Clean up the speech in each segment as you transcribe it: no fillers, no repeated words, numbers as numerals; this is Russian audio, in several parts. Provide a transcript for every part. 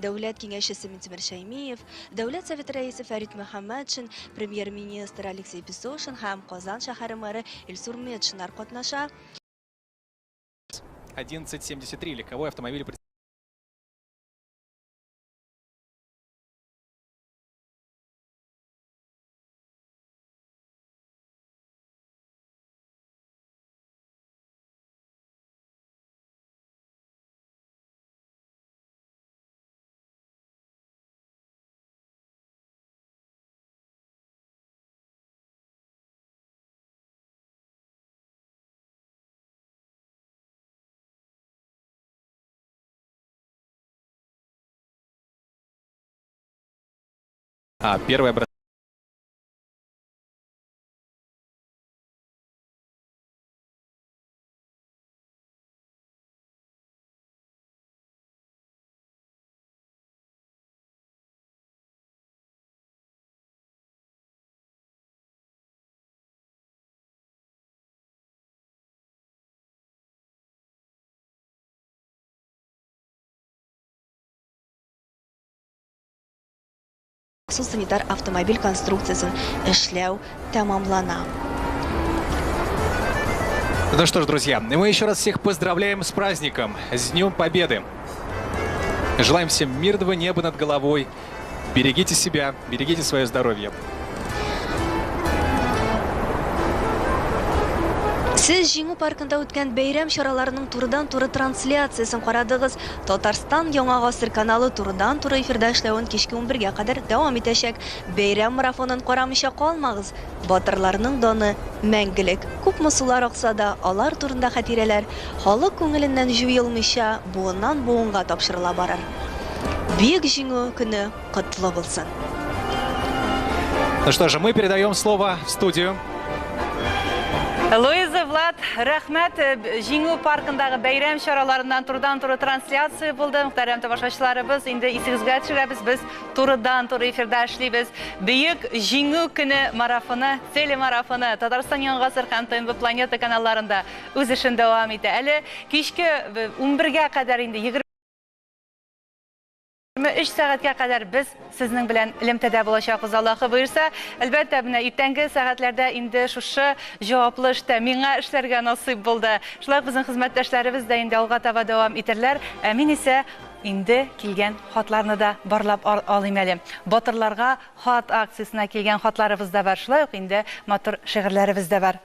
Дәүләт киңәшчесе Минтимер Шәймиев, Дәүләт Советы рәисе Фәрит Мөхәммәтшин, премьер-министр Алексей Песошин һәм Казан шәһәре мэры Илсур Метшиннар катнаша. 1173 легковой автомобиль. Первое обращение. Санитар автомобиль конструкциясын эшләү тәмамлана. Ну что ж, друзья, мы еще раз всех поздравляем с праздником, с Днем Победы. Желаем всем мирного неба над головой. Берегите себя, берегите свое здоровье. Сіз Жиңу паркында өткән бәйрәм чараларының турыдан-туры трансляциясын карадыгыз. Татарстан Яңа гасыр каналы турыдан-туры эфирда эшләвен кичке 11-гә кадәр дәвам итәчәк. Бәйрәм марафонын карамыйча калмагыз. Батырларның даны мәңгелек. Күпме сулар акса да, алар турында хатирәләр халык күңеленнән җуелмыйча буыннан буынга тапшырыла барыр. Бөек Җиңү көне котлы булсын. Ну что же, мы передаем слово в студию. Луиза, Влад, рәхмәт. Җиңү паркындагы бәйрәм чараларыннан турыдан-туры трансляция булды. Мөхтәрәм тамашачыларыбыз, инде исегезгә төшерәбез, без турыдан-туры эфирда эшлибез. Бөек Җиңү көне марафоны, телемарафоны Татарстан Яңа гасыр һәм ТНВ Планета каналларында үз эшен дәвам итә. Әле кичке 11-гә кадәр инде 23 сәгатькә кадәр без сезнең белән элемтәдә булачакбыз, Аллаһы буйрса. Әлбәттә, менә иртәнге сәгатьләрдә инде шушы җаваплы эштә миңа эшләргә насыйп булды. Шулай безнең хезмәттәшләребез дә инде алга таба дәвам итәрләр. Мин исә инде килгән хатларны да барлап алыйм әле. Батырларга хат акциясына килгән хатларыбыз да бар. Шулай ук инде матур шигырьләребез дә бар.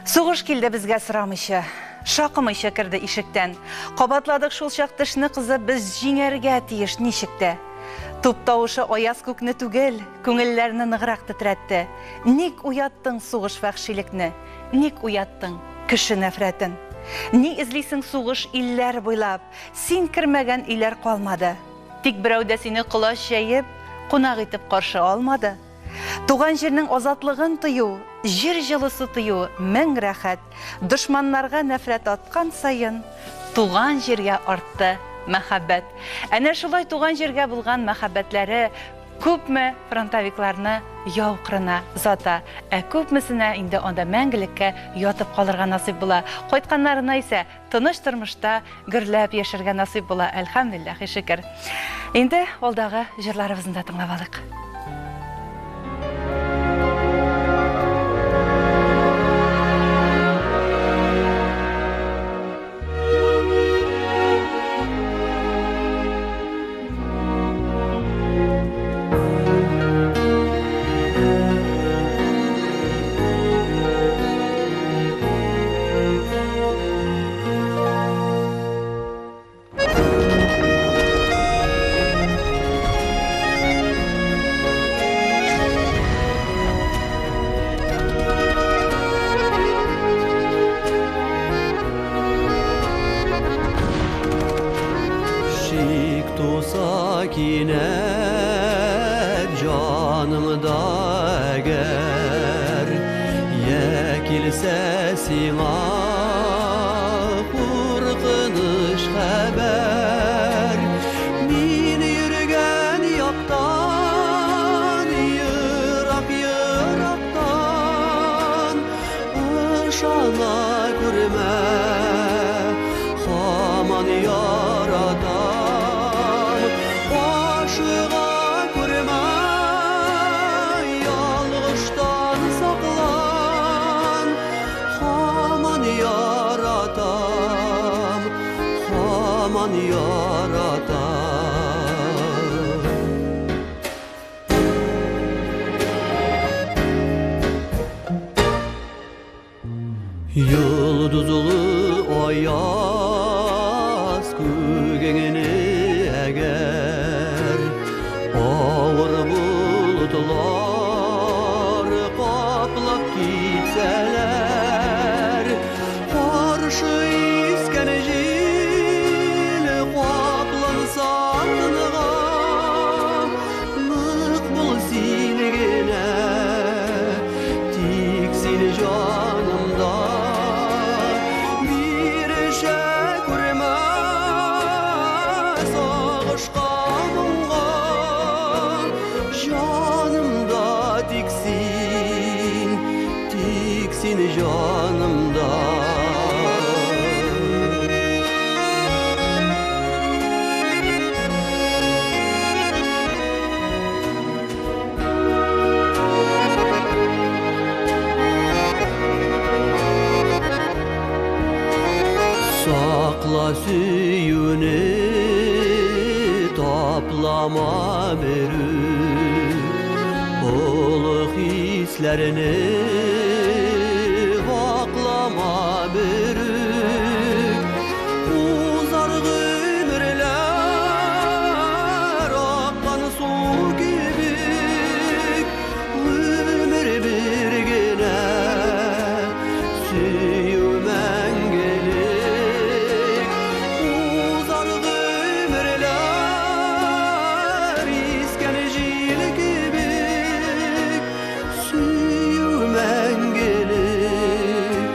Сугыш килде безгә сорамыйча. Шакымыйча кирде ишектән. Кабатладык шул чак тешне кызып, без җиңәргә тиеш ничектә. Туп тавышы аяз күкне түгел, күңелләрне ныграк тетрәтте. Ник уяттың сугыш вәхшилекне? Ник уяттың кеше нәфрәтен? Ни эзлисең сугыш илләр буйлап? Син кирмәгән илләр калмады. Тик берәү дә сине колаш җәеп, кунак итеп каршы алмады. Туган җирнең азатлыгын тыю, җир җылысы тыю, мең рәхәт. Дошманнарга нәфрәт аткан сайын, туган җиргә артты мәхәббәт. Әнә шулай туган җиргә булган мәхәббәтләре күпме фронтовикларны яу кырына зата, күпмесенә инде анда мәңгелеккә ятып калырга насыйп була. Кайтканнарына исә тыныч тормышта гөрләп яшәргә насыйп була. Әлхәмдүлилләһи шөкер. Инде алдагы җырларыбызны да тыңлап алыйк. Canımda eğer yekilse sina korkunç haber min yürgen yaktan yıraktan ışana kurma haman yaradan hamon yaratar. Yıldızlı ayaz kөгеңіне әгер ауыр бұлтылар қаплап кетсәләр, қаршы искән жел қапланса тыныға, нық бұл сен генә, тек сен жанымда. Seni canımda. Sakla süyünü, toplama berü, oluk hislerini aklama berük, uzar ömürler akkan su gibi, ömür bir gene süyümen gelir. Uzar ömürler isken jil gibi, süyümen gelir.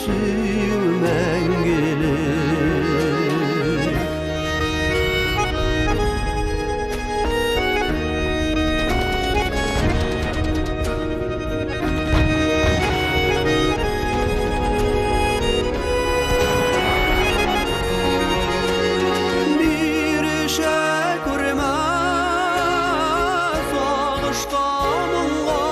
Süyümen gelir. Bir şey görmez ağıştamınla,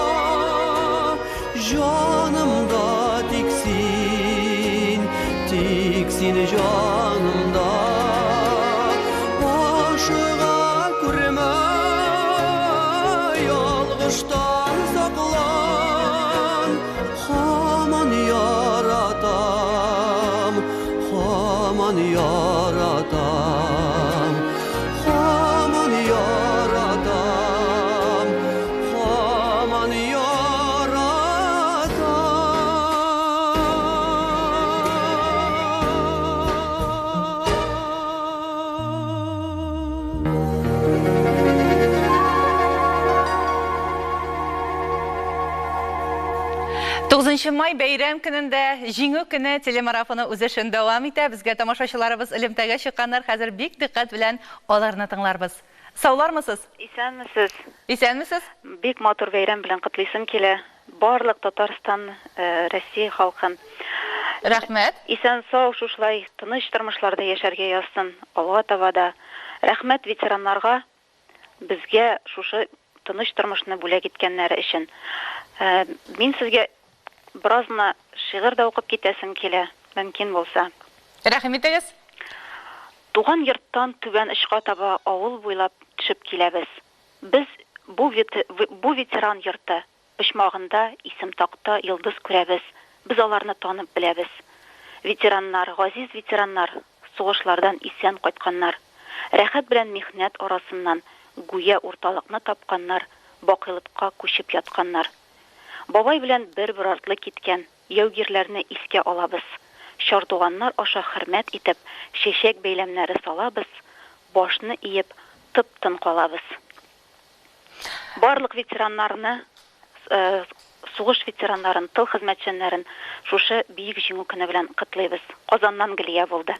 canımda tiksin, tiksin canımda. Aşığa görme, yalgıştan saklan, hamon yaratam, hamon yaratam, hamon yaratam, hamon May бәйрәм көнендә җиңү көне телемарафоны үз эшен дәвам итә. Безгә тамашачыларыбыз элемтәгә чыкканнар, хәзер бик диккать белән аларны тыңларбыз. Саулармысыз? Исәнмесез? Исәнмесез? Бик матур бәйрәм белән котлыйсым килә. Барлык Татарстан, Россия халкын. Рәхмәт. Исән сау шушлай тыныч тормышларда яшәргә язсын. Алга таба да рәхмәт ветераннарга, безгә шушы тыныч тормышны бүләк иткәннәре өчен. Мин сезгә Birazna şiir da okuyup gitesem kile, mümkün bolsa. Рәхим итегез. Туган йорттан түбән ышка таба авыл буйлап төшеп киләбез. Без бу ветеран йорты почмагында исем такта йолдыз күрәбез. Без аларны танып беләбез. Ветераннар, газиз ветераннар, сугышлардан исән кайтканнар, рәхәт белән михнәт арасыннан гүя урталыкны тапканнар, бакыйлыкка күчеп ятканнар. Бабай белән бер-бер артлы киткән яугирләрне искә алабыз. Шартуганнар аша хөрмәт итеп, чәчәк бәйләмнәре салабыз, башны иеп, тып-тын калабыз. Барлык ветераннарны, сугыш ветераннарын, тыл хезмәтчәннәрен шушы биек җиңү көне белән котлыйбыз. Казаннан Гөлия булды.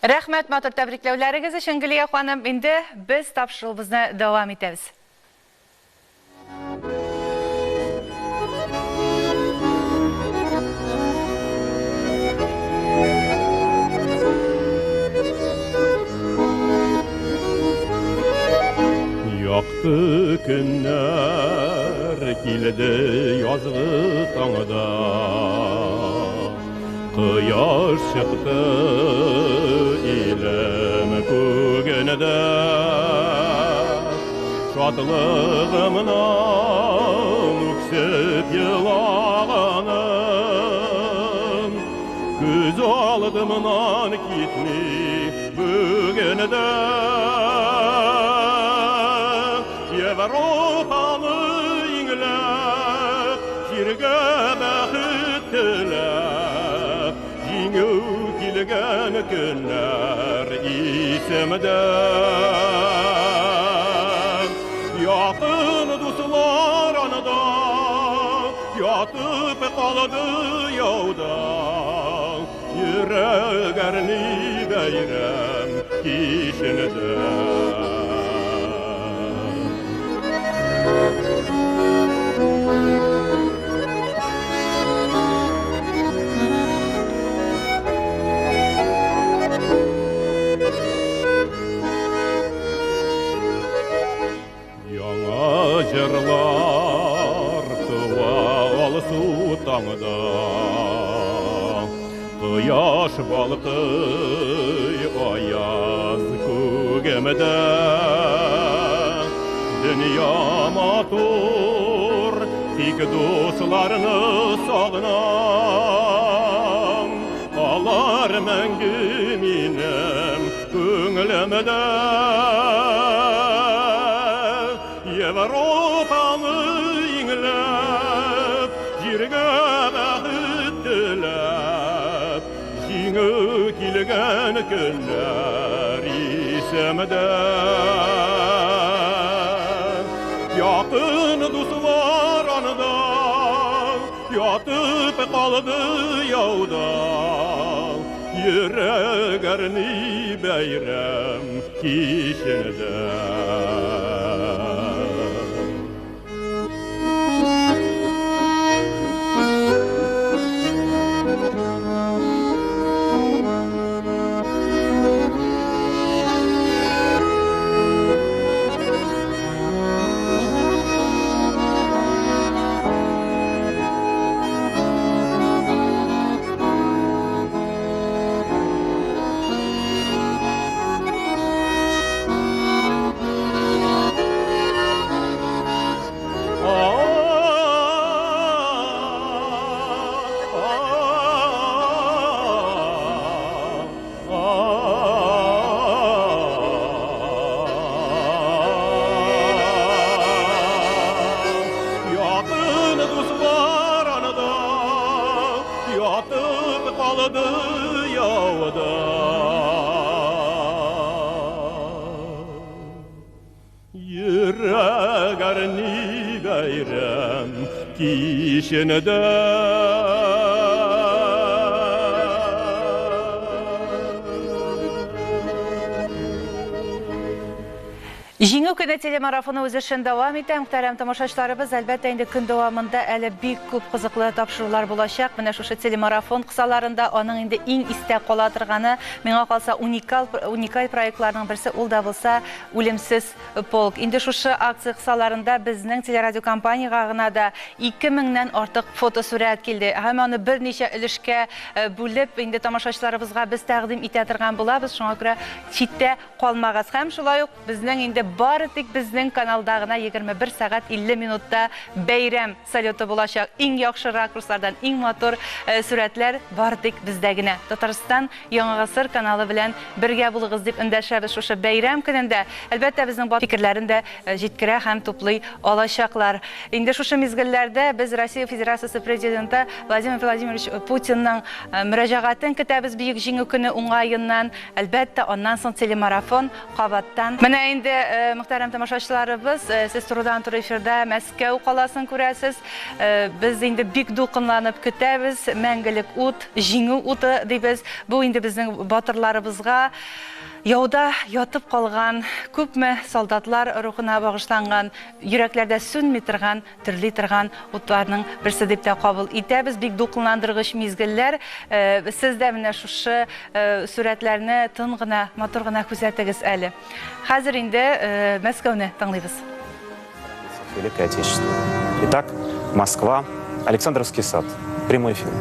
Рәхмәт матур тәбрикләүләрегез өчен, Гөлия ханым. Инде без тапшырыбызны дәвам итәбез. Yaktı günler kildi yazgı tağda, Кояш чыкты илем күгенде, шатлыгымнан үксеп елағаным, күз алдымнан китми бүгенде. Европаны иңлеп, җиргә бәхет теләп, җиңү килгән көннәр исемдә. Якын дуслар анда, ятып калды яуда, йөрәк әрни бәйрәм кичендә. Жырлар туа алсу таңда, кояш балкый аяз күгемдә. Дөнья матур, тик дусларны сагынам, алар мәңге минем күңелемдә. Европаны иңлеп, җиргә бәхет теләп, җиңү килгән көннәр исемдә. Якын дуслар анда, ятып калды яуда, йөрәк әрни бәйрәм кичендә. Йөрәк әрни бәйрәм кичендә. Җиңү көне телемарафоны үз эшен дәвам итә. Мөхтәрәм тамашачыларыбыз, әлбәттә инде көн дәвамында әле бик күп кызыклы тапшырулар булачак. Менә шушы телемарафон кысаларында аның инде иң истә кала торганы, миңа калса, уникаль проектларның берсе ул да булса үлемсез полк. Инде шушы акция кысаларында безнең телерадио компанияга гына да 2000-нән артык фотосурәт килде. Һәм аны берничә өлешкә бүлеп инде тамашачыларыбызга без тәкъдим итә торган булабыз. Шуңа күрә читтә калмагыз. Һәм шулай ук безнең инде бары тик безнең каналда 21 сәгать 50 минутта бәйрәм салюты булачак. Иң яхшы ракурслардан иң матур сүрәтләр бары тик бездә генә. Татарстан Яңа гасыр каналы белән бергә булыгыз дип эндәшәбез шушы бәйрәм көнендә. Әлбәттә безнең фикерләрен дә җиткерә һәм туплый алачаклар. Инде шушы мизгелләрдә без Россия Федерациясе президенты Владимир Владимирович Путинның мөрәҗәгатен көтәбез бөек җиңү көне уңаеннан. Әлбәттә аннан соң телемарафон кабаттан. Менә инде мөхтәрәм тамашачыларыбыз, сез турыдан-туры эфирдә Мәскәү каласын күрәсез. Без инде бик дулкынланып көтәбез. Мәңгелек ут, җиңү уты дибез. Бу инде безнең батырларыбызга яуда ятып калган, күпме солдатлар рухына багышланган, йөрәкләрдә сүнми торган, төрли торган утларның берсе дип тә кабул итәбез. Бик дулкынландыргыч мизгелләр. Сез дә менә шушы сүрәтләрне тын гына, матур гына күзәтегез әле. Хәзер инде Мәскәүне тыңлыйбыз. Великое Отечество. Итак, Москва, Александровский сад. Прямой эфир.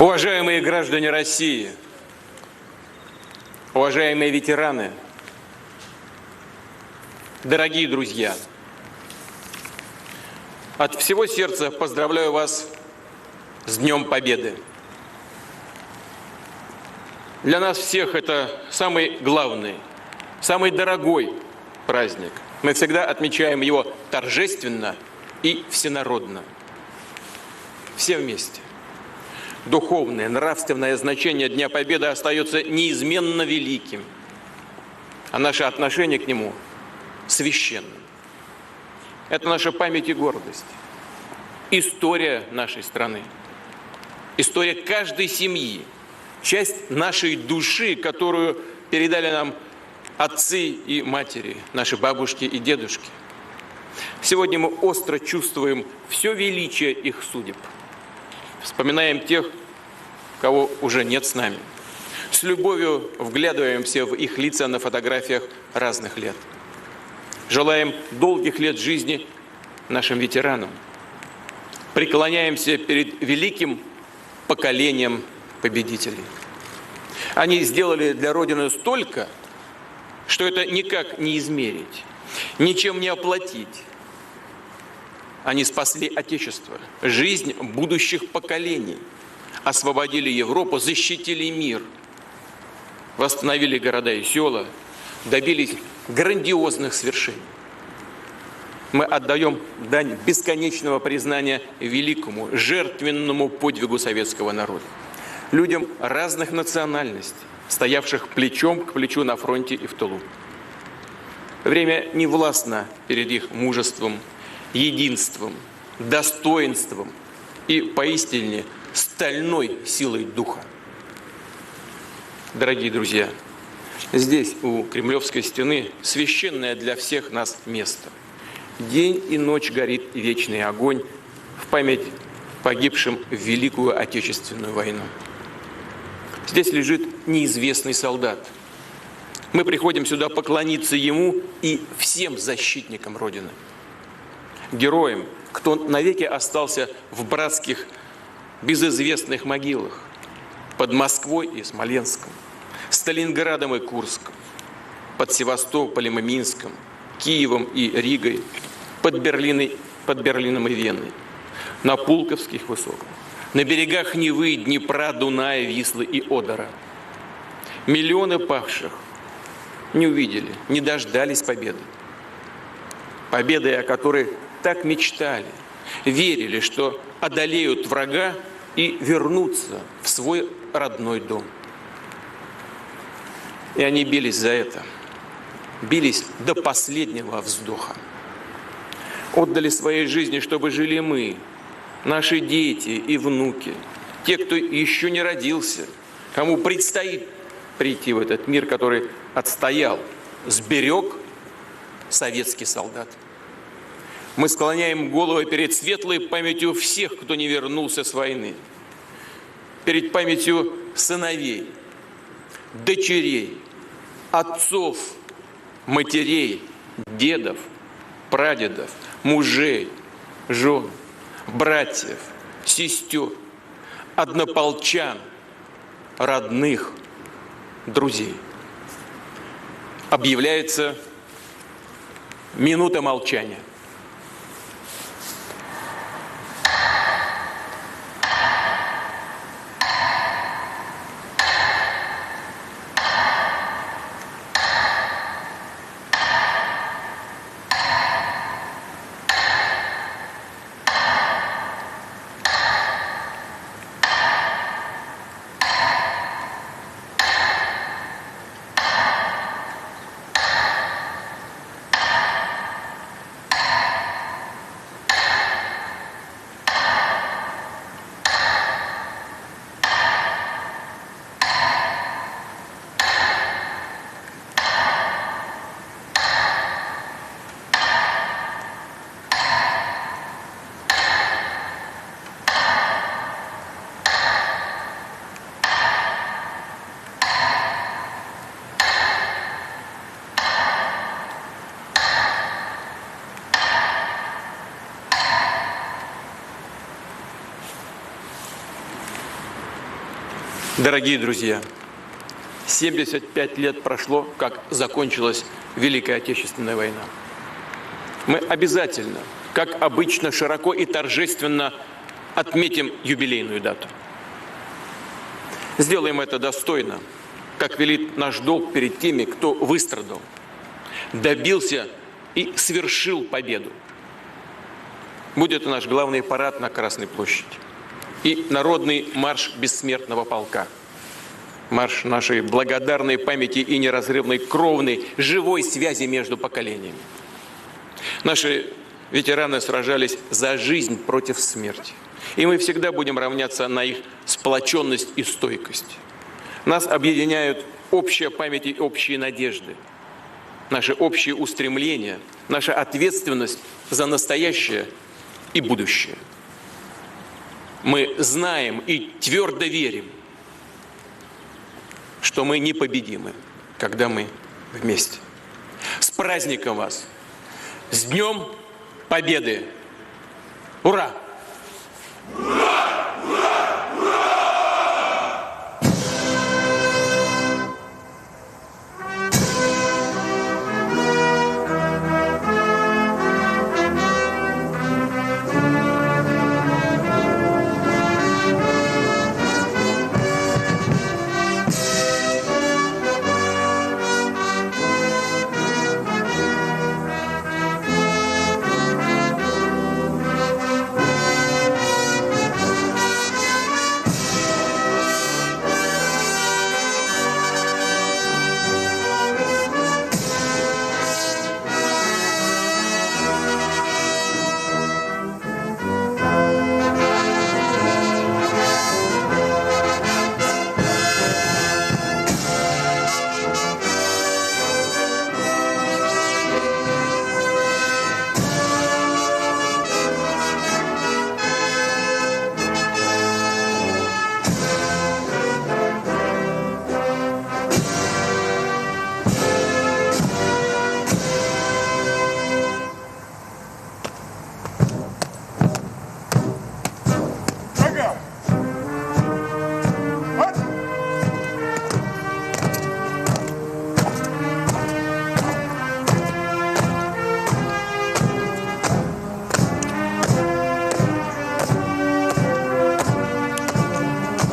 Уважаемые граждане России, уважаемые ветераны, дорогие друзья, от всего сердца поздравляю вас с Днем Победы. Для нас всех это самый главный, самый дорогой праздник. Мы всегда отмечаем его торжественно и всенародно. Все вместе. Духовное, нравственное значение Дня Победы остается неизменно великим, а наше отношение к нему священным. Это наша память и гордость, история нашей страны, история каждой семьи, часть нашей души, которую передали нам отцы и матери, наши бабушки и дедушки. Сегодня мы остро чувствуем все величие их судеб. Вспоминаем тех, кого уже нет с нами. С любовью вглядываемся в их лица на фотографиях разных лет. Желаем долгих лет жизни нашим ветеранам. Преклоняемся перед великим поколением победителей. Они сделали для Родины столько, что это никак не измерить, ничем не оплатить. Они спасли Отечество, жизнь будущих поколений, освободили Европу, защитили мир, восстановили города и села, добились грандиозных свершений. Мы отдаем дань бесконечного признания великому, жертвенному подвигу советского народа. Людям разных национальностей, стоявших плечом к плечу на фронте и в тылу. Время не властно перед их мужеством, единством, достоинством и поистине стальной силой духа. Дорогие друзья, здесь, у Кремлевской стены, священное для всех нас место. День и ночь горит вечный огонь в память погибшим в Великую Отечественную войну. Здесь лежит неизвестный солдат. Мы приходим сюда поклониться ему и всем защитникам Родины. Героям, кто навеки остался в братских, безызвестных могилах под Москвой и Смоленском, Сталинградом и Курском, под Севастополем и Минском, Киевом и Ригой, под Берлином и Веной, на Пулковских высотах, на берегах Невы, Днепра, Дуная, Вислы и Одера. Миллионы павших не увидели, не дождались победы. Победы, о которой так мечтали, верили, что одолеют врага и вернутся в свой родной дом. И они бились за это, бились до последнего вздоха. Отдали своей жизни, чтобы жили мы, наши дети и внуки, те, кто еще не родился, кому предстоит прийти в этот мир, который отстоял, сберег советский солдат. Мы склоняем голову перед светлой памятью всех, кто не вернулся с войны, перед памятью сыновей, дочерей, отцов, матерей, дедов, прадедов, мужей, жен, братьев, сестер, однополчан, родных, друзей. Объявляется минута молчания. Дорогие друзья, 75 лет прошло, как закончилась Великая Отечественная война. Мы обязательно, как обычно, широко и торжественно отметим юбилейную дату. Сделаем это достойно, как велит наш долг перед теми, кто выстрадал, добился и совершил победу. Будет наш главный парад на Красной площади и народный марш бессмертного полка. Марш нашей благодарной памяти и неразрывной кровной, живой связи между поколениями. Наши ветераны сражались за жизнь против смерти. И мы всегда будем равняться на их сплоченность и стойкость. Нас объединяют общая память и общие надежды, наши общие устремления, наша ответственность за настоящее и будущее. Мы знаем и твердо верим, что мы непобедимы, когда мы вместе. С праздником вас! С Днем Победы! Ура!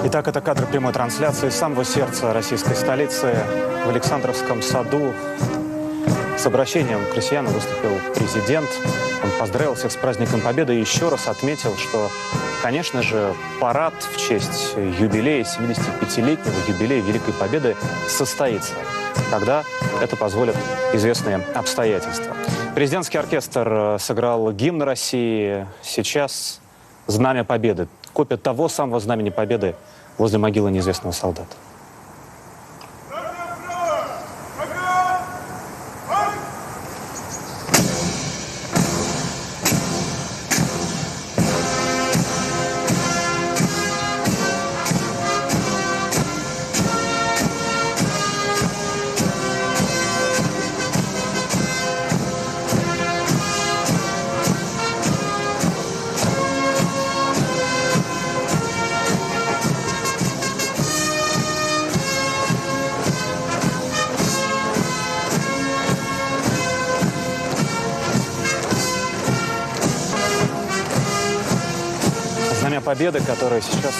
Итак, это кадр прямой трансляции из самого сердца российской столицы. В Александровском саду с обращением к крестьянам выступил президент. Он поздравил всех с праздником Победы и еще раз отметил, что, конечно же, парад в честь юбилея, 75-летнего юбилея Великой Победы состоится, когда это позволят известные обстоятельства. Президентский оркестр сыграл гимн России. Сейчас Знамя Победы. Копия того самого Знамени Победы возле могилы неизвестного солдата. Знамя Победы, которое сейчас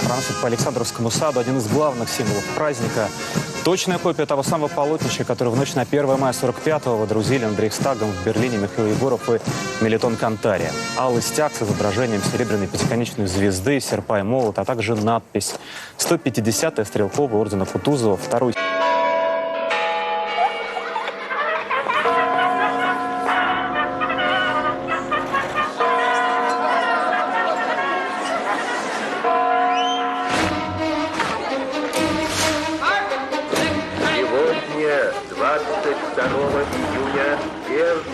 проносит по Александровскому саду, один из главных символов праздника. Точная копия того самого полотнища, которое в ночь на 1 мая 45-го водрузили над Рейхстагом в Берлине Михаил Егоров и Мелитон Кантария. Алый стяг с изображением серебряной пятиконечной звезды, серпа и молот, а также надпись «150-я стрелковая ордена Кутузова, второй».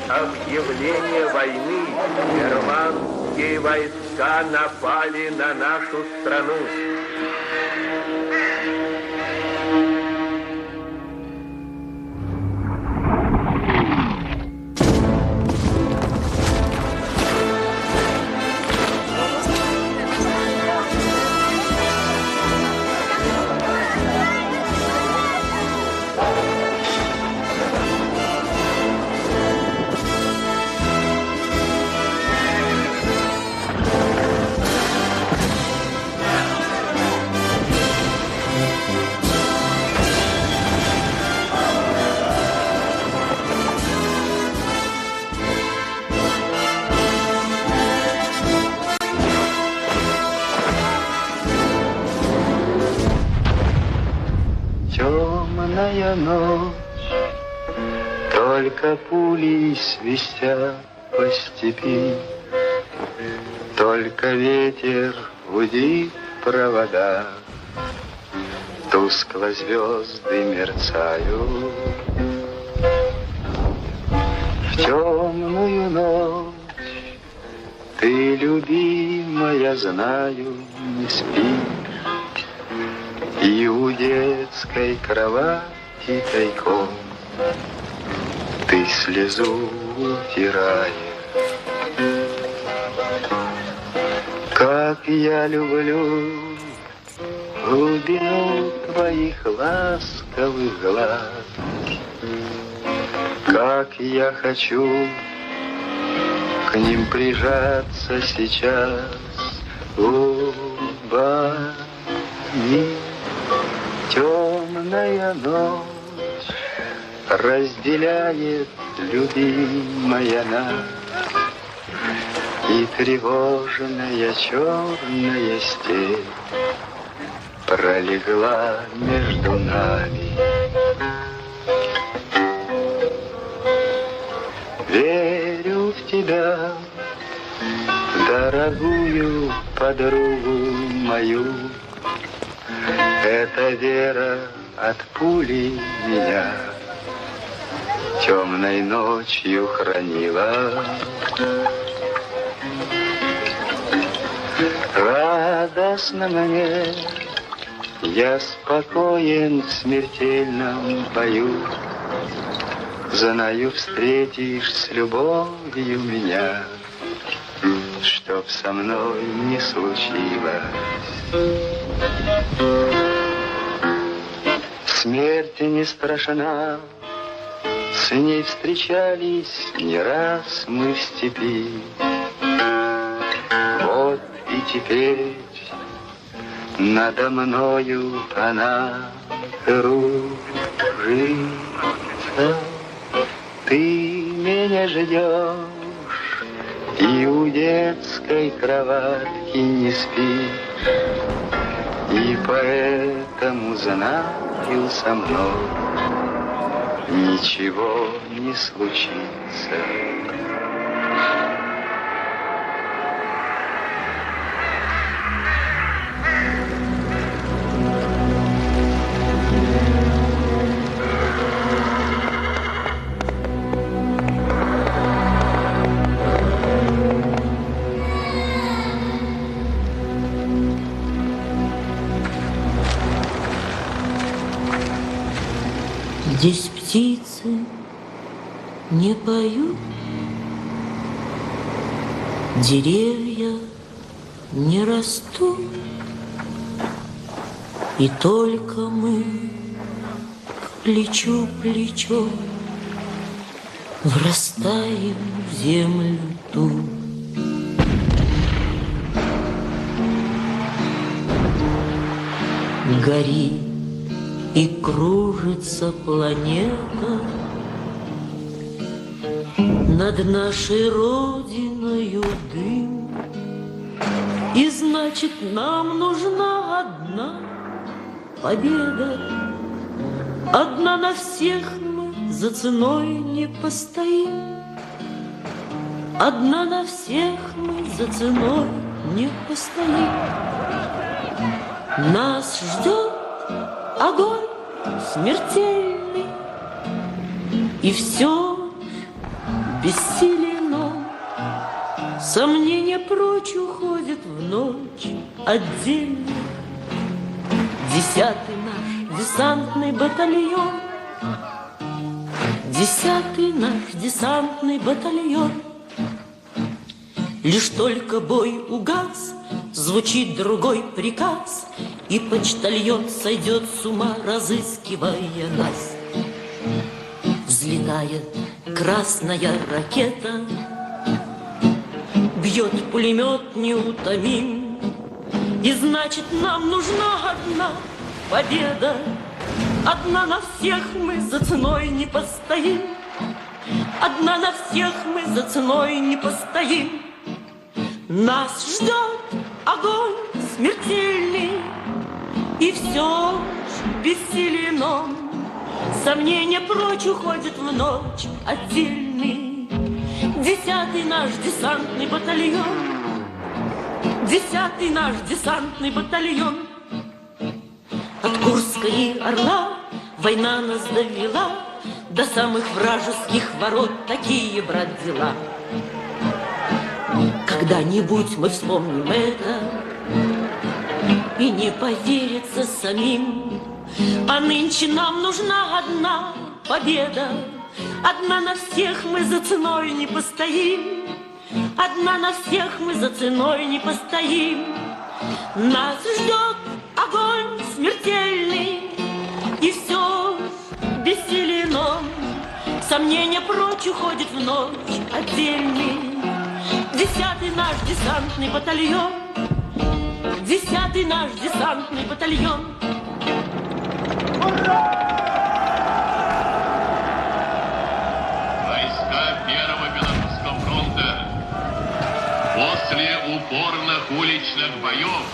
Объявление войны германские войска напали на нашу страну. темная ночь, только пули свистят по степи, только ветер гудит провода, тускло звезды мерцают. В темную ночь ты, любимая, знаю, не спишь, и у детской кровати тайком ты слезу утираешь. Как я люблю глубину твоих ласковых глаз, как я хочу к ним прижаться сейчас губами. Темная ночь разделяет, любимая, нас, и тревожная черная степь пролегла между нами. Верю в тебя, дорогую подругу мою. Эта вера от пули меня темной ночью хранила. Радостно мне, я спокоен в смертельном бою. Знаю, встретишь с любовью меня, чтоб со мной не случилось. Смерть не страшна, с ней встречались не раз мы в степи. Вот и теперь надо мною она кружится. Ты меня ждешь и у детской кроватки не спишь, и поэтому знаю, со мной ничего не случится. Здесь птицы не поют, деревья не растут, и только мы плечо к плечу врастаем в землю ту. Горит и кружится планета над нашей родиною дым. И значит, нам нужна одна победа. Одна на всех мы за ценой не постоим. Одна на всех мы за ценой не постоим. Нас ждет огонь смертельный, и все бессиленно. Сомнения прочь уходят в ночь отдельно. 10-й наш десантный батальон, 10-й наш десантный батальон. Лишь только бой угас, звучит другой приказ, и почтальон сойдет с ума, разыскивая нас. Взлетает красная ракета, бьет пулемет неутомим. И значит, нам нужна одна победа. Одна на всех мы за ценой не постоим. Одна на всех мы за ценой не постоим. Нас ждет огонь смертельный, и все ж бессилен он. Сомнения прочь уходят в ночь отдельный. 10-й наш десантный батальон. 10-й наш десантный батальон. От Курска и Орла война нас довела до самых вражеских ворот. Такие, брат, дела. Когда-нибудь мы вспомним это и не поверится самим. А нынче нам нужна одна победа. Одна на всех мы за ценой не постоим. Одна на всех мы за ценой не постоим. Нас ждет огонь смертельный, и все бессилено. Сомнения прочь уходят в ночь отдельный. 10-й наш десантный батальон. 10-й наш десантный батальон. Войска Первого Белорусского фронта после упорных уличных боев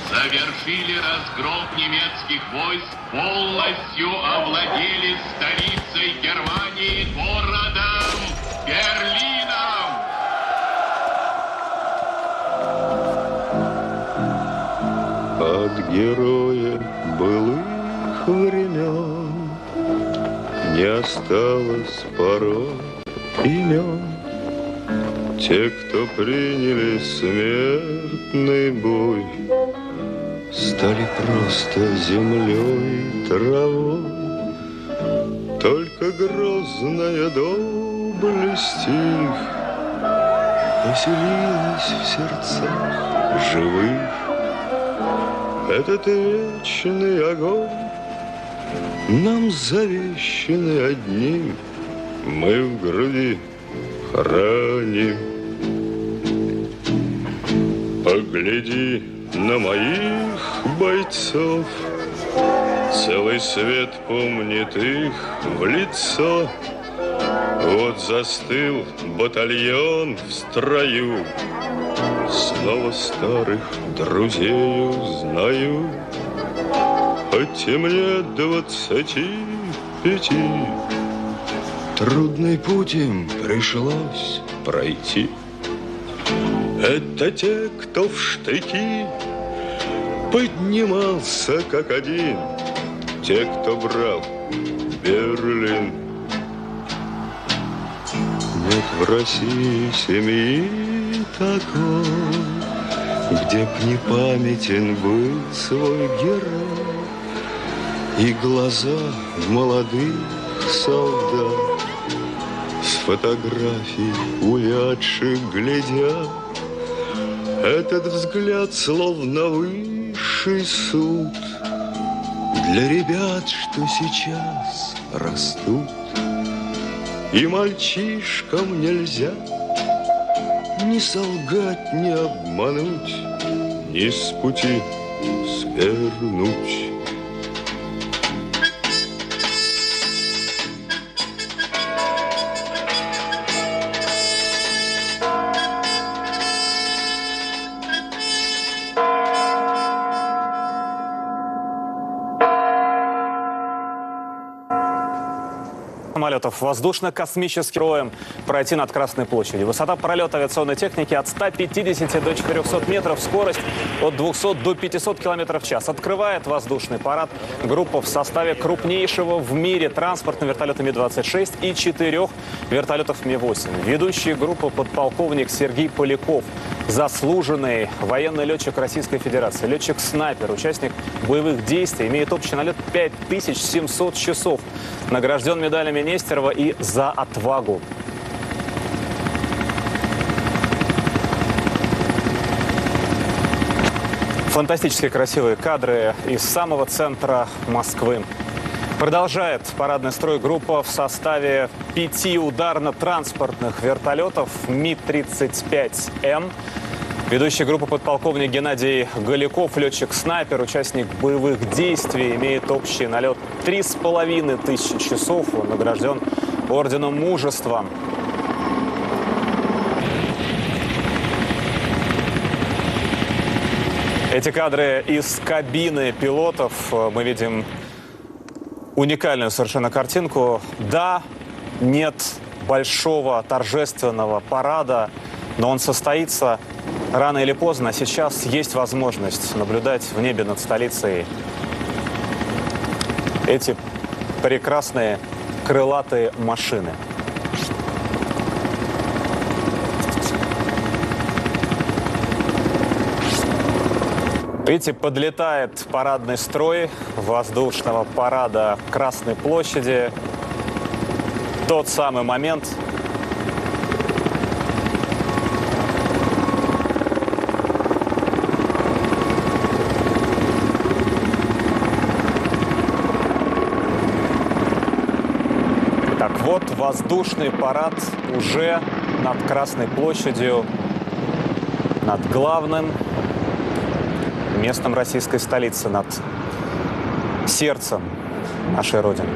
завершили разгром немецких войск, полностью овладели столицей Германии, городом Берлином. От героя былых времен не осталось порой имен. Те, кто приняли смертный бой, стали просто землей и травой. Только грозная доблесть их поселилась в сердцах живых. Этот вечный огонь нам завещанный одним, мы в груди храним. Погляди на моих бойцов, целый свет помнит их в лицо. Вот застыл батальон в строю, снова старых друзей узнаю. Хоть и мне 25, трудный путь им пришлось пройти. Это те, кто в штыки поднимался как один, те, кто брал Берлин. Нет в России семьи такой, где б не памятен был свой герой. И глаза молодых солдат с фотографий увядших глядят. Этот взгляд словно высший суд для ребят, что сейчас растут. И мальчишкам нельзя ни солгать, ни обмануть, ни с пути свернуть. Самолетов воздушно-космическим строем пройти над Красной площадью. Высота пролета авиационной техники от 150 до 400 метров, скорость от 200 до 500 км в час. Открывает воздушный парад группа в составе крупнейшего в мире транспортного вертолета Ми-26 и 4 вертолетов Ми-8. Ведущий группы подполковник Сергей Поляков, заслуженный военный летчик Российской Федерации, летчик-снайпер, участник боевых действий, имеет общий налет 5700 часов. Награжден медалями Нестерова и за отвагу. Фантастически красивые кадры из самого центра Москвы. Продолжает парадный строй группа в составе 5 ударно-транспортных вертолетов Ми-35М. Ведущий группы подполковник Геннадий Голяков, летчик-снайпер, участник боевых действий, имеет общий налет 3500 часов. Он награжден орденом Мужества. Эти кадры из кабины пилотов. Мы видим уникальную совершенно картинку. Да, нет большого торжественного парада, но он состоится рано или поздно. Сейчас есть возможность наблюдать в небе над столицей эти прекрасные крылатые машины. Видите, подлетает парадный строй воздушного парада Красной площади. Тот самый момент, так вот, воздушный парад уже над Красной площадью, над главным местом российской столицы, над сердцем нашей Родины.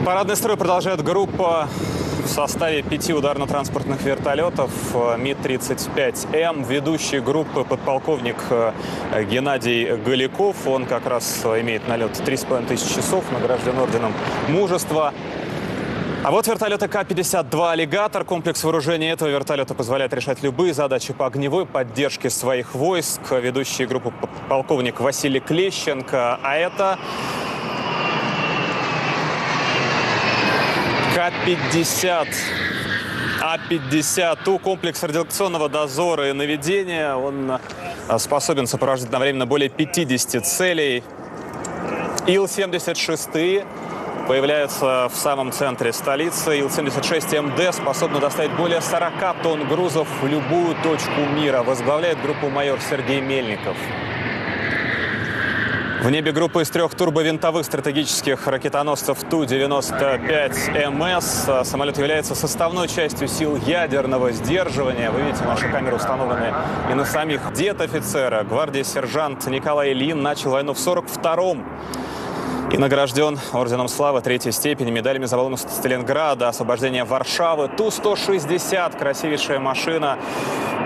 Парадный строй продолжает группа в составе 5 ударно-транспортных вертолетов МиГ-35М. Ведущий группы подполковник Геннадий Голяков. Он как раз имеет налет 3500 часов, награжден орденом Мужества. А вот вертолеты К-52 «Аллигатор». Комплекс вооружения этого вертолета позволяет решать любые задачи по огневой поддержке своих войск. Ведущий группу полковник Василий Клещенко. А это К-50, А-50У, комплекс радиолокационного дозора и наведения. Он способен сопровождать одновременно более 50 целей. Ил-76 появляются в самом центре столицы. Ил-76МД способна доставить более 40 тонн грузов в любую точку мира. Возглавляет группу майор Сергей Мельников. В небе группа из 3 турбовинтовых стратегических ракетоносцев Ту-95МС. Самолет является составной частью сил ядерного сдерживания. Вы видите, наши камеры установлены и на самих. Дед офицера, гвардии сержант Николай Ильин, начал войну в 1942-м. И награжден орденом Славы 3-й степени, медалями за оборону Сталинграда, освобождение Варшавы. Ту-160, красивейшая машина.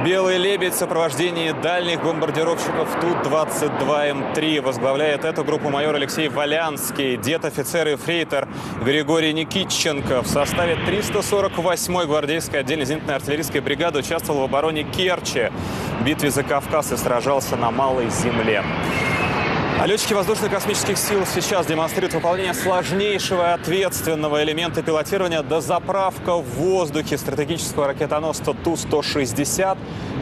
Белый лебедь в сопровождении дальних бомбардировщиков Ту-22М3. Возглавляет эту группу майор Алексей Валянский. Дед офицер и фрейтор Григорий Никитченко. В составе 348-й гвардейской отдельной зенитной артиллерийской бригады участвовал в обороне Керчи, в битве за Кавказ и сражался на Малой Земле. А летчики воздушно-космических сил сейчас демонстрируют выполнение сложнейшего и ответственного элемента пилотирования – дозаправка в воздухе стратегического ракетоносца Ту-160.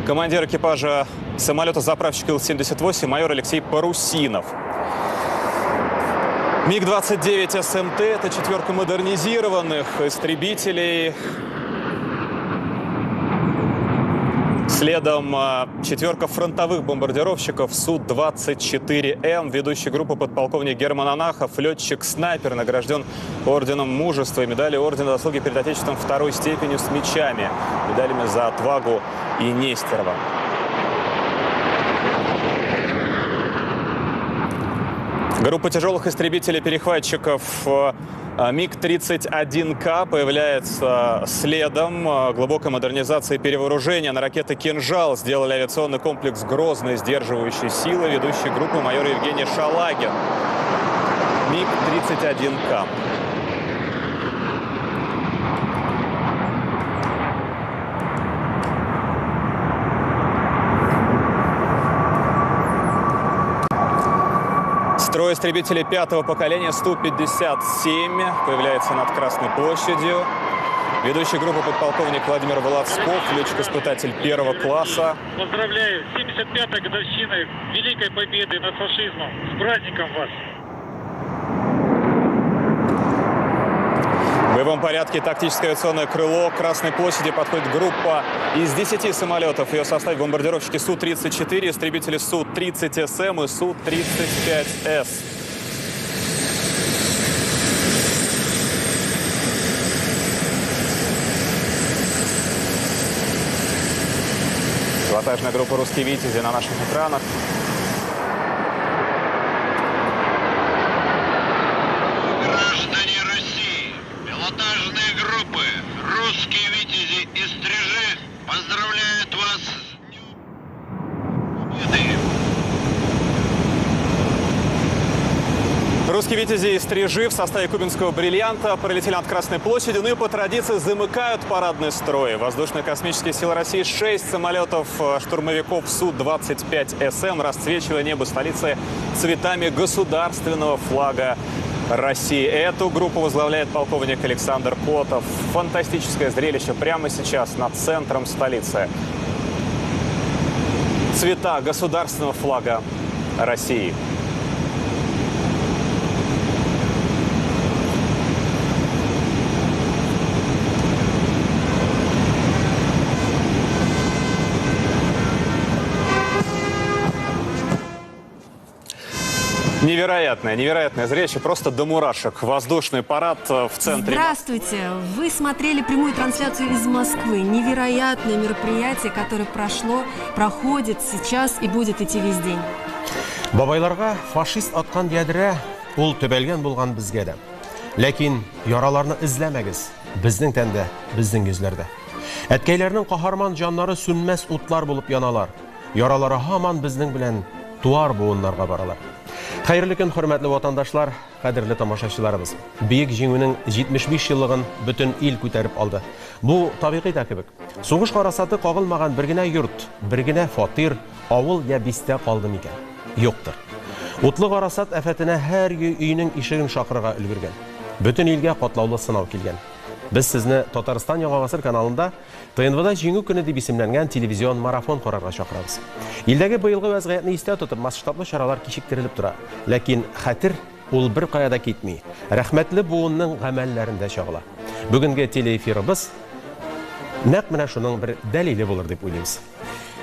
Командир экипажа самолета-заправщика Ил-78 майор Алексей Парусинов. МиГ-29 СМТ – это 4 модернизированных истребителей. Следом 4 фронтовых бомбардировщиков Су-24М. Ведущий группы подполковник Герман Анахов, летчик-снайпер, награжден орденом Мужества и медалью ордена заслуги перед Отечеством 2-й степени с мечами, медалями за отвагу и Нестерова. Группа тяжелых истребителей-перехватчиков МиГ-31К появляется следом. Глубокая модернизация и перевооружение на ракеты «Кинжал» сделали авиационный комплекс «Грозный», сдерживающий силы. Ведущий группы майор Евгений Шалагин. МиГ-31К. Строй истребителей 5-го поколения Су-57 появляется над Красной площадью. Ведущий группы подполковник Владимир Володсков, летчик-испытатель 1-го класса. Поздравляю с 75-й годовщиной Великой Победы над фашизмом. С праздником вас! В боевом порядке тактическое авиационное крыло Красной площади подходит группа из 10 самолетов. В ее составе бомбардировщики Су-34, истребители Су-30СМ и Су-35С. Пилотажная группа «Русские Витязи» на наших экранах. Граждане России, поздравляет вас с Днем Победы. Русские «Витязи» и «Стрижи» в составе кубинского «Бриллианта» пролетели над Красной площадью, ну и по традиции замыкают парадный строй. Воздушно-космические силы России 6 самолетов штурмовиков Су-25СМ, расцвечивая небо столицы цветами государственного флага России. Эту группу возглавляет полковник Александр Котов. Фантастическое зрелище прямо сейчас над центром столицы. Цвета государственного флага России. Невероятное зрелище, просто до мурашек. Воздушный парад в центре. Здравствуйте! Вы смотрели прямую трансляцию из Москвы. Невероятное мероприятие, которое проходит сейчас и будет идти весь день. Бабайларга фашист аткан ядре ул төбәлгән булган безгә дә. Ләкин яраларны эзләмәгез. Безнең тәндә, безнең йөзләрдә. Әткәйләрнең каһарман җаннары сүнмәс утлар булып яналар. Яралары һаман безнең белән туар буыннарга баралар. Хәерле көн, хөрмәтле ватандашлар, кадерле тамашачыларыбыз. Бөек җиңүнең 75 еллыгын бөтен ил күтәреп алды. Бу табигый да кебек. Сугыш карасаты кагылмаган бер генә йорт, бер генә фатир, авыл я бистә калды микән? Юктыр. Утлы карасат афәтенә һәр өйнең ишеген шакырга өлгергән. Бөтен илгә катлаулы сынау килгән. Без сезне Татарстан Яңа Гасыр каналында ТНВда җиңү көне дип исемләнгән телевизион марафон карарга чакырабыз. Илдәге быелгы вазгыятьне истә тотып, масштаблы чаралар кичектерелеп тора. Ләкин хәтер ул бер каяда китми. Рәхмәтле буынның гамәлләрендә чагыла. Бүгенге телеэфирыбыз нәкъ менә шуның бер дәлиле булыр дип уйлыйбыз.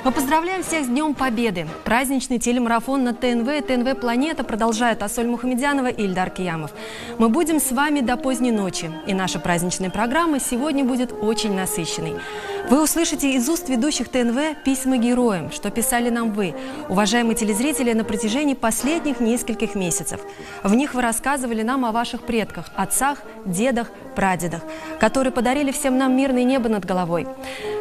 Мы поздравляем всех с Днем Победы. Праздничный телемарафон на ТНВ, ТНВ «Планета» продолжают Асоль Мухамедянова и Ильдар Киямов. Мы будем с вами до поздней ночи. И наша праздничная программа сегодня будет очень насыщенной. Вы услышите из уст ведущих ТНВ письма героям, что писали нам вы, уважаемые телезрители, на протяжении последних нескольких месяцев. В них вы рассказывали нам о ваших предках, отцах, дедах, прадедах, которые подарили всем нам мирное небо над головой.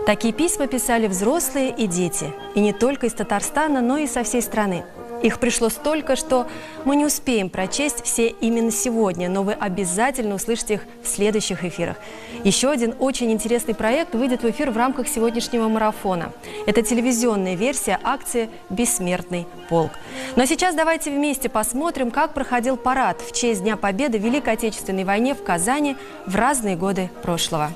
Такие письма писали взрослые и дети. И не только из Татарстана, но и со всей страны. Их пришло столько, что мы не успеем прочесть все именно сегодня, но вы обязательно услышите их в следующих эфирах. Еще один очень интересный проект выйдет в эфир в рамках сегодняшнего марафона. Это телевизионная версия акции «Бессмертный полк». Но сейчас давайте вместе посмотрим, как проходил парад в честь Дня Победы в Великой Отечественной войне в Казани в разные годы прошлого.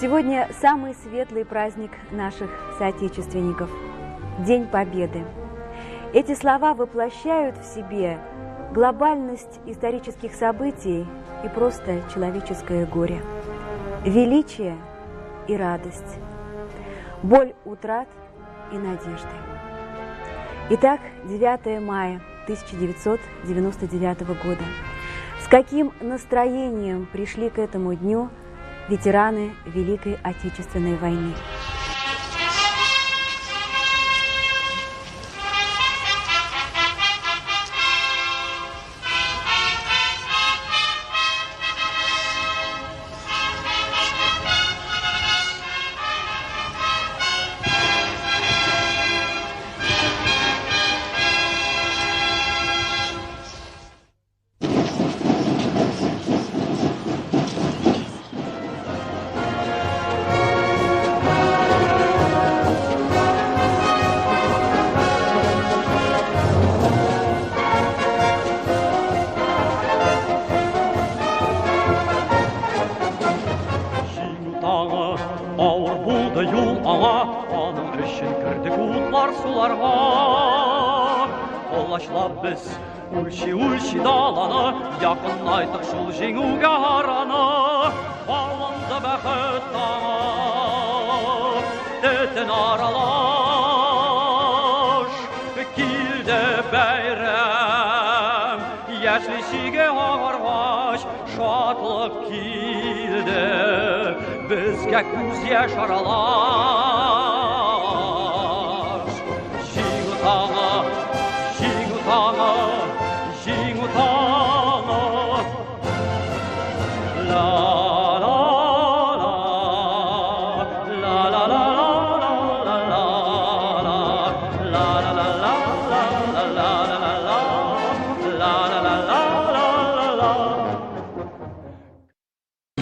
Сегодня самый светлый праздник наших соотечественников – День Победы. Эти слова воплощают в себе глобальность исторических событий и просто человеческое горе, величие и радость, боль утрат и надежды. Итак, 9 мая 1999 года. С каким настроением пришли к этому дню ветераны Великой Отечественной войны? Үлчи даланы, якынайтық шул жеңуге араны, баланды бәхет таңы, төтін аралаш, килді бәйрәм, яшілшіге ағарғаш, шатлық килді, бізге күз яш аралаш. Жеңу таңы, жеңу таңы, жеңу таңы,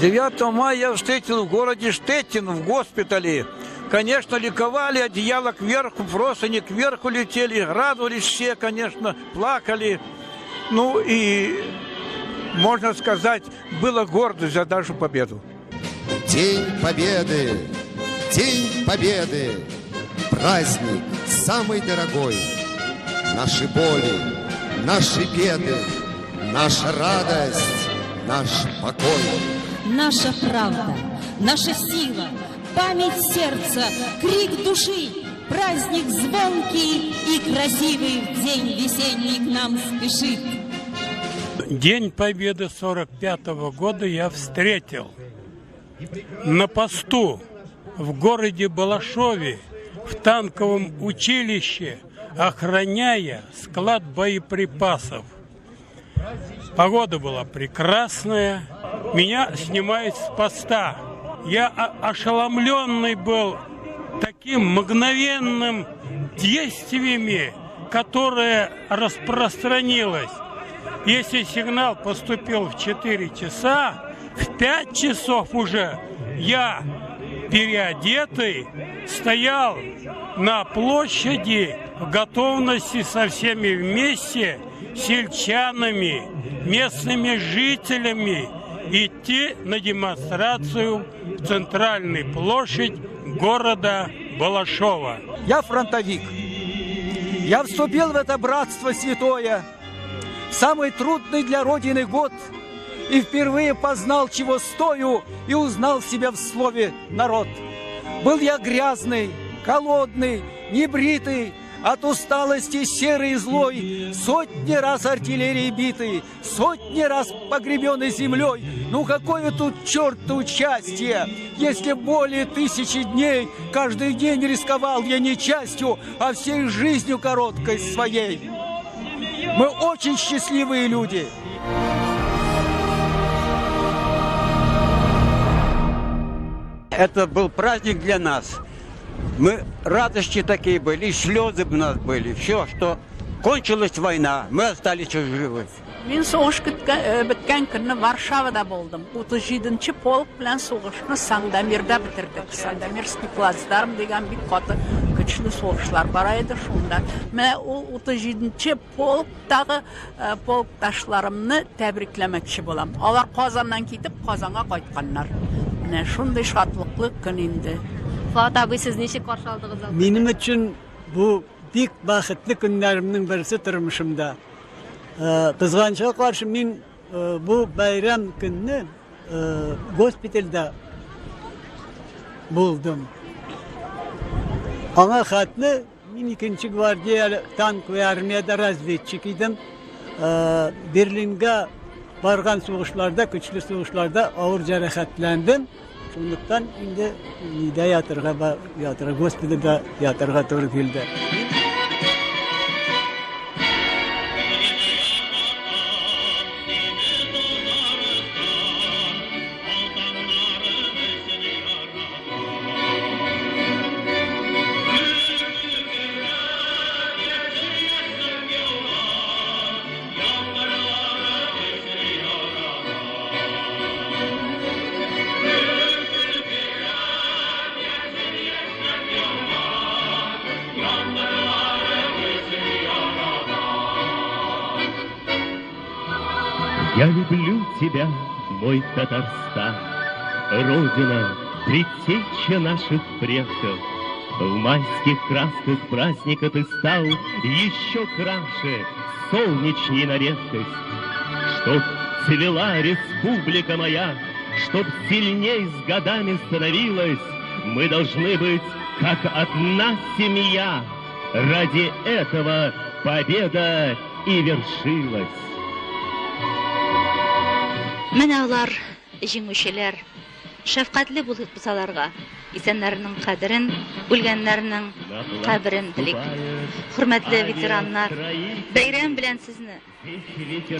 9 мая я встретил в городе Штеттин в госпитале. Конечно, ликовали, одеяло кверху, простыни кверху летели, радовались все, конечно, плакали. Ну и, можно сказать, было гордость за нашу победу. День Победы! День Победы! Праздник самый дорогой. Наши боли, наши беды, наша радость, наш покой. Наша правда, наша сила, память сердца, крик души, праздник звонкий и красивый в день весенний к нам спешит. День Победы 45-го года я встретил на посту в городе Балашове, в танковом училище, охраняя склад боеприпасов. Погода была прекрасная, меня снимают с поста. Я ошеломленный был таким мгновенным действиями, которое распространилось. Если сигнал поступил в 4 часа, в 5 часов уже я, переодетый, стоял на площади в готовности со всеми вместе, сельчанами, местными жителями, идти на демонстрацию в центральную площадь города Балашова. Я фронтовик. Я вступил в это братство святое в самый трудный для Родины год и впервые познал, чего стою, и узнал себя в слове «народ». Был я грязный, голодный, небритый, от усталости серый и злой, сотни раз артиллерии битый, сотни раз погребенный землей. Ну какое тут черту участие, если более 1000 дней каждый день рисковал я не частью, а всей жизнью короткой своей. Мы очень счастливые люди. Это был праздник для нас. Мы радости такие были, и слезы у нас были. Все, что кончилась война, мы остались живы. Мен соғыш біткен күні Варшавада болдым. 37-ші полк білән соғышны Сандомирда бітірдік. Сандомирский плацдарм деген бик қаты күчлі соғышлар бар еді шунда. Мен 37-ші полктағы полкташларымны тәбриклемекші болам. Алар Қазаннан кетіп, Қазанға қайтқаннар. Менә шундай шатлыклы көн инде. Fuat abi siz nechik qarshi oldingiz? Benim için bu bek baxtlı günlerimden birisi turmuşumda. Kızğançığa karşı men bu bayram gününü hospitalda buldum. Ana xatni men 2-chi gvardiya tank ve armiyada razvedchik idim. Berlinga bargan soğuşlarda, güçlü soğuşlarda ağır jarohatlandim. Şunluktan indi nida yatırga hospitalda yatırga to'g'ri keldi. Я люблю тебя, мой Татарстан, Родина, предтеча наших предков. В майских красках праздника ты стал еще краше, солнечней на редкость. Чтоб цвела республика моя, чтоб сильней с годами становилась, мы должны быть как одна семья. Ради этого победа и вершилась. Менә алар җиңүчеләр, шәфкатьле булып булсаларга, исәннәрнең кадерен, үлгәннәрнең каберен телик. Хөрмәтле ветераннар, бәйрәм белән сезне.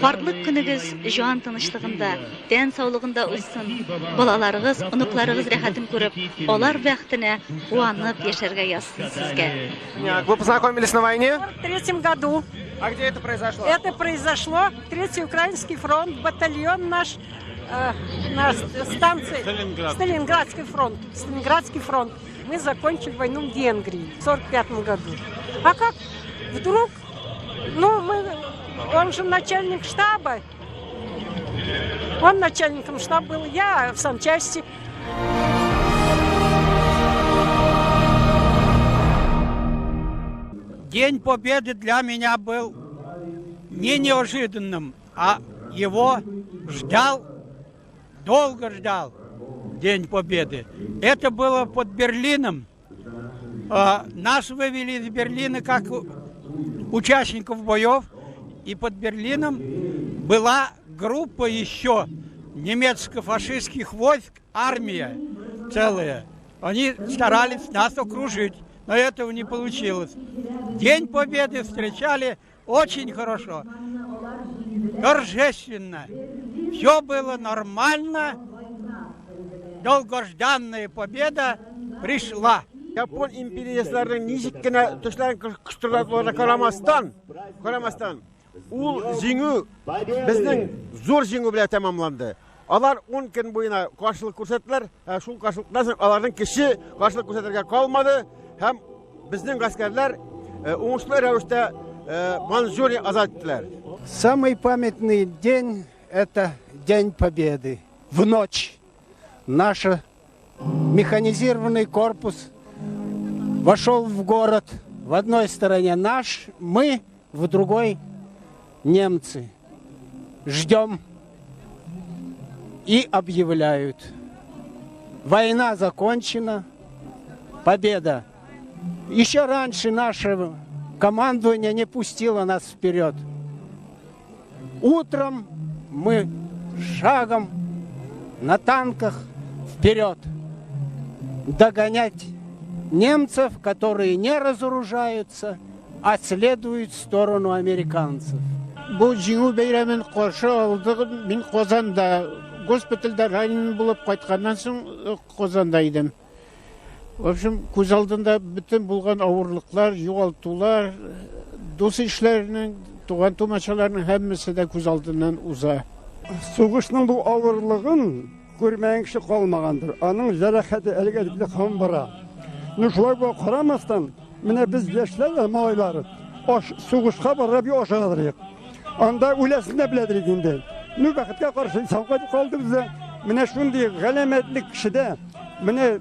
Картлык көнегез җан тынычлыгында, тән саулыгында узсын. Балаларыгыз, оныкларыгыз рәхәтен күреп, алар бәхтенә куанып яшәргә язсын сезгә. Вы познакомились на войне? В 1943 году. А где это произошло? Это произошло 3-й Украинский фронт, батальон наш на станции Сталинградский фронт. Мы закончили войну в Венгрии в 1945 году. А как вдруг, он же начальник штаба. Он начальником штаба был, я в санчасти. День Победы для меня был не неожиданным, а его долго ждал День Победы. Это было под Берлином. Нас вывели из Берлина как участников боев, и под Берлином была группа еще немецко-фашистских войск, армия целая. Они старались нас окружить, но этого не получилось. День Победы встречали очень хорошо, торжественно. Все было нормально. Долгожданная победа пришла. Япон империясыларының ничек кенә төшләрен кыштырдатуларына карамастан, ул җиңү безнең зур җиңү белән тәмамланды. Алар 10 көн буена каршылык күрсәттеләр, шул каршылыктан соң аларның кеше каршылык күрсәтергә калмады һәм безнең гаскәрләр уңышлы рәвештә Манчжурия азат иттеләр. Самый памятный день – это День Победы. В ночь наш механизированный корпус вошел в город. В одной стороне наш, мы, в другой немцы. Ждем и объявляют. Война закончена, победа. Еще раньше наше командование не пустило нас вперед. Утром мы шагом на танках вперед догонять немцев, которые не разоружаются, а следуют в сторону американцев. Бу җиңү бәйрәмен каршы алдык. Мин Казанда госпитальдә ранен булып кайтканнан соң Казанда идем. В общем, күз алдында бүтән булган авырлыклар, югалтулар, дус эшләренең, туган тумачаларның һәммәсе дә күз алдыннан уза. Сугышның бу авырлыгын күрмәгән кеше калмагандыр. Аның җәрәхәте әлегә хан бара. Шулай булып карамастан, менә без яшьләр, малайлар, сугышка барып ашадырык. Анда үләсен дә беләдер инде. Бәхеткә каршы сауга калды бездә. Менә шундый галәмәтлек кешедә, менә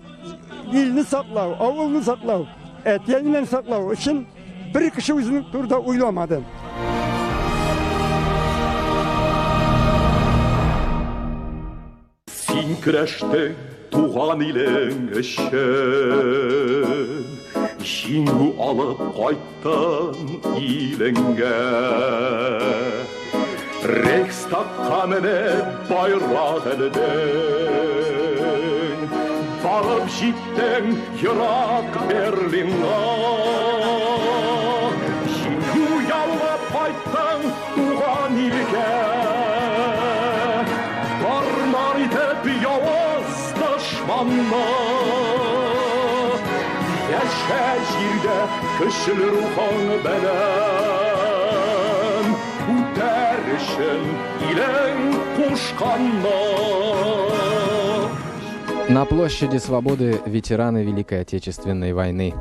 илне саклау, авылны саклау, әтиәнне саклау өчен бер кеше үзенең турында уйламады. Син көрәштең туган илең өчен, җиңү алып кайттың илеңгә. Рейхстагка менеп байрак элдең, барып җиттең ерак Берлинга. Җиңү яулап кайттың туган илгә. Бармар итеп явыз дошманна, яшә җирдә көчле рухың белән, үтәр өчен илең кушканна. На площади Свободы ветераны Великой Отечественной войны.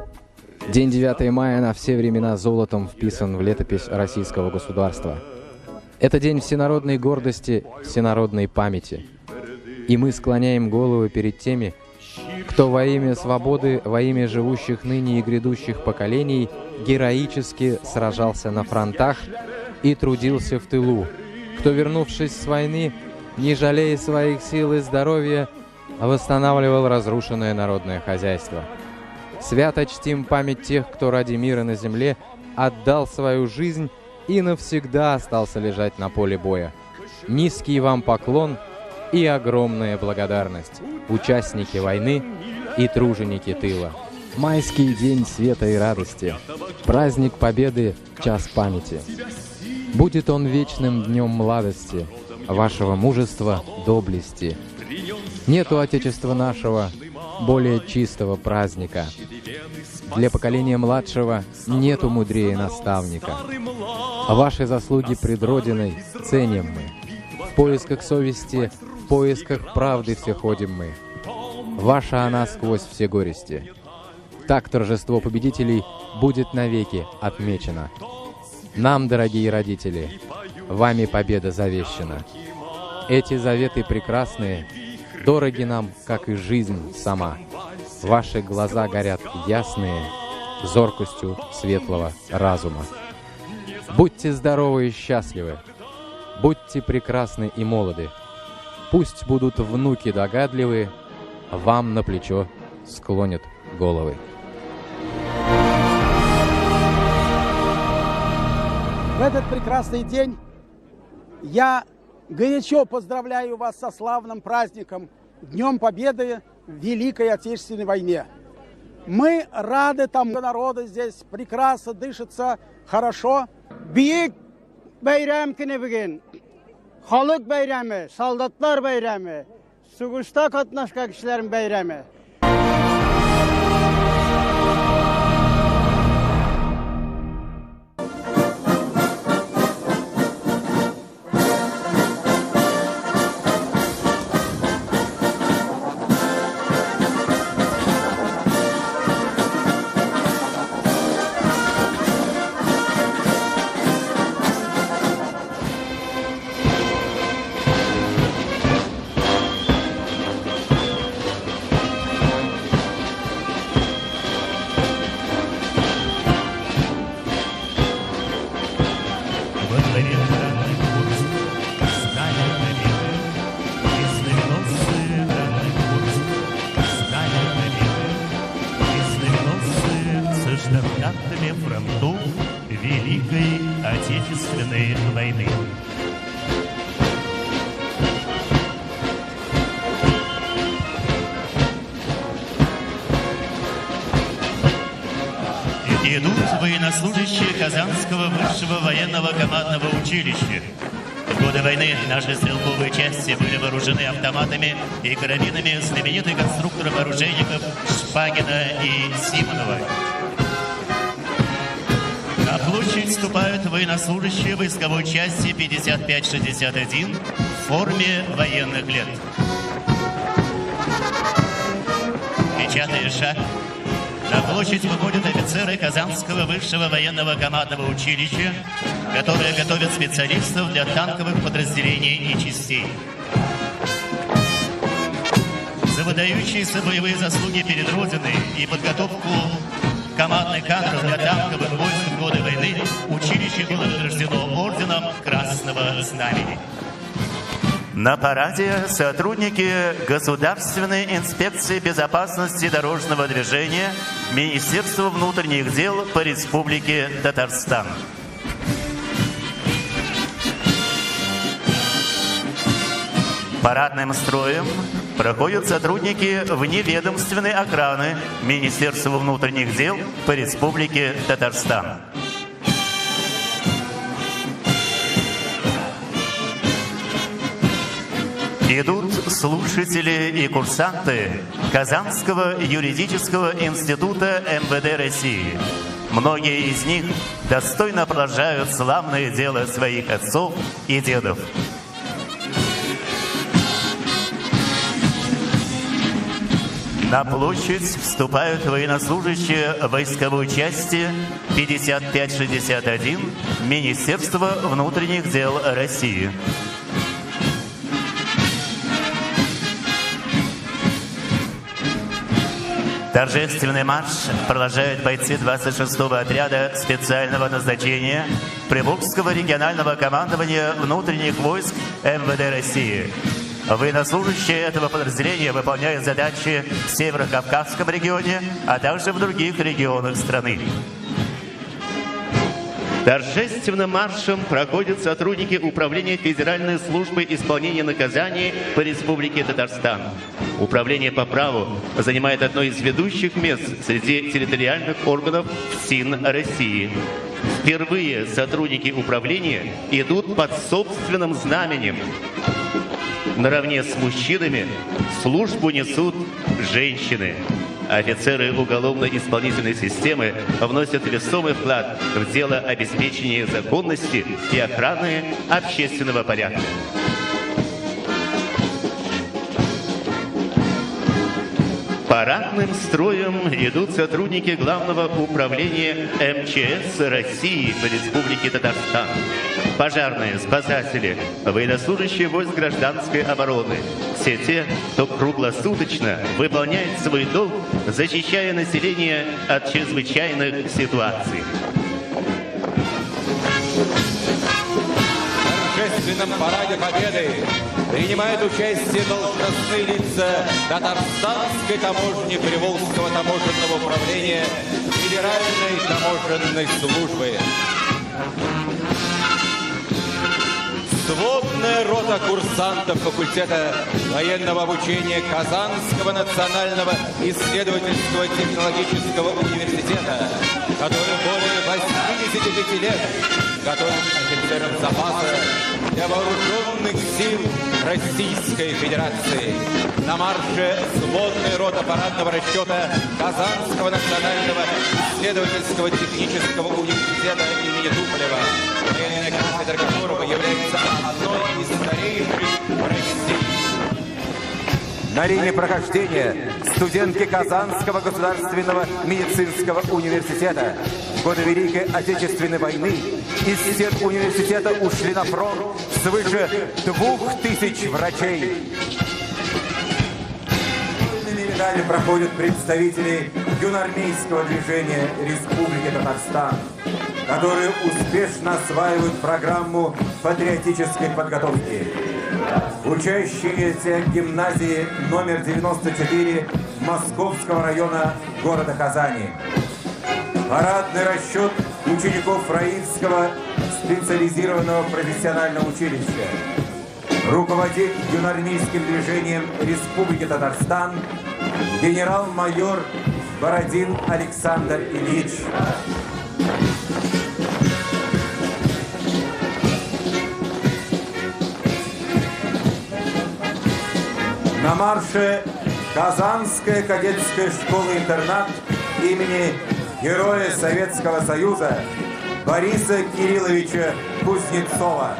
День 9 мая на все времена золотом вписан в летопись российского государства. Это день всенародной гордости, всенародной памяти. И мы склоняем головы перед теми, кто во имя свободы, во имя живущих ныне и грядущих поколений героически сражался на фронтах и трудился в тылу, кто, вернувшись с войны, не жалея своих сил и здоровья, восстанавливал разрушенное народное хозяйство. Свято чтим память тех, кто ради мира на земле отдал свою жизнь и навсегда остался лежать на поле боя. Низкий вам поклон и огромная благодарность, участники войны и труженики тыла. Майский день света и радости, праздник Победы, час памяти. Будет он вечным днем младости, вашего мужества, доблести. Нету Отечества нашего более чистого праздника. Для поколения младшего нету мудрее наставника. Ваши заслуги пред Родиной ценим мы. В поисках совести В поисках правды все ходим мы. Ваша она сквозь все горести. Так торжество победителей будет навеки отмечено. Нам, дорогие родители, вами победа завещана. Эти заветы прекрасные, дороги нам, как и жизнь сама. Ваши глаза горят ясные, зоркостью светлого разума. Будьте здоровы и счастливы, будьте прекрасны и молоды. Пусть будут внуки догадливы, вам на плечо склонят головы. В этот прекрасный день я горячо поздравляю вас со славным праздником, Днем Победы в Великой Отечественной войне. Мы рады тому народу здесь, прекрасно дышится, хорошо. Büyük bayram kuni bugün. Xalq bayramı, soldatlar bayramı, sug'ushda qatnashgan kishilar bayramı. Фронтов Великой Отечественной войны. Идут военнослужащие Казанского высшего военного командного училища. В годы войны наши стрелковые части были вооружены автоматами и карабинами знаменитых конструкторов-оружейников Шпагина и Симонова. На площадь вступают военнослужащие войсковой части 5561 в форме военных лет. Печатая шаг, на площадь выходят офицеры Казанского высшего военного командного училища, которые готовят специалистов для танковых подразделений и частей. За выдающиеся боевые заслуги перед Родиной и подготовку командных кадров для танковых войск в годы войны училище было награждено орденом Красного Знамени. На параде сотрудники Государственной инспекции безопасности дорожного движения Министерства внутренних дел по Республике Татарстан. Парадным строем проходят сотрудники вневедомственной охраны Министерства внутренних дел по Республике Татарстан. Идут слушатели и курсанты Казанского юридического института МВД России. Многие из них достойно продолжают славное дело своих отцов и дедов. На площадь вступают военнослужащие войсковой части 5561 Министерства внутренних дел России. Торжественный марш продолжают бойцы 26-го отряда специального назначения Приволжского регионального командования внутренних войск МВД России. Военнослужащие этого подразделения выполняют задачи в Северо-Кавказском регионе, а также в других регионах страны. Торжественным маршем проходят сотрудники Управления Федеральной службы исполнения наказаний по Республике Татарстан. Управление по праву занимает одно из ведущих мест среди территориальных органов ФСИН России. Впервые сотрудники управления идут под собственным знаменем. Наравне с мужчинами службу несут женщины. Офицеры уголовно-исполнительной системы вносят весомый вклад в дело обеспечения законности и охраны общественного порядка. Парадным строем идут сотрудники Главного управления МЧС России по Республике Татарстан. Пожарные, спасатели, военнослужащие войск гражданской обороны. Все те, кто круглосуточно выполняет свой долг, защищая население от чрезвычайных ситуаций. В торжественном параде Победы принимают участие должностные лица Татарстанской таможни Приволжского таможенного управления Федеральной таможенной службы. Взводная рота курсантов факультета военного обучения Казанского национального исследовательского технологического университета, который более 85 лет готовит офицерам запаса для вооруженных сил Российской Федерации. На марше взводная рота парадного расчета Казанского национального исследовательского технического университета имени Туполева, военная кафедра которого является одной из старейших в России. На линии прохождения студентки Казанского государственного медицинского университета. В годы Великой Отечественной войны из стен университета ушли на фронт свыше 2000 врачей. Медали проходят представители юноармейского движения Республики Татарстан, которые успешно осваивают программу патриотической подготовки. Учащиеся гимназии номер 94 Московского района города Казани. Парадный расчет учеников Раильского специализированного профессионального училища. Руководит юноармейским движением Республики Татарстан генерал-майор Бородин Александр Ильич. На марше Казанская кадетская школа-интернат имени Героя Советского Союза Бориса Кирилловича Кузнецова.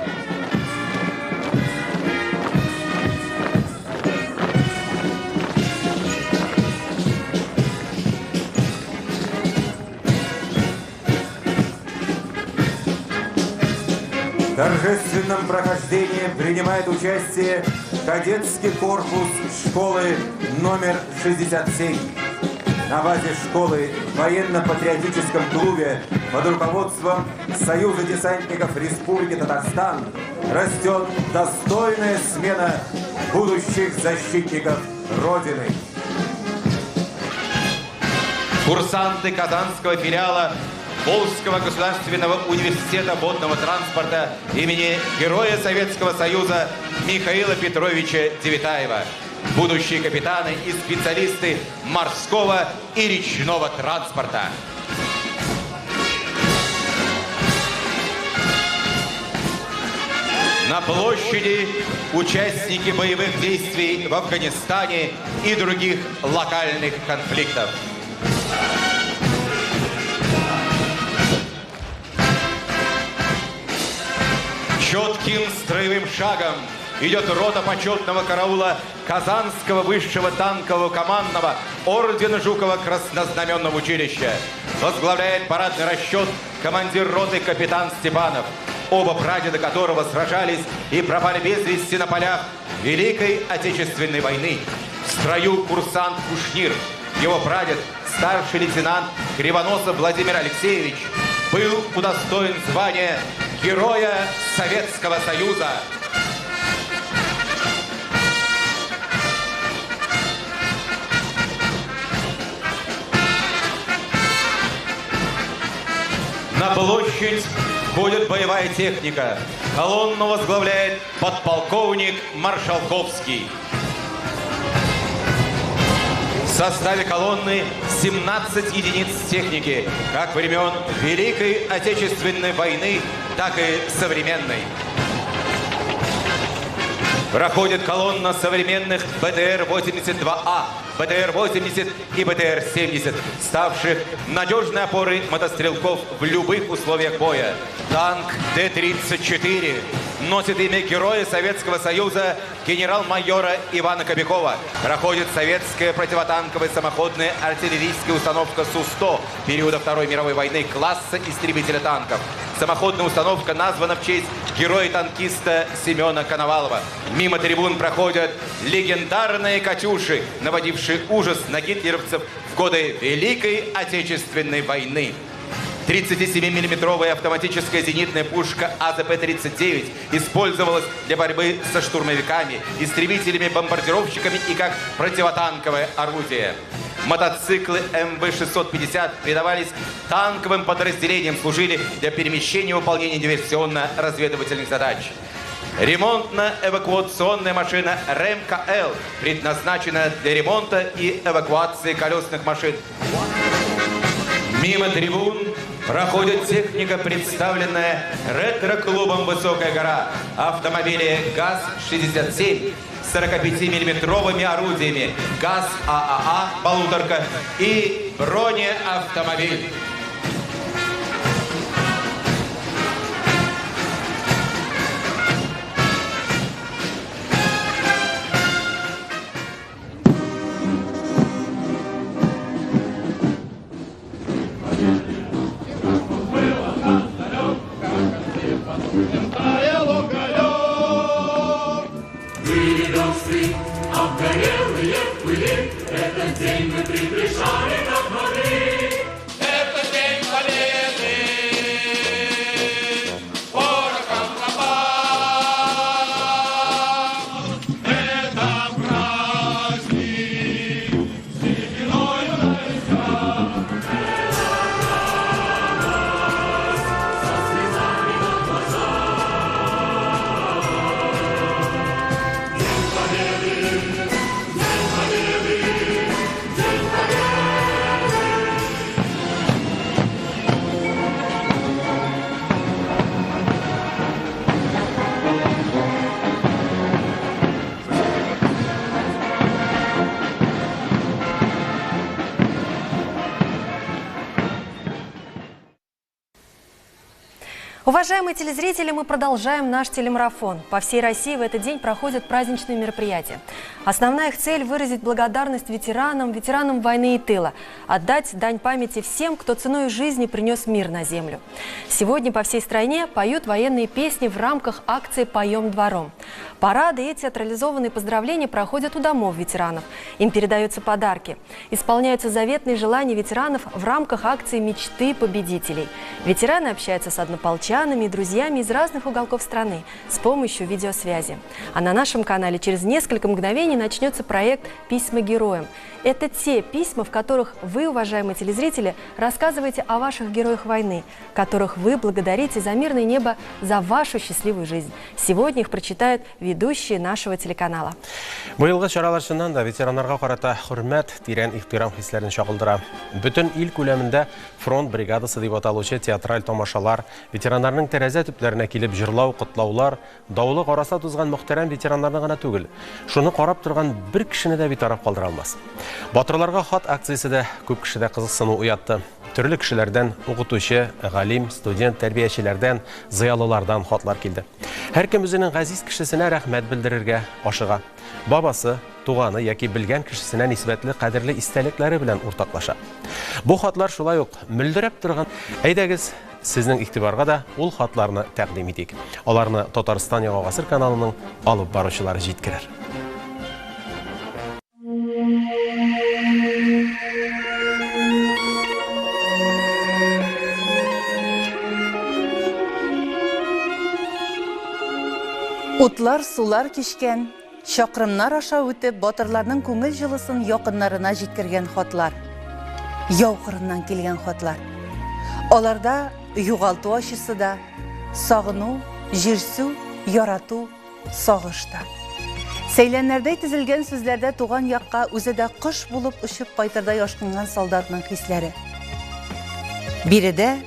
В торжественном прохождении принимает участие кадетский корпус школы номер 67. На базе школы в военно-патриотическом клубе под руководством Союза десантников Республики Татарстан растет достойная смена будущих защитников Родины. Курсанты Казанского филиала Волжского государственного университета водного транспорта имени Героя Советского Союза Михаила Петровича Девятаева. Будущие капитаны и специалисты морского и речного транспорта. На площади участники боевых действий в Афганистане и других локальных конфликтов. Четким строевым шагом идет рота почетного караула Казанского высшего танкового командного ордена Жукова краснознаменного училища. Возглавляет парадный расчет командир роты капитан Степанов, оба прадеда которого сражались и пропали без вести на полях Великой Отечественной войны. В строю курсант Кушнир, его прадед, старший лейтенант Кривоносов Владимир Алексеевич, был удостоен звания Героя Советского Союза. На площадь входит боевая техника. Колонну возглавляет подполковник Маршалковский. В составе колонны 17 единиц техники, как времен Великой Отечественной войны, так и современной. Проходит колонна современных БТР-82А, БТР-80 и БТР-70, ставших надежной опорой мотострелков в любых условиях боя. Танк Т-34, носит имя Героя Советского Союза генерал-майора Ивана Кобякова. Проходит советская противотанковая самоходная артиллерийская установка Су-100 периода Второй мировой войны класса истребителя танков. Самоходная установка названа в честь героя-танкиста Семена Коновалова. Мимо трибун проходят легендарные «Катюши», наводившие ужас на гитлеровцев в годы Великой Отечественной войны. 37-миллиметровая автоматическая зенитная пушка АЗП-39 использовалась для борьбы со штурмовиками, истребителями, бомбардировщиками и как противотанковое орудие. Мотоциклы МВ-650 передавались танковым подразделениям, служили для перемещения и выполнения диверсионно-разведывательных задач. Ремонтно-эвакуационная машина РЭМ-КЛ предназначена для ремонта и эвакуации колесных машин. Мимо трибун проходит техника, представленная ретро-клубом «Высокая гора». Автомобили ГАЗ-67 с 45-миллиметровыми орудиями, ГАЗ-ААА «Полуторка» и бронеавтомобиль. Обгорелые в пыли, этот день мы предрешали как могли. Это день победы, порохом пропал. Это праздник, сединою на висках. Со слезами на глазах. День победы. Уважаемые телезрители, мы продолжаем наш телемарафон. По всей России в этот день проходят праздничные мероприятия. Основная их цель – выразить благодарность ветеранам войны и тыла, отдать дань памяти всем, кто ценой жизни принес мир на землю. Сегодня по всей стране поют военные песни в рамках акции «Поем двором». Парады и театрализованные поздравления проходят у домов ветеранов. Им передаются подарки. Исполняются заветные желания ветеранов в рамках акции «Мечты победителей». Ветераны общаются с однополчанами и друзьями из разных уголков страны с помощью видеосвязи. А на нашем канале через несколько мгновений начнется проект «Письма героям». Это те письма, в которых вы, уважаемые телезрители, рассказываете о ваших героях войны, которых вы благодарите за мирное небо, за вашу счастливую жизнь. Сегодня их прочитают ведущие нашего телеканала. Быйылгы чаралар чыннан да ветераннарга карата хөрмәт, тирән ихтирам хисләрен чагылдыра. Бөтен ил күләмендә фронт бригадасы дип аталучы театраль тамашалар, ветераннарның тәрәзә төпләренә килеп җырлау, котлаулар, даулы караса тузган мөхтәрәм ветераннарны гына түгел, шуны карап торган бер кешене дә битараф калдыра алмас. Батырларга хат акциясе дә күп кешедә кызыксыну уятты. Төрле кешеләрдән, укытучы, галим, студент, тәрбиячеләрдән, зыялылардан хатлар килде. Һәркем үзенең газиз кешесенә рәхмәт белдерергә ашыга. Бабасы, туганы яки белгән кешесенә нисбәтле кадерле истәлекләре белән уртаклаша. Бу хатлар шулай ук мөлдерәп торган. Әйдәгез, сезнең игътибарга да ул хатларны тәкъдим итик. Аларны Татарстан Яңа гасыр каналының алып баручылары җиткерер. Утлар, сулар кишкән, чакрымнар аша үтеп, батырларның күңел җылысын якыннарына җиткергән хатлар. Яу кырыннан килгән хатлар. Аларда югалту ачысы да, сагыну, җирсү, ярату, сагыш та. Сөйләннәрдә тизелгән сүзләрдә туган якка үзе дә кош булып очып кайтырдай ашкынган солдатның хисләре. Биредә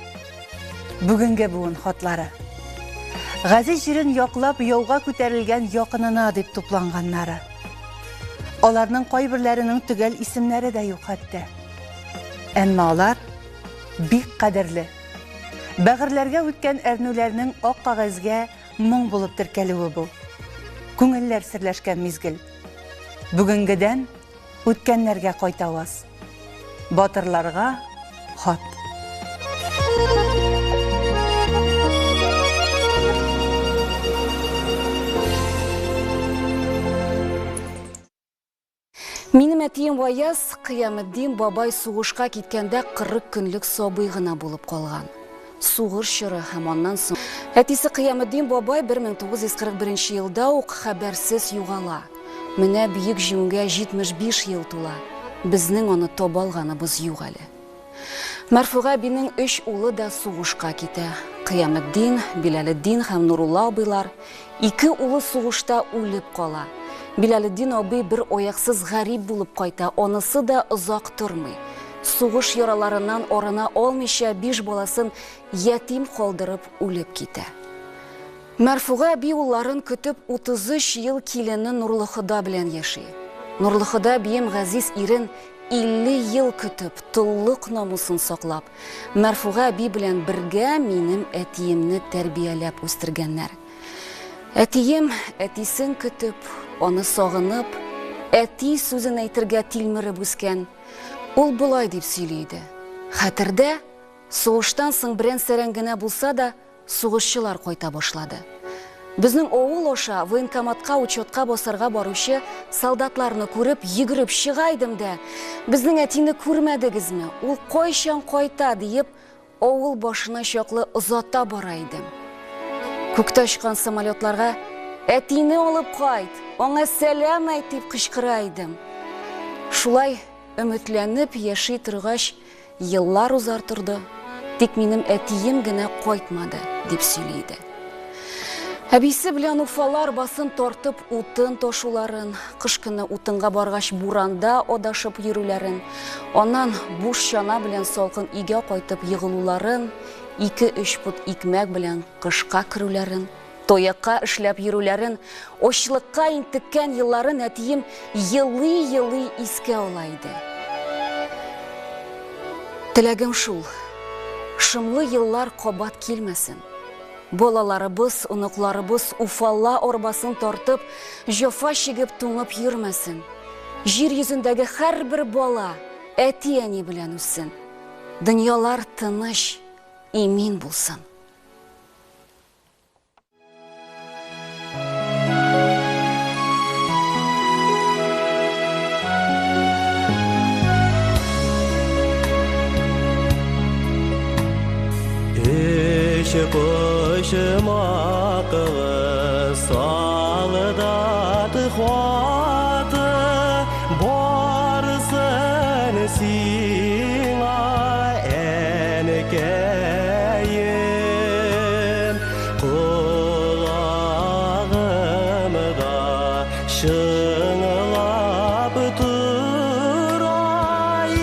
бүгенге буын хатлары. Газиз җирен яклап яуга күтәрелгән якынына дип тупланганнары. Аларның кайберләренең төгәл исемнәре дә юк хәтта. Әмма алар бик кадерле. Бәгырьләргә үткән әрнүләрнең ак кагазгә моң булып теркәлүе бу. Күңелләр серләшкән мизгел. Бүгенгедән үткәннәргә кайтабыз. Батырларга хат. Минем әтием Ваяз Кыяметдин бабай сугышка киткәндә 40 көнлек сабый гына булып калган. Сугыш чоры һәм аннан соң әтисе Кыяметдин бабай 1941 елда ук хәбәрсез югала. Менә бийек җиңүгә 75 ел тула. Безнең аны таба алганыбыз юк әле. Мәрфуга бинең 3 улы да сугышка китә. Кыяметдин, Билалетдин һәм Нурулла абыйлар 2 улы сугышта үлеп кала. Билалетдин абый бер аяксыз гарип булып кайта, онысы да озак тормый. Сугыш яраларыннан орына алмыйча 5 баласын ятим калдырып үлеп китә. Мәрфуга би улларын көтеп 33 ел килене Нурлыхыда белән яши. Нурлыхыда бием Газиз ирен 50 ел көтеп, туллык намусын саклап, Мәрфуга би белән бергә минем әтиемне тәрбияләп үстергәннәр. Әтием әтисен көтеп, аны сагынып, әти сүзен әйтергә тилмереп үскән. Ул булай дип сөйләйде. Хәтердә, сугыштан соң берән-сәрән генә булса да, сугышчылар кайта башлады. Безнең авыл аша военкоматка учетка басарга баручы солдатларны күреп, йөгереп чыга идем дә, безнең әтине күрмәдегезме? Ул кайчан кайта диеп, авыл башына чаклы озата бара идем. Күктә очкан самолетларга әтине алып кайт, аңа сәлам әйт дип кычкыра идем. Шулай өметләнеп яши торгач, еллар узар торды, тик минем әтием генә кайтмады дип сөйләде. Әбисе белән уфалар басын тартып утын ташуларын, кыш көне утынга баргач буранда адашып йөрүләрен, аннан буш чана белән салкын өйгә кайтып егылуларын, 2-3 пут икмәк белән кышка керүләрен, тоякка эшләп йөрүләрен, очлыкка интеккән елларын әтием елый-елый искә ала иде. Теләгем шул, шымлы еллар кабат килмәсен. Балаларыбыз, оныкларыбыз уфалла арбасын тартып, җафа чигеп туңып йөрмәсен. Җир йөзендәге һәрбер бала әти-әни белән үссен. Дөньялар тыныч, имин булсын. Başıma kılı sağlıdatı kuatı Barsın sina enkeyim Kulağımda şınlap duray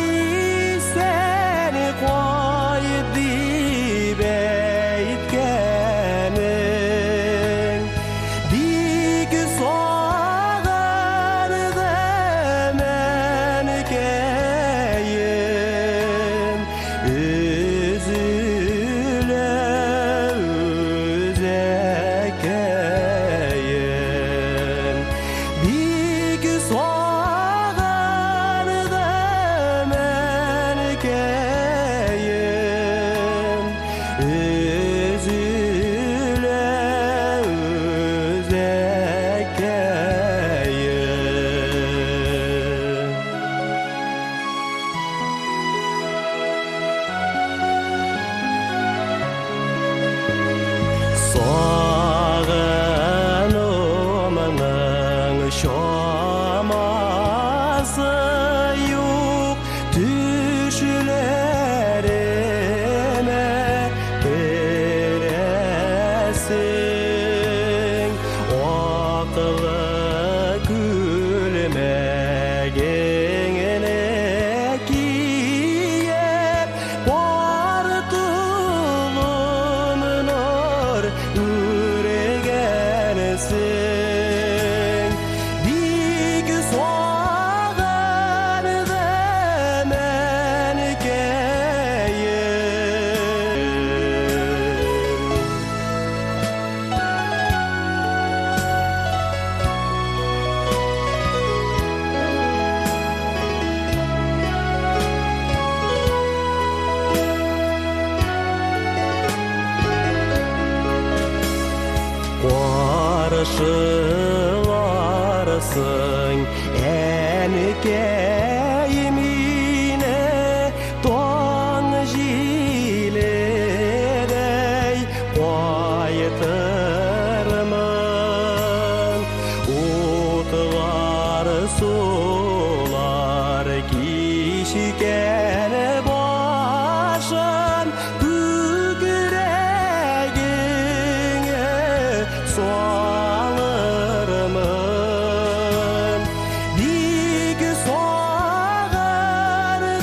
Seni koyup dibe Üregensin Taşılarsın enkeyimine Doğan jilerey koytırmın Utlar sular kişiken başın Gügüregine soğalırmın Dik soğar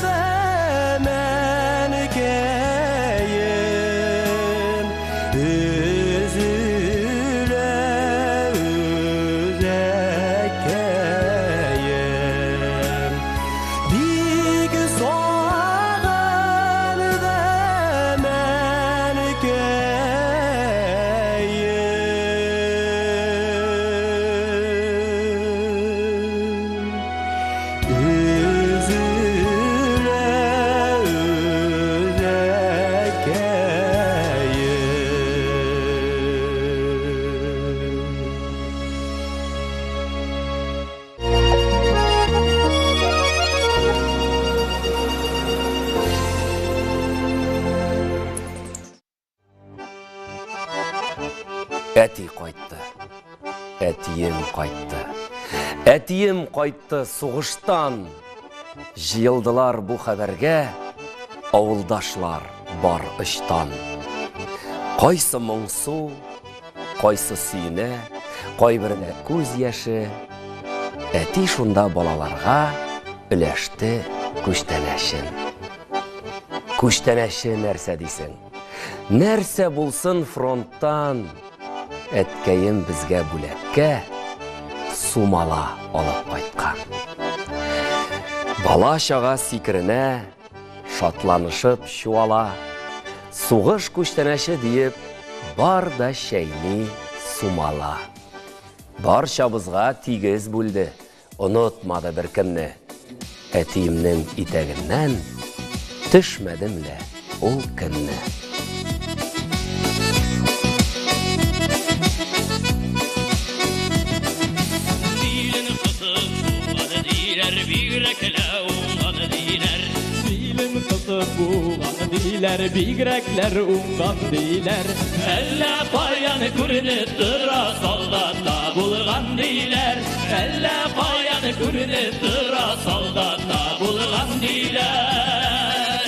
demen keyim Üzüle üzekeyim Dik soğar demen keyim Üzüle üzekeyim Әти қайтты, әтием қайтты. Әтием қайтты суғыштан. Жиылдылар бұ хәбәргә, ауылдашлар бар ыштан. Қайсы мұңсу, қайсы сүйіне, қайбіріне көз яшы. Әти шунда балаларға үләшті күштәнәшін. Күштәнәші нәрсә дейсің? Нәрсә булсын фронттан? Әткәйем бізгә бүләккә сумала алып кайткан. Бала шаға сикеренә, шатланышып шуала. Сугыш күчтәнәше диеп, бар да шәйни сумала. Барчабызга тигез бүлде, онытмады бер кемне. Әтиемнең итәгеннән төшмәдем лә ул көнне. Bigrekler ungan diler Elle payanı kürünüp dıra soldatta bulgan diler Elle payanı kürünüp dıra soldatta bulgan diler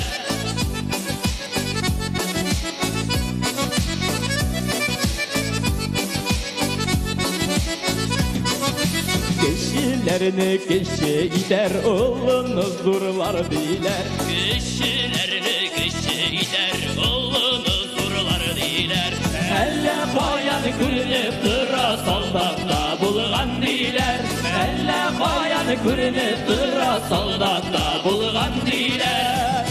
Kişilerini kişi gider oğlunuz durlar diler Kişilerini kişi gider oğlunuz durlar diler Elle payanı kürünüp dıra soldatta bulgan diler Elle payanı kürünüp dıra soldatta bulgan diler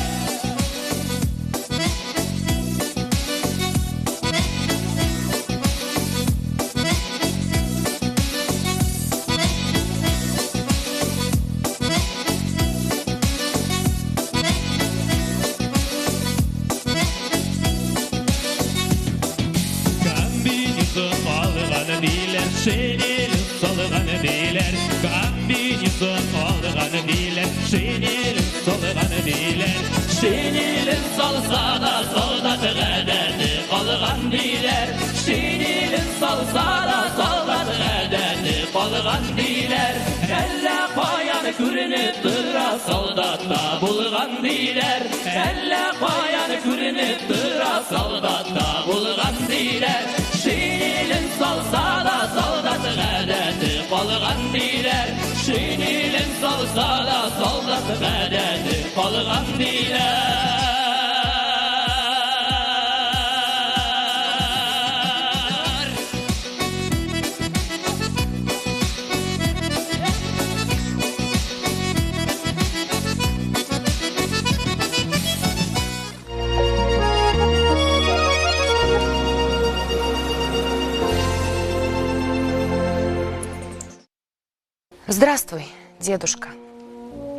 Şenil solğanı diler Kambinizon olğanı diler Şenil solğanı diler Şenilin solsa da soldatı qədərdi qalğan diler Şenilin solsa da soldatı qədərdi qalğan diler Elle payanı kürünüp dıra soldatta bulğan diler Elle payanı kürünüp dıra soldatta bulğan diler Şenilin solsa da soldatı qədərdi qalğan diler Şenilin solsa da soldatı qədərdi qalğan diler Здравствуй, дедушка,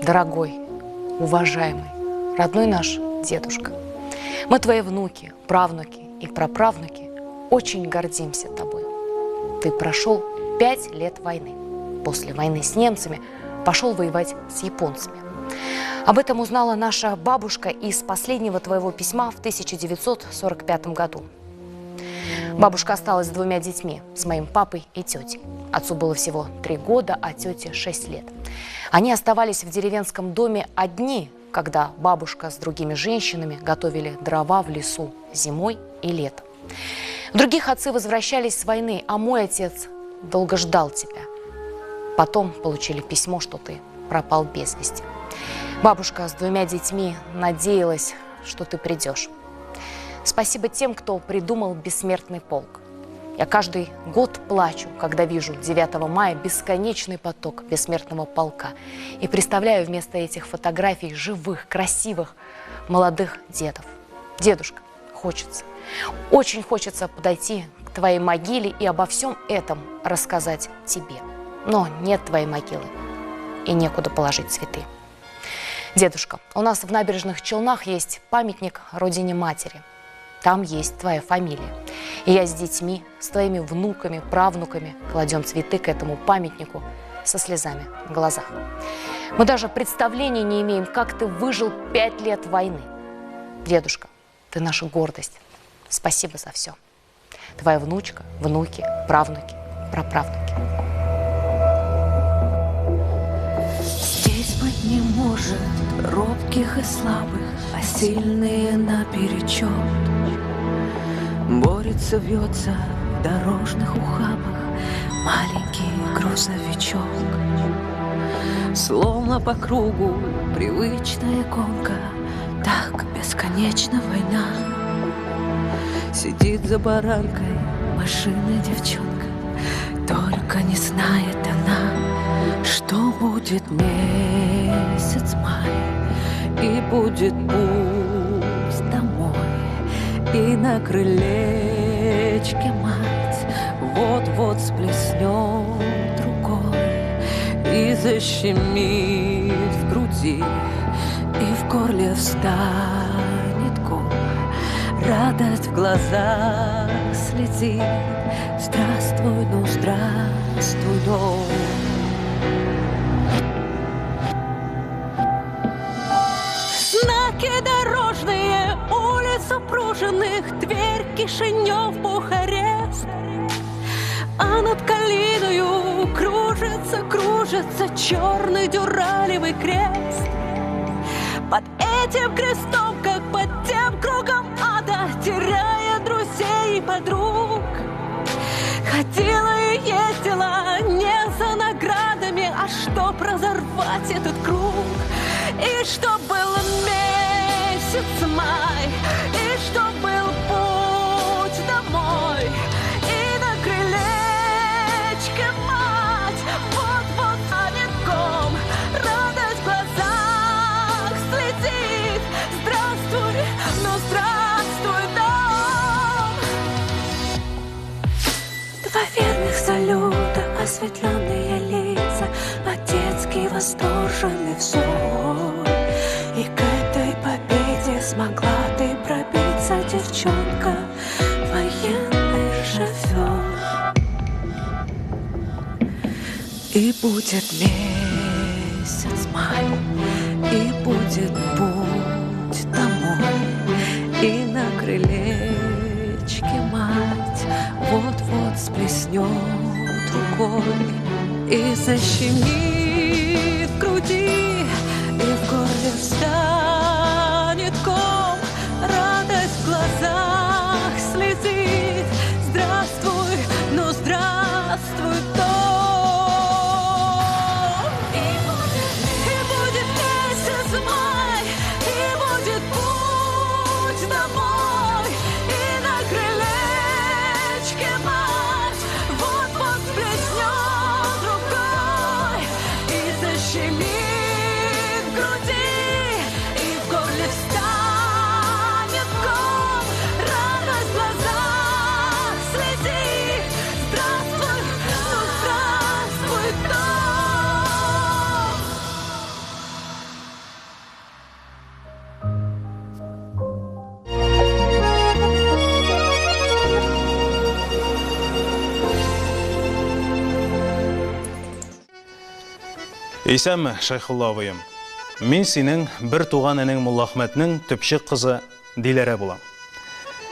дорогой, уважаемый, родной наш дедушка. Мы твои внуки, правнуки и праправнуки очень гордимся тобой. Ты Ты прошел 5 лет войны. После войны с немцами пошел воевать с японцами. Об этом узнала наша бабушка из последнего твоего письма в 1945 году. Бабушка осталась с 2 детьми, с моим папой и тетей. Отцу было всего 3 года, а тете 6 лет. Они оставались в деревенском доме одни, когда бабушка с другими женщинами готовили дрова в лесу зимой и летом. Других отцы возвращались с войны, а мой отец долго ждал тебя. Потом получили письмо, что ты пропал без вести. Бабушка с 2 детьми надеялась, что ты придешь. Спасибо тем, кто придумал бессмертный полк. Я каждый год плачу, когда вижу 9 мая бесконечный поток бессмертного полка и представляю вместо этих фотографий живых, красивых, молодых дедов. Дедушка, хочется, очень хочется подойти к твоей могиле и обо всем этом рассказать тебе. Но нет твоей могилы и некуда положить цветы. Дедушка, у нас в Набережных Челнах есть памятник родине матери. Там есть твоя фамилия. И я с детьми, с твоими внуками, правнуками кладем цветы к этому памятнику со слезами в глазах. Мы даже представления не имеем, как ты выжил 5 лет войны. Дедушка, ты наша гордость. Спасибо за все. Твоя внучка, внуки, правнуки, праправнуки. Здесь быть не может робких и слабых, а сильные наперечет. Борется, вьется в дорожных ухабах маленький грузовичок. Словно по кругу привычная гонка, так бесконечна война. Сидит за баранкой машинная девчонка, только не знает она, что будет месяц май, и будет пусть домой, и на крылечке мать вот-вот сплеснет рукой и защемит в груди, и в горле встанет ком, радость в глазах слезит. Здравствуй, ну здравствуй, дом. Знаки дорожные, улиц упруженных, Тверь, Кишинев, Бухарест. А над Калиною кружится, кружится черный дюралевый крест. Под этим крестом, как под тем кругом ада, теряя друзей и подруг, ходила и ездила не за наградами, а чтоб разорвать этот круг. И чтоб был месяц май, и чтоб был путь домой, и на крылечке мать вот-вот станет ком, радость в глазах слетит. Здравствуй, ну здравствуй, дом. Два верных салюта, осветленные лица, отецкий восторженный взор. И к этой победе смогла ты пробиться, девчонка, военный шофер. И будет месяц май, и будет путь домой, и на крылечке мать вот-вот сплеснет рукой и защемит в груди, и в горле встанет ком, радость в глазах слезит. Здравствуй, ну здравствуй, дом. И будет месяц май, и будет путь домой, и на крылечке мать вот-вот сплеснет рукой и защемит в груди, и в Исәнме, Шайхулла абыем. Мин синең бер туган энең Муллахмәтнең төпчек кызы Диләрә булам.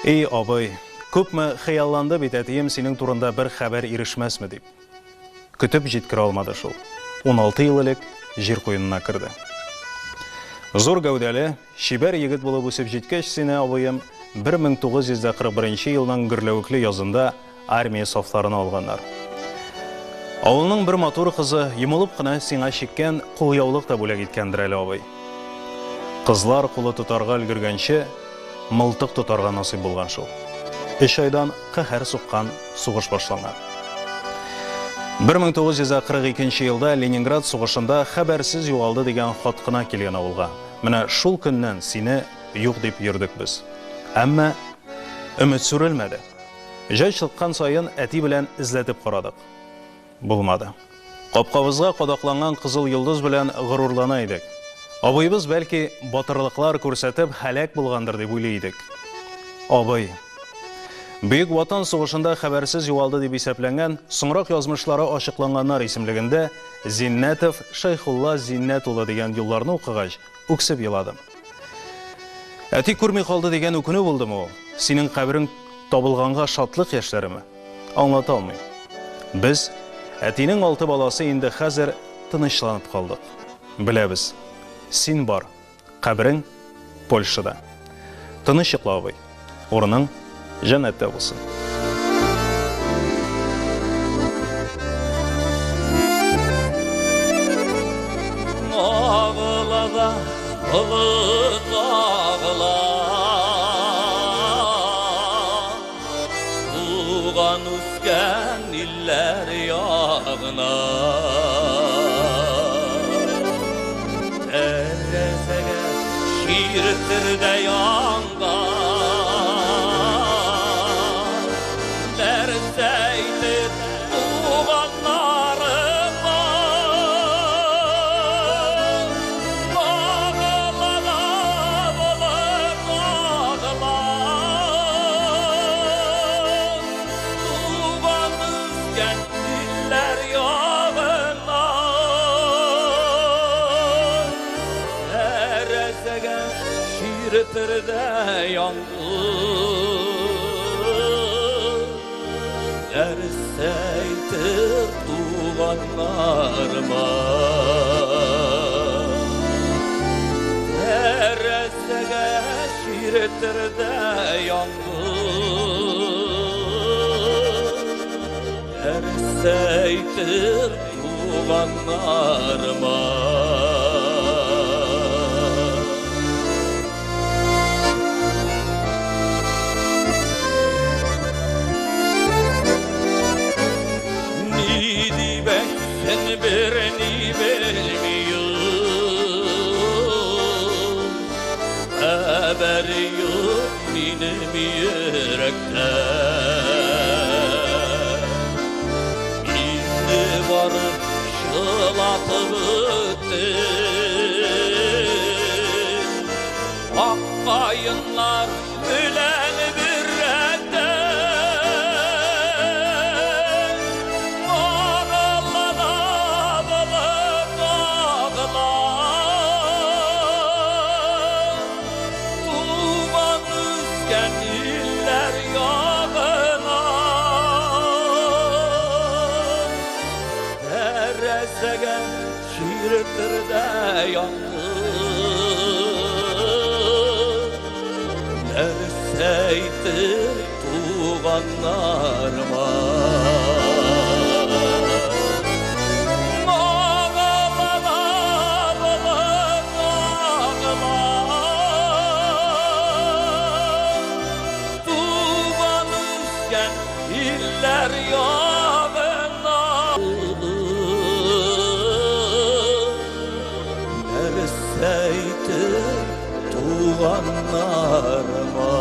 Эй, абый, күпме хыялланды бит әтием синең турында бер хәбәр ирешмәсме дип. Көтеп җиткерә алмады шул. 16 ел элек җир куенына керде. Зур гәүдәле, шибәр егет булып үсеп җиткәч, сине абыем 1941 елның гөрләвекле язында армия сафларына алганнар. Авылның бер матур кызы йомылып кына сиңа чиккән кулъяулык та бүләк иткәндер әле абый. Кызлар кулы тотарга өлгергәнче, мылтык тотарга насыйп булган шул. 3 айдан каһәр суккан сугыш башланган. 1942 елда Ленинград сугышында хәбәрсез югалды дигән хат кына килгән авылга. Менә шул көннән сине юк дип йөрдек без. Әмма өмет сүрелмәде. Җай чыккан сайын әти белән эзләтеп карадык. Булмады. Капкабызга кадакланган кызыл йолдыз белән горурлана идек. Абыйбыз бәлки батырлыклар күрсәтеп һәлак булгандыр дип уйлый идек. Абый, Бөек Ватан сугышында хәбәрсез югалды дип исәпләнгән, соңрак язмышлары ачыкланганнар исемлегендә Зиннәтов Шайхулла Зиннәт улы дигән юлларны укыгач, үксеп еладым. Әти күрми калды дигән үкенү булдымы ул? Синең каберең табылганга шатлык яшьләреме? Аңлата алмыйм. Без әтинең 6 баласы инде хәзер тынычланып калдык. Беләбез, син бар, каберең Польшада. Тыныч йокла, абый. Урының Җәннәттә булсын. Ağlada ılık ağla Tuğan üsken iller yağına Terezege şiirtir de yangan Derseydir tuğanlarıma Ağlana bulur ağlar Tuğan üsken diller yağına Terezege şiirtir de yangın Derseydir tuğanlarıma Terezege şiirtir de yangın Derseydir tuğanlarıma Birini bilmiyor Haberi yok benim yürekte Bizi var şılatıp öttü Ak kayınlar ülen bir redde Şiirtir de yangın Derseydir tuğanlarıma Ağlana bulur ağlar Tuğan üsken iller yağına Derseydir tuğanlarıma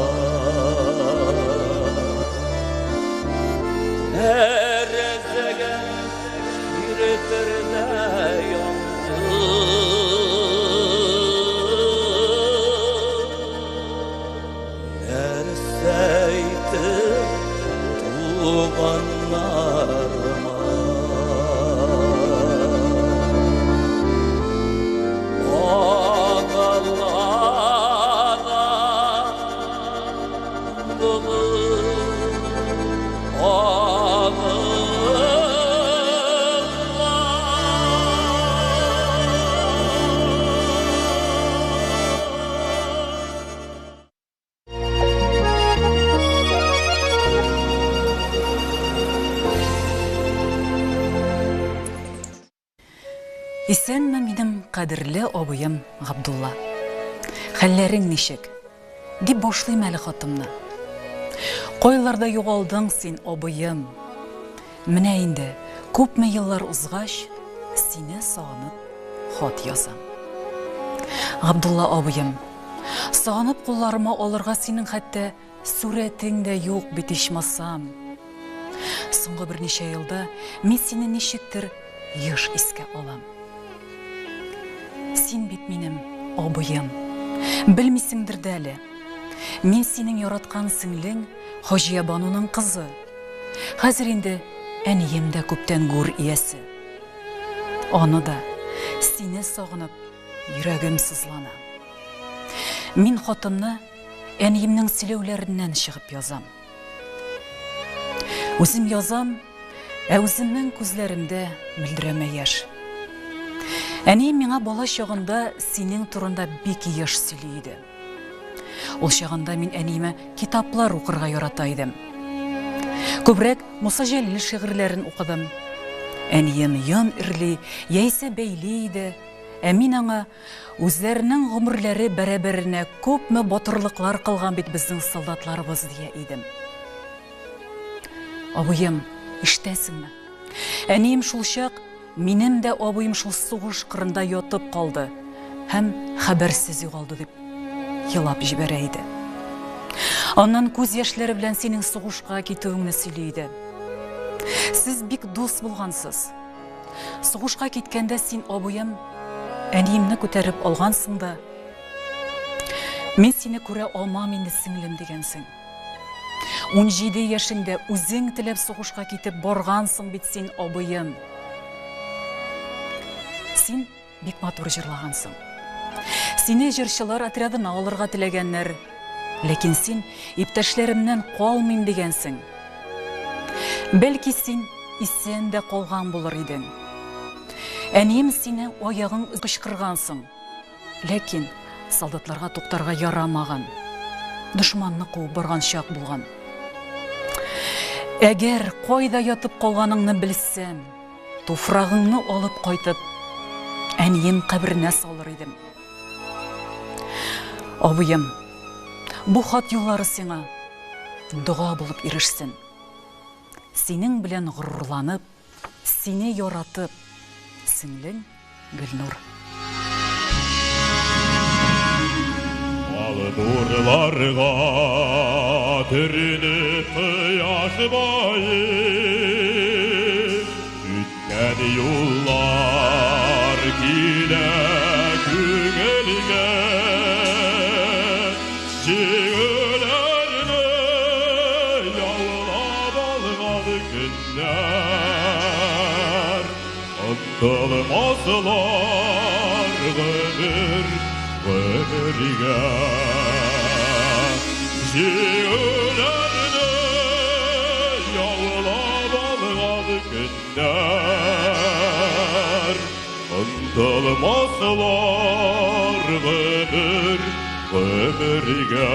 Исәнме минем кадерле абыем Габдулла? Хәлләрең ничек? Дип башлыйм әле хатымны. Кайларда югалдың син, абыем? Менә инде күпме еллар узгач, сине сагынып хат язам. Габдулла абыем, сагынып кулларыма алырга синең хәтта сүрәтең дә юк бит ичмасам. Соңгы берничә елда мин сине ничектер еш искә алам. Син бит минем абыем. Белмисеңдер дә әле. Мин синең яраткан сеңлең Хаҗия Бануның кызы. Хәзер инде әнием дә күптән гүр иясе. Аны да сине сагынып йөрәгем сызлана. Мин хатымны әниемнең сөйләүләреннән чыгып язам. Үзем язам, ә үземнең күзләремдә мөлдерәмә яшь. Әнием миңа бала чагында синең турында бик яш сөйли иде. Ул чагында мин әниемә китаплар укырга ярата идем. Күбрәк Муса Җәлил шигырьләрен укыдым. Әнием ян ирли, яисә бәйли иде. Ә мин аңа үзләренең гомерләре бәрабәренә күпме батырлыклар кылган бит безнең солдатларыбыз дия идем. Абыем, ишетәсеңме? Әнием шул чак минем дә абыем шул сугыш кырында ятып калды һәм хәбәрсез югалды дип елап җибәрә иде. Аннан күз яшьләре белән синең сугышка китүеңне сөйли иде. Сез бик дус булгансыз. Сугышка киткәндә син, абыем, әниемне күтәреп алгансың да. Мин сине күрә алмам инде сеңлем дигәнсең. 17 яшеңдә үзең теләп сугышка китеп баргансың бит син, абыем. Син бик матур җырлагансың. Сине җырчылар отрядына алырга теләгәннәр, ләкин син иптәшләремнән калмыйм дигәнсең. Бәлки син исән дә калган булыр идең. Әнием сине аягың кычкыргансың, ләкин солдатларга туктарга ярамаган. Дошманны куып барган чак булган. Әгәр кайда ятып калганыңны белсәм, туфрагыңны алып кайтып, әнием каберенә салыр идем. Абыем, бу хат юллары сиңа дуга булып ирешсен. Синең белән горурланып, сине яратып, сеңлең Гөлнур. Нурларга төренеп кояш байып, үткән юллар килә күңелгә. Җиңүләрне яулап алган көннәр, онытылмаслар ömürgə. Җиңүләрне яулап алган көннәр, онытылмаслар ömürgə.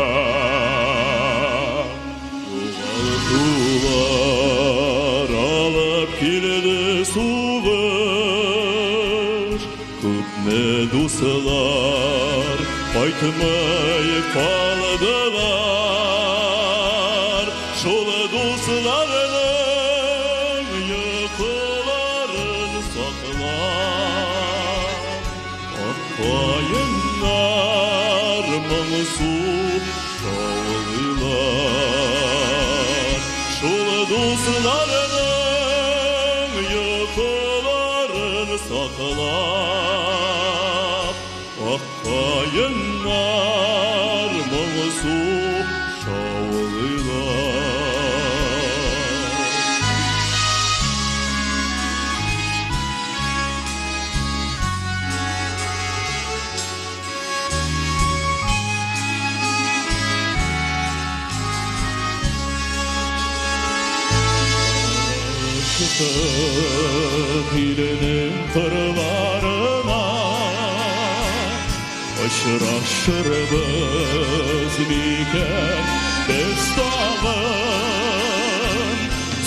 Югалтулар алып килде сугыш, күпме дуслар кайтмай калдылар. Шул дусларның йокыларын саклап, аккаеннар моңсу шаулыйлар. Шул дусларның йокыларын саклап, аккаеннар моңсу шаулыйлар. Hilinin kırlarına uçraşırız miken destağın.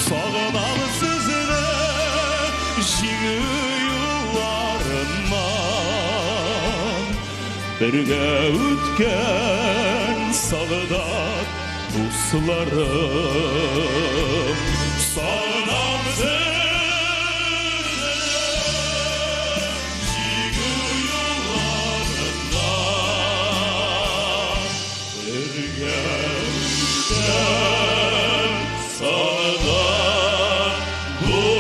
Sağınam sizine җиңү юлларын бірге өткен сағынат дусларым, сағынам сені жигі юлларында, бірге өткен сағынат дусларым.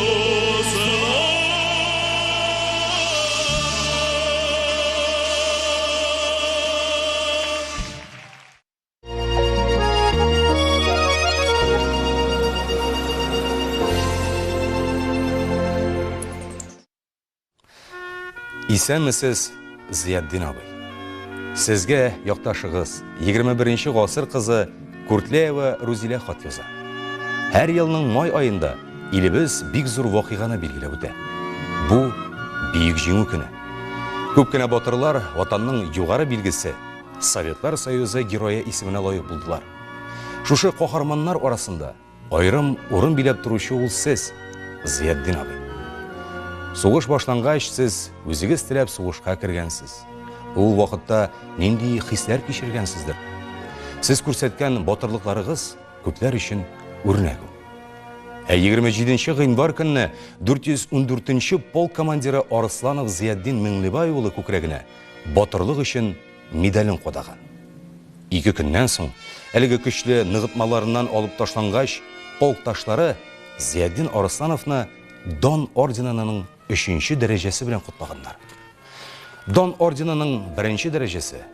Исәнмесез, Зияддин абый. Сезгә якташыгыз 21-нче гасыр кызы Куртлеева Рузилә хат яза. Һәр елның май айында илебез бик зур вакыйганы билгеләп үтә. Бу бийек җиңү көне. Күп кенә батырлар ватанның югары билгесе Советлар Союзы герое исеменә лаек булдылар. Шушы каһарманнар арасында айрым урын биләп торучы ул сез, Зияддин абый. Сугыш башлангач сез үзегез теләп сугышка кергәнсез. Ул вакытта нинди хисләр кичергәнсездер? Сез күрсәткән батырлыкларыгыз күпләр өчен үрнәк. 27 гыйнвар көнне 414-нче полк командиры Арсланов Зияддин Миңлебай улы күкрәгенә батырлык өчен медален кадаган. 2 көннән соң әлеге көчле ныгытмаларыннан алып ташлангач, полкташлары Зияддин Арслановны Дон орденының 3-нче дәрәҗәсе белән кутлаганнар. Дон орденының 1-нче дәрәҗәсе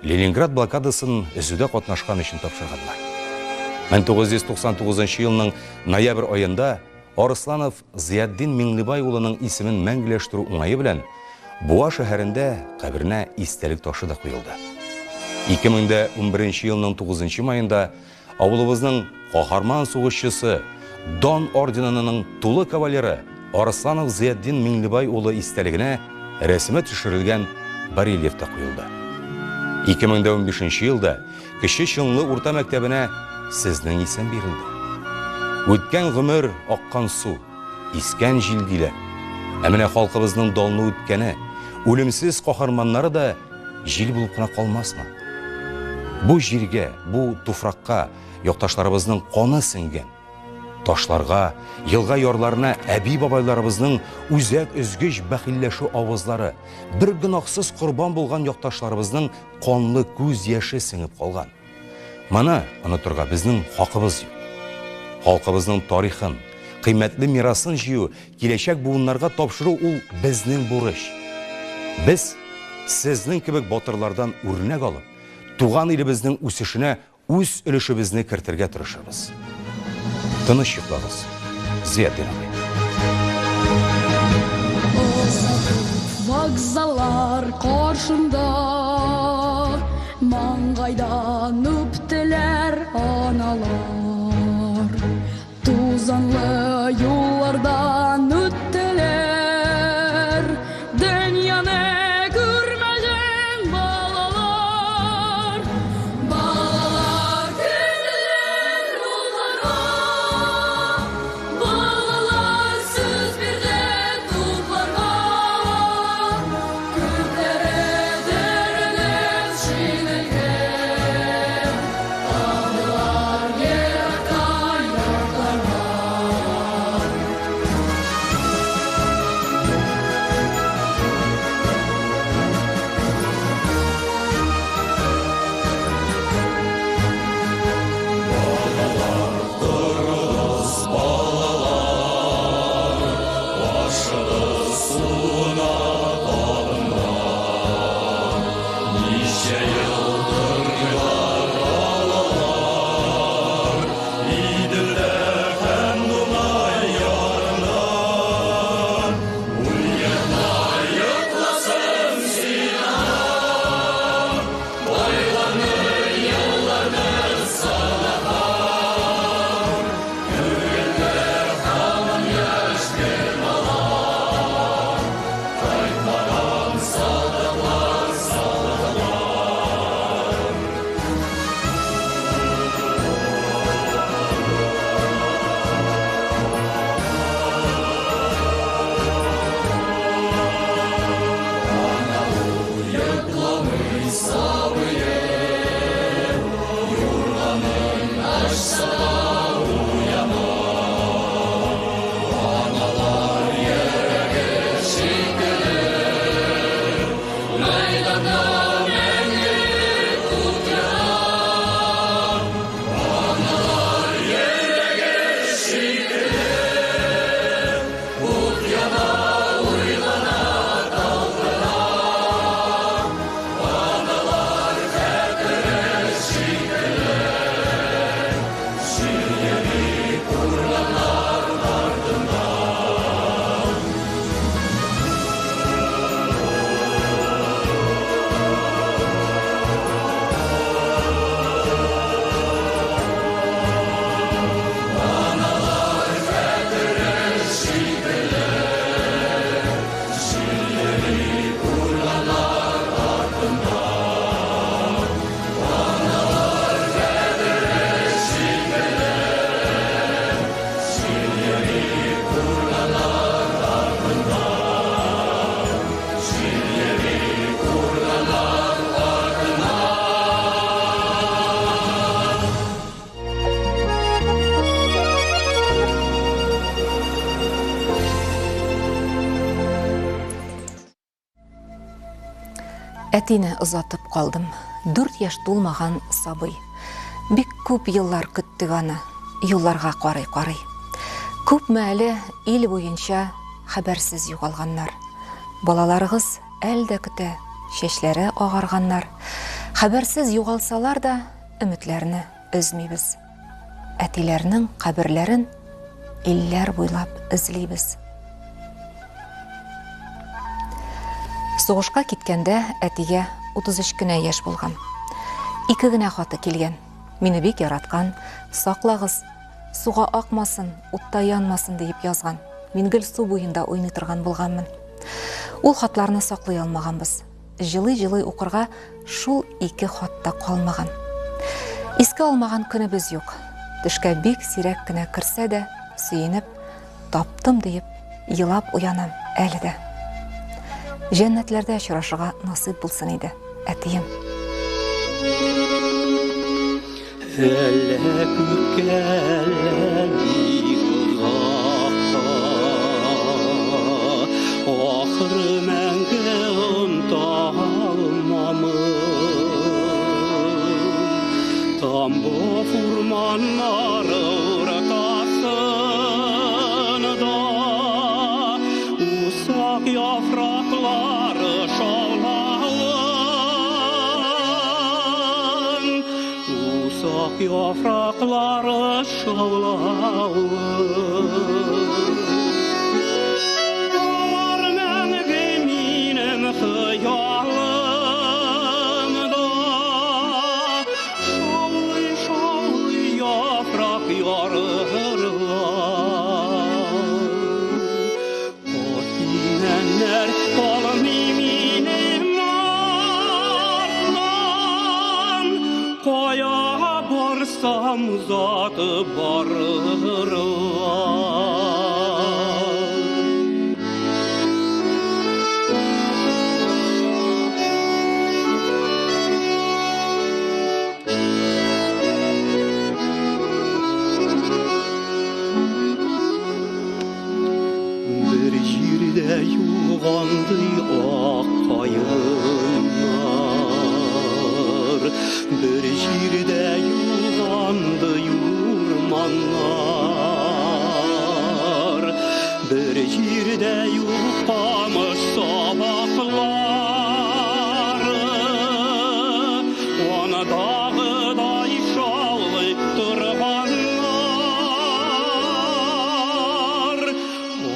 Ленинград блокадасын үзүдә катнашкан өчен тапшырганнар. 1999 елның ноябрь айында Арсланов Зияддин Миңлебай улының исемен мәңгеләштерү уңае белән Буа шәһәрендә каберенә истәлек ташы да куелды. 2011 елның 9 майында авылыбызның каһарман сугышчысы Дон орденының тулы кавалеры Арсланов Зияддин Миңлебай улы истәлегенә рәсеме төшерелгән барельеф та куелды. 2015 елда Кече Чыңлы урта мәктәбенә сезнең исем бирелде. Үткән гомер аккан су, искән җил диләр. Ә менә халкыбызның данлы үткәне, үлемсез каһарманнары да җил булып кына калмасмы? Бу җиргә, бу туфракка якташларыбызның каны сеңгән. Ташларга, елга ярларына әби-бабайларыбызның үзәк өзгеч бәхилләшү авызлары, бер гынахсыз курбан булган якташларыбызның канлы күз яше сеңеп калган. Мана онытырга безнең хакыбыз юк. Халкыбызның тарихын, кыйммәтле мирасын җыю, киләчәк буыннарга тапшыру ул безнең бурыч. Без сезнең кебек батырлардан үрнәк алып, туган илебезнең үсешенә үз өлешебезне кертергә тырышабыз. Тыныч йоклагыз, Зияддин абый. Вокзаллар каршында маңгайдан үптеләр аналар, тузанлы юллардан үттеләр, дөньяны күрмәгән балалар. Балалар күңелләр улларга, балалар сүз бирде тупларга, күпләре дәрелеп шинелгән, тагылар еракка якларга. Әтине озатып қалдым. 4 яш тулмаған сабый. Бик күп еллар көттік аны, юлларға қарай-қарай. Күп мәлі ил бойынша хәбәрсіз юғалғаннар. Балаларығыз әлді күті, шешлері ағарғаннар. Хәбәрсіз юғалсалар да үмітлеріні үзмейбіз. Әтилерінің қабірлерін илләр бойлап ізлейбіз. Соғышқа кеткенде әтиге 33 күнә яш болған. 2 генә хаты келген. Мені бик яратқан, сақлағыз, суға ақмасын, утта янмасын дейіп язған. Мен гел су бойында ойнай тұрған болғанмын. Ул хатларны сақлай алмағанбыз. Жылый-жылый оқырға шул 2 хатта қалмаған. Еске алмаған күнібіз yok. Түшкә бик сирәк кенә кірсе дә, сөйініп, таптым дейіп, елап уянам әлі дә. Жәннәтләрдә очрашырга насыйп булсын иде, әтием. Әллә күккә, әллә бик узакка, ахыры мәңге оныта алмамын. Тамбов урманнары ортасында усак яфраклары шаулавын, усак яфраклары шаулавын. Алар мәңге минем хыялымда, шаулый-шаулый яфрак ярырлар. Көтинәннәр калмый минем артан, кая барсам заты барырлар. Bir җирдә югандый ак каеннар, bir җирдә юганды урманнар, bir җирдә юкамыш сабаклары, аны дагыдай шаулый торганнар,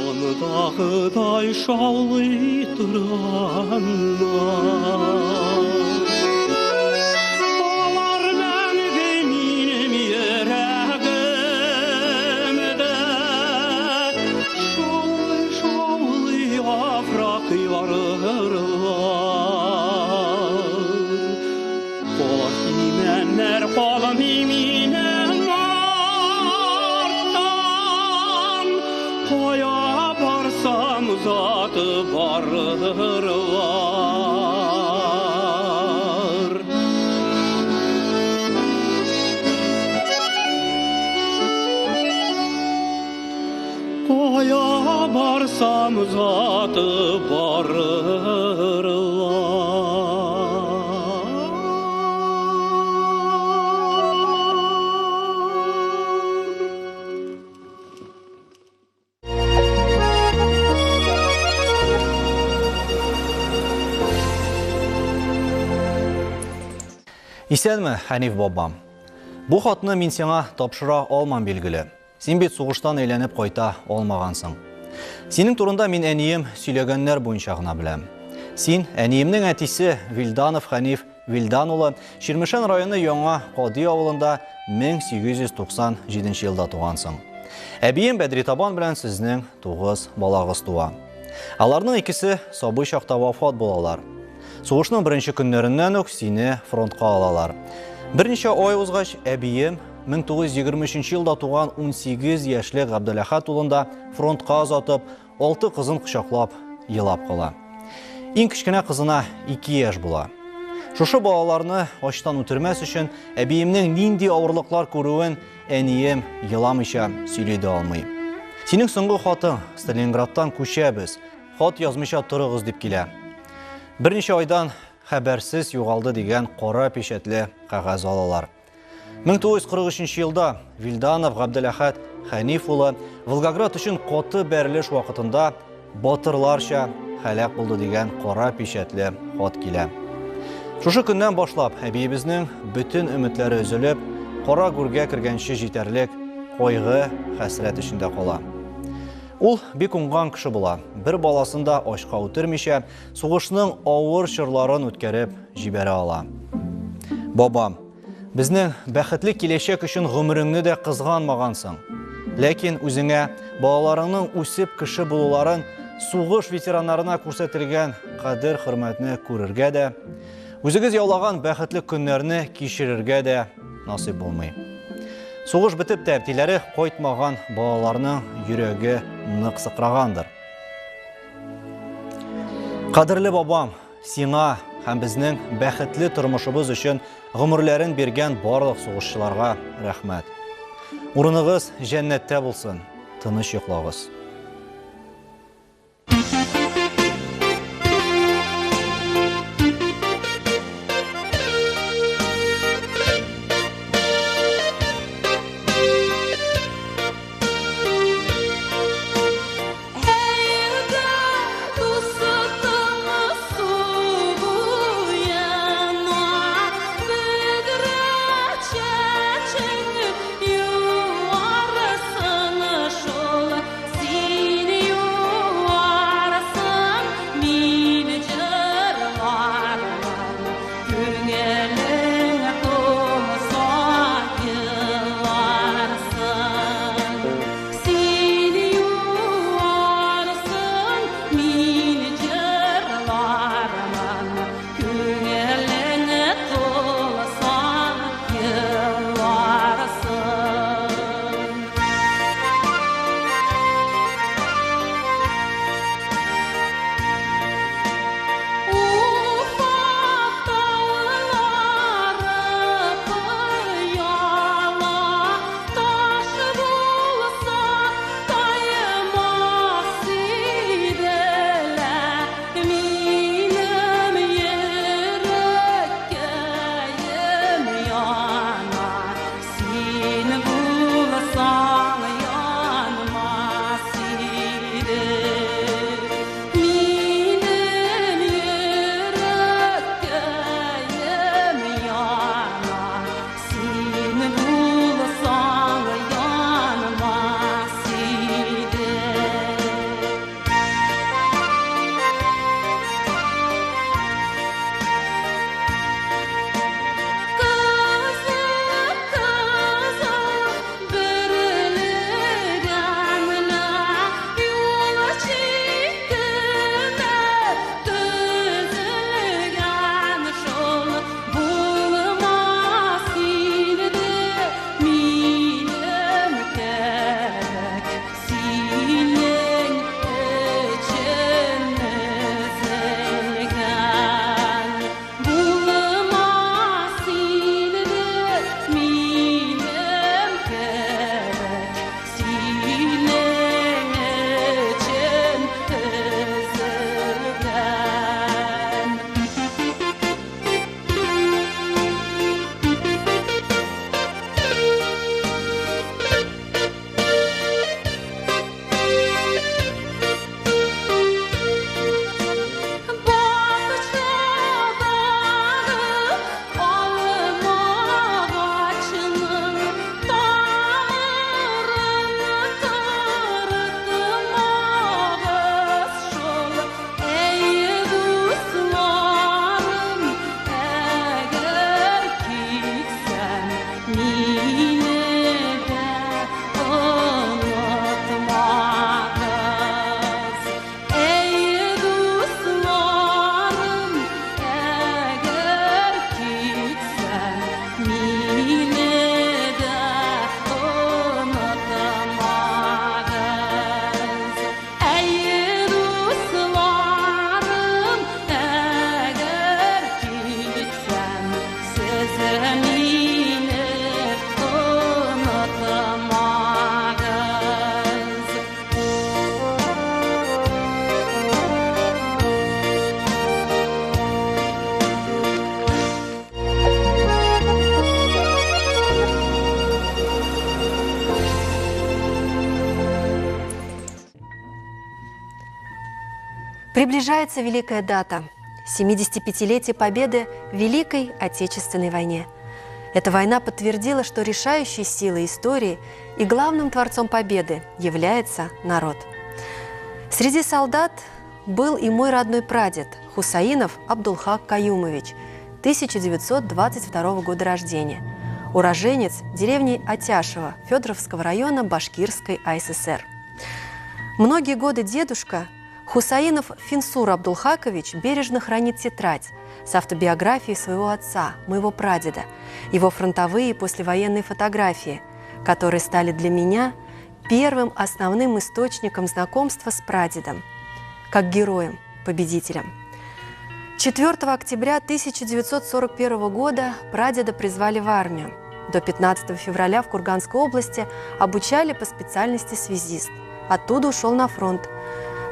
аны дагыдай шаулый торганнар. Алар мәңге минем йөрәгемдә, шаулый-шаулый яфрак ярырлар. Көтинәннәр калмый минем артан, кая барсам заты барырлар. Кая барсам заты барырлар. Исәнме, Хәниф бабам? Бу хатны мин сиңа тапшыра алмам билгеле. Син бит сугыштан әйләнеп кайта алмагансың. Синең турында мин әнием сөйләгәннәр буенча гына беләм. Син әниемнең әтисе Вилданов Хәниф Вилдан улы Ширмешән районы Яңа Кади авылында 1897 елда тугансың. Әбием Бәдритабан белән сезнең 9 балагыз туа. Аларның икесе сабый чакта вафат булалар. Сугышның беренче көннәреннән үк сине фронтка алалар. Берничә ай узгач, әбием 1923 елда туган 18 яшьлек Габдуләхәт улында фронтка озатып, 6 кызын кочаклап, елап кала. Иң кечкенә кызына 2 яшь була. Шушы балаларны ачтан үтермәс өчен әбиемнең нинди авырлыклар күрүен әнием еламыйча сөйли дә алмый. Синең соңгы хатың Сталинградтан күчәбез, хат язмыйча торыгыз дип килә. Берничә айдан хәбәрсез югалды дигән кара печатле кагаз алалар. 1943 елда Вилданов Габдуләхәт Хәниф улы Волгоград өчен каты бәрелеш вакытында батырларча һәлак булды дигән кара печатле хат килә. Шушы көннән башлап әбиебезнең бөтен өметләре өзелеп, кара гүргә кергәнче җитәрлек кайгы, хәсрәт эчендә кала. Ул бик уңган кеше була. Бер баласында ачка үтермичә, сугышның авыр чорларын үткәреп җибәрә ала. Бабам, безнең бәхетле киләчәк өчен гомереңне дә кызганмагансың. Ләкин үзеңә балаларыңның үсеп кеше булуларын сугыш ветераннарына күрсәтелгән кадер-хөрмәтне күрергә дә, үзегез яулаган бәхетле көннәрне кичерергә дә насыйп булмый. Сугыш бетеп тә әтиләре кайтмаган балаларның йөрәге нык сыкрагандыр. Кадерле бабам, сиңа һәм безнең бәхетле тормышыбыз өчен гомерләрен биргән барлык сугышчыларга рәхмәт. Урыныгыз җәннәттә булсын, тыныч йоклагыз. See Приближается великая дата – 75-летие победы в Великой Отечественной войне. Эта война подтвердила, что решающей силой истории и главным творцом победы является народ. Среди солдат был и мой родной прадед Хусаинов Абдулхак Каюмович, 1922 года рождения, уроженец деревни Атяшево Федоровского района Башкирской АССР. Многие годы дедушка Хусаинов Финсур Абдулхакович бережно хранит тетрадь с автобиографией своего отца, моего прадеда, его фронтовые и послевоенные фотографии, которые стали для меня первым основным источником знакомства с прадедом, как героем, победителем. 4 октября 1941 года прадеда призвали в армию. До 15 февраля в Курганской области обучали по специальности связист. Оттуда ушел на фронт.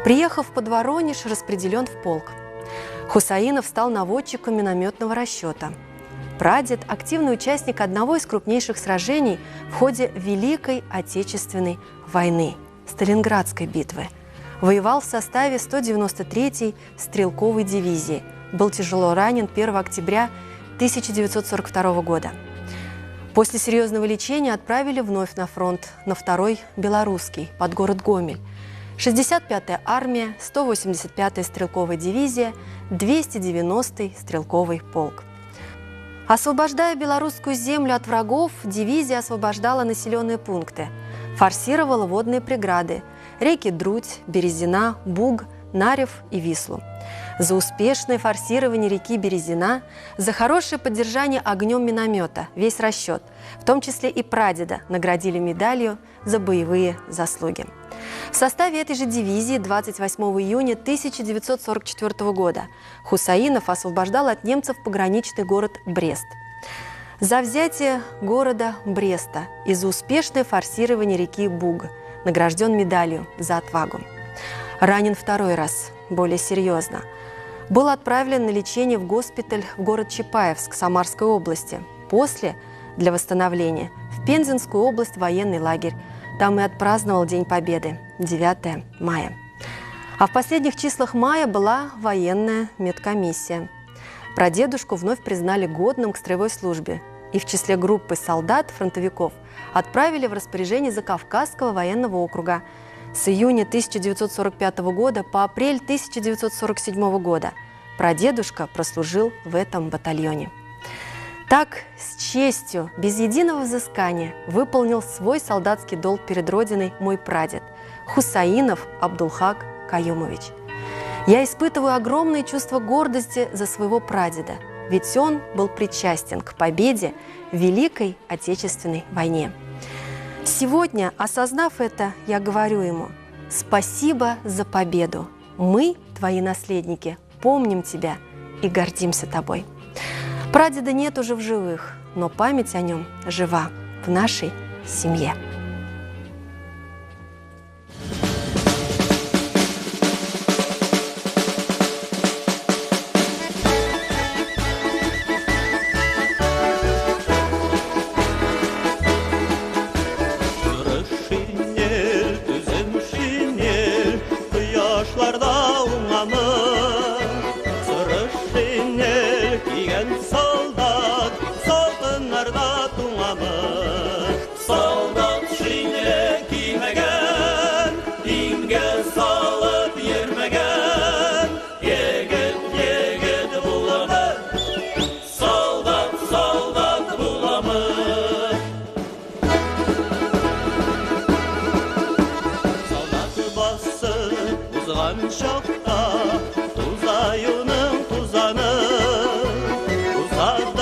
Приехав под Воронеж, распределен в полк. Хусаинов стал наводчиком минометного расчета. Прадед – активный участник одного из крупнейших сражений в ходе Великой Отечественной войны – Сталинградской битвы. Воевал в составе 193-й стрелковой дивизии. Был тяжело ранен 1 октября 1942 года. После серьезного лечения отправили вновь на фронт, на 2-й Белорусский, под город Гомель. 65-я армия, 185-я стрелковая дивизия, 290-й стрелковый полк. Освобождая белорусскую землю от врагов, дивизия освобождала населенные пункты, форсировала водные преграды – реки Друдь, Березина, Буг, Нарев и Вислу. За успешное форсирование реки Березина, за хорошее поддержание огнем миномета весь расчет, в том числе и прадеда, наградили медалью за боевые заслуги. В составе этой же дивизии 28 июня 1944 года Хусаинов освобождал от немцев пограничный город Брест. За взятие города Бреста и за успешное форсирование реки Буг награжден медалью за отвагу. Ранен 2-й раз, более серьезно. Был отправлен на лечение в госпиталь в город Чапаевск Самарской области. После, для восстановления, в Пензенскую область военный лагерь. Там и отпраздновал День Победы, 9 мая. А в последних числах мая была военная медкомиссия. Прадедушку вновь признали годным к строевой службе. И в числе группы солдат-фронтовиков отправили в распоряжение Закавказского военного округа. С июня 1945 года по апрель 1947 года прадедушка прослужил в этом батальоне. Так, с честью, без единого взыскания, выполнил свой солдатский долг перед Родиной мой прадед Хусаинов Абдулхак Каюмович. Я испытываю огромное чувство гордости за своего прадеда, ведь он был причастен к победе в Великой Отечественной войне. Сегодня, осознав это, я говорю ему: спасибо за победу. Мы, твои наследники, помним тебя и гордимся тобой. Прадеда нет уже в живых, но память о нем жива в нашей семье. Şokta tuzayının tuzanı uzada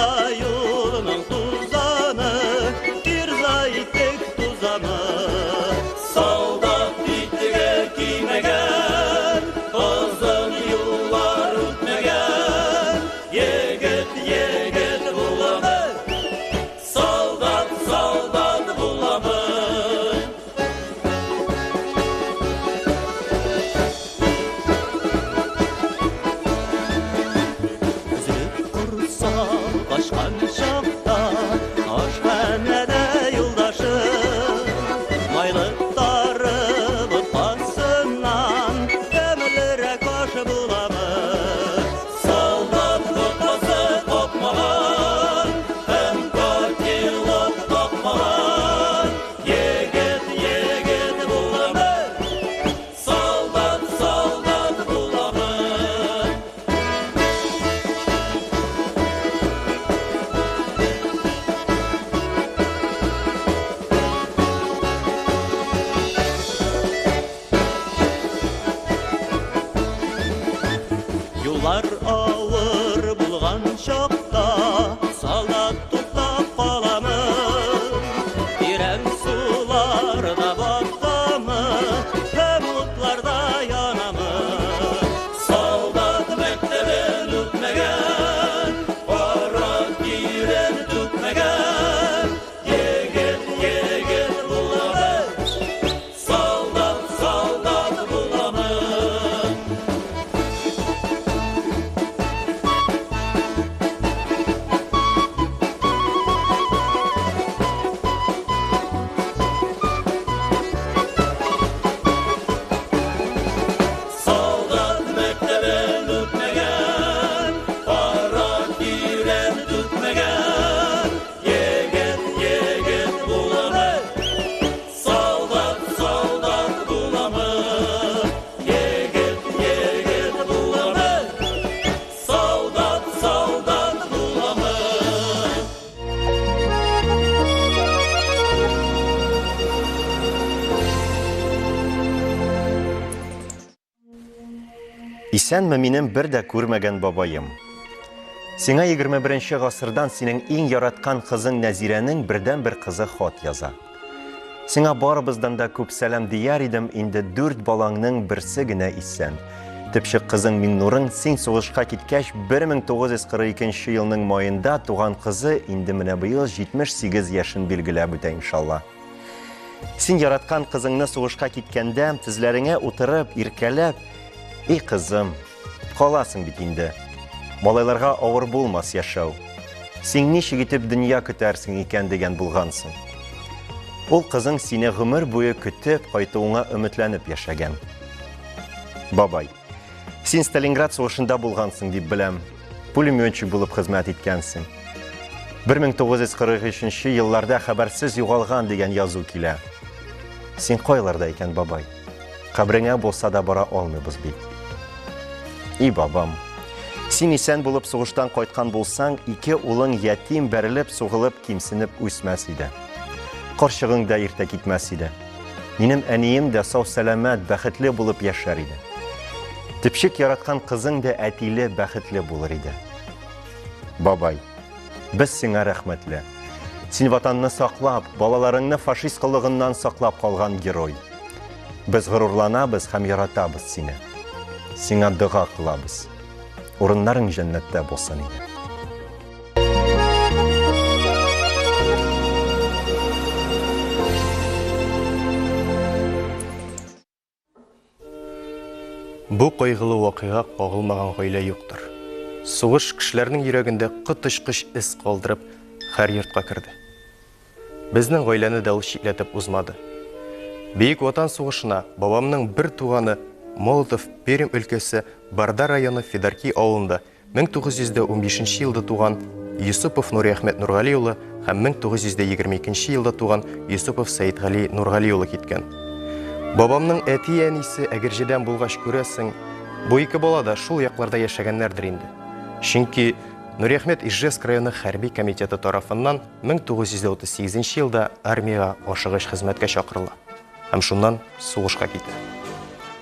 ауыр булган чакта солдат туктап каламы тирән суларда батамы һәм утларда янамы солдат мәктәбен үтмәгән кара тирән түкмәгән егет буламы солдат буламы солдат мәктәбен үтмәгән кара тирән түкмәгән егет буламы солдат буламы егет буламы солдат буламы. Исәнме минем бер дә күрмәгән бабайым. Сиңа 21-нче гасырдан синең иң яраткан кызың Нәзирәнең бердән-бер кызы хат яза. Сиңа барыбыздан да күп сәлам дияр идем, инде 4 балаңның берсе генә исән. Төпчек кызың Миңнурың син сугышка киткәч 1942 елның майында туган кызы инде менә быел 78 яшен билгеләп үтә иншалла. Син яраткан кызыңны сугышка киткәндә тезләреңә утырып, иркәләп, «Эй кызым, каласың бит инде. Малайларга авыр булмас яшәү. Син ничек итеп дөнья көтәрсең икән» дигән булгансың. Ул кызың сине гомер буе көтеп, кайтуыңа өметләнеп яшәгән. Бабай, син Сталинград сугышында булгансың дип беләм. Пулеметчик булып хезмәт иткәнсең. 1943 елларда хәбәрсез югалган дигән язу килә. Син кайларда икән, бабай? Кабреңә булса да бара алмыйбыз бит. И бабам, син исән булып сугыштан кайткан булсаң, 2 улың ятим бәрелеп, сугылып, кимсенеп үсмәс иде. Карчыгың да иртә китмәс иде. Минем әнием дә сау-сәламәт, бәхетле булып яшәр иде. Төпчек яраткан кызың да әтиле, бәхетле булыр иде. Бабай, без сиңа рәхмәтле. Син ватанны саклап, балаларыңны фашист кылыгыннан саклап калган герой. Без горурланабыз һәм яратабыз сине. Сиңа дуга кылабыз. Урыннарың җәннәттә булсын иде. Бу кайгылы вакыйга кагылмаган гаилә юктыр. Сугыш кешеләрнең йөрәгендә кытышкыч эз калдырып, һәр йортка керде. Безнең гаиләне дә ул читләтеп узмады. Бейек Ватан сугышына бабамның бер туганы Молотов Пермь өлкәсе Барда районы Федарки авылында 1915 елда туган Юсупов Нуриәхмәт Нургали улы һәм 1922 елда туган Юсупов Сәйдгали Нургали улы киткән. Бабамның әти-әнисе әгерҗедән булгач күрәсең, бу ике бала да шул якларда яшәгәннәрдер инде. Чөнки Нуриәхмәт Ижевск районы хәрби комитеты тарафыннан 1938 елда армияга ашыгыч хезмәткә чакырыла. Һәм шуннан сугышка китә.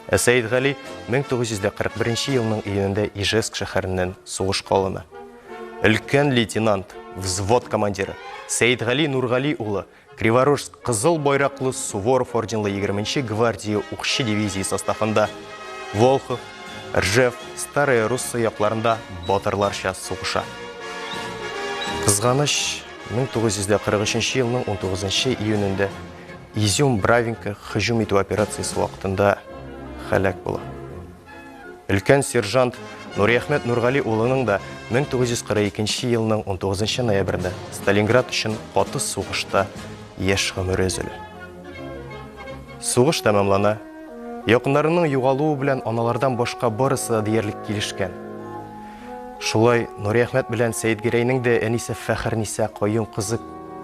Сәйдгали 1941 елның июнендә Ижевск шәһәреннән сугышка алына. Өлкән лейтенант, взвод командиры Сәйдгали Нургали улы Криворожск кызыл байраклы Суворов орденлы 20-нче гвардия укчы дивизии составында Волхов, Ржев, Старая Русса якларында батырларча сугыша. Кызганыч 1943 елның 19 июнендә Изюм-Бравинка һөҗүм итү операциясе вакытында һәлак була. Өлкән сержант Нуриәхмәт Нургали улының да 1942 елның 19 ноябрендә Сталинград өчен каты сугышта яшь гомере өзелә. Сугыш тәмамлана. Якыннарының югалуы белән аналардан башка барысы да диярлек килешкән. Шулай Нуриәхмәт белән Сәйдгәрәйнең дә әнисе Фәхерниса каюм кызы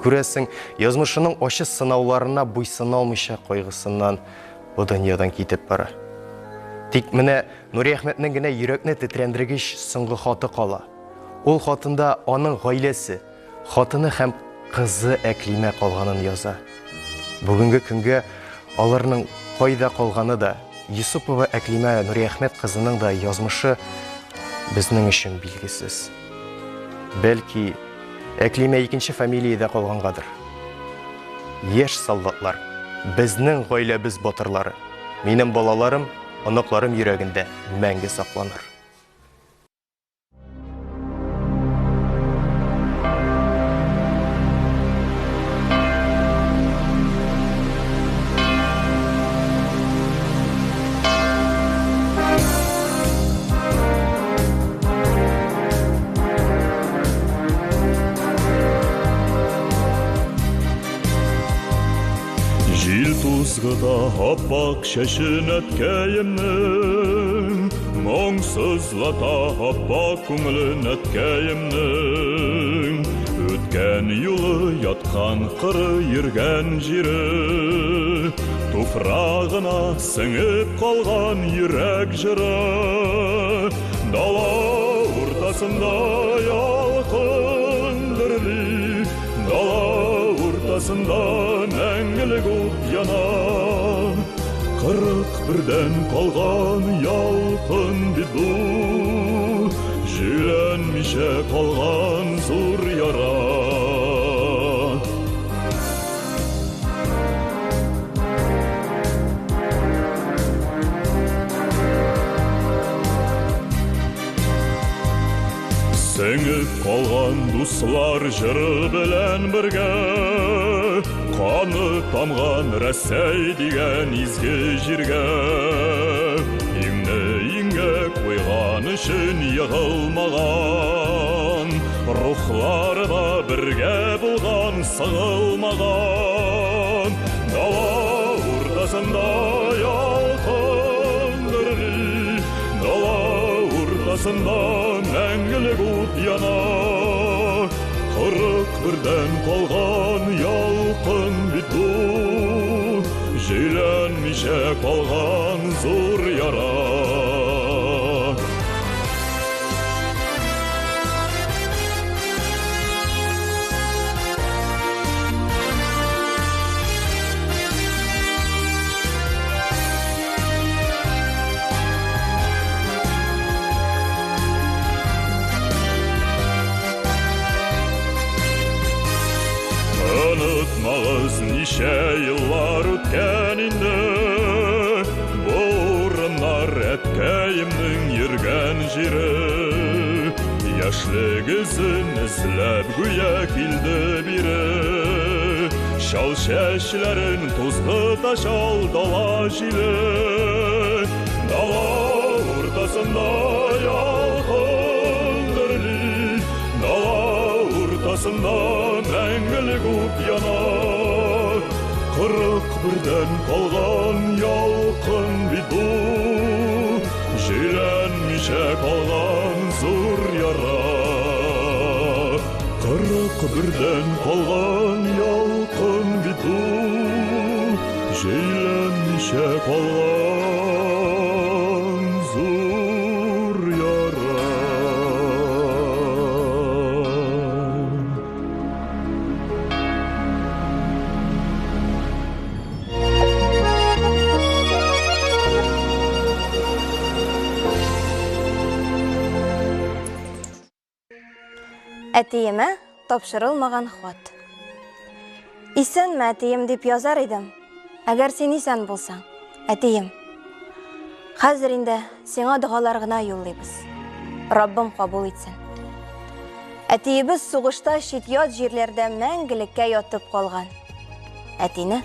күрәсең, язмышының ачы сынауларына буйсына алмыйча кайгысыннан бу дөньядан китеп бара. Тик менә Нуриәхмәтнең генә йөрәкне тетрәндергеч соңгы хаты кала. Ул хатында аның гаиләсе, хатыны һәм кызы Әклимә калганын яза. Бүгенге көнгә аларның кайда калганы да, Юсупова Әклимә Нуриәхмәт кызының да язмышы безнең өчен билгесез. Бәлки, әклимә икенче фамилиядә калгангадыр. Яшь солдатлар, безнең гаиләбез батырлары. Минем балаларым, оныкларым йөрәгендә мәңге сакланыр. Tuzgıda happak şaşın ötkəyimnin, Mongsuzlata happak күңілін ötkəyimnin, Ötken yolu yatkan qırı yürgen jiri, Tufrağına sіңіп қалған yürek jiri, Dala urtasında yalqın dirli, Dala urtasında мәңгілік от яна, 41-ден қалған ялқын бит бұл, Жүленмеше қалған зур яра. Сіңіп қалған дуслар жыры білән бірге, Қаны тамған Рәсәй деген изге жерге, Иңне қойған үшін егылмаған, Рухлары да бірге болған сығылмаған, Дала ортасында ялқын дірли, Дала ортасында мәңгілік от яна, 41-ден қалған ялқын бит бұл, Жүйленмеше қалған зур яра. Unutmağız nice yıllar ötken indi, Borunlar etkəyimnin yürgen jiri, Yaşlı kızın izlep güya kildi biri, Şal şeşlerin tuzlu taşal dala jili, Dala ortasında yalqın dirli, Dala ortasında мәңгілік от яна, 41-ден қалған ялқын бит бұл, Жүйленмеше қалған зур яра. 41-ден қалған ялқын бит бұл, Жүйленмеше қалған зур яра. Әтиеме тапшырылмаған хат. Исәнме, әтием, дип язар идем. Әгәр син исән булсаң, әтием. Хәзер инде сиңа дугалар гына юллыйбыз. Раббым кабул итсен. Әтиебез сугышта чит-ят җирләрдә мәңгелеккә ятып калган. Әтине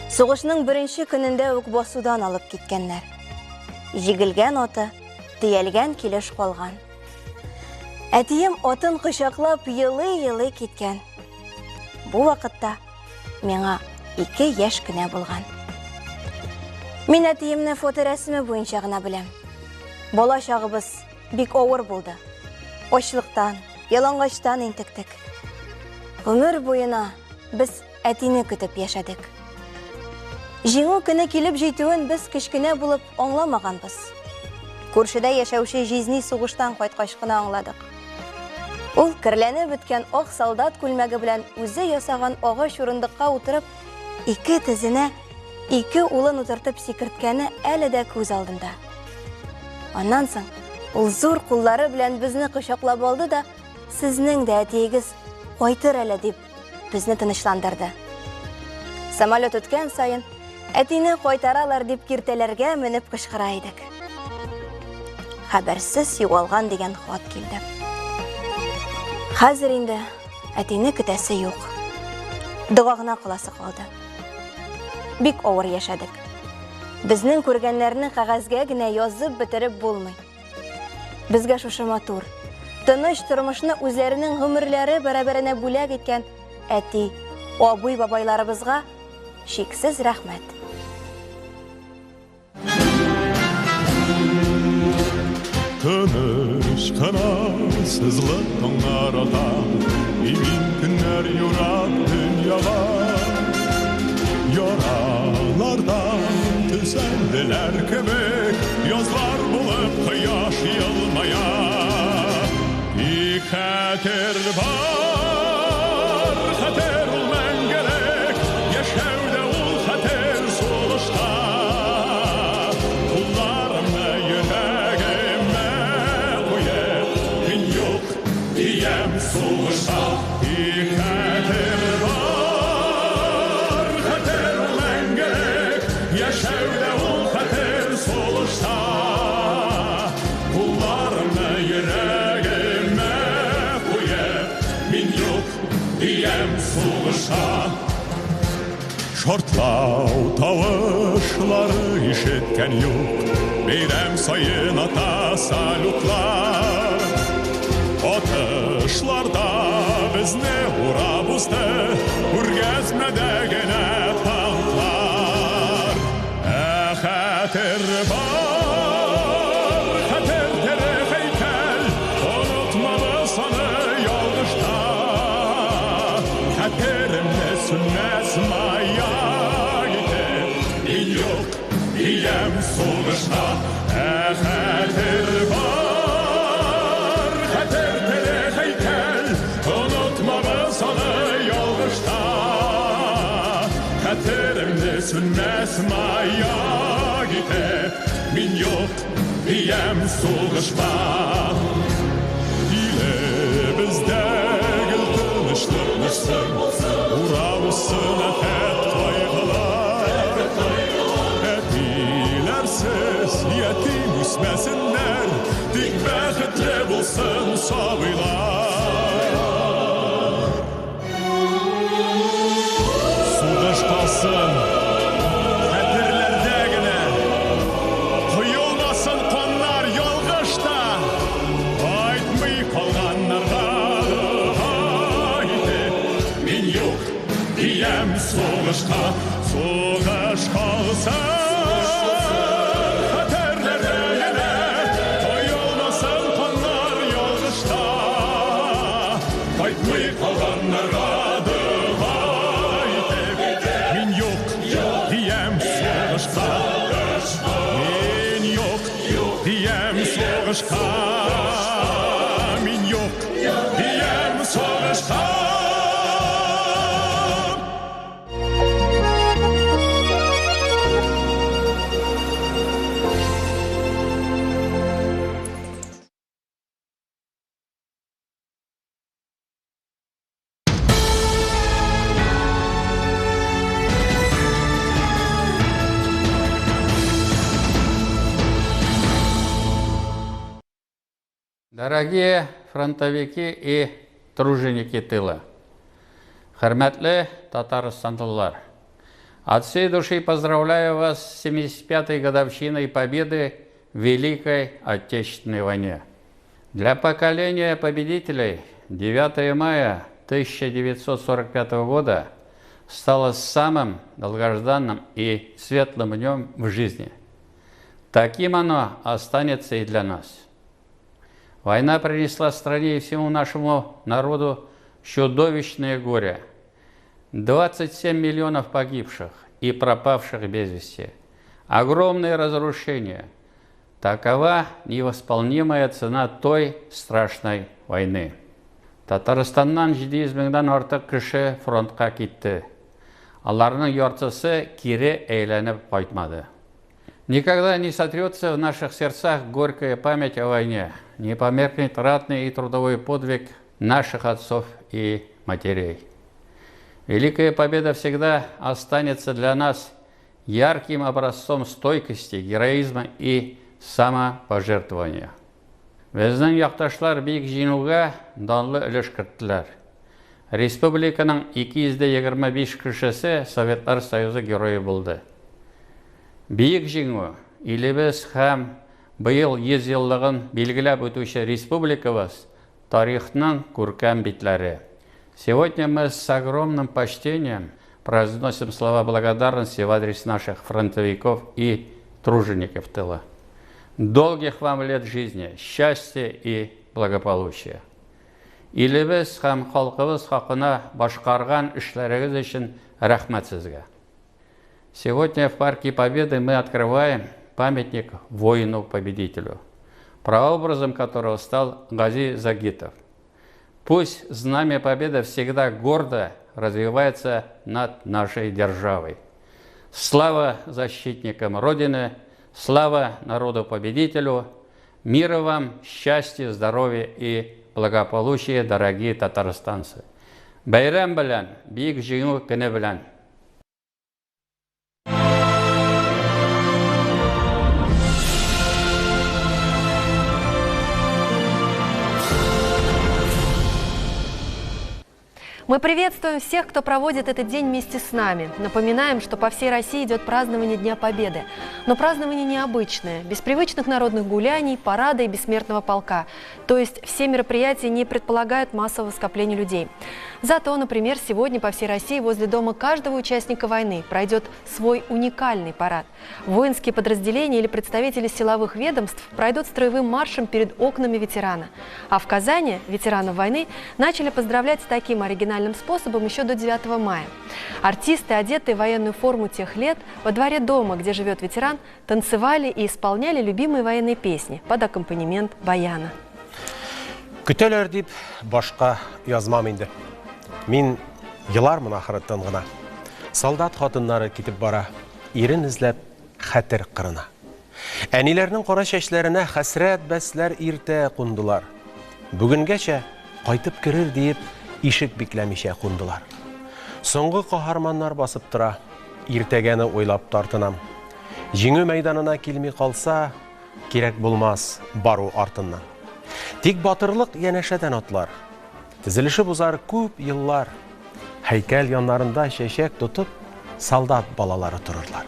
сугышның беренче көнендә үк басудан алып киткәннәр. Җигелгән аты, тиялгән килеш калган. Әтием атын кочаклап йылый-йылый киткән. Бу вакытта миңа 2 яшь кенә булган. Мин әтиемне фоторәсеме буенча гына беләм. Бала чагыбыз бик авыр булды. Ачлыктан, ялангачлыктан интектек. Гомер буена без әтине көтеп яшәдек. Җиңү көне килеп җитүен без кечкенә булып аңламаганбыз. Күршедә яшәүче жизни сугыштан кайткач кына аңладык. Ул кирләнеп беткән ак солдат күлмәге белән үзе ясаган агач урындыкка утырып, 2 тезенә 2 улын утыртып сикерткәне әле дә күз алдында. Аннан соң Ул зур куллары белән безне кочаклап алды да, сезнең дә әтиегез кайтыр әле дип безне тынычландырды. Самолет үткән сайын, әтине кайтаралар дип киртәләргә менеп кычкыра идек. Хәбәрсез югалган дигән хат килде. Хәзер инде әтине көтәсе юк. Дуга гына кыласы калды. Бик авыр яшәдек. Безнең күргәннәрне кагазгә генә язып бетереп булмый. Безгә шушы матур, тыныч тормышны үзләренең гомерләре бәрабәренә бүләк иткән әти, абый бабайларыбызга шиксез рәхмәт. Тыныч кына сызлы таңнар ата, имин көннәр юрап дөньяга. Яралардан төзәлделәр кебек, язлар булып кояш елмая. И хәтер бар, хәтер ул мәңгелек, яшәүдә ул хәтер сулышта. Кулларымны йөрәгемә куеп, мин юк диям сугышта. И хәтер бар, хәтер ул мәңгелек, яшәүдә ул хәтер сулышта. Кулларымны йөрәгемә куеп, мин юк диям сугышта. Шортлау тавышлары ишеткән юк, бәйрәм сайын ата салютлар. Атышларда безне урап узды, күргәзмәдә генә танклар. Хәтер бар, хәтер тере һәйкәл, онытмабыз аны ялгышта. Хәтеремне сүнмәс мая итеп, мин юк диям сугышта. Хәтер бар, хәтер тере һәйкәл, онытмабыз аны ялгышта. Хәтеремне сүнмәс мая итеп, мин юк диям сугышта. Илебездә гел тынычлык булсын, урап узсын әфәт кайгылар. Әтиләрсез ятим үсмәсеннәр, тик бәхетле булсын сабыйлар. Сугыш калсын хәтерләрдә генә, коелмасын каннар ялгышта. Кайтмый калганнарга итеп, мин юк диям сугышка. Сугыш калсын хәтерләрдә генә, коелмасын каннар ялгышта. Кайтмый калганнарга мин юк диям сугышка. Мин юк диям сугышка. Мин юк диям сугышка. Дорогие фронтовики и труженики тыла, хөрмәтле татарстанлылар, от всей души поздравляю вас с 75-й годовщиной победы в Великой Отечественной войне. Для поколения победителей 9 мая 1945 года стало самым долгожданным и светлым днем в жизни. Таким оно останется и для нас. Война принесла стране и всему нашему народу чудовищное горе. 27 миллионов погибших и пропавших без вести. Огромные разрушения. Такова невосполнимая цена той страшной войны. Татарстаннан 700 меңдән артык кеше фронтка китте. Аларның яртысы кире әйләнеп кайтмады. Никогда не сотрется в наших сердцах горькая память о войне, не померкнет ратный и трудовой подвиг наших отцов и матерей. Великая победа всегда останется для нас ярким образцом стойкости, героизма и самопожертвования. Безнең якташлар бик җиңүгә данлы өлеш керттеләр. Республиканың 225 кешесе Советлар Союзы герое булды. Бийик җиңү, илебез һәм быел 100 еллыгын билгеләп үтүче республикабыз тарихның күркәм битләре. Сегодня мы с огромным почтением произносим слова благодарности в адрес наших фронтовиков и тружеников тыла. Долгих вам лет жизни, счастья и благополучия. Илебез һәм халкыбыз хакына башкарган эшләрегез өчен рәхмәт сезгә. Сегодня в Парке Победы мы открываем памятник воину-победителю, прообразом которого стал Гази Загитов. Пусть знамя Победы всегда гордо развивается над нашей державой. Слава защитникам Родины, слава народу-победителю, мира вам, счастья, здоровья и благополучия, дорогие татарстанцы. Бәйрәм белән, бик җиңү көне белән. Мы приветствуем всех, кто проводит этот день вместе с нами. Напоминаем, что по всей России идет празднование Дня Победы. Но празднование необычное, без привычных народных гуляний, парада и бессмертного полка. То есть все мероприятия не предполагают массового скопления людей. Зато, например, сегодня по всей России возле дома каждого участника войны пройдет свой уникальный парад. Воинские подразделения или представители силовых ведомств пройдут строевым маршем перед окнами ветерана. А в Казани ветеранов войны начали поздравлять с таким оригинальным способом еще до 9 мая. Артисты, одетые в военную форму тех лет, во дворе дома, где живет ветеран, танцевали и исполняли любимые военные песни под аккомпанемент баяна. Көтәләр дип башка язмам инде. Мин елармын ахырыттан гына. Солдат хатыннары китеп бара, ирен эзләп хәтер кырына. Әниләрнең кара чәчләренә хәсрәт бәсләр иртә кундылар. Бүгенгәчә кайтып керер диеп ишек бикләмичә кундылар. Соңгы каһарманнар басып тора, иртәгәне уйлап тартынам. Җиңү мәйданына килми калса, кирәк булмас бару артыннан. Тик батырлык янәшәдән атлар. Тезелеше бузар күп еллар. Һәйкәл яннарында чәчәк тотып, солдат балалары торырлар.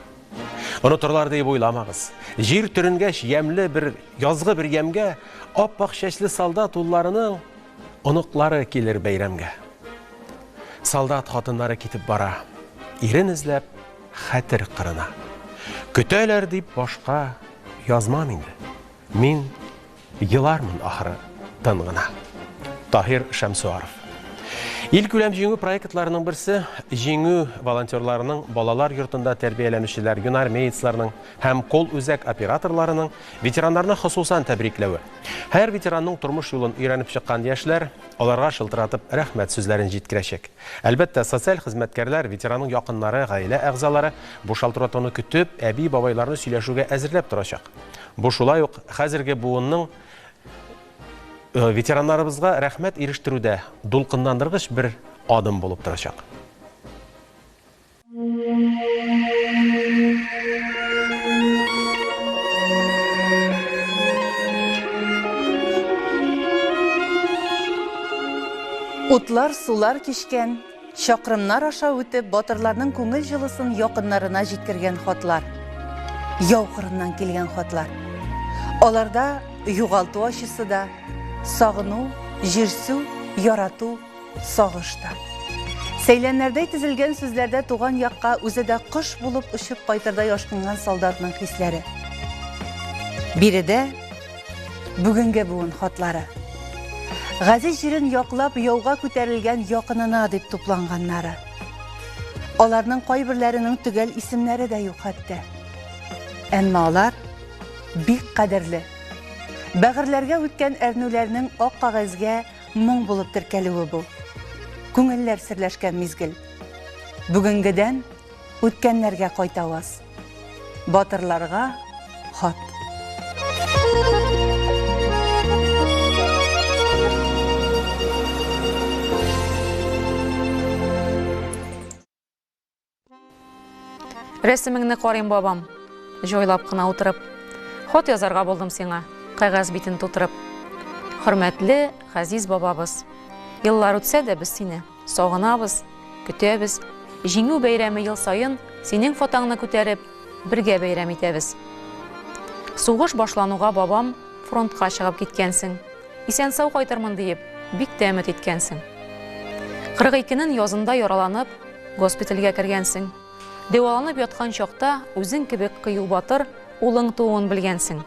Онытырлар дип уйламагыз. Җир төренгәч ямлы бер язгы бер ямгә, ап-ак чәчле солдат улларының оныклары килер бәйрәмгә. Солдат хатыннары китеп бара, ирен эзләп хәтер кырына. Көтәләр дип башка язмам инде. Мин елармын ахыры тын гына. Таһир Шәмсуаров. Ил күләм җиңү проектларының берсе җиңү волонтерларының, балалар йортында тәрбияләнүчеләр, юнармеецларның һәм кол үзәк операторларының ветераннарны хосусан тәбрикләүе. Һәр ветеранның тормыш юлын өйрәнеп чыккан яшьләр аларга шылтыратып рәхмәт сүзләрен җиткерәчәк. Әлбәттә, социаль хезмәткәрләр, ветеранның якыннары, гаилә әгъзалары бу шалтыратуны көтеп, әби-бабайларны сөйләшүгә әзерләп торачак. Бу шулай ук хәзерге буынның ветераннарыбызга рәхмәт ирештерүдә дулкынландыргыч бер адым булып торачак. Утлар, сулар кишкән, чакрымнар аша үтеп, батырларның күңел җылысын якыннарына җиткергән хатлар. Яу кырыннан килгән хатлар. Аларда югалту ачысы да, сагыну, җирсү, ярату, сагышта. Сәйләннәрдә тизелгән сүзләрдә туган якка үзе дә кош булып очып кайтырдай ашкынган солдатның хисләре. Биредә бүгенге буын хатлары. Газиз җирен яклап яуга күтәрелгән якынына дип тупланганнары. Аларның кайберләренең төгәл исемнәре дә юк хәтта. Әмма алар бик кадерле. Бәгырьләргә үткән әрнүләрнең ак кагазгә моң булып теркәлүе бу. Күңелләр серләшкән мизгел. Бүгенгедән үткәннәргә кайтабыз. Батырларга хат. Рәсемеңне карыйм, бабам, җайлап кына утырып. Хат язарга булдым сиңа, кагаз битен тутырып. Хөрмәтле, газиз бабабыз, еллар үтсә дә без сине сагынабыз, көтәбез. Җиңү бәйрәме ел сайын синең фотоңны күтәреп, бергә бәйрәм итәбез. Сугыш башлануга бабам фронтка чыгып киткәнсең. Исән-сау кайтырмын диеп, бик тә өмет иткәнсең. 42-нең язында яраланып, госпитальгә кергәнсең. Дәваланып яткан чакта үзең кебек кыю батыр улың туын белгәнсең.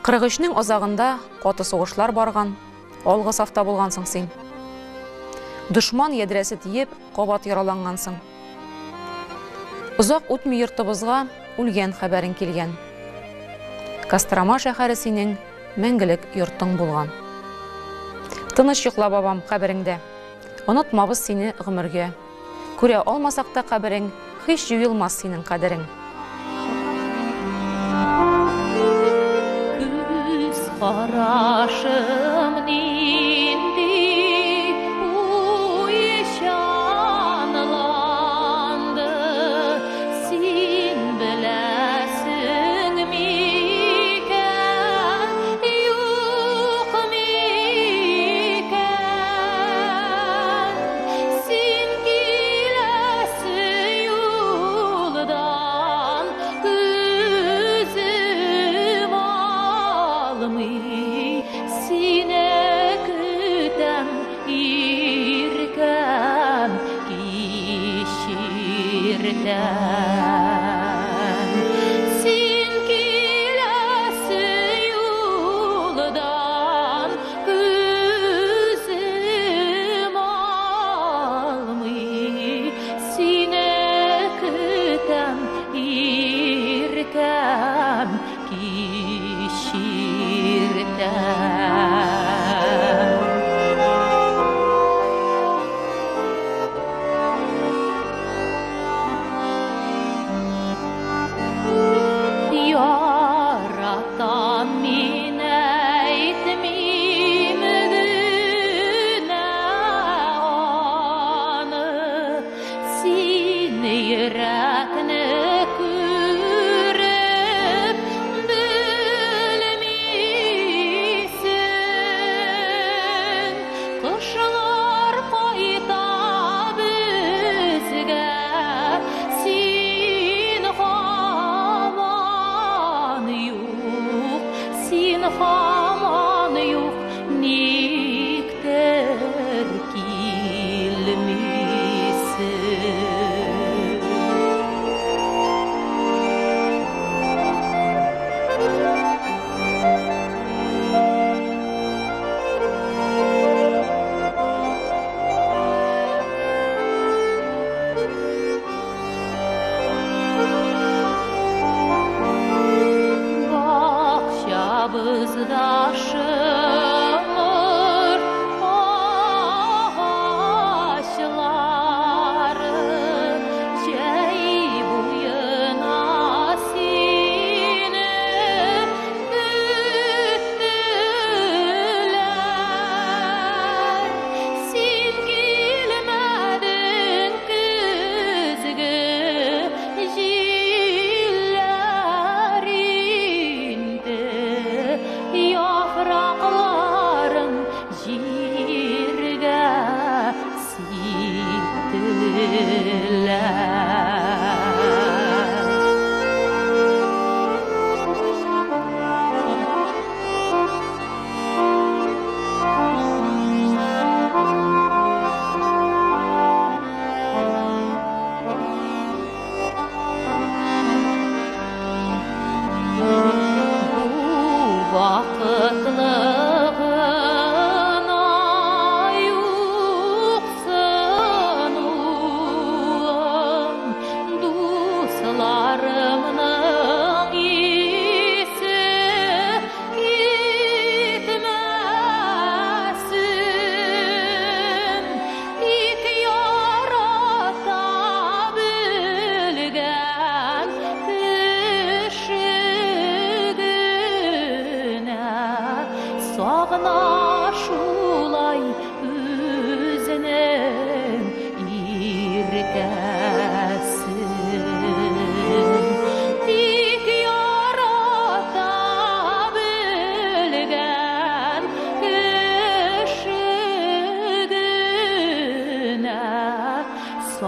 43-нең азагында каты сугышлар барган, алгы сафта булгансың син. Душман ядрәсе тиеп, кабат яралангансың. Узак үтми йортыбызга үлгән хәбәрең килгән. Кострома шәһәре синең мәңгелек йортың булган. Тыныч йокла, бабам, кабереңдә. Онытмабыз сине гомергә. Күрә алмасак та каберең, һич юылмас синең кадерең. Күз карашым нинди уйшанланды, син беләсең микән, юк микән, син киләсе юлдан күзем алмый, сине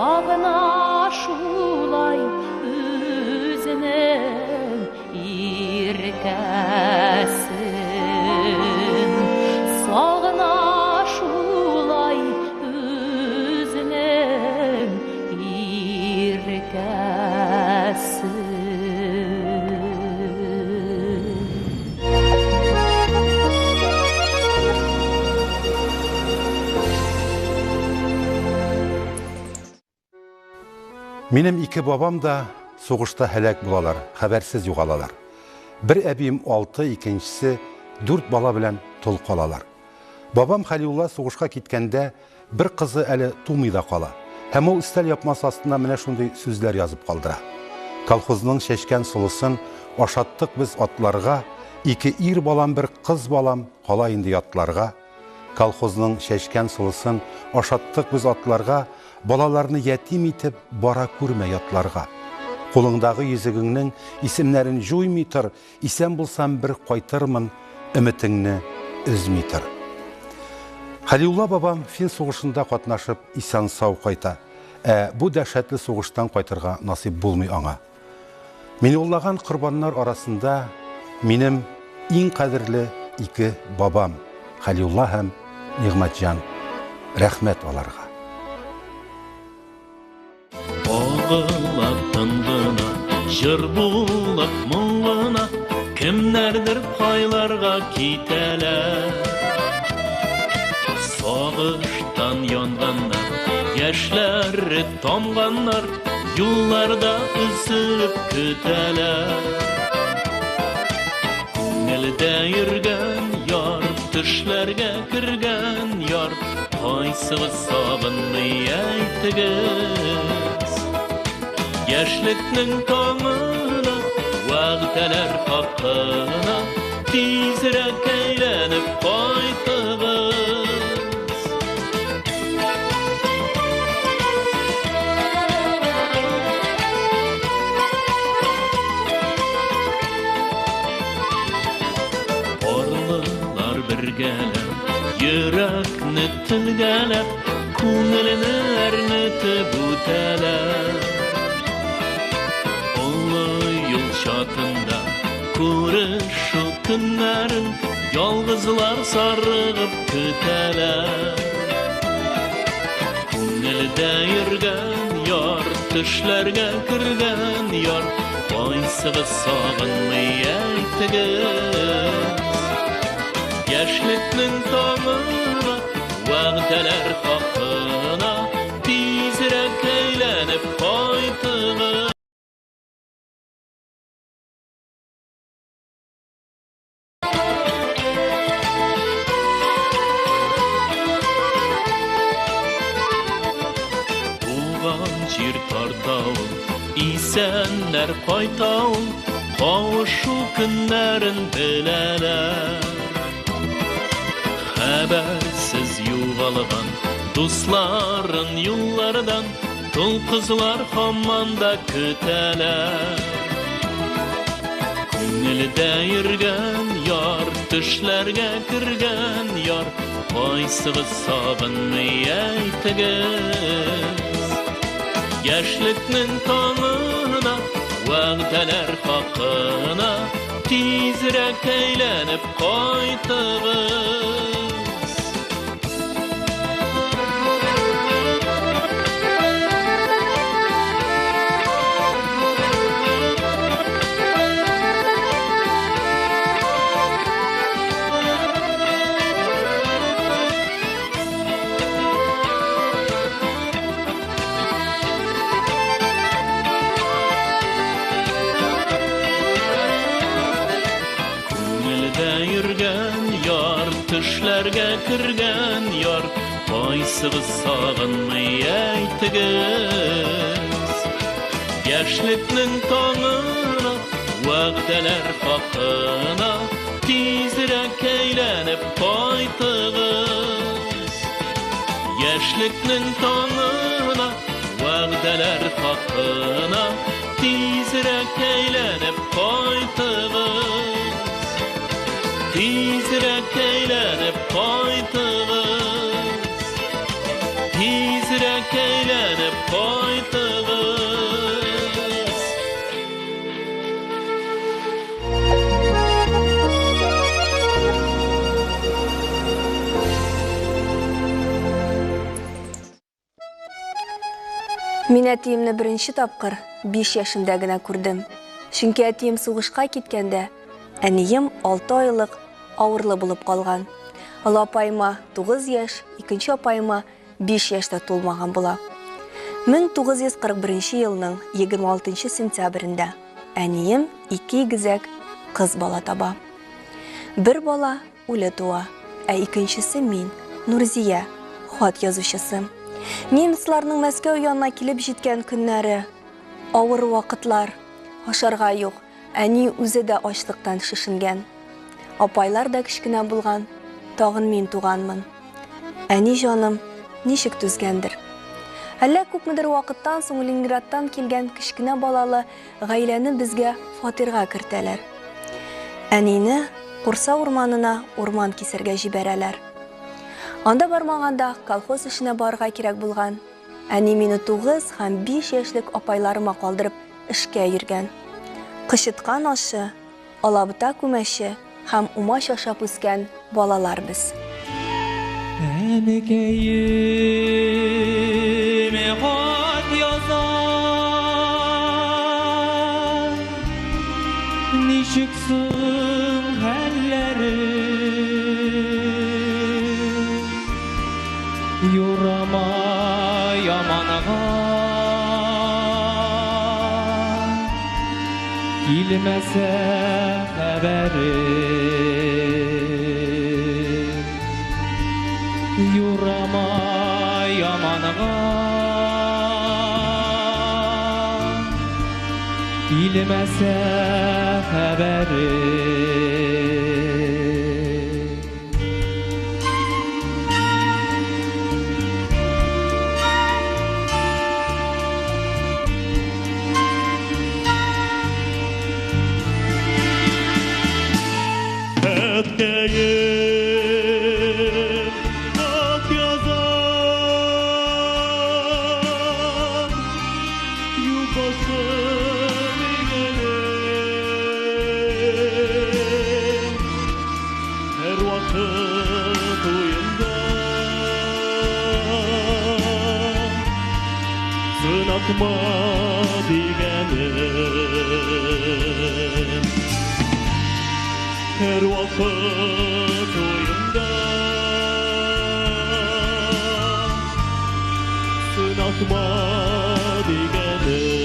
Сағына шулай өзінің иркәсін. Сағына шулай өзінің иркәсін. Минем ике бабам да соғышта һәлак булалар, хәбәрсез югалалар. Бер әбием 6, икенчесе 4 бала белән тол калалар. Бабам Халиулла соғышка киткәндә бер кызы әле тумый да кала. Һәм ул өстәл япмасы астына менә шундый сүзләр язып калдыра. Колхозның шәшкән сулысын ашаттык без атларга, 2 ир балам, 1 кыз балам кала инде ятларга. Колхозның шәшкән сулысын ашаттык без атларга, балаларны ятим итеп бара күрмә ятларга. Кулыңдагы йөзегеңнең исемнәрен җуймый тор, исән булсам бер кайтырмын, өметеңне өзми тор. Халиулла бабам Фин сугышында катнашып исән сау кайта. Бу дәһшәтле сугыштан кайтырга насип булмый аңа. Миллионлаган корбаннар арасында минем иң кадерле 2 бабам, Халиулла һәм Нигъмәтҗан. Рәхмәт аларга. Ağılap tındına, jır bulap muğuna, kimlerdir paylarga kiteler. Soğuştan yanganlar, yaşları tomganlar, yollarda üzülüp küteler. Ko'ngilda yurgan yor, tushlarga kirgan yor, qaysig'iz sog'inmay aytg'iz. Yoshlikning tong'ina, vaqtlar haqina, tezroq aylanib qaytg'iz. Orlilar birgalab, yurakni tilgalab, ko'nglini arnitib o'talar. Yol şatında ko'rishu kunlarin yolg'izlar sarg'ib küteler. Ko'ngilda yurgan yor, tushlarga kirgan yor, qaysig'iz sog'inmay aytg'iz. Yoshlikning tong'ina, va'dalar haqina, tezroq aylanib qaytg'iz. İsenler qaytavul, qavuşu günlerin bileler. Habersiz yuvalgan dostların yollardan, dul kızlar hamanda küteler. Ko'ngilda yurgan yor, tushlarga kirgan yor, qaysig'iz sog'inmay aytg'iz. Yoshlikning tong'ina, va'dalar haqina, tezroq aylanib qaytg'iz. Tushlarga kirgan yor, qaysig'iz sog'inmay aytg'iz. Yoshlikning tong'ina, va'dalar haqina, tezroq aylanib qaytg'iz. Yoshlikning tong'ina, va'dalar haqina, tezroq aylanib qaytg'iz. Tezroq aylanib qaytg'iz. Tezroq eylenip koydunuz. Мен әтиемне бірінші тапқыр 5 yaşımda гына күрдем. Чөнки әтием сугышка киткәндә, әнием 6 айлык авырлы булып калган. Олы апайыма 9 яшь, икенче апайыма 5 yaşта тулмаган була. 1941 елның 26 сентябрендә әнием 2 гизәк кыз бала таба. Бер бала үле туа, икенчесе мин, Нурзия, хат язучысы. Немецларның Мәскәү янына килеп җиткән көннәре, авыр вакытлар, ашарга юк, әни үзе дә ачлыктан шишенгән. Апайлар да кичкенә булган, тагын мин туганмын. Әни җаным, ничек түзгәндер. Әллә күпмедер вакыттан соң Ленинградтан килгән кичкенә балалы гаиләне безгә фатирга кертәләр. Әнине Курса урманына урман кисәргә җибәрәләр. Анда бармаганда колхоз эшенә барырга кирәк булган. Әни мине 9 һәм 5 яшьлек апайларыма калдырып эшкә йөргән. Кышыткан ашы, алабыта күмәче һәм умаш ашап үскән балалар без. Әнекәйеме хат язар, ничек соң хәлләре, юрама яманага, килмәсә хәбәре. Юрама яманга, килмәсә хәбәре. Sınakma digenim, her vakit oyunda sınakma digenim.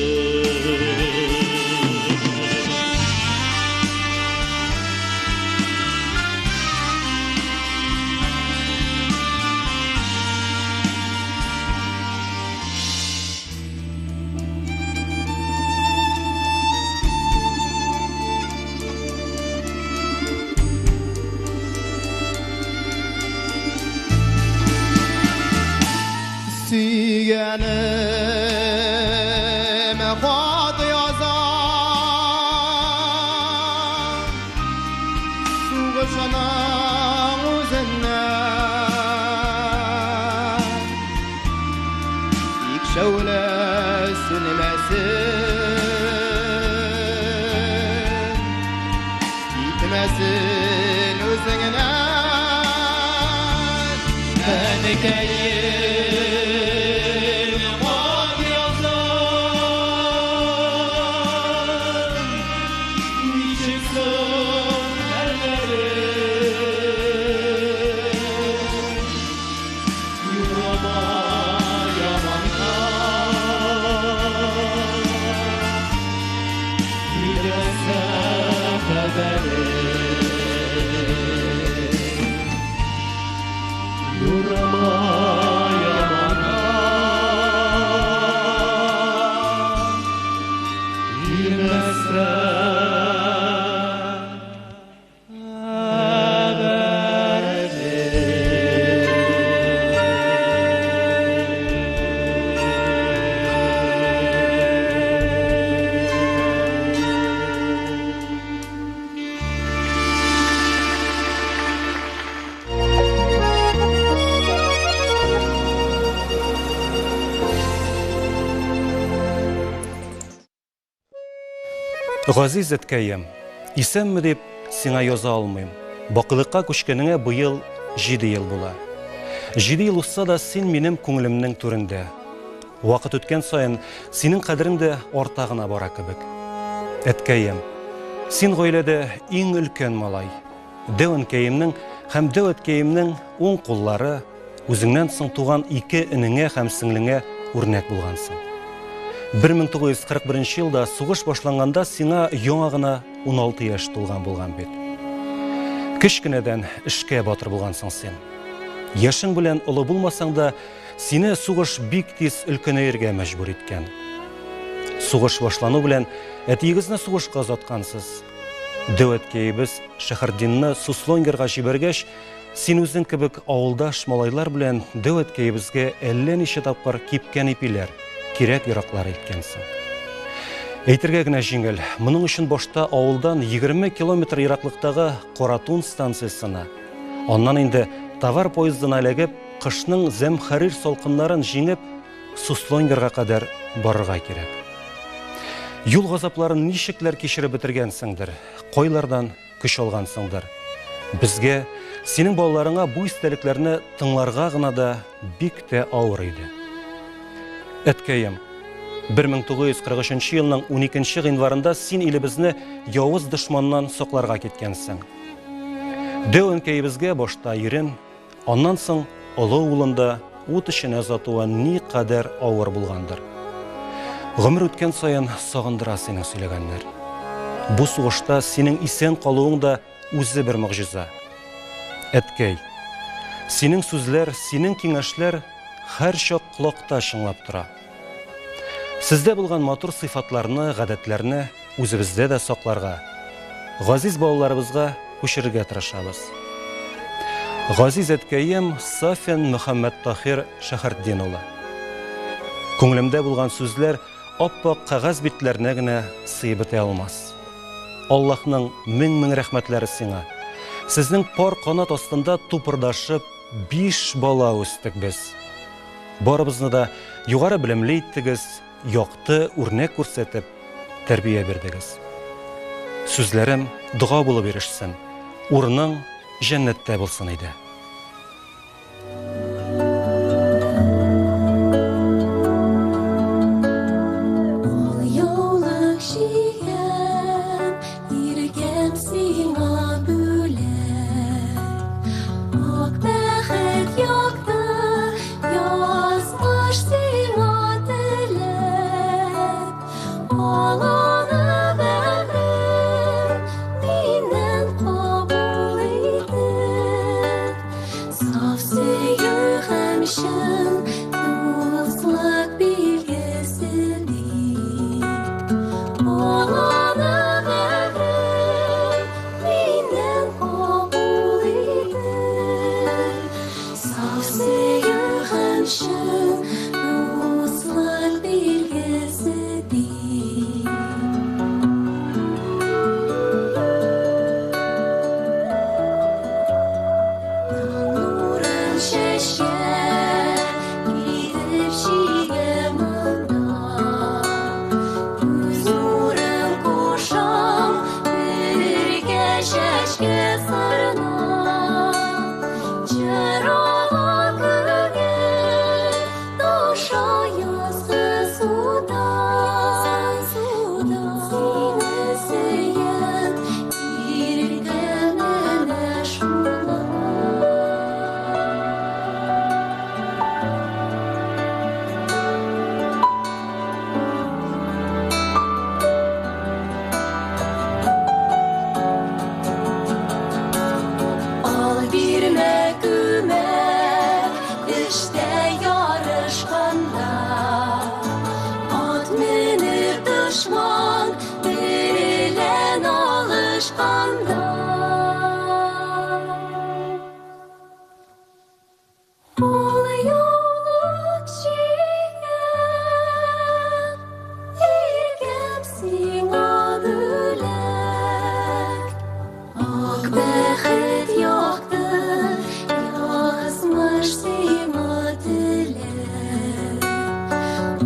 Süygenime hat yazar, suğuşana üzünden, ilk şöyle sünmesin, gitmesin özüne. Газиз әткәем, исәнме дип сиңа яза алмыйм. Бакылыкка күчкәнеңә быел 7 ел була. 7 ел узса да син минем күңелемнең түрендә. Вакыт үткән саен синең кадерең дә арта гына бара кебек. Әткәем, син гаиләдә иң өлкән малай. Дәвәнкәемнең һәм дәвәткәемнең уң куллары, үзеңнән соң туган 2 энеңә һәм сеңлеңә үрнәк булгансың. 1941 елда сугыш башланганда сиңа яңа гына 16 яшь тулган булган бит. Кечкенәдән эшкә батыр булгансың син. Яшың белән олы булмасаң да, сине сугыш бик тиз өлкәнәергә мәҗбүр иткән. Сугыш башлану белән әтиегезне сугышка озаткансыз. Дәвәткәебез Шәһәрдинне Суслонгерга җибәргәч, син үзең кебек авылдаш малайлар белән дәвәткәебезгә әллә ничә тапкыр кипкән ипиләр, кирәк яраклар иткәнсең. Әйтергә генә җиңел, моның өчен башта авылдан 20 километр ераклыктагы Каратун станциясына, аннан инде товар поездына эләгеп, кышның зәмхәрир салкыннарын җиңеп, Суслонгерга кадәр барырга кирәк. Юл газапларын ничекләр кичереп бетергәнсеңдер, кайлардан көч алгансыңдыр. Безгә, синең балаларыңа бу истәлекләрне тыңларга гына да бик тә авыр иде. Әткәем, 1943 елның 12 гыйнварында син илебезне явыз дошманнан сакларга киткәнсең. Дәвәнкәебезгә башта ирен, аннан соң олы улында ут эченә затуы ни кадәр авыр булгандыр. Гомер үткән саен сагындыра синең сөйләгәннәр. Бу сугышта синең исән калуың да үзе бер мөгъҗиза. Әткәй, синең сүзләр, синең киңәшләр һәр чак колакта чыңлап тора. Сездә булган матур сыйфатларны, гадәтләрне үзебездә дә сакларга, газиз балаларыбызга күчерергә тырышабыз. Газиз әткәем Сафин Мөхәммәд Тахир Шәһәрдин улы. Күңелемдә булган сүзләр аппак кагаз битләренә генә сыйып бетә алмас. Аллаһның мең рәхмәтләре сиңа. Сезнең пар канат астында тупырдашып 5 бала үстек без. Барыбызны да югары белемле иттегез, якты үрнәк күрсәтеп, тәрбия бирдегез. Сүзләрем дуга булып ирешсен. Урының җәннәттә булсын иде.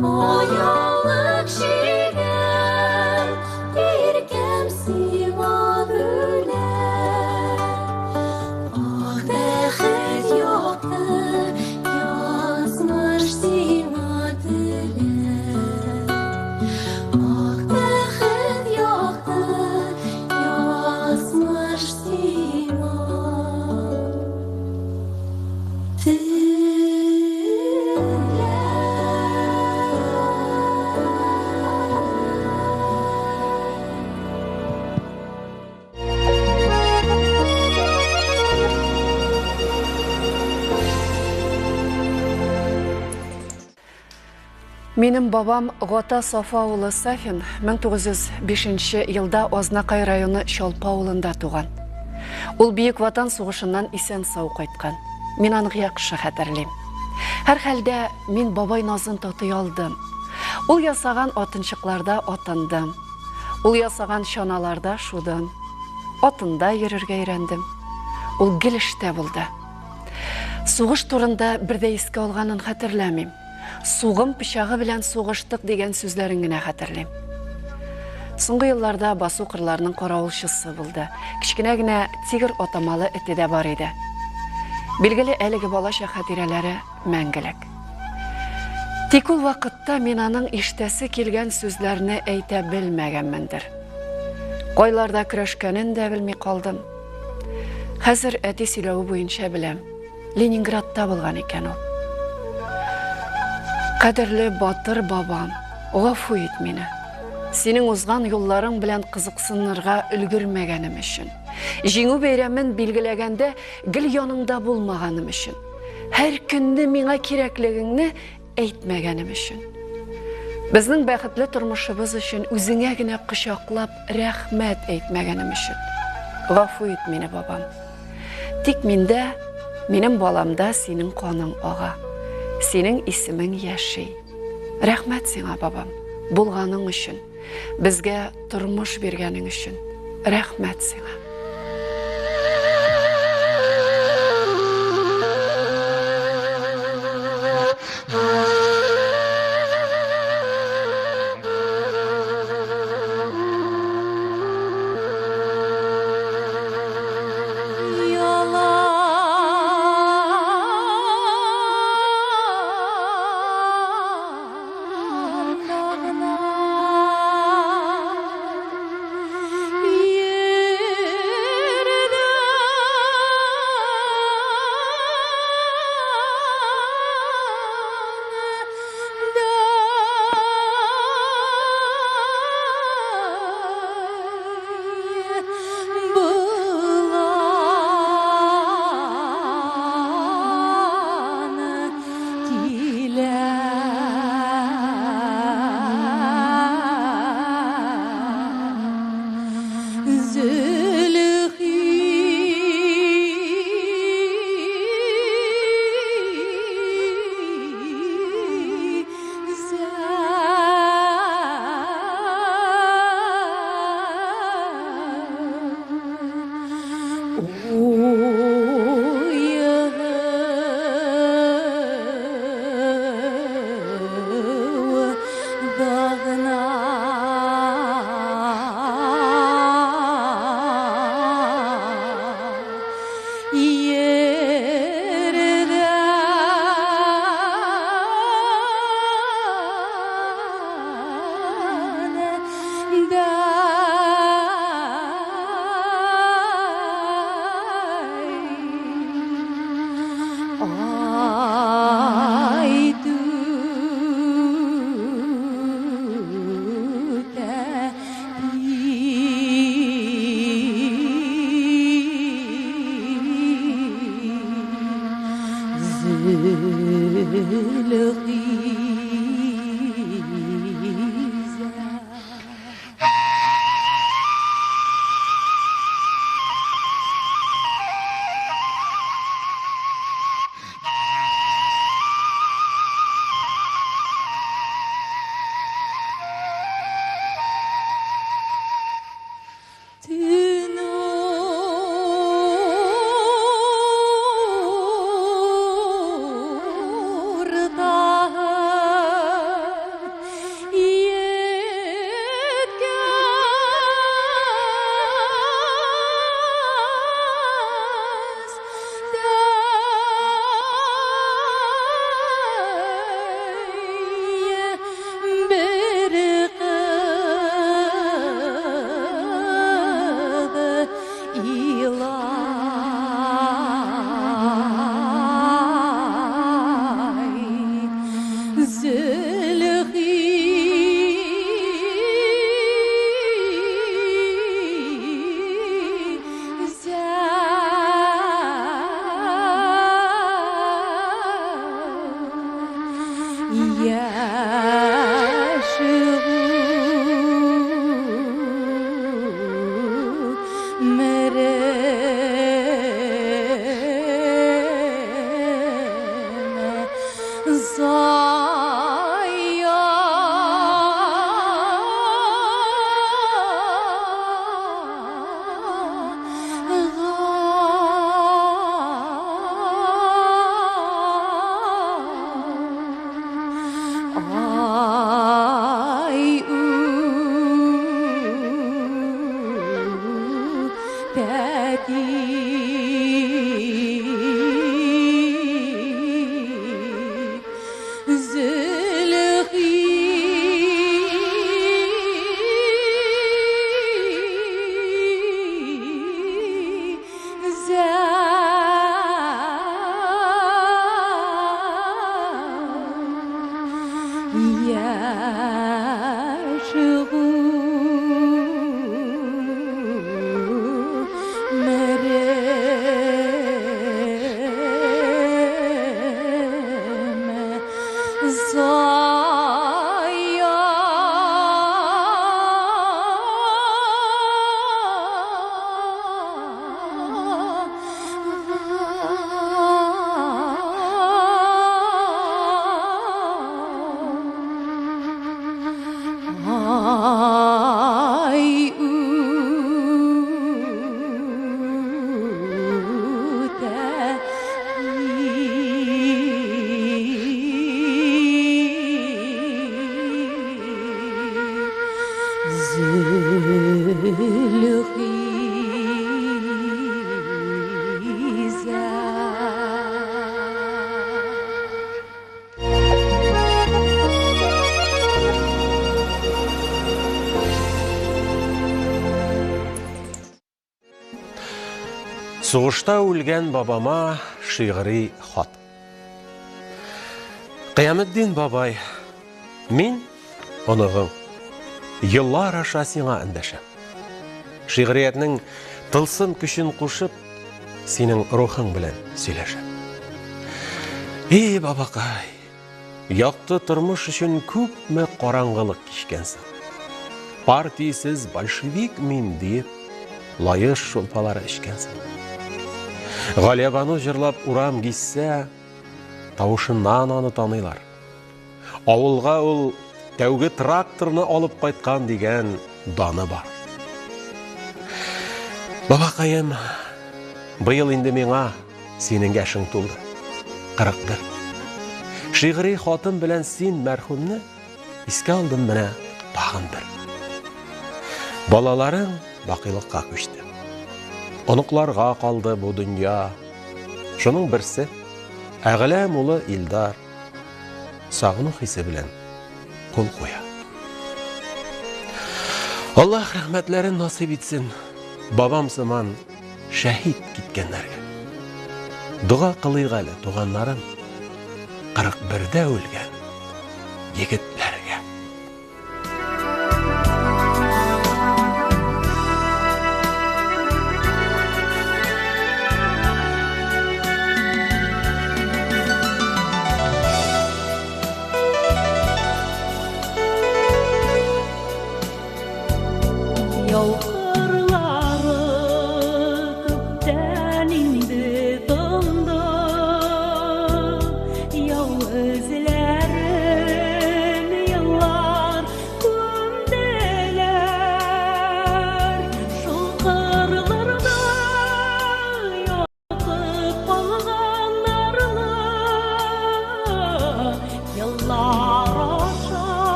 Оялып җигән иркә Минем бабам Гота Софа улы Сафин 1905 елда Ознакай районы Шолпа ауылында туган. Ул Бийек Ватан сугышыннан исән сау кайткан. Мин аны яхшы хәтерлим. Һәр хәлдә мин бабай назын татый алдым. Ул ясаган атынчыкларда атындым. Ул ясаган шаналарда шудым. Атында йөрергә өйрәндем. Ул гел эштә булды. Сугыш турында бердә искә алганын хәтерләмим. Сугым пычагы белән сугыштык дигән сүзләрен генә хәтерлим. Соңгы елларда басу кырларының каравылчысы булды. Кичкенә генә тигр атамалы эте дә бар иде. Билгеле әлеге балачак хатирәләре мәңгелек. Тик ул вакытта мин аның иштәсе килгән сүзләрне әйтә белмәгәнмендер. Кайларда көрәшкәнен дә белми калдым. Хәзер әти сөйләүе буенча беләм. Ленинградта булган икән ул. Кадерле батыр бабам, гафу ит мине. Синең узган юлларың белән кызыксынырга өлгермәгәнем өчен. Җиңү бәйрәмен билгеләгәндә гел яныңда булмаганым өчен. Һәр көнне миңа кирәклегеңне әйтмәгәнем өчен. Безнең бәхетле тормышыбыз өчен үзеңә генә кочаклап рәхмәт әйтмәгәнем өчен. Гафу ит мине, бабам. Тик миндә, минем баламда синең каның ага. Синең исемең яши. Рәхмәт сиңа, бабам, булганың өчен. Безгә тормыш биргәнең өчен. Рәхмәт сиңа. Yeah. Сугышта үлгән бабама шигъри хат. Кыяметдин бабай, мин оныгың, еллар аша сиңа эндәшәм. Шигъриятның тылсым көчен кушып, синең рухың белән сөйләшәм. Бабакай, якты тормыш өчен күпме караңгылык кичкәнсең. Партиисез большевик мин дип, лаеш шулпалары эчкәнсең. Галиябану җырлап урам гиссә, тавышыннан аны таныйлар. Авылга ул тәүге тракторны алып кайткан дигән даны бар. Бабакаем, быел инде миңа синең яшең тулды. 41. Шигъри хатым белән син мәрхүмне искә алдым менә тагын бер. Балаларың бакыйлыкка күчте. Оныкларга калды бу дөнья. Шуның берсе Әгъләм улы Илдар сагыну хисе белән кул куя. Аллаһ рәхмәтләрен насыйп итсен бабам сыман шәһид киткәннәргә. Дуга кылыйк әле туганнарым 41дә үлгән егетләргә.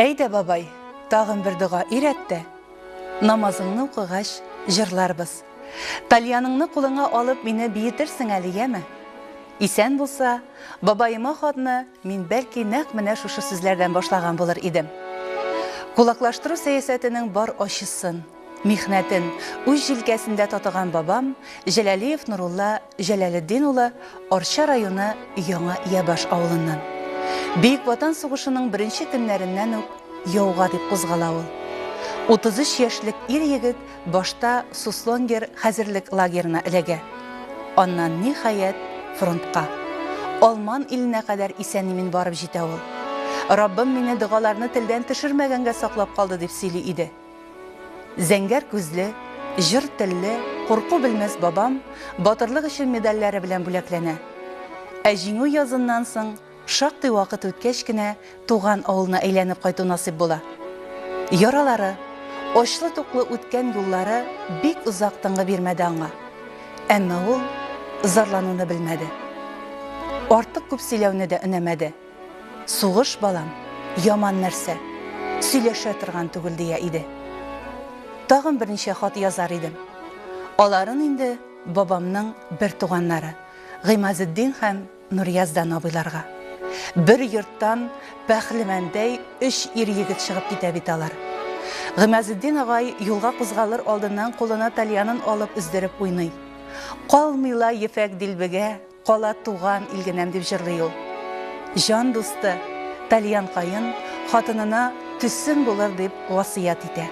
Әйдә, бабай, тағын бір дұға иретті. Намазыңны оқығаш, жырларбыз. Тальяныңны қолыңа алып, мені бейітерсің әлі еме? Исән болса, бабайыма хатны мин бәлки нәқ менә шушы сүзләрдән башлаған булыр идем. Кулаклаштыру сәясәтенең бар ачысын, михнәтен үз җилкәсендә татыган бабам Җәләлиев Нурулла Җәләлетдин улы Арча районы Яңа Ябаш авылыннан. Бөек Ватан сугышының беренче көннәреннән үк яуга дип кузгала ул. 33 яшьлек ир-егет башта Суслонгер хәзерлек лагерына эләгә. Аннан ниһаять фронтка. Алман иленә кадәр исән-имин барып җитә ул. Раббым мине дугаларны телдән төшермәгәнгә саклап калды дип сөйли иде. Зәңгәр күзле, җыр телле, курку белмәс бабам батырлык өчен медальләре белән бүләкләнә. Ә җиңү языннан соң шактый вакыт үткәч кенә туган авылына әйләнеп кайту насип була. Яралары, ачлы-туклы үткән юллары бик узак тыңгы бирмәде аңа. Әмма ул зарлануны белмәде. Артык күп сөйләүне дә өнәмәде. Сугыш балам, яман нәрсә, сөйләшә торган түгел дия иде. Тагын берничә хат язар идем. Аларын инде бабамның бер туганнары, Гыймазетдин һәм Нуръяздан абыйларга. Бер йорттан Пәхлемәндәй 3 ир-егет чыгып китә бит алар. Гыймазетдин агай юлга кузгалыр алдыннан кулына тальянын алып үздереп уйный. Калмыйла ефәк дилбегә, кала туган илгенәм дип җырлый ул. Жан дусты, тальян кайын, хатынына төссен булыр дип васыят итә.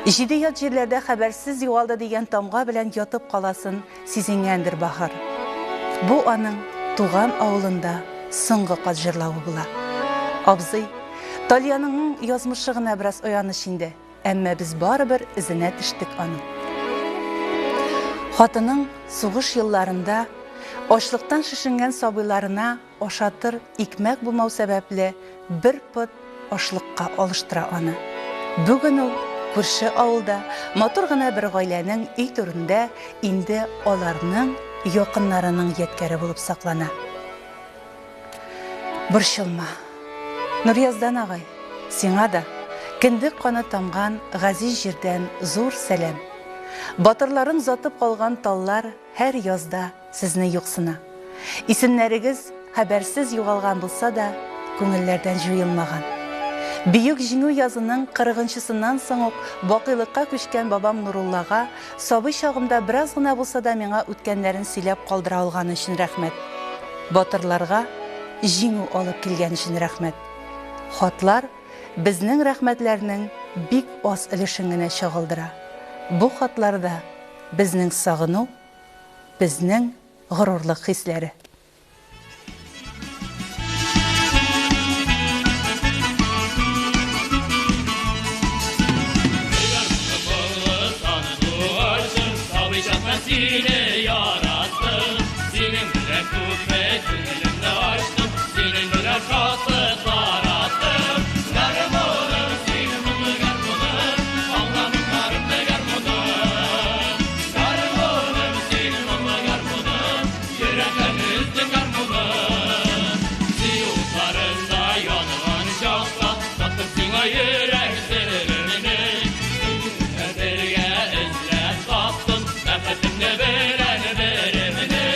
7 ят җирләрдә хәбәрсез югалды дигән тамга белән ятып каласын сизенгәндер бахыр. Бу аның туган авылында соңгы кат җырлавы була. Абзый, тальянның язмышы гына бераз аяныч инде, әмма без барыбер изенә төштек аның. Хатының сугыш елларында ачлыктан шишенгән сабыйларына ашатыр икмәк булмау сәбәпле бер пот ашлыкка алыштыра аны. Бүген ул күрше авылда матур гына бер гаиләнең өй түрендә инде аларның якыннарының яткәре булып саклана. Борчылма. Нуръяздан агай, сиңа да киндек каны тамган газиз җирдән зур сәлам. Батырларын затып калган таллар һәр язда сезне юксына. Исемнәрегез хәбәрсез югалган булса да, күңелләрдән җуелмаган. Бөек җиңү язының 40-сыннан соң ук бакыйлыкка күчкән бабам Нуруллага сабый чагымда бераз гына булса да миңа үткәннәрен сөйләп калдыра алган өчен рәхмәт. Батырларга җиңү алып килгән өчен рәхмәт. Хатлар безнең рәхмәтләрнең бик аз өлешен генә чагылдыра. Бу хатларда безнең сагыну, безнең горурлык хисләре. Seni yarattım, senin bile kuvvet elimde açtım, senin bile şahsızlar attım. Garmonum, senin mutlu garmonum, anlamlarım da garmonum. Garmonum, senin mutlu garmonum, yüreklerimizde garmonum. Siyutlarında yanılan şahsa, tattım sana yürek sevimini. Öderge izler sattım, nefesimle veren verimini.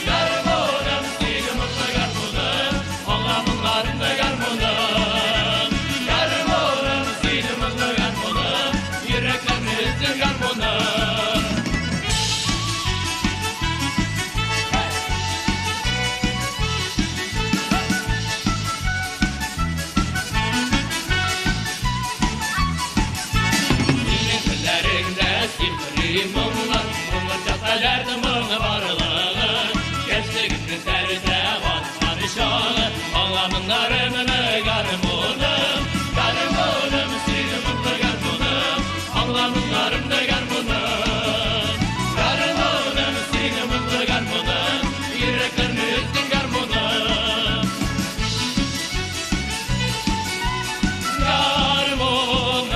Garmonum, senin mutlu garmonum, anlamlarında garmonum. Garmonum, senin mutlu garmonum, yüreklerimizde garmonum. Mumlar, mumlar çatalardı mumlar varlığı. Gençliğimin serde var şanı, anlamlarımını garmonum. Garmonum, senin mutlu garmonum, anlamlarımda garmonum. Garmonum, senin mutlu garmonum, yüreklerimizin garmonum. Garmonum.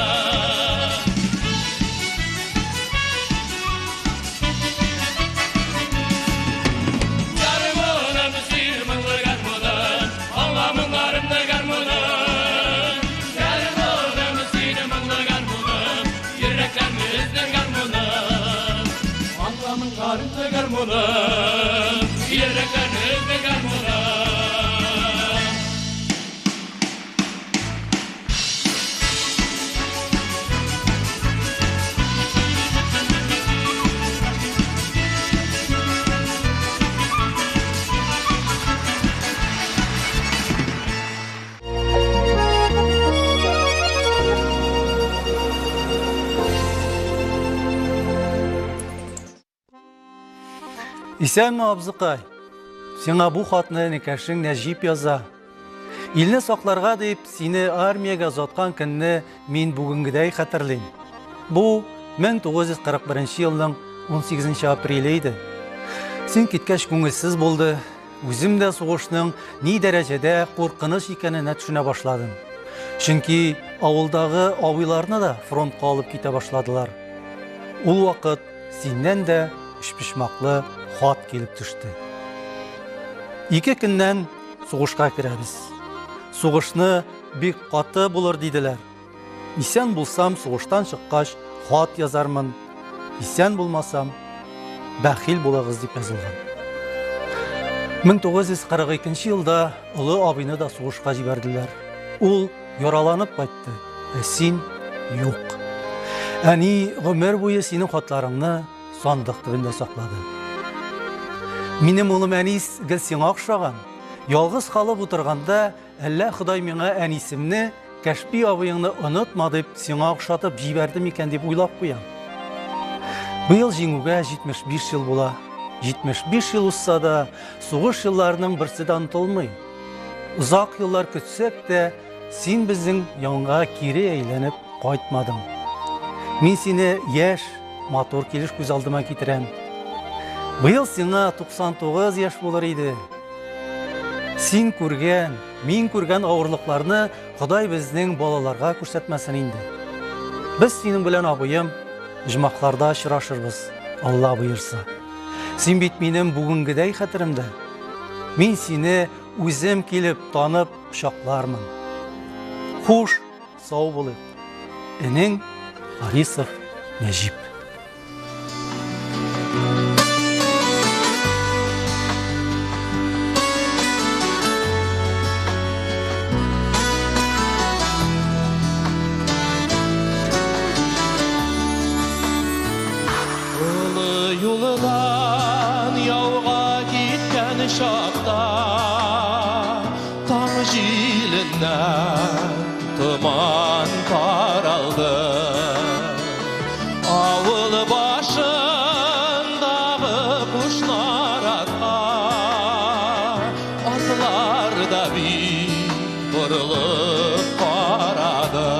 Garmonum, senin mutlu garmonum, anlamlarımda garmonum. гармоны, ерлікіміздің гармоны. Исәнме, абзықай, сеңа бу хатны Некәшең Нәҗип яза. Илне сакларга дип, сине армиягә озаткан көнне мин бүгенгедәй хәтерлим. Бу 1941 елның 18 апреле иде. Син киткәч күңелсез булды. Үзем дә сугышның ни дәрәҗәдә куркыныч икәнен төшенә башладым. Чөнки авылдагы авыйларны да фронтка алып китә башладылар. Ул вакыт синнән дә пишмаклы хат килеп төште. 2 көннән сугышка керәбез. Сугышны бик каты булыр диделәр. Исән булсам, сугыштан чыккач хат язармын. Исән булмасам, бәхил булагыз дип язылган. 1942 елда улы абыйны да сугышка җибәрделәр. Ул яраланып кайтты, син юк. Әни гомер буе синең хатларыңны сандык төбендә саклады. Минем улым Әнис гел сиңа охшаган. Ялгыз калып утырганда, әллә Ходай миңа әнисемне, Кәшпи абыеңны онытма дип сиңа охшатып җибәрде микән дип уйлап куям. Быел җиңүгә 75 ел була. 75 ел узса да, сугыш елларының берсе дә онытылмый. Узак еллар көтсәк тә, син безнең янга кире әйләнеп кайтмадың. Мин сине яшь, матур килеш күз алдыма китерәм. Быел сиңа 99 яшь булыр иде. Син күргән, мин күргән авырлыкларны Ходай безнең балаларга күрсәтмәсен инде. Без синең белән абыем җмахларда очрашырбыз, Алла боерса. Син бит минем бүгенгедәй хәтеремдә. Мин сине үзем килеп танып кочаклармын. Хуш, сау булыйк. Энең Харисов Нәҗип. Юлдан яуға кеткен шақта таң жилінен тұман таралды. Ауыл башындағы құшнар атқа атлар да бей бұрылып қарады.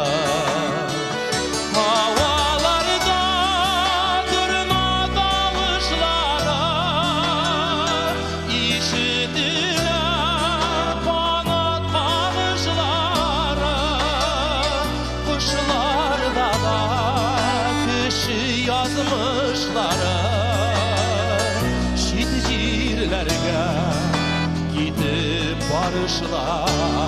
Şit jirlerge gidip barışları.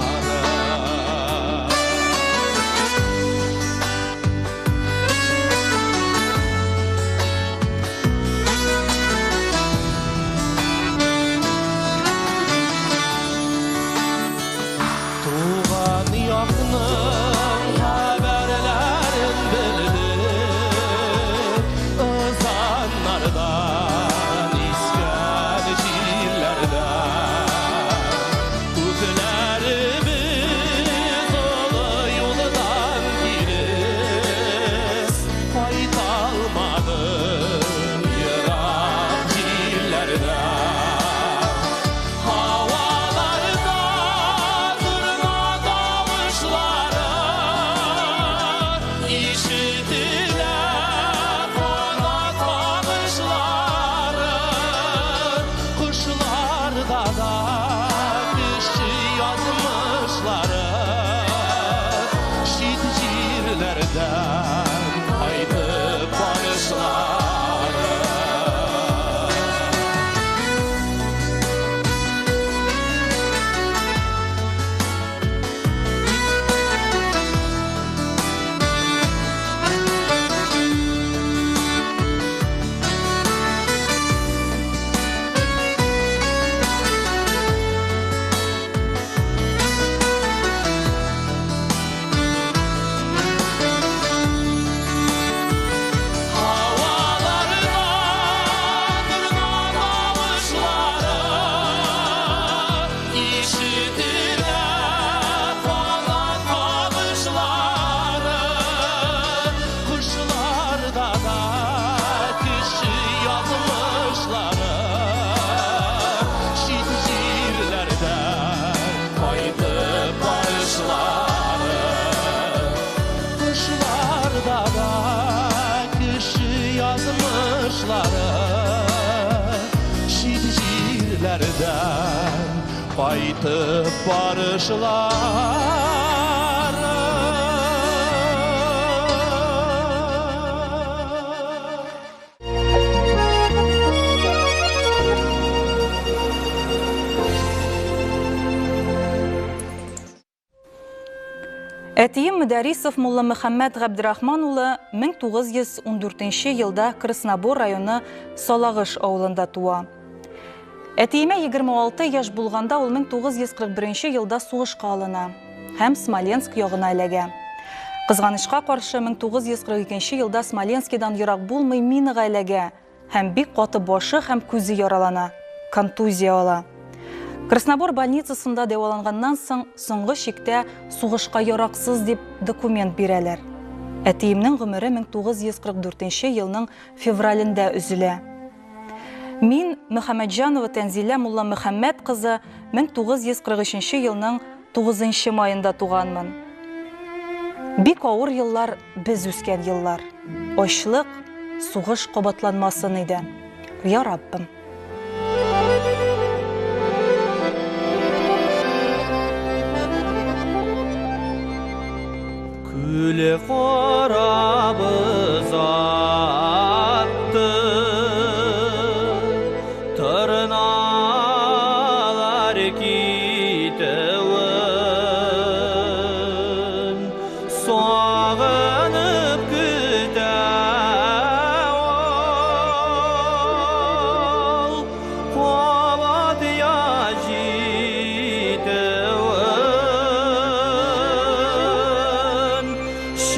Tuğan yakının haberlerin bildik ızanlardan, iskan şiirlerden. Köklerimiz olu yoldan giriz, kaytalmadı yırak şiirlerden. Aytıp barışları. Қайтып барышылар. Әтием Мөдәрисов Мулла Мөхәммәд Габдрахман улы 1914 елда Краснобор районы Салагыш авылында туа. Әтиемә 26 яш булганда ул 1941 елда сугышка алына һәм Смоленск ягына эләгә. Кызганычка каршы 1942 елда Смоленскидан ерак булмый минага эләгә һәм бик каты башы һәм күзе яралана, контузия ала. Краснобор больницасында дәваланганнан соң соңгы чиктә сугышка яраксыз дип документ бирәләр. Әтиемнең гомере 1944 елның февралендә өзелә. Мин Мөхәммәтҗанова Тәнзилә Мулла Мөхәммәд кызы 1943 елның 9 майында туганмын. Бик авыр еллар без үскән еллар. Ачлык, сугыш кабатланмасын иде. Я Раббым. Күле қарабыз атты, тырналар кетуін, сағынып күтә ол, қабат я жетуін.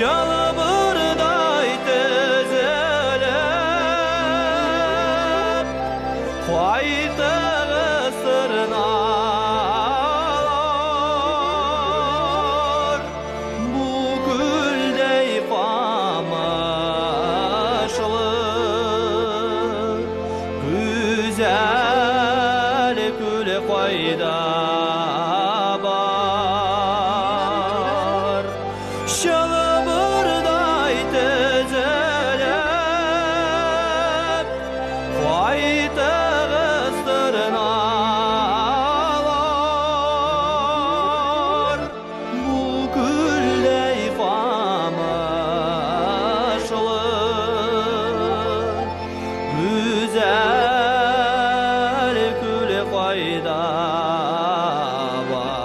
Şalbırday tezelep, Qaytığı sırnalar, Bu güldey qamaşlı, Güzel gül qayda var. Şalbırday tezelep, Qaytığı sırnalar, Bu güldey qamaşlı, Güzel gül qayda var.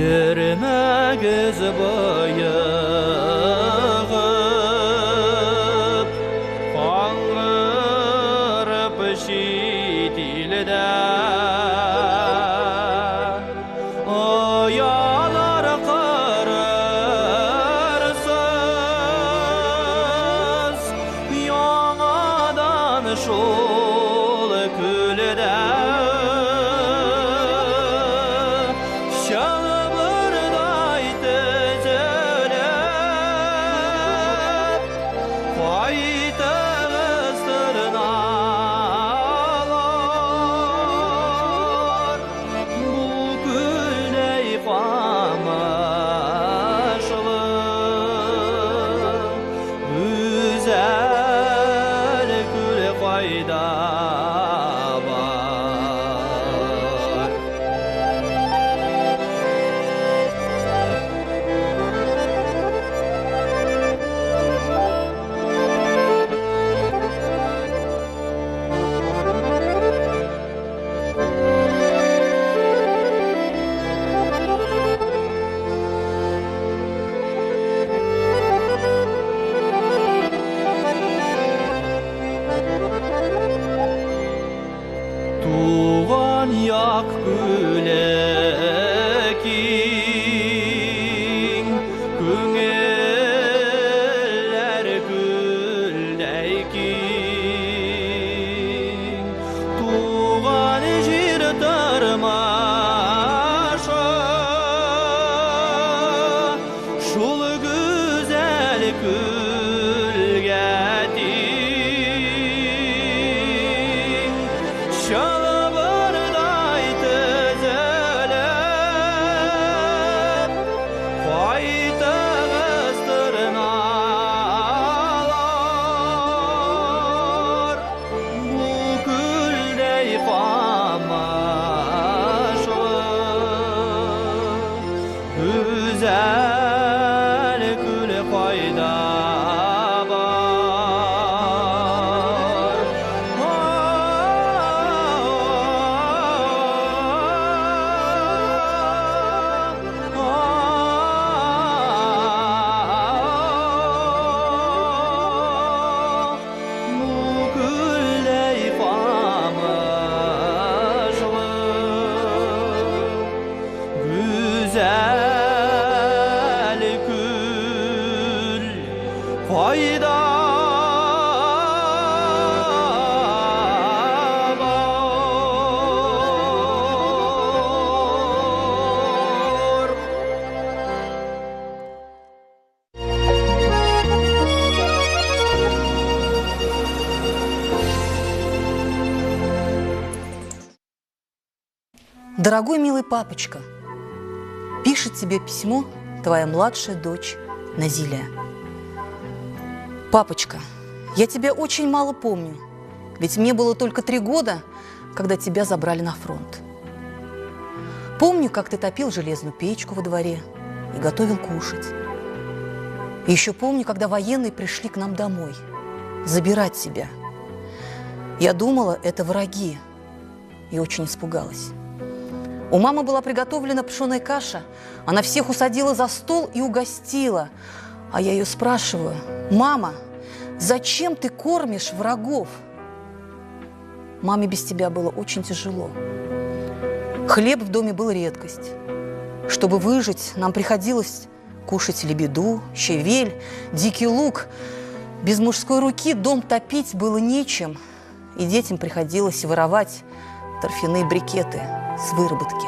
Yermәгез bayıgıp, Қаңғырып шетелдә. Оялар қырырсыз, Яңадан шул күлдә. Şalbırday tezelep, Qaytığı sırnalar, Bu güldey qamaşlı, Güzel gül qayda var. Туған як күлекең, Күңелләр гүлдәй кең. Туған жер тармашы, Шул güzel күлгә тең. Şalvarday tüzülüp Koyta kıstırnalar Bu küldey kamaşlı Güzel kül koyda Güzel kül fayda var. Дорогой милый папочка, пишет тебе письмо твоя младшая дочь Назиля. Папочка, я тебя очень мало помню, ведь мне было только 3 года, когда тебя забрали на фронт. Помню, как ты топил железную печку во дворе и готовил кушать. И еще помню, когда военные пришли к нам домой забирать тебя. Я думала, это враги, и очень испугалась. У мамы была приготовлена пшеная каша, она всех усадила за стол и угостила. А я ее спрашиваю: «Мама, зачем ты кормишь врагов?» Маме без тебя было очень тяжело. Хлеб в доме был редкость. Чтобы выжить, нам приходилось кушать лебеду, щавель, дикий лук. Без мужской руки дом топить было нечем, и детям приходилось воровать торфяные брикеты с выработки.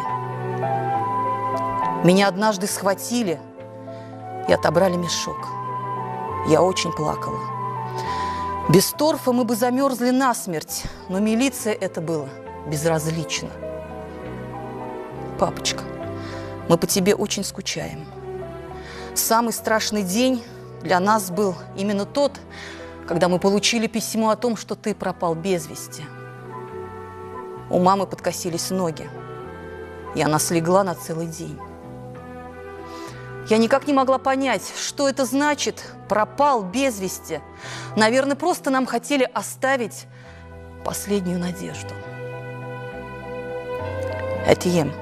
Меня однажды схватили и отобрали мешок. Я очень плакала. Без торфа мы бы замерзли насмерть, но милиция это было безразлично. Папочка, мы по тебе очень скучаем. Самый страшный день для нас был именно тот, когда мы получили письмо о том, что ты пропал без вести. У мамы подкосились ноги, и она слегла на целый день. Я никак не могла понять, что это значит «пропал без вести». Наверное, просто нам хотели оставить последнюю надежду. Этьем,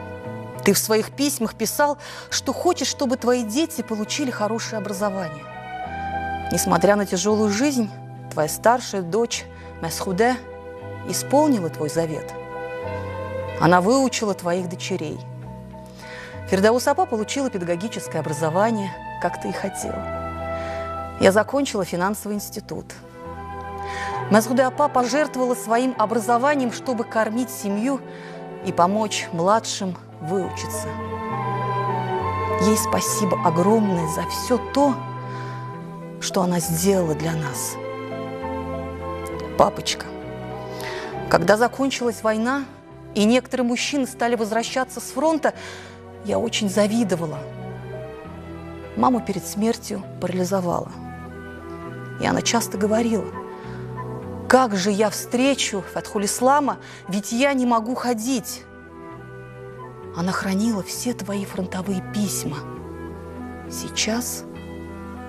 ты в своих письмах писал, что хочешь, чтобы твои дети получили хорошее образование. Несмотря на тяжелую жизнь, твоя старшая дочь Месхуде исполнила твой завет. Она выучила твоих дочерей. Фирдаус апа получила педагогическое образование, как ты и хотела. Я закончила финансовый институт. Месхуде апа пожертвовала своим образованием, чтобы кормить семью и помочь младшим выучиться. Ей спасибо огромное за все то, что она сделала для нас. Папочка, когда закончилась война, и некоторые мужчины стали возвращаться с фронта, я очень завидовала. Маму перед смертью парализовала. И она часто говорила: «Как же я встречу Фатхулислама, ведь я не могу ходить». Она хранила все твои фронтовые письма. Сейчас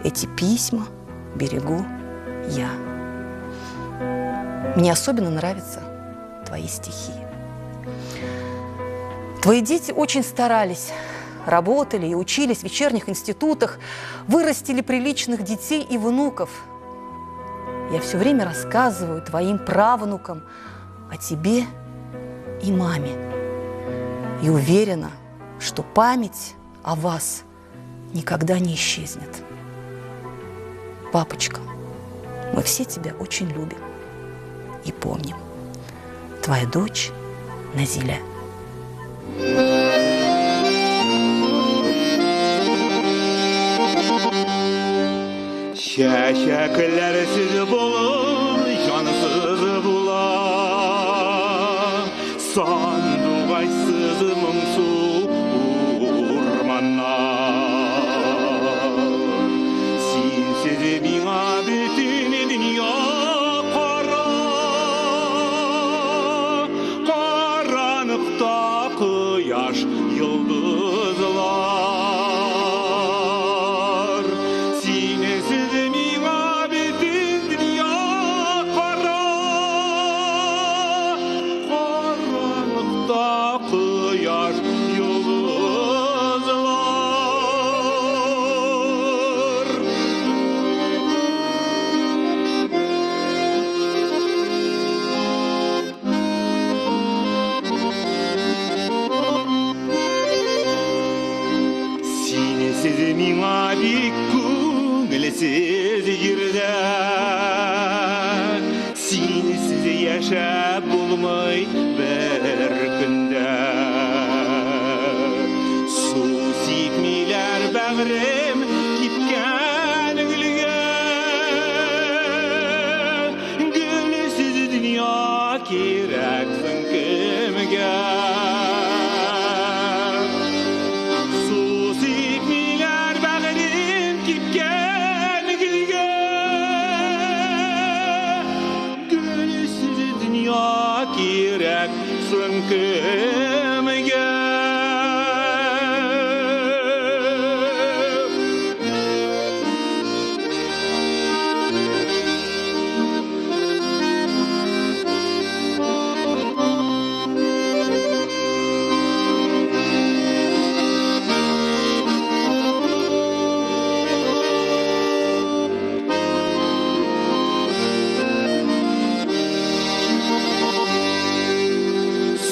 эти письма берегу я. Мне особенно нравятся твои стихи. Твои дети очень старались, работали и учились в вечерних институтах, вырастили приличных детей и внуков. Я все время рассказываю твоим правнукам о тебе и маме. И уверена, что память о вас никогда не исчезнет. Папочка, мы все тебя очень любим и помним. Твоя дочь Назиля. Şeşeklersiz bulur, cansız bular. сандуғайсыз мұңсу урманнан. Сенсіз миңа бүтін дүния қара, қаранықта қияш йылдызлар. Сенсіз миңа бүтін дүния қара, қаранықта қияш йылдызлар. Сенсіз миңа бик көңілсіз ерді, сенсіз яшап болмай бір күнді. Су сепмейлер бәғірім кипкен гүлге, гүлсіз дүния керексің кімге. Су сепмейлер бәғірім кипкен гүлге, gülsüz dünya gereksin kimiga.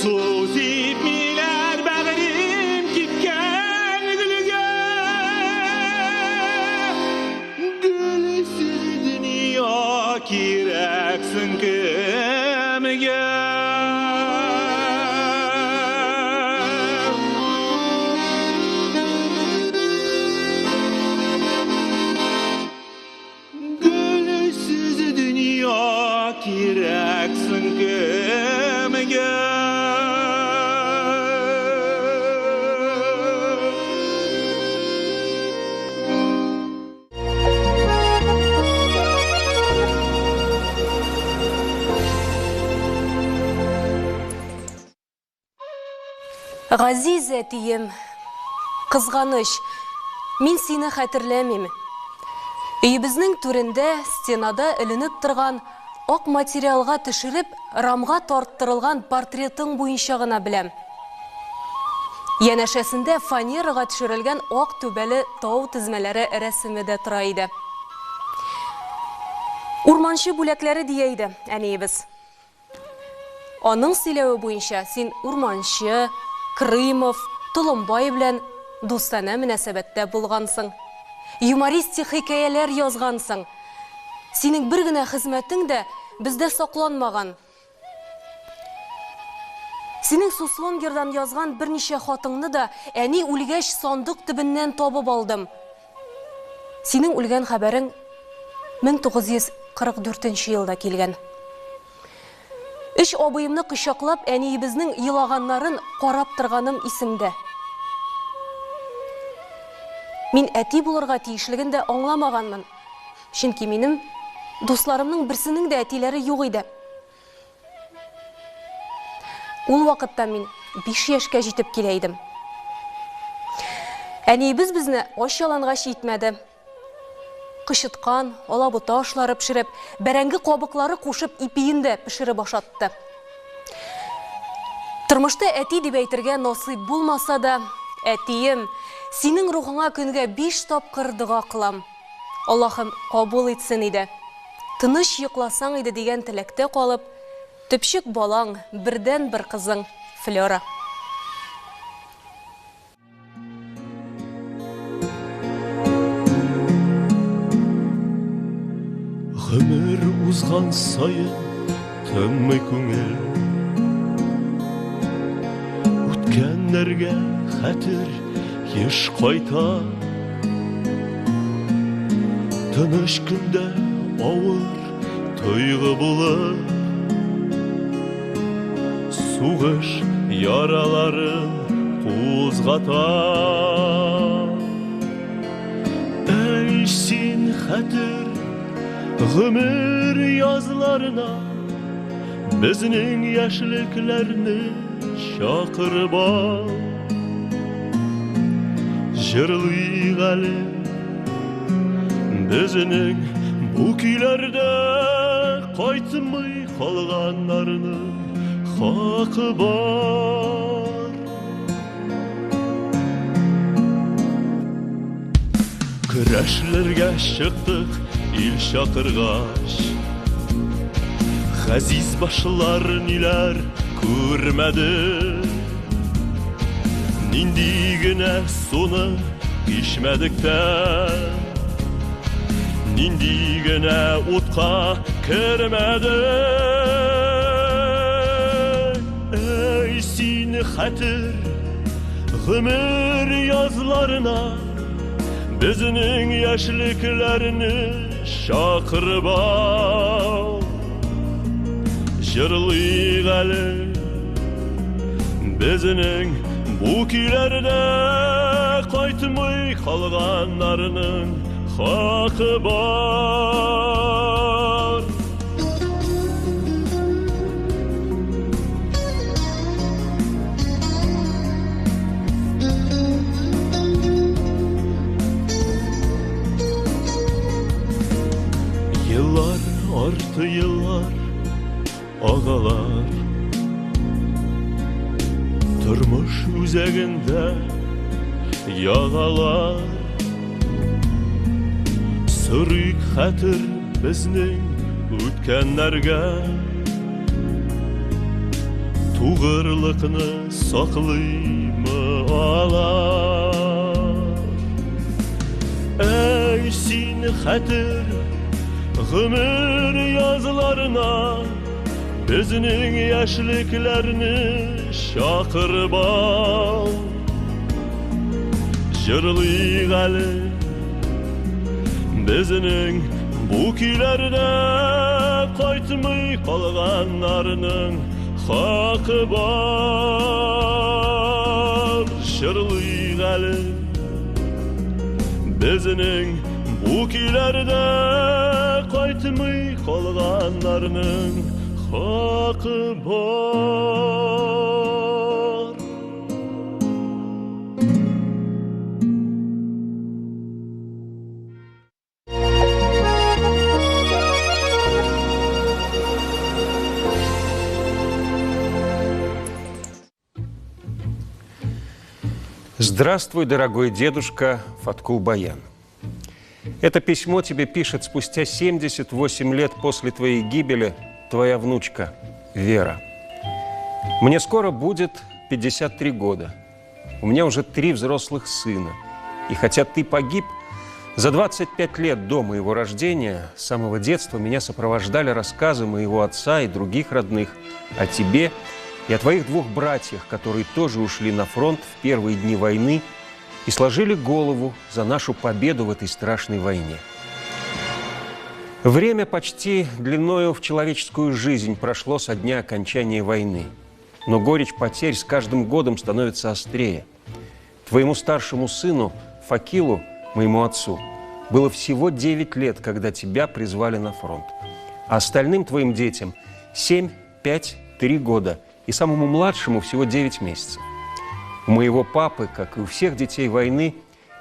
Su sepmeler bägrim kipken gülge, gülsüz dünya kereksin kimiga. Gülsüz dünya kereksin kimiga. Ғазиз әтием, қызғаныш, мен сені хәтерләмим. Үйіміздің түрінде стенада ілініп тұрған ақ материалға түшіріп, рамға тарттырылған портретің бойынша ғына білем. Янәшәсінде фанераға түшірілген ақ төбәлі тау тізмелері рәсімі де тұра еді. Урманшы бүләкләре дейді, әнейбіз. Оның сөйлеуі бойынша сен Урманшы, Крымов, Толымбай белән дустана мөнәсәбәттә булгансың. Юмористик хикәяләр язгансың. Синең бер генә хезмәтең дә бездә сакланмаган. Синең Суслонгердан язган берничә хатыңны да әни үлгәч сандык төбеннән табып алдым. Синең үлгән хәбәрең 1944 елда килгән. Үш абыйымны кычаклап, әниебезнең йылаганнарын карап торганым исемдә. Мин әти булырга тиешлеген дә аңламаганмын. Чөнки минем дусларымның берсенең дә әтиләре юк иде. Ул вакытта мин 5 яшькә җитеп килә идем. Әниебез безне аш ялангач итмәде. Кышыткан, алабута ашлары пешереп, бәрәңге кабыклары кушып ипиендә пешереп ашатты. Тормышта әти дип әйтергә насыйп булмаса да, әтием, синең рухыңа көнгә 5 тапкыр дуга кылам. Аллаһым кабул итсен иде. Тыныч йокласаң иде дигән теләктә калып, төпчек балаң, бердән бер кызың Флора. Ömür uzgan sayın tümü көңіл Өткенлерге хәтер еш қайта Тыныш күндә ауыр тойғы болып Сугыш яраларын кузгата. Эй, син хәтер гомер язларына безнең яшьлекләрне чакырып ал. Җырлыйк әле безнең бу көйләрдә кайтмый калганнарның хакы бар. Көрәшләргә чыктык ил чакыргач, газиз башлар ниләр күрмәде. Нинди генә суны ичмәдек тә, нинди генә утка кермәдек. Эй, син хәтер гомер язларына безнең яшьлекләрне чакырып ал. Җырлыйк әле безнең бу көйләрдә кайтмый калганнарның хакы бар. Yıllar artı yıllar ağalar, Turmuş üzerinde yağalar. Sırık hatır bizning o'tganlarga, Tuğırlıqni saqlaymi alar. Ey, sin hatır gümür yazlarına bizning yaşliklarni chaqirib al. Jırlayk ali bizning bu kuylarda qaytmay qolganlarning haqi bor. Jırlayk ali bizning bu kuylarda qaytmay qolganlarning haqi bor. Здравствуй, дорогой дедушка Фаткул Баян. Это письмо тебе пишет спустя 78 лет после твоей гибели твоя внучка Вера. Мне скоро будет 53 года. У меня уже 3 взрослых сына. И хотя ты погиб, за 25 лет до моего рождения, с самого детства меня сопровождали рассказы моего отца и других родных о тебе и о твоих 2 братьях, которые тоже ушли на фронт в первые дни войны и сложили голову за нашу победу в этой страшной войне. Время почти длиною в человеческую жизнь прошло со дня окончания войны, но горечь потерь с каждым годом становится острее. Твоему старшему сыну, Факилу, моему отцу, было всего 9 лет, когда тебя призвали на фронт, а остальным твоим детям 7, 5, 3 года и самому младшему всего 9 месяцев. У моего папы, как и у всех детей войны,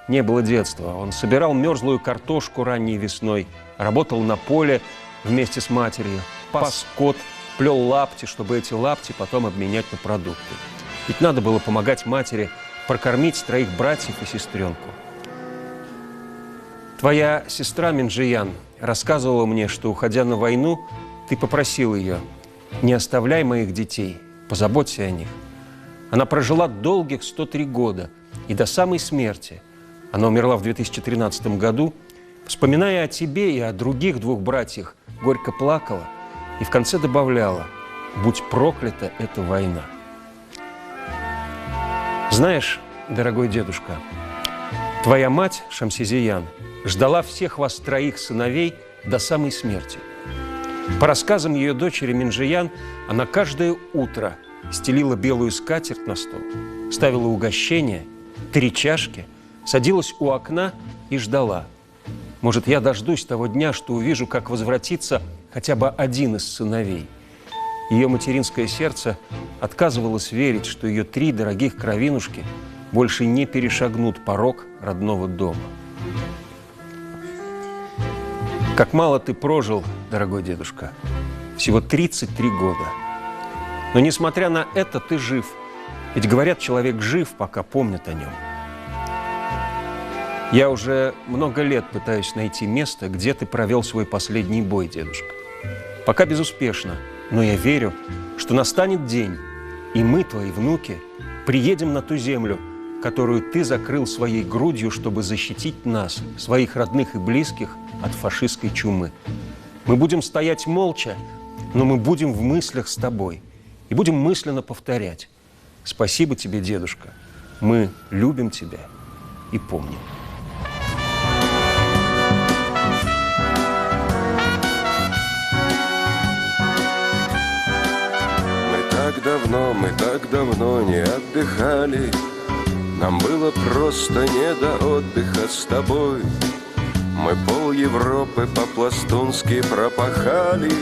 не было детства. Он собирал мерзлую картошку ранней весной, работал на поле вместе с матерью, пас скот, плел лапти, чтобы эти лапти потом обменять на продукты. Ведь надо было помогать матери прокормить 3 братьев и сестренку. Твоя сестра Минджиян рассказывала мне, что, уходя на войну, ты попросил ее: «Не оставляй моих детей, позаботься о них». Она прожила долгих 103 года, и до самой смерти, она умерла в 2013 году, вспоминая о тебе и о других 2 братьях, горько плакала и в конце добавляла: «Будь проклята эта война». Знаешь, дорогой дедушка, твоя мать, Шамсизиян, ждала всех вас 3 сыновей до самой смерти. По рассказам ее дочери Минджиян, она каждое утро стелила белую скатерть на стол, ставила угощение, 3 чашки, садилась у окна и ждала. Может, я дождусь того дня, что увижу, как возвратится хотя бы один из сыновей. Ее материнское сердце отказывалось верить, что ее 3 дорогих кровинушки больше не перешагнут порог родного дома. Как мало ты прожил, дорогой дедушка, всего 33 года. Но несмотря на это, ты жив. Ведь говорят, человек жив, пока помнят о нем. Я уже много лет пытаюсь найти место, где ты провел свой последний бой, дедушка. Пока безуспешно, но я верю, что настанет день, и мы, твои внуки, приедем на ту землю, которую ты закрыл своей грудью, чтобы защитить нас, своих родных и близких, от фашистской чумы. Мы будем стоять молча, но мы будем в мыслях с тобой и будем мысленно повторять: спасибо тебе, дедушка, мы любим тебя и помним. Мы так давно не отдыхали. Нам было просто не до отдыха с тобой. Мы пол Европы по-пластунски пропахали.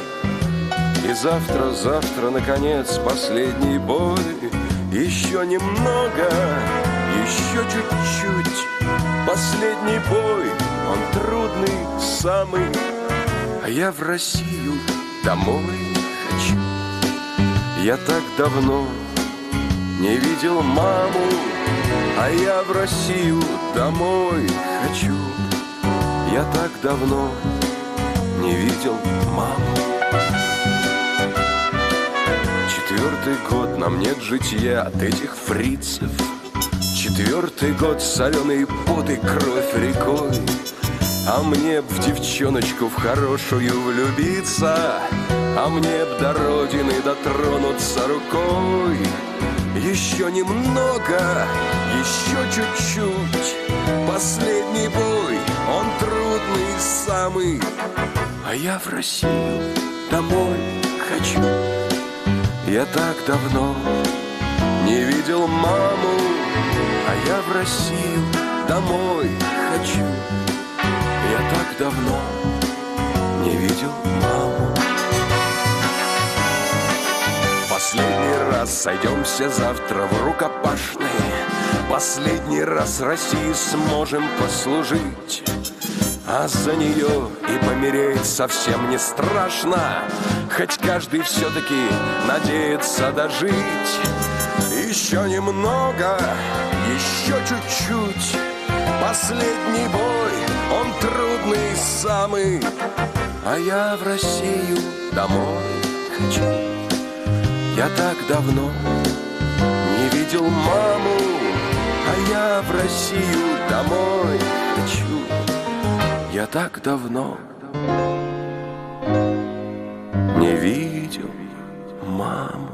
И завтра, наконец, последний бой. Еще немного, еще чуть-чуть. Последний бой, он трудный самый. А я в Россию домой хочу. Я так давно не видел маму, а я в Россию домой хочу. Я так давно не видел маму. 4-й год нам нет житья от этих фрицев. 4-й год соленые поты, кровь рекой. А мне б в девчоночку в хорошую влюбиться, а мне б до родины дотронуться рукой. Еще немного, еще чуть-чуть. Последний бой, он трудный самый. А я в Россию домой хочу. Я так давно не видел маму, а я в Россию домой хочу. Я так давно не видел маму. Последний раз сойдемся завтра в рукопашной. Последний раз России сможем послужить. А за нее и помереть совсем не страшно. Хоть каждый все-таки надеется дожить. Еще немного, еще чуть-чуть. Последний бой, он трудный самый. А я в Россию домой хочу. Я так давно не видел маму, а я в Россию домой хочу. Я так давно не видел маму.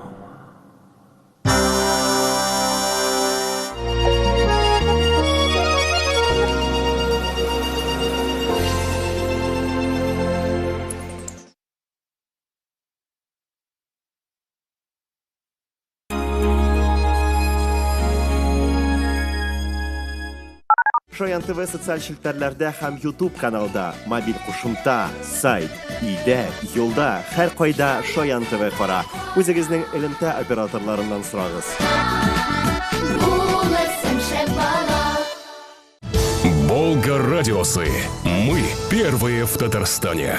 Шаян ТВ социаль челтәрләрдә һәм YouTube каналда, мобиль кушымта, сайт, өйдә, юлда, һәр кайда Шаян ТВ кара. Үзегезнең элемтә операторларыннан сорагыз. Волга радиосы. Мы первые в Татарстане.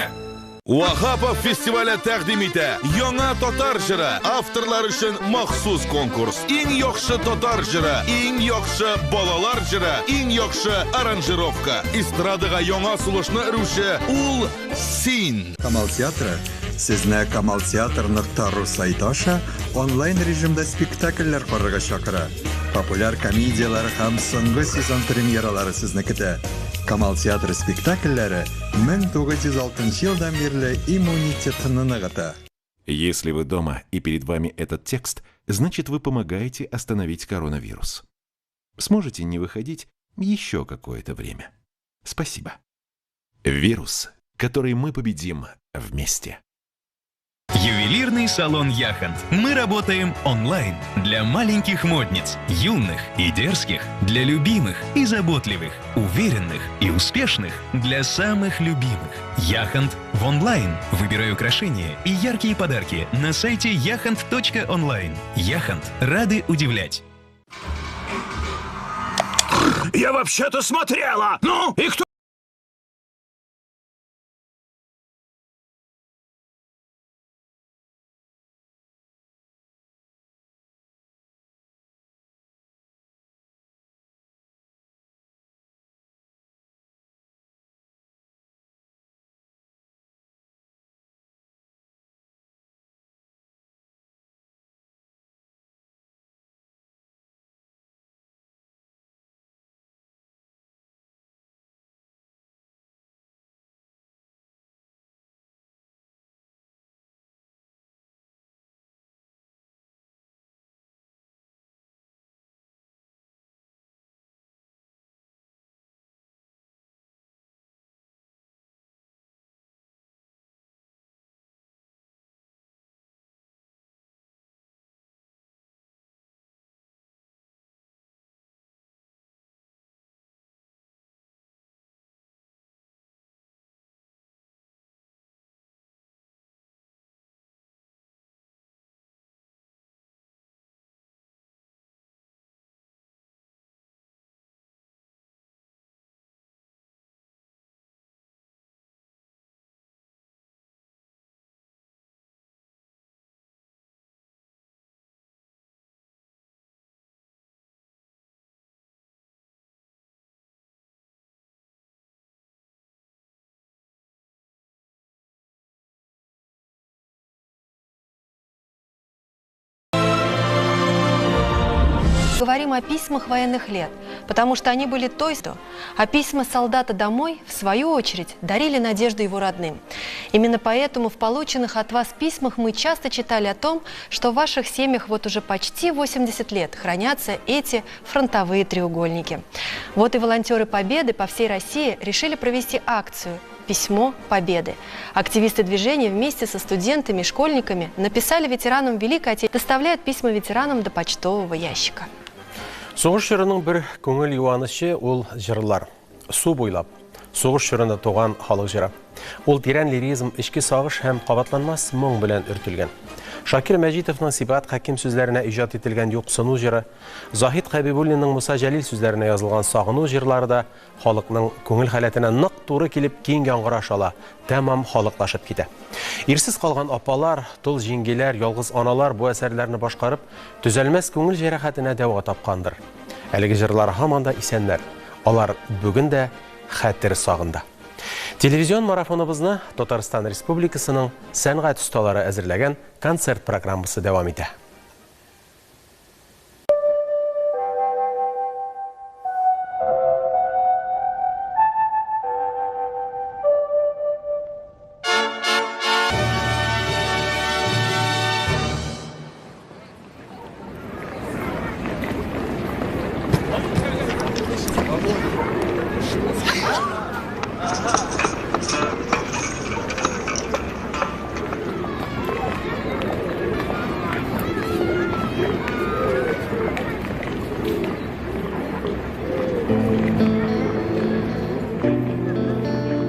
Вахапов фестивале тәкъдим итә. Яңа татар җыры авторлар өчен махсус конкурс. Иң яхшы татар җыры, иң яхшы балалар җыры, иң яхшы аранжировка. Эстрадага яңа сулышны өрүче ул син. Камал театры сезне kamalteatr.ru сайты аша онлайн режимда спектакльләр карарга чакыра. Популяр комедиялар һәм соңгы сезон премьералары сезне көтә. Камал театры спектакльләре 1906 елдан бирле иммунитетны ныгыта. Если вы дома и перед вами этот текст, значит вы помогаете остановить коронавирус. Сможете не выходить еще какое-то время. Спасибо. Вирус, который мы победим вместе. Ювелирный салон «Яхонт». Мы работаем онлайн для маленьких модниц, юных и дерзких, для любимых и заботливых, уверенных и успешных, для самых любимых. «Яхонт» в онлайн. Выбирай украшения и яркие подарки на сайте yahont.online. «Яхонт» рады удивлять. Я вообще-то смотрела! Ну, и кто? Говорим о письмах военных лет, потому что они были той, а письма солдата домой, в свою очередь, дарили надежду его родным. Именно поэтому в полученных от вас письмах мы часто читали о том, что в ваших семьях вот уже почти 80 лет хранятся эти фронтовые треугольники. Вот и волонтеры Победы по всей России решили провести акцию «Письмо Победы». Активисты движения вместе со студентами и школьниками написали ветеранам Великой Отечественной, доставляют письма ветеранам до почтового ящика. Соғыш жырының бір көңіл юанышы ол жырлар. Су бойлап, соғыш жырында туған халық жыры. Ол тирән лиризм, ішкі сағыш һәм қабатланмас мұң белән үртелгән. Шакир Мәҗитовның Сибат Хәким сүзләренә иҗат ителгән юксыну жыры, Заһид Хәбибуллинның Муса Җәлил сүзләренә язылган сагыну җырлары да халыкның күңел халәтенә нык туры килеп киң яңгыраш ала, тәмам халыклашып китә. Ирсез калган апалар, тол җиңгиләр, ялгыз аналар бу әсәрләрне башкарып, төзәлмәс күңел җәрәхәтенә дәва тапкандыр. Әлеге җырлар һаман да исәннәр. Алар бүген дә хәтер сагында. Телевизион марафоныбызны Татарстан Республикасының сәнгать осталары әзерләгән концерт программасы дәвам итә.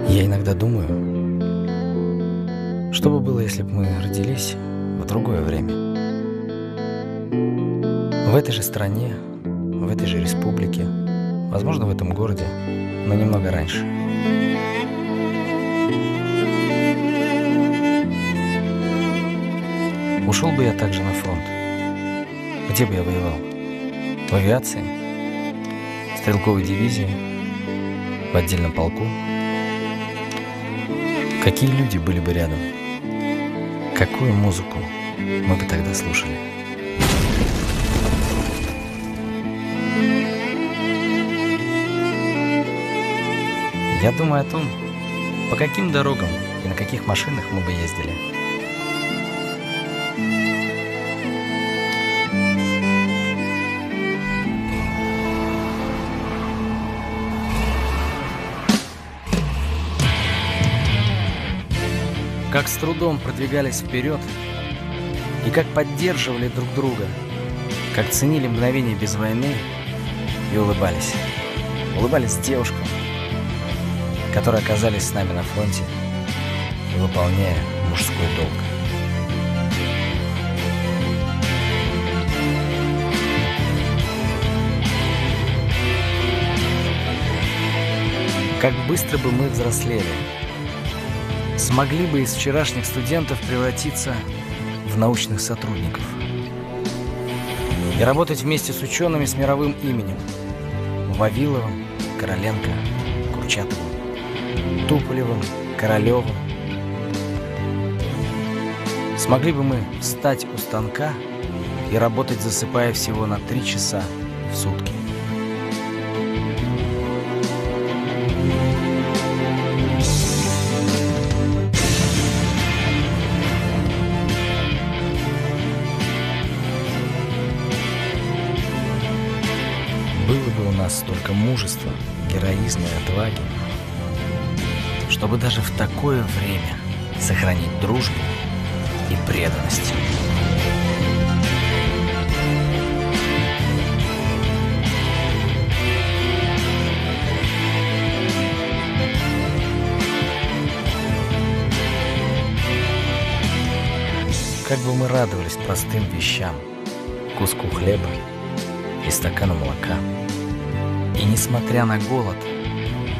Я иногда думаю, что бы было, если бы мы родились в другое время. В этой же стране, в этой же республике, возможно, в этом городе, но немного раньше. Ушел бы я также на фронт. Где бы я воевал? В авиации? В стрелковой дивизии? В отдельном полку? Какие люди были бы рядом? Какую музыку мы бы тогда слушали? Я думаю о том, по каким дорогам и на каких машинах мы бы ездили. Как с трудом продвигались вперед и как поддерживали друг друга, как ценили мгновения без войны и улыбались. Улыбались девушкам, которые оказались с нами на фронте, выполняя мужской долг. Как быстро бы мы взрослели, смогли бы из вчерашних студентов превратиться в научных сотрудников и работать вместе с учеными с мировым именем: Вавиловым, Короленко, Курчатовым, Туполевым, Королевым. Смогли бы мы встать у станка и работать, засыпая всего на 3 часа в сутки. Было бы у нас столько мужества, героизма и отваги, чтобы даже в такое время сохранить дружбу и преданность. Как бы мы радовались простым вещам: куску хлеба и стакану молока. И, несмотря на голод,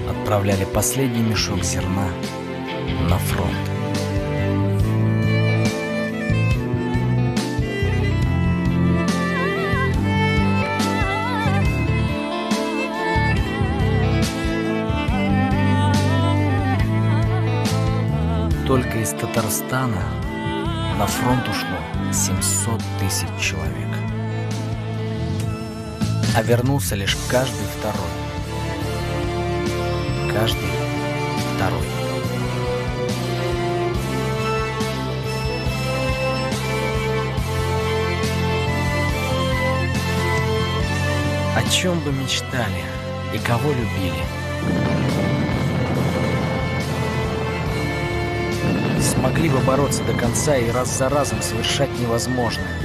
отправляли последний мешок зерна на фронт. Только из Татарстана на фронт ушло 700 тысяч человек. А вернулся лишь каждый второй. Каждый второй. О чем бы мечтали и кого любили? Смогли бы бороться до конца и раз за разом совершать невозможное.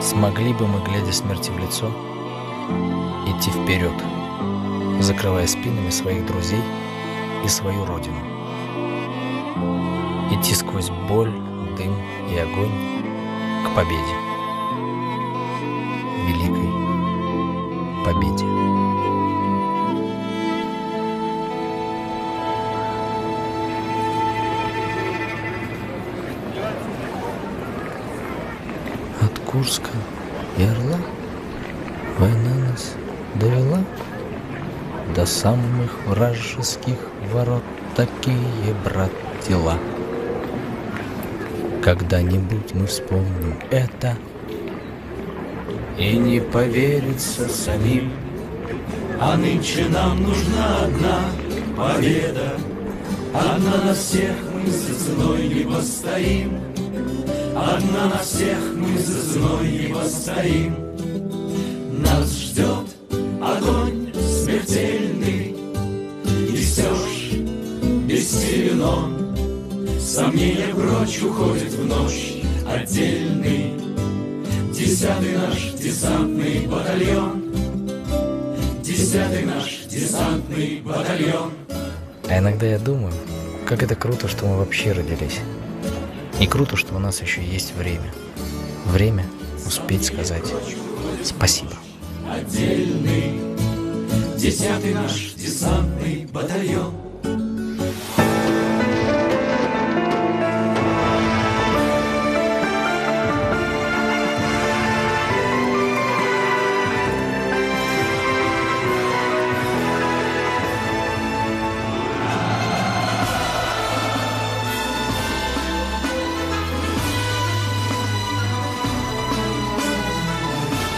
Смогли бы мы, глядя смерти в лицо, идти вперед, закрывая спинами своих друзей и свою родину. Идти сквозь боль, дым и огонь к победе. Великой победе. От Курска и Орла война нас довела до самых вражеских ворот. Такие, брат, дела. Когда-нибудь мы вспомним это и не поверится самим. А нынче нам нужна одна победа. Одна на всех мы за ценой не постоим. Одна на всех мы за ценой не постоим. Нас ждет огонь смертельный, и все ж бессилен он. Сомнения прочь уходят в ночь отдельный. 10-й наш десантный батальон. 10-й наш десантный батальон. А иногда я думаю, как это круто, что мы вообще родились. И круто, что у нас еще есть время. Время успеть сказать спасибо. Отдельный. 10-й наш десантный батальон.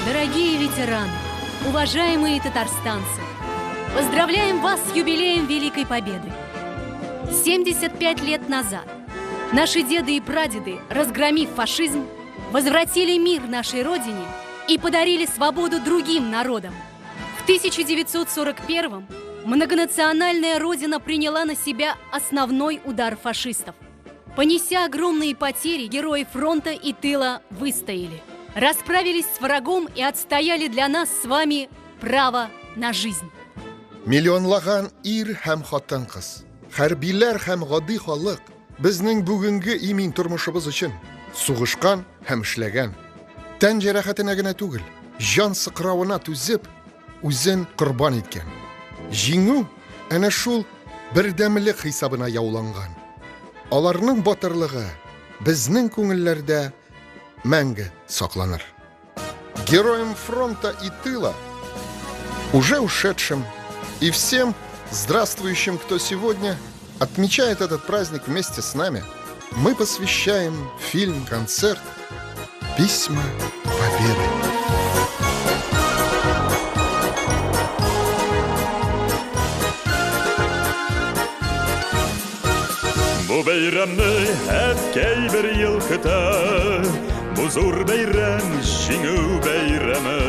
Дорогие ветераны, уважаемые татарстанцы, поздравляем вас с юбилеем Великой Победы. 75 лет назад наши деды и прадеды, разгромив фашизм, возвратили мир нашей Родине и подарили свободу другим народам. В 1941-м многонациональная Родина приняла на себя основной удар фашистов. Понеся огромные потери, герои фронта и тыла выстояли. Расправились с врагом и отстояли для нас с вами право на жизнь. Миллионлаган ир һәм хатын-кыз, хәрбиләр һәм гади халык безнең бүгенге имин тормышыбыз өчен сугышкан һәм эшләгән. Тән җәрәхәтенә генә түгел, җан сыкрауына түзеп, үзен корбан иткән. Җиңү әнә шул бердәмлек хисабына яуланган. Аларның батырлыгы безнең күңелләрдә мәңге сакланыр. Героям фронта и тыла, уже ушедшим, и всем здравствующим, кто сегодня отмечает этот праздник вместе с нами, мы посвящаем фильм-концерт «Письма Победы». Бу бәйрәмне әткәй бер ел көтә, бу зур бәйрәм җиңү бәйрәме.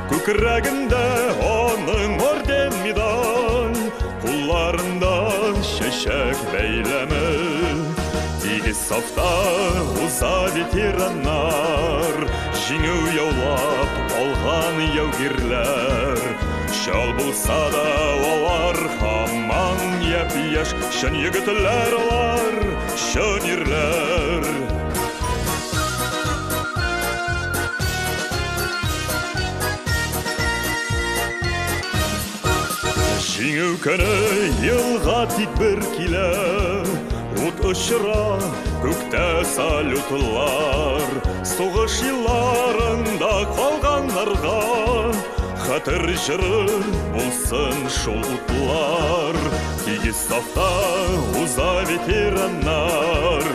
Күкрәгендә аның орден медаль, кулларында чәчәк бәйләме. Тигез сафта уза ветераннар, җиңү яулап алган яугирләр. Шал булса да алар һаман япь-яшь, шын егетләр алар, шын ирләр. Җиңү көне елга тик бер килә, ут очыра күктә салютлар. Сугыш елларында калганнарга хәтер җыры булсын шул утлар. Тигез сафта уза ветераннар,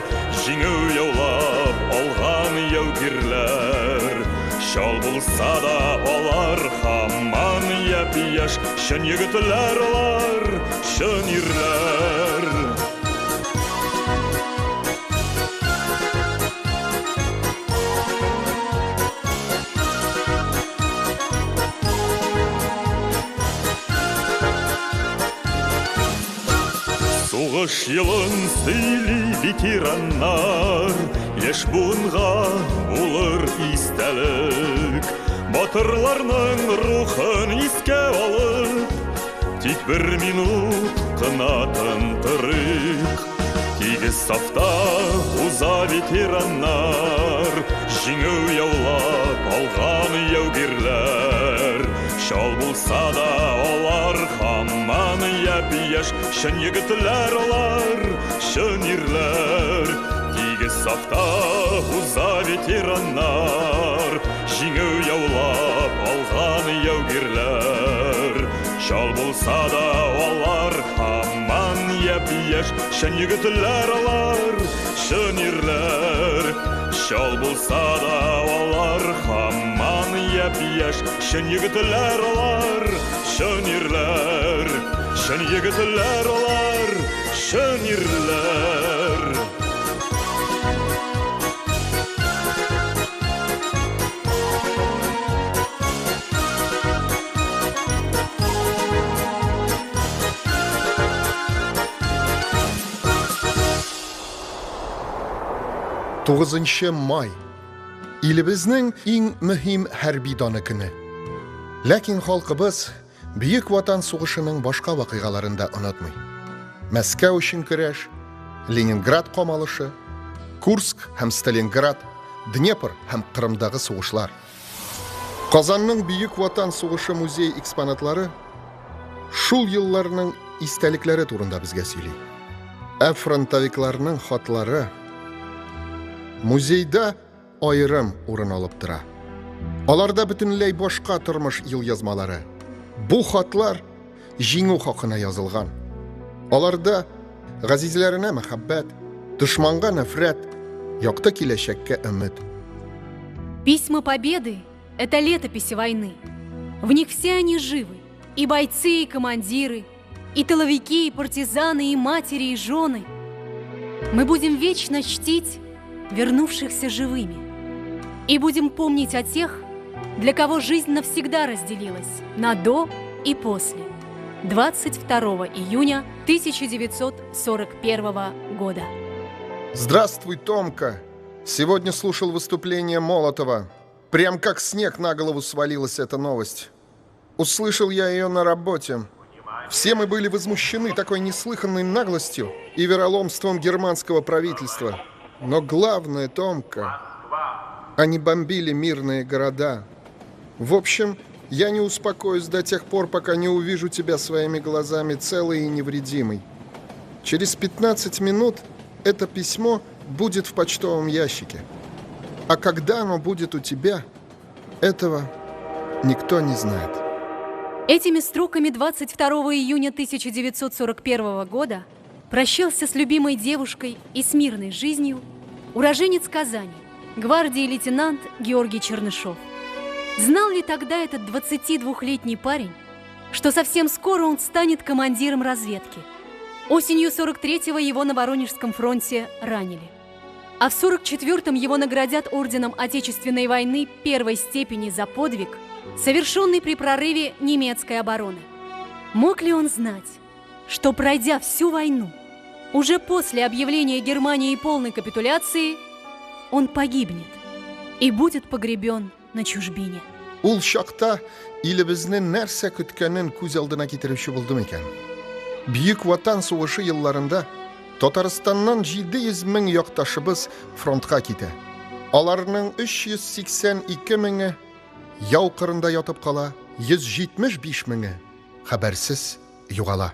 җиңү яулап алган яугирләр. Шал булса да алар һаман япь-яшь, шын егетләр алар, шын ирләр. Сугыш елын сөйли ветераннар, яшь буынга булыр истәлек. Батырларның рухын искә алып, тик бер минут кына тынтырык. Тигез сафта уза ветераннар, җиңү яулап алган яугирләр. Шал булса да алар һаман япь-яшь, шын егетләр алар, шын ирләр. Тигез сафта уза ветераннар, җиңү яулап алган яугирләр. Шал булса да алар һаман япь-яшь, шын егетләр алар, шын ирләр. Шал булса да алар һаман япь-яшь, шын егетләр алар, шын ирләр. Шын егетләр алар, шын ирләр. 9 май. Илебезнең иң мөһим хәрби даны көне. Ләкин халкыбыз Бөек Ватан сугышының башка вакыйгаларын да онытмый. Мәскәү өчен көрәш, Ленинград камалышы, Курск һәм Сталинград, Днепр һәм Кырымдагы сугышлар. Казанның Бөек Ватан сугышы музей экспонатлары шул елларның истәлекләре турында безгә сөйли. Фронтовикларның хатлары музейда айрым урын алып тора. Аларда бөтенләй башка тормыш елъязмалары. Бу хатлар җиңү хакына язылган. Аларда газизләренә мәхәббәт, дошманга нәфрәт, якты киләчәккә өмет. Письма Победы – это летописи войны. В них все они живы. И бойцы, и командиры, и тыловики, и партизаны, и матери, и жены. Мы будем вечно чтить вернувшихся живыми. И будем помнить о тех, для кого жизнь навсегда разделилась на до и после. 22 июня 1941 года. Здравствуй, Томка. Сегодня слушал выступление Молотова. Прям как снег на голову свалилась эта новость. Услышал я ее на работе. Все мы были возмущены такой неслыханной наглостью и вероломством германского правительства. Но главное, Томка, они бомбили мирные города. В общем, я не успокоюсь до тех пор, пока не увижу тебя своими глазами целой и невредимой. Через 15 минут это письмо будет в почтовом ящике. А когда оно будет у тебя, этого никто не знает. Этими строками 22 июня 1941 года прощался с любимой девушкой и с мирной жизнью уроженец Казани, гвардии лейтенант Георгий Чернышов. Знал ли тогда этот 22-летний парень, что совсем скоро он станет командиром разведки? Осенью 43-го его на Воронежском фронте ранили. А в 44-м его наградят орденом Отечественной войны первой степени за подвиг, совершенный при прорыве немецкой обороны. Мог ли он знать, что, пройдя всю войну, уже после объявления Германии полной капитуляции, он погибнет и будет погребен на чужбине? Ул чакта илебезнең нәрсә көткәнен күз алдына китерүче булдым икән. Бөек Ватан сугышы елларында Татарстаннан 700 мең якташыбыз фронтка китә. Аларның 382 меңе яу кырында ятып кала, 175 меңе хәбәрсез югала.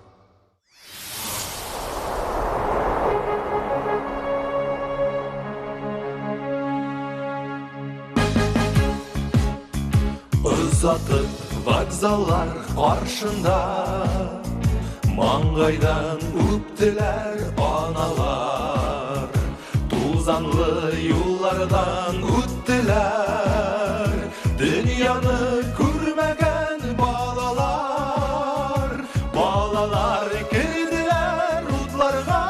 Uzatып вокзаллар каршында маңгайдан үптеләр аналар, тузанлы юллардан үттеләр, дөньяны күрмәгән балалар, балалар кирделәр утларга,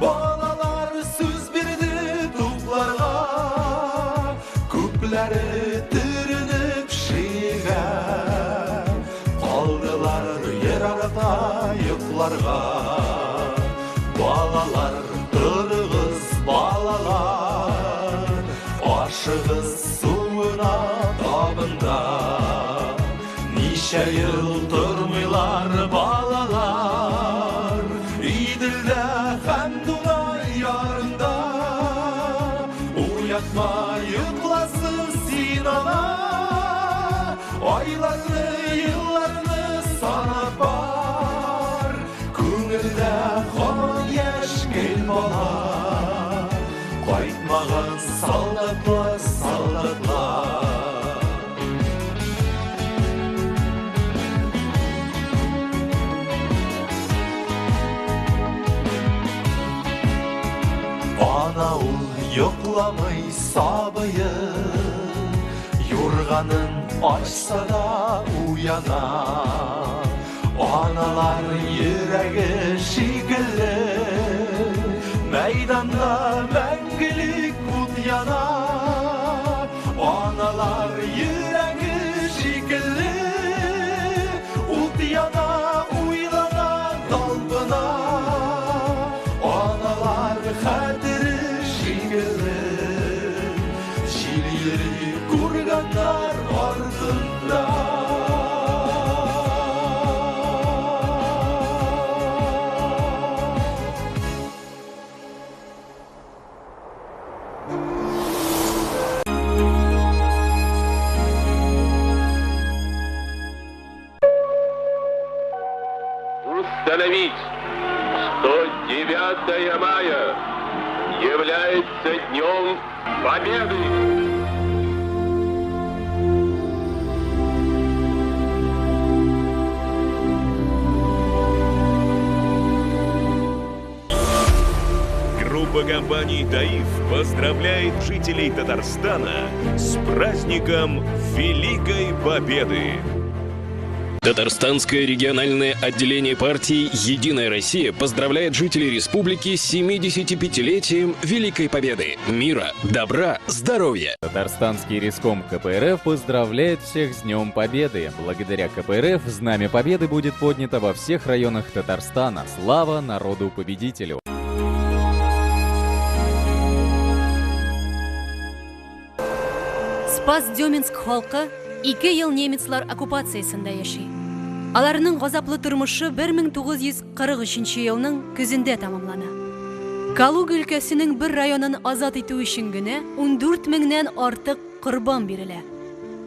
балалар сүз бирде тупларга, күпләре балалар, тырыгыз балалар, ашыгыз суына табында, ничә ел тормыйлар балалар, Идилдә һәм Дунай ярында, уятма йокласын син ана, айларны, елларны санап бар, күңелдә һаман яшь кел бала, кайтмаган солдатлар, солдатлар. Ана ул йокламый сабые, юрганын ачса да уяна. Аналар йөрәге шикелле, мәйданда мәңгелек ут яна. Аналар йөрәге шикелле, ут яна, уйлана, талпына. Аналар хәтере шикелле. kurganlar ardında. Установить, что 9 мая является Днем Победы. Группа компаний «Таиф» поздравляет жителей Татарстана с праздником Великой Победы. Татарстанское региональное отделение партии «Единая Россия» поздравляет жителей республики с 75-летием Великой Победы, мира, добра, здоровья. Татарстанский риском КПРФ поздравляет всех с Днем Победы. Благодаря КПРФ Знамя Победы будет поднято во всех районах Татарстана. Слава народу-победителю! Спас-Деминск халқы 2 ел немецлар оккупациясында яши. Аларның газаплы тормышы 1943 елның көзендә тамамлана. Калуга өлкәсенең бер районын азат итү өчен генә 14 меңнән артык корбан бирелә.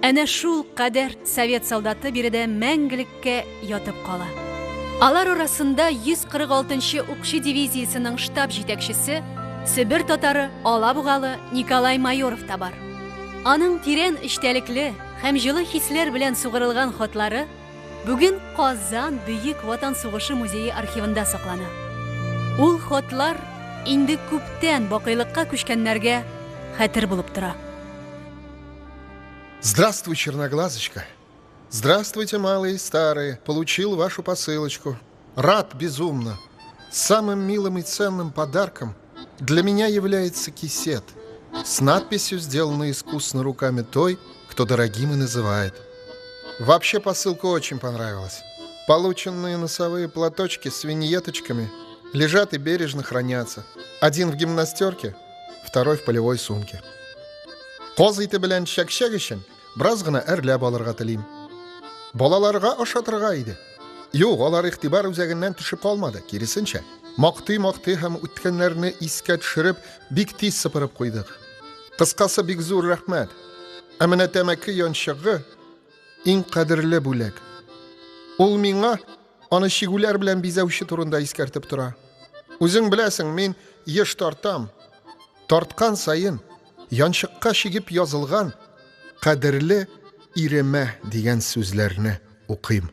Әнә шул кадәр совет солдаты биредә мәңгелеккә ятып кала. Алар арасында 146-нчы укчы дивизиясенең штаб җитәкчесе Себер татары Алабугалы Николай Майоров та бар. Аның тирән эчтәлекле һәм җылы хисләр белән сугырылган хатлары бүген Казан Бөек Ватан сугышы музее архивында саклана. Ул хатлар инде күптән бакыйлыкка күчкәннәргә хәтер булып тора. Здравствуй, черноглазочка. Здравствуйте, малые и старые. Получил вашу посылочку. Рад безумно. Самым милым и ценным подарком для меня является кисет с надписью, сделанной искусно руками той, кто дорогим и называет. Вообще посылка очень понравилась. Полученные носовые платочки с виньеточками лежат и бережно хранятся. Один в гимнастерке, второй в полевой сумке. Козыйты белән чәкчәк өчен бераз гына әрләп алырга телим. Балаларга ашатырга иде. Юк, алар игътибар үзәгеннән төшеп калмады, киресенчә. Мактый һәм үткәннәрне искә төшереп, бик тиз сыпырып куйдык. Кыскасы, бик зур рәхмәт. Ә менә тәмәке янчыгы иң кадерле бүләк. Ул миңа аны чигүләр белән бизәүче турында искәртеп тора. Үзең беләсең, мин еш тартам. Тарткан сайын янчыкка чигеп язылган кадерле иремә дигән сүзләрне укыйм.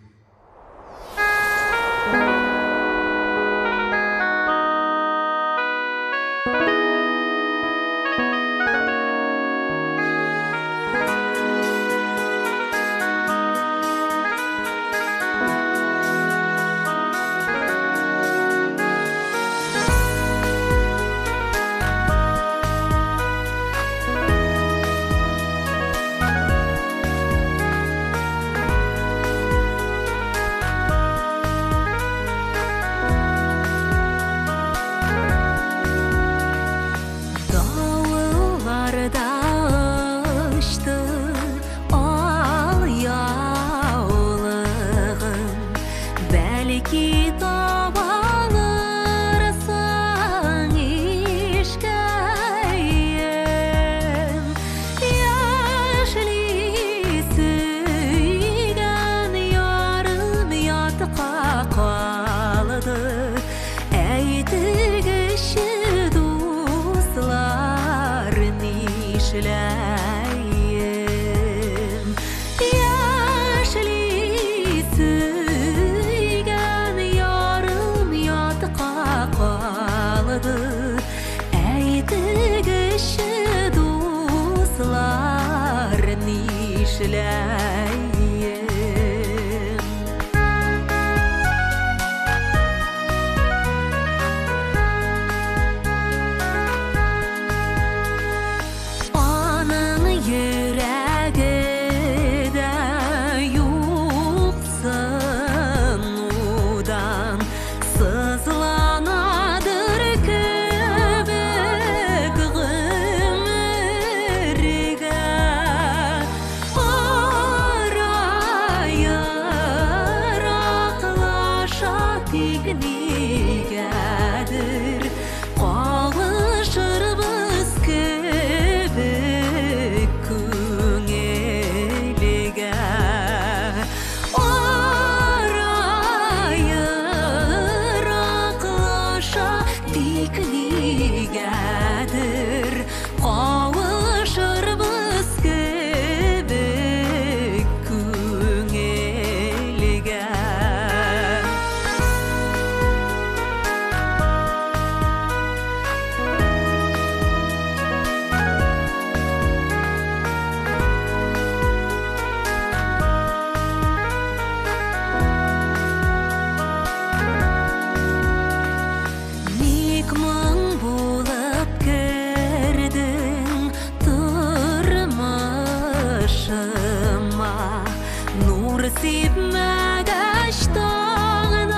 Урсип мәгәш тағдар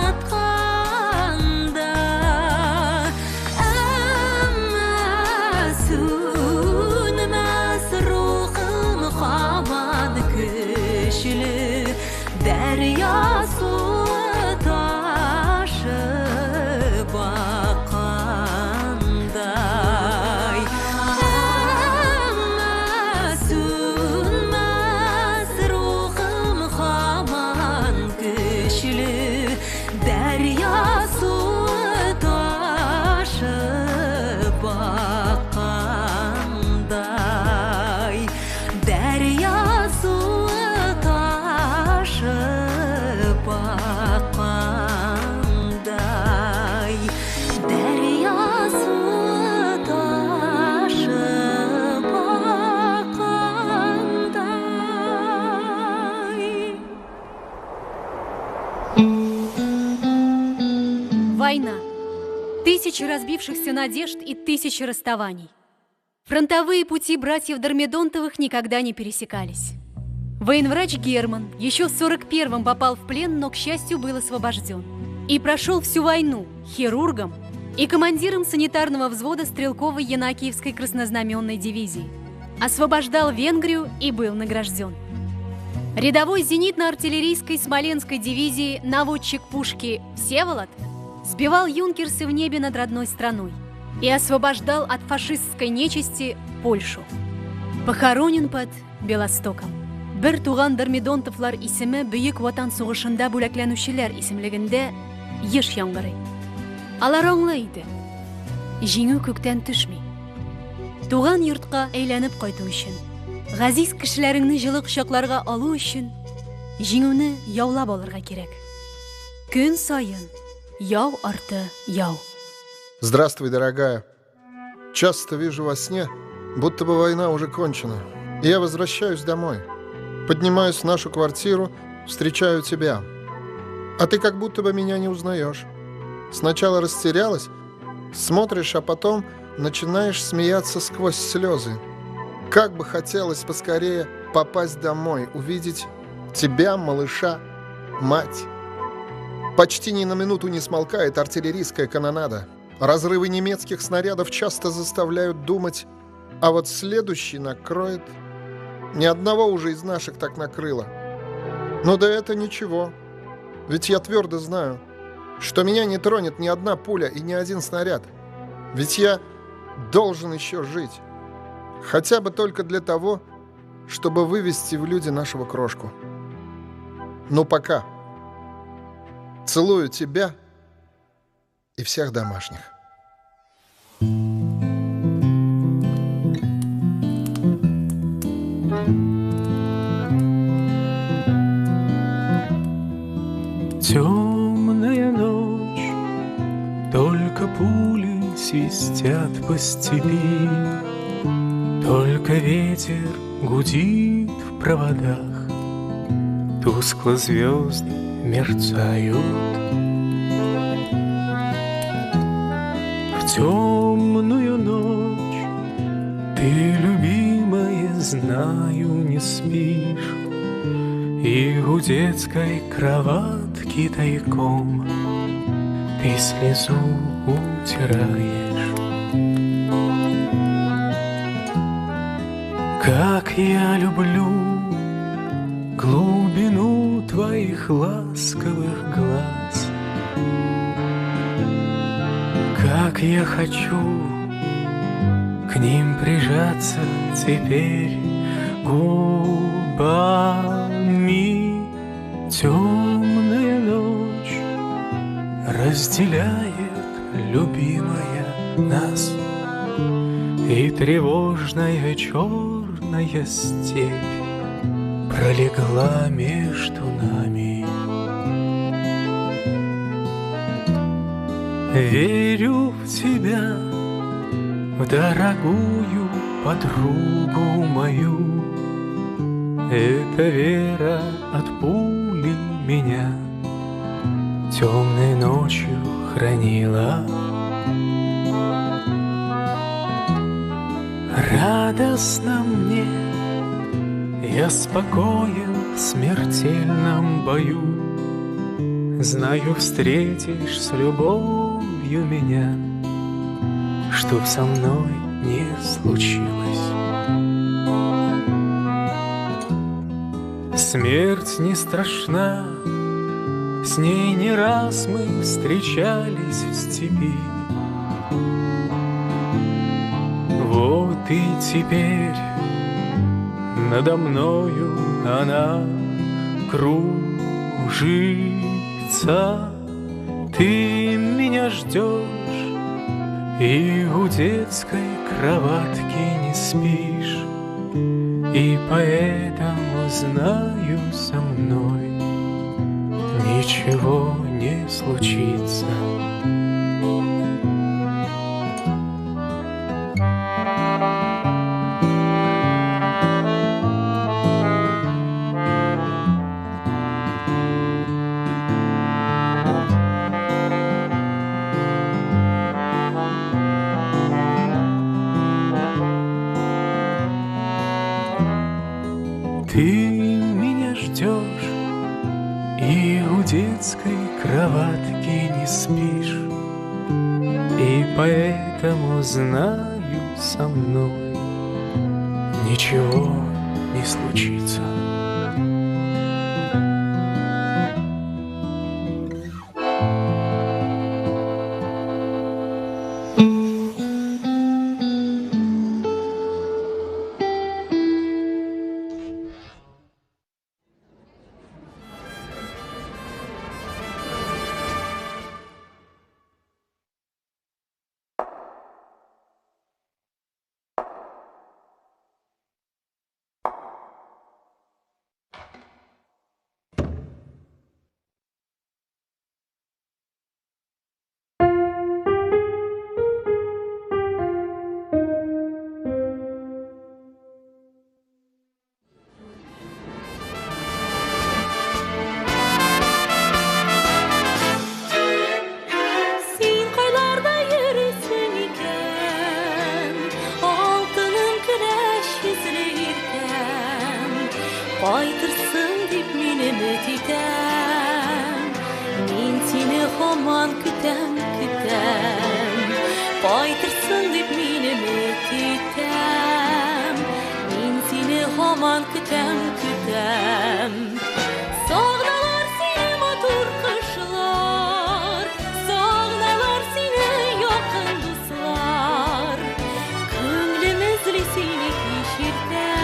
атқанда, әммә сүнмәс рухым қаман күшлі, дәрия су ташып аққандай. Әммә сүнмәс рухым қаман күшлі, дәрия су ташып аққандай. Дәрия су ташып аққандай. Дәрия су ташып аққандай. Война. Тысячи разбившихся надежд и тысячи расставаний. Фронтовые пути братьев Дормидонтовых никогда не пересекались. Военврач Герман еще в 41-м попал в плен, но, к счастью, был освобожден. И прошел всю войну хирургом и командиром санитарного взвода стрелковой Янакиевской краснознаменной дивизии. Освобождал Венгрию и был награжден. Рядовой зенитно-артиллерийской Смоленской дивизии наводчик пушки Всеволод сбивал юнкерсы в небе над родной страной и освобождал от фашистской нечисти Польшу. Похоронен под Белостоком. Бір туған Дормидонтовлар исеме Бөек Ватан сугышында бүләкләнүчеләр исемлегендә еш яңгырый. Алар аңлайды. Җиңү күктән төшми. Туган йортка әйләнеп кайту өчен, газиз кешеләреңне җылы кочакларга алу өчен җиңүне яулап алырга кирәк. Көн сайын яу арты яу. Здравствуй, дорогая. Часто вижу во сне, будто бы война уже кончена. И я возвращаюсь домой. Поднимаюсь в нашу квартиру, встречаю тебя. А ты как будто бы меня не узнаешь. Сначала растерялась, смотришь, а потом начинаешь смеяться сквозь слезы. Как бы хотелось поскорее попасть домой, увидеть тебя, малыша, мать. Почти ни на минуту не смолкает артиллерийская канонада. Разрывы немецких снарядов часто заставляют думать, а вот следующий накроет. Ни одного уже из наших так накрыло. Но да это ничего. Ведь я твердо знаю, что меня не тронет ни одна пуля и ни один снаряд. Ведь я должен еще жить. Хотя бы только для того, чтобы вывести в люди нашего крошку. Ну пока. Целую тебя и всех домашних. Темная ночь, только пули свистят по степи, только ветер гудит в проводах, тускло звезды мерцают. В темную ночь ты, любимая, знаю, не спишь, и у детской кроватки тайком ты слезу утираешь. Как я люблю глубину твоих ласковых глаз, как я хочу к ним прижаться теперь губами. Темная ночь разделяет, любимая, нас, и тревожная черная степь пролегла между нами. Верю в тебя, в дорогую подругу мою. Эта вера от пули меня темной ночью хранила. Радостно мне, Я спокоен в смертельном бою. Знаю, встретишь с любовью меня, чтоб со мной не случилось. Смерть не страшна, с ней не раз мы встречались в степи. Вот и теперь надо мною она кружится. Ты меня ждешь и у детской кроватки не спишь, и поэтому знаю, со мной ничего не случится. Ты меня ждешь и у детской кроватки не спишь, и поэтому знаю, со мной ничего не случится. Qaytırsın dip meni ötitem, men seni hamon kutam. Qaytırsın dip meni ötitem, men seni hamon kutam. Sog'nalar seni motor qishlar, sog'nalar seni yaqin do'stlar, ko'nglimizli seni kechirtam.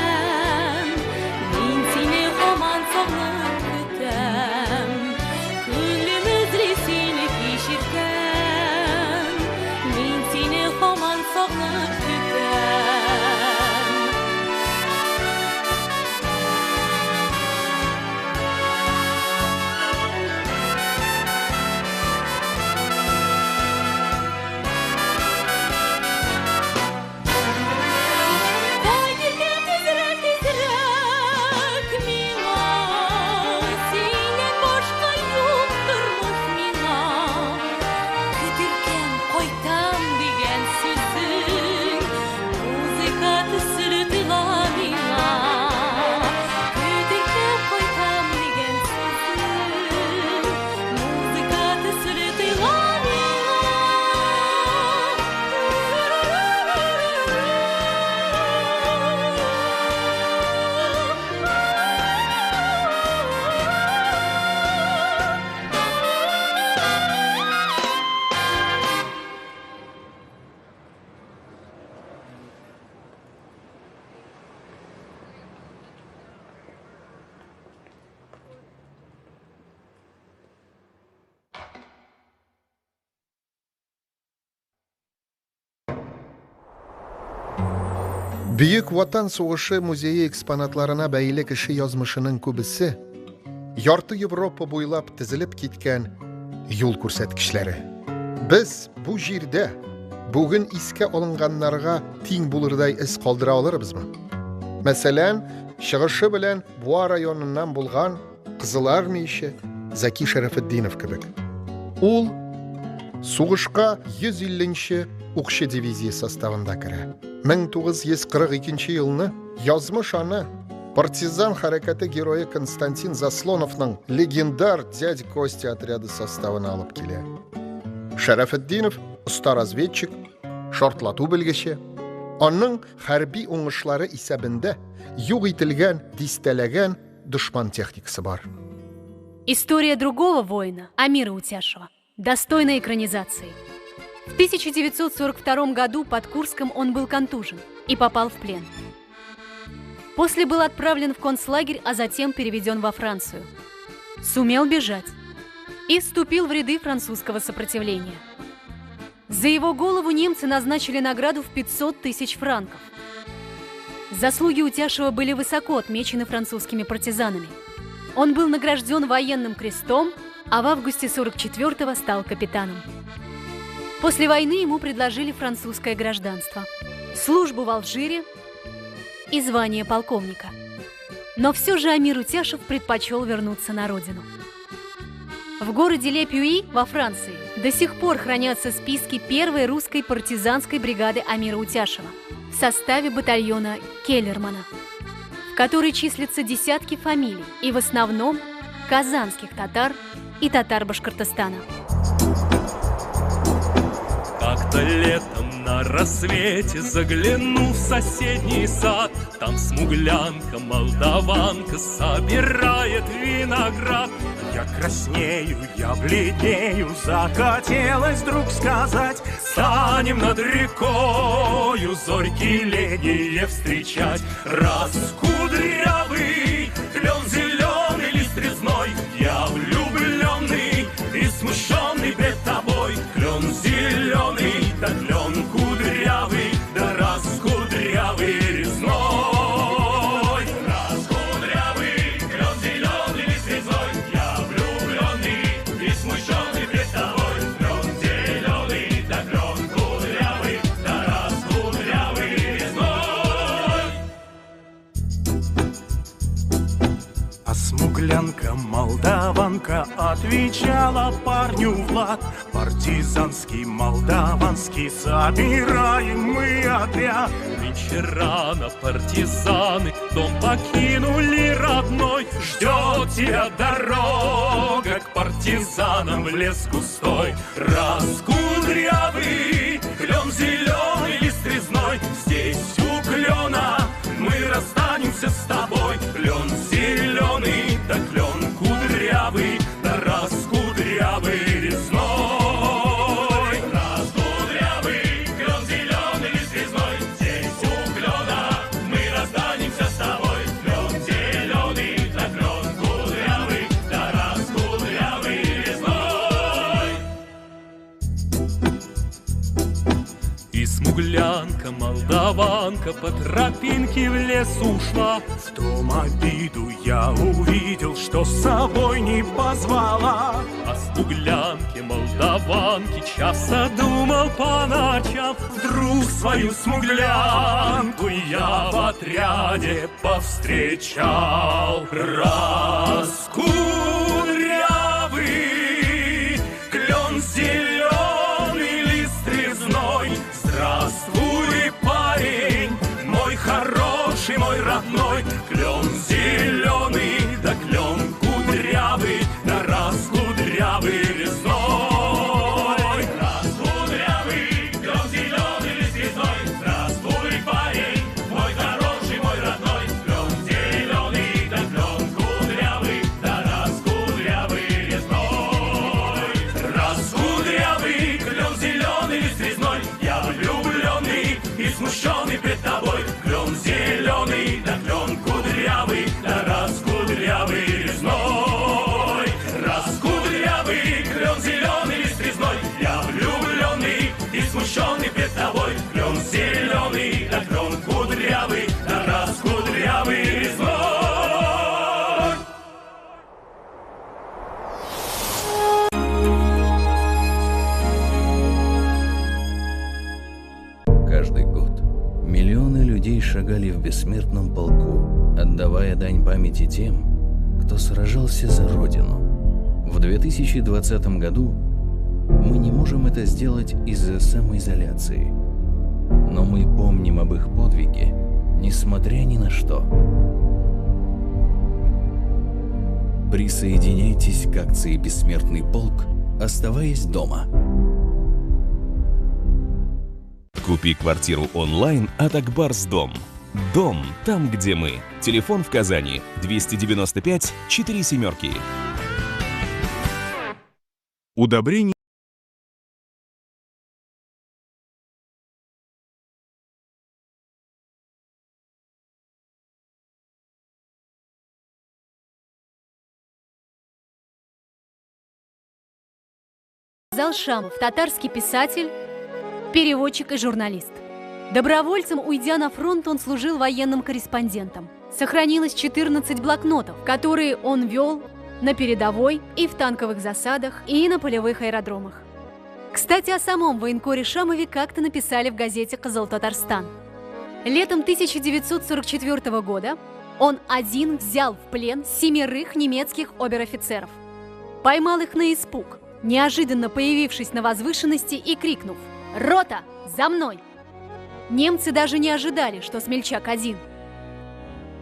Büyük Vatan Soğuşı Muzeyi eksponatlarına bәйле кеше язмышының күбесе ярты Европа буйлап тезелеп киткән юл күрсәткечләре. Без бу җирдә бүген искә алынганнарга тиң булырдай эз калдыра алырбызмы? Мәсәлән, чыгышы белән Буа районыннан булган Кызыл Армия Заки Шәрәфетдинов кебек. Ул сугышка 150-нче укчы дивизия составында керә. 1942 елны язмыш аны Партизан харакаты героя Константин Заслоновның легендар дядь Костя отряды составына алып келе. Шәрәфетдинов ұста разведчик, шортлату белгече. Оның хәрби уңышлары исәбендә юк ителгән, дистәләгән дошман техникасы бар. История другого воина, Амира Утяшева, достойна экранизации. В 1942 году под Курском он был контужен и попал в плен. После был отправлен в концлагерь, а затем переведен во Францию. Сумел бежать и вступил в ряды французского сопротивления. За его голову немцы назначили награду в 500 тысяч франков. Заслуги Утяшева были высоко отмечены французскими партизанами. Он был награжден военным крестом, а в августе 1944-го стал капитаном. После войны ему предложили французское гражданство, службу в Алжире и звание полковника. Но все же Амир Утяшев предпочел вернуться на родину. В городе Ле-Пюи во Франции до сих пор хранятся списки первой русской партизанской бригады Амира Утяшева в составе батальона Келлермана, в которой числятся десятки фамилий и в основном казанских татар и татар Башкортостана. Как-то летом на рассвете заглянул в соседний сад. Там смуглянка, молдаванка собирает виноград. Я краснею, я бледнею, захотелось вдруг сказать: станем над рекою зорьки летние встречать. Раз кудрявый, клен зеленый, лист резной, я влюбленный и смущенный пред тобой. Клен зеленый, да клен кудрявый, да раз кудрявый резной. Раз кудрявый, клен зеленый, лист резной, я влюбленный и смущенный пред тобой. Клен зеленый, да клен кудрявый, да раз кудрявый резной. А смуглянка, молдаванка отвечала парню Влад: партизанский, молдаванский, собираем мы отряд. Нынче рано партизаны дом покинули родной. Ждет тебя дорога к партизанам в лес густой. Раз кудрявый, клен зеленый, лист резной, здесь у клена мы расстанемся с тобой. Клен зеленый, да клен кудрявый, да раз кудрявый резной. Раз кудрявый, клен зеленый, лист резной, здесь у клена мы расстанемся с тобой. Клен зеленый, да клен кудрявый, да раз кудрявый резной. И смуглянка, молдаванка по тропинке в лес ушла. В том обиду я увидел, что с собой не позвала. О смуглянке, молдаванке часто думал по ночам. Вдруг свою смуглянку я в отряде повстречал. Раз кудрявый, клен зеленый, лист резной, здравствуй, парень, мой хороший, мой родной. Клен зеленый, да клен кудрявый, да раз кудрявый резной. Раз кудрявый, клен зеленый, лист резной, здравствуй, парень, мой хороший, мой родной. Клен зеленый, да клен кудрявый, да раз кудрявый резной. Раз кудрявый, клен зеленый, лист резной, я влюбленный и смущенный пред тобой. Клен зеленый, да клен кудрявый, да раз кудрявый резной. Раз кудрявый, клен зеленый, лист резной, я влюбленный и смущенный пред тобой. Клен зеленый, да клен кудрявый, да раз кудрявый резной. Каждый год миллионы людей шагали в бессмертном полку, отдавая дань памяти тем, кто сражался за Родину. В 2020 году мы не можем это сделать из-за самоизоляции. Но мы помним об их подвиге, несмотря ни на что. Присоединяйтесь к акции «Бессмертный полк», оставаясь дома. Купи квартиру онлайн от Акбарсдом. Дом там, где мы. Телефон в Казани 295 47. Удобрение. Зал Шамов, татарский писатель, переводчик и журналист. Добровольцем, уйдя на фронт, он служил военным корреспондентом. Сохранилось 14 блокнотов, которые он вел на передовой и в танковых засадах, и на полевых аэродромах. Кстати, о самом военкоре Шамове как-то написали в газете «Кызыл-Татарстан». Летом 1944 года он один взял в плен 7 немецких обер-офицеров. Поймал их на испуг, неожиданно появившись на возвышенности и крикнув: «Рота, за мной!». Немцы даже не ожидали, что смельчак один.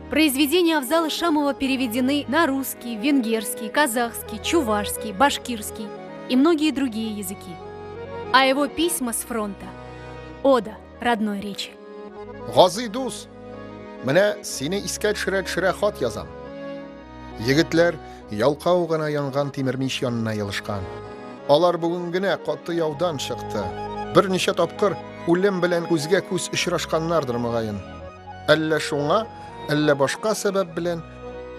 Произведения Авзала Шамова переведены на русский, венгерский, казахский, чувашский, башкирский и многие другие языки. А его письма с фронта – ода родной речи. Гази дус, менә сине искә төшерә хат язам. Егетләр ялкау гына янган тимер мич янына елышкан. Алар бүген генә каты яудан чыкты. Берничә тапкыр үлем белән күзгә күз очрашканнардыр мөгаен. Әллә шуңа, әллә башка сәбәп белән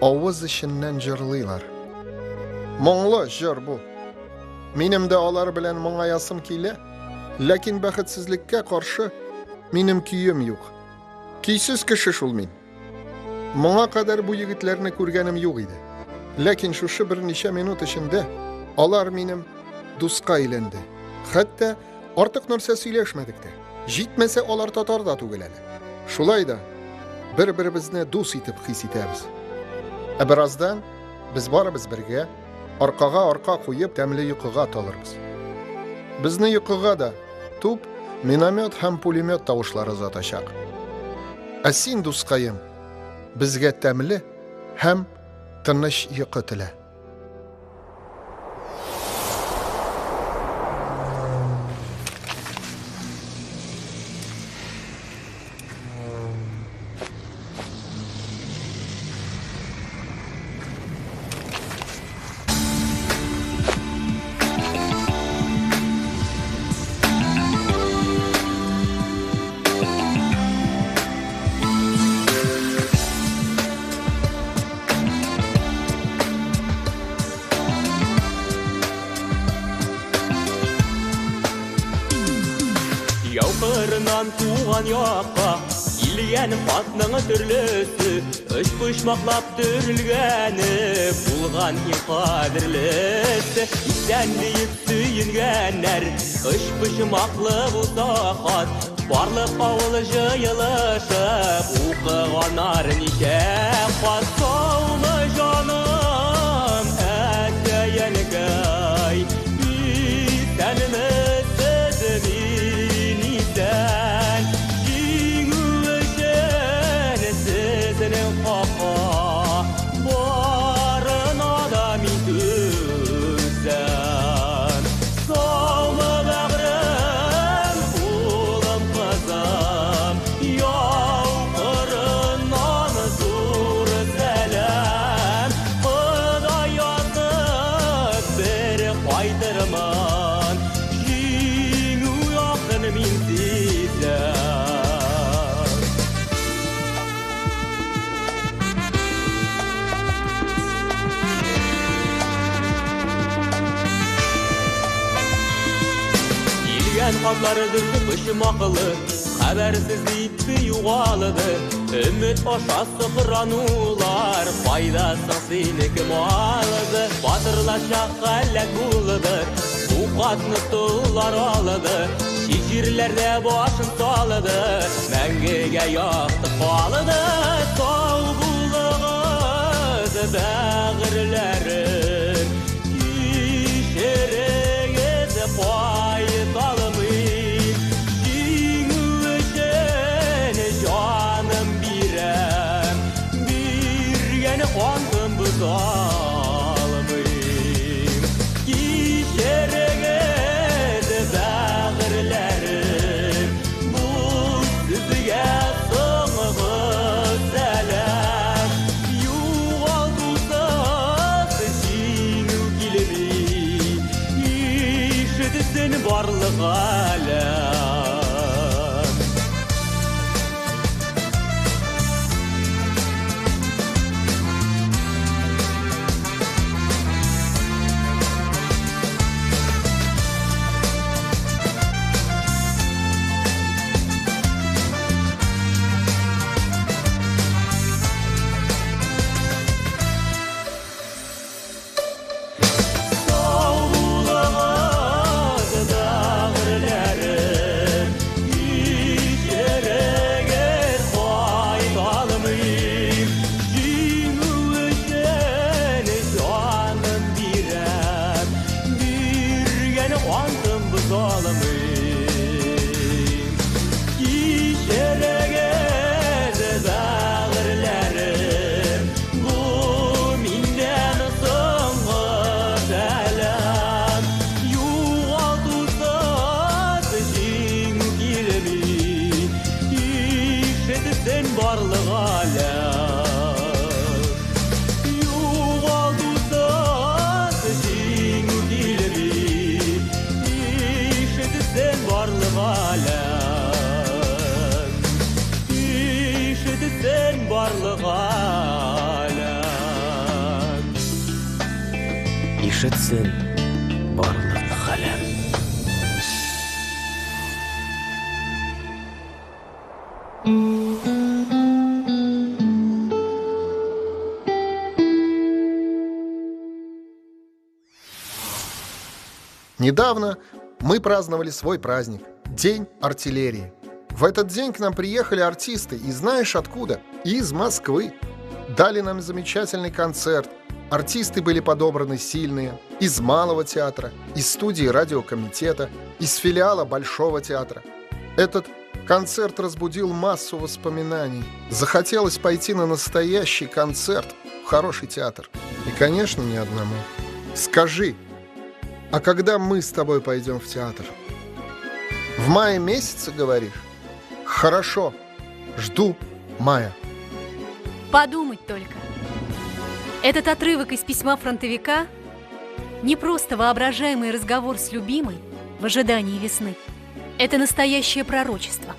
авыз эченнән җырлыйлар. Моңлы җыр бу. Минем дә алар белән моңаясым килә, ләкин бәхетсезлеккә каршы минем көем юк. Көйсез кеше шул мин. Моңа кадәр бу егетләрне күргәнем юк иде. Ләкин шушы берничә минут эчендә алар минем дуска әйләнде. Хәтта артык нәрсә сөйләшмәдек тә. Җитмәсә алар татар да түгел әле. Шулай да бер-беребезне дус итеп хис итәбез. Ә бераздан без барыбыз бергә аркага арка куеп тәмле йокыга талырбыз. Безне йокыга да туп, миномет һәм пулемет тавышлары затачак. Ә син, дускаем, безгә тәмле һәм тыныч йокы телә. Яукырынан туған яққа Илген қатның түрлісі Үш пұшмақлап түрілгені Булған ең қадірлісі Исәнлейіп сүйінгенер Үш пұшмақлы бұлса қат Барлық ауыл жиылышып Оқығанар неше қат Саулы жаным әтейінгай Исәніміз Қатлары дүрді үшім ақылы Қәбәрсіз итті юғалыды Үміт ошасы құранулар Пайдасы сені кім алыды Батырла шаққа әләк бұлыды Бұқатны тұлар алыды Шешірлерде башын салыды Мәңгеге яқты қалыды Сау бұлығыз бәғірлерін Кешерегіз пайдалы Жаным бирем, биргені қуантым бұзар Юғалтудан жеңу келер ишетсең барлық әлем ишетсең барлық әлем ишетсең барлық әлем. Недавно мы праздновали свой праздник – День артиллерии. В этот день к нам приехали артисты, и знаешь откуда? Из Москвы. Дали нам замечательный концерт. Артисты были подобраны сильные. Из Малого театра, из студии радиокомитета, из филиала Большого театра. Этот концерт разбудил массу воспоминаний. Захотелось пойти на настоящий концерт в хороший театр. И, конечно, не одному. Скажи, а когда мы с тобой пойдем в театр? В мае месяце, говоришь? Хорошо, жду мая. Подумать только. Этот отрывок из письма фронтовика не просто воображаемый разговор с любимой в ожидании весны. Это настоящее пророчество.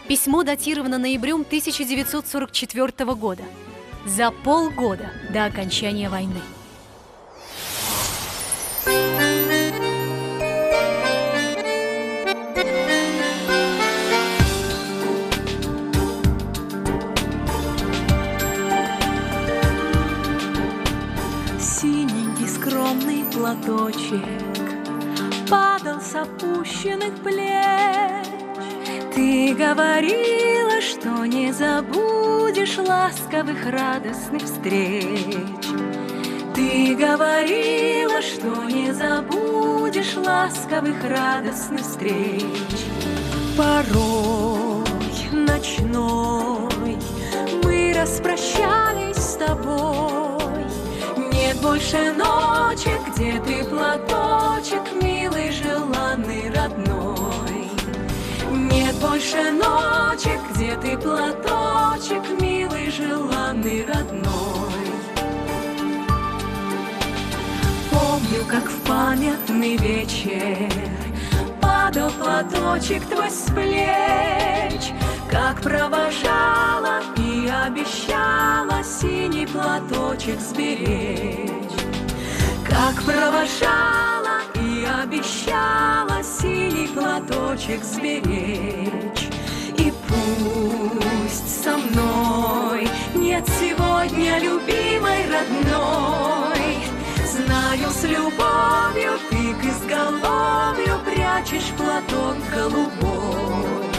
Письмо датировано ноябрем 1944 года, за полгода до окончания войны. Синенький скромный платочек падал с опущенных плеч. Ты говорила, что не забудешь ласковых радостных встреч. Ты говорила, что не забудешь ласковых радостных встреч. Порой ночной мы распрощались с тобой. Нет больше ночи, где ты платочек, милый, желанный, родной. Нет больше ночи, где ты платочек, милый, желанный, родной. Помню, как в памятный вечер падал платочек твой с плеч, как провожала и обещала синий платочек сберечь. Как провожала и обещала синий платочек сберечь. И пусть со мной нет сегодня любимой родной, знаю, с любовью ты к изголовью прячешь платок голубой.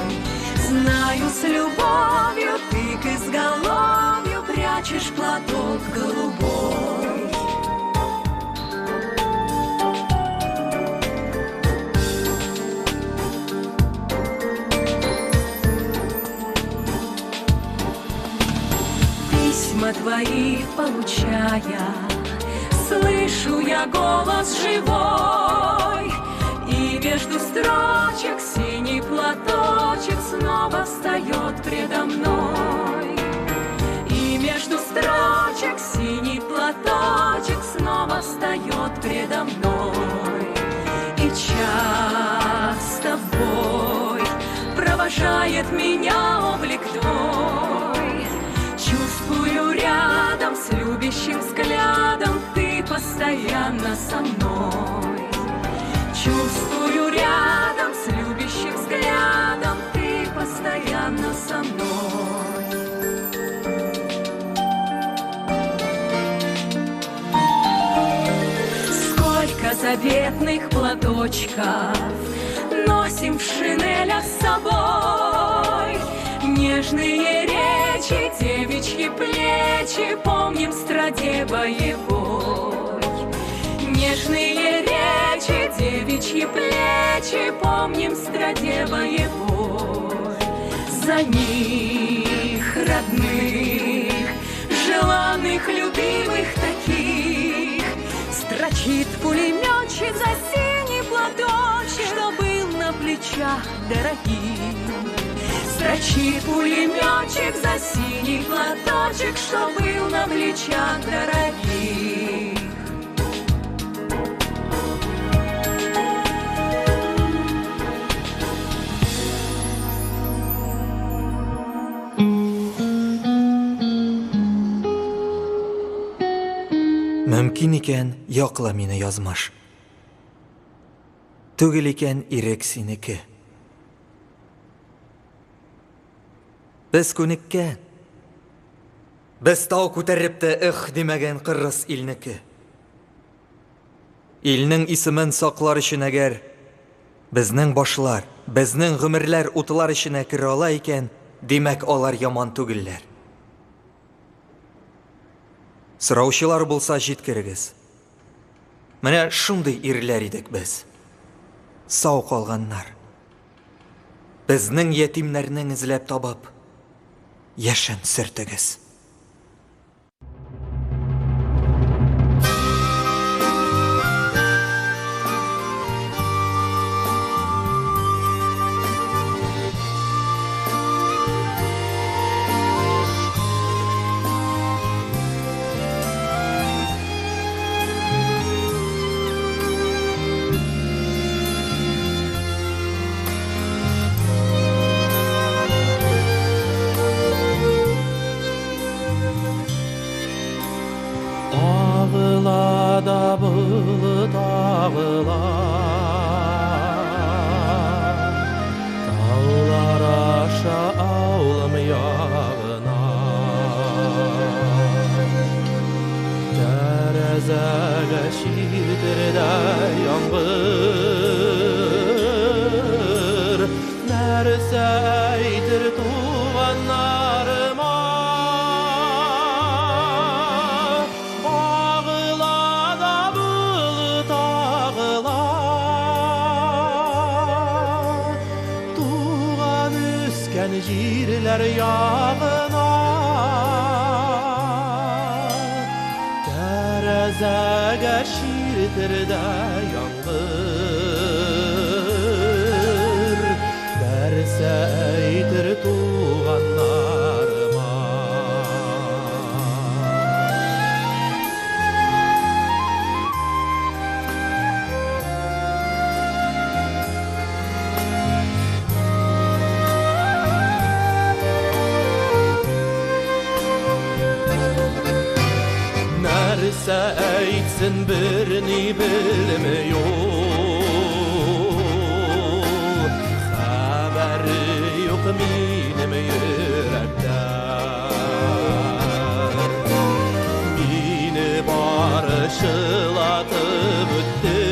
Знаю, с любовью ты к изголовью прячешь платок голубой. Письма твои получая, слышу я голос живой, и между строчек синий платочек снова встает предо мной. И между строчек синий платочек снова встает предо мной. И час с тобой провожает меня облик твой. Чувствую рядом с любящим взглядом ты постоянно со мной. Чувствую рядом с любящим взглядом ты постоянно со мной. Сколько заветных платочков носим в шинелях с собой. Нежные речи, девичьи плечи помним в страде боевой. Нежные речи, девичьи плечи помним в страде боевой. За них, родных, желанных, любимых таких, строчит пулеметчик за синий платочек, что был на плечах дорогих. Прячи пулеметчик за синий платочек, что был на плечах дорогих. Мөмкин икән, яқла мине язмаш. Түгел икән ирек синеке. Без күнеккән. Без тау күтәреп тә демәгән кырыс илнеке. Илнең исемен саклар өчен әгәр безнең башлар, безнең гомерләр утлар эченә керә ала икән, димәк алар яман түгелләр. Сораучылар булса җиткерегез. Менә шундый ирләр идек без. Сау калганнар. Безнең ятимнәрнең эзләп табып, яшен сөртегез. Ağla bulut ağla, dağlar aşa ağlam yağına. Tərəzəgə şirdir də yanğır, nərsə eydir tuğanlarıma. Jirlər yağına, tərəzəgə şirdir də yanğır, bərsə eydir tuğanlarıma. Nərsə eytsin birini bilmiyor, xəbəri yox minim yürekdən. Mini barışılatıp ötdü,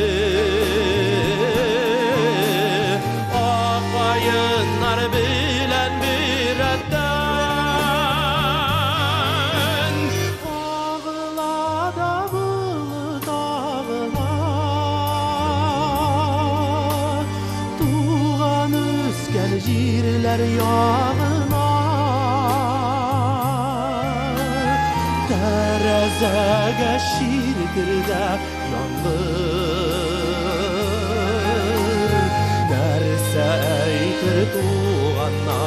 ağayınlar bilən bir ətdən. Jirlər yağına, tərəzəgə şirdir də yanğır, nərsə eytir tuğanlarıma.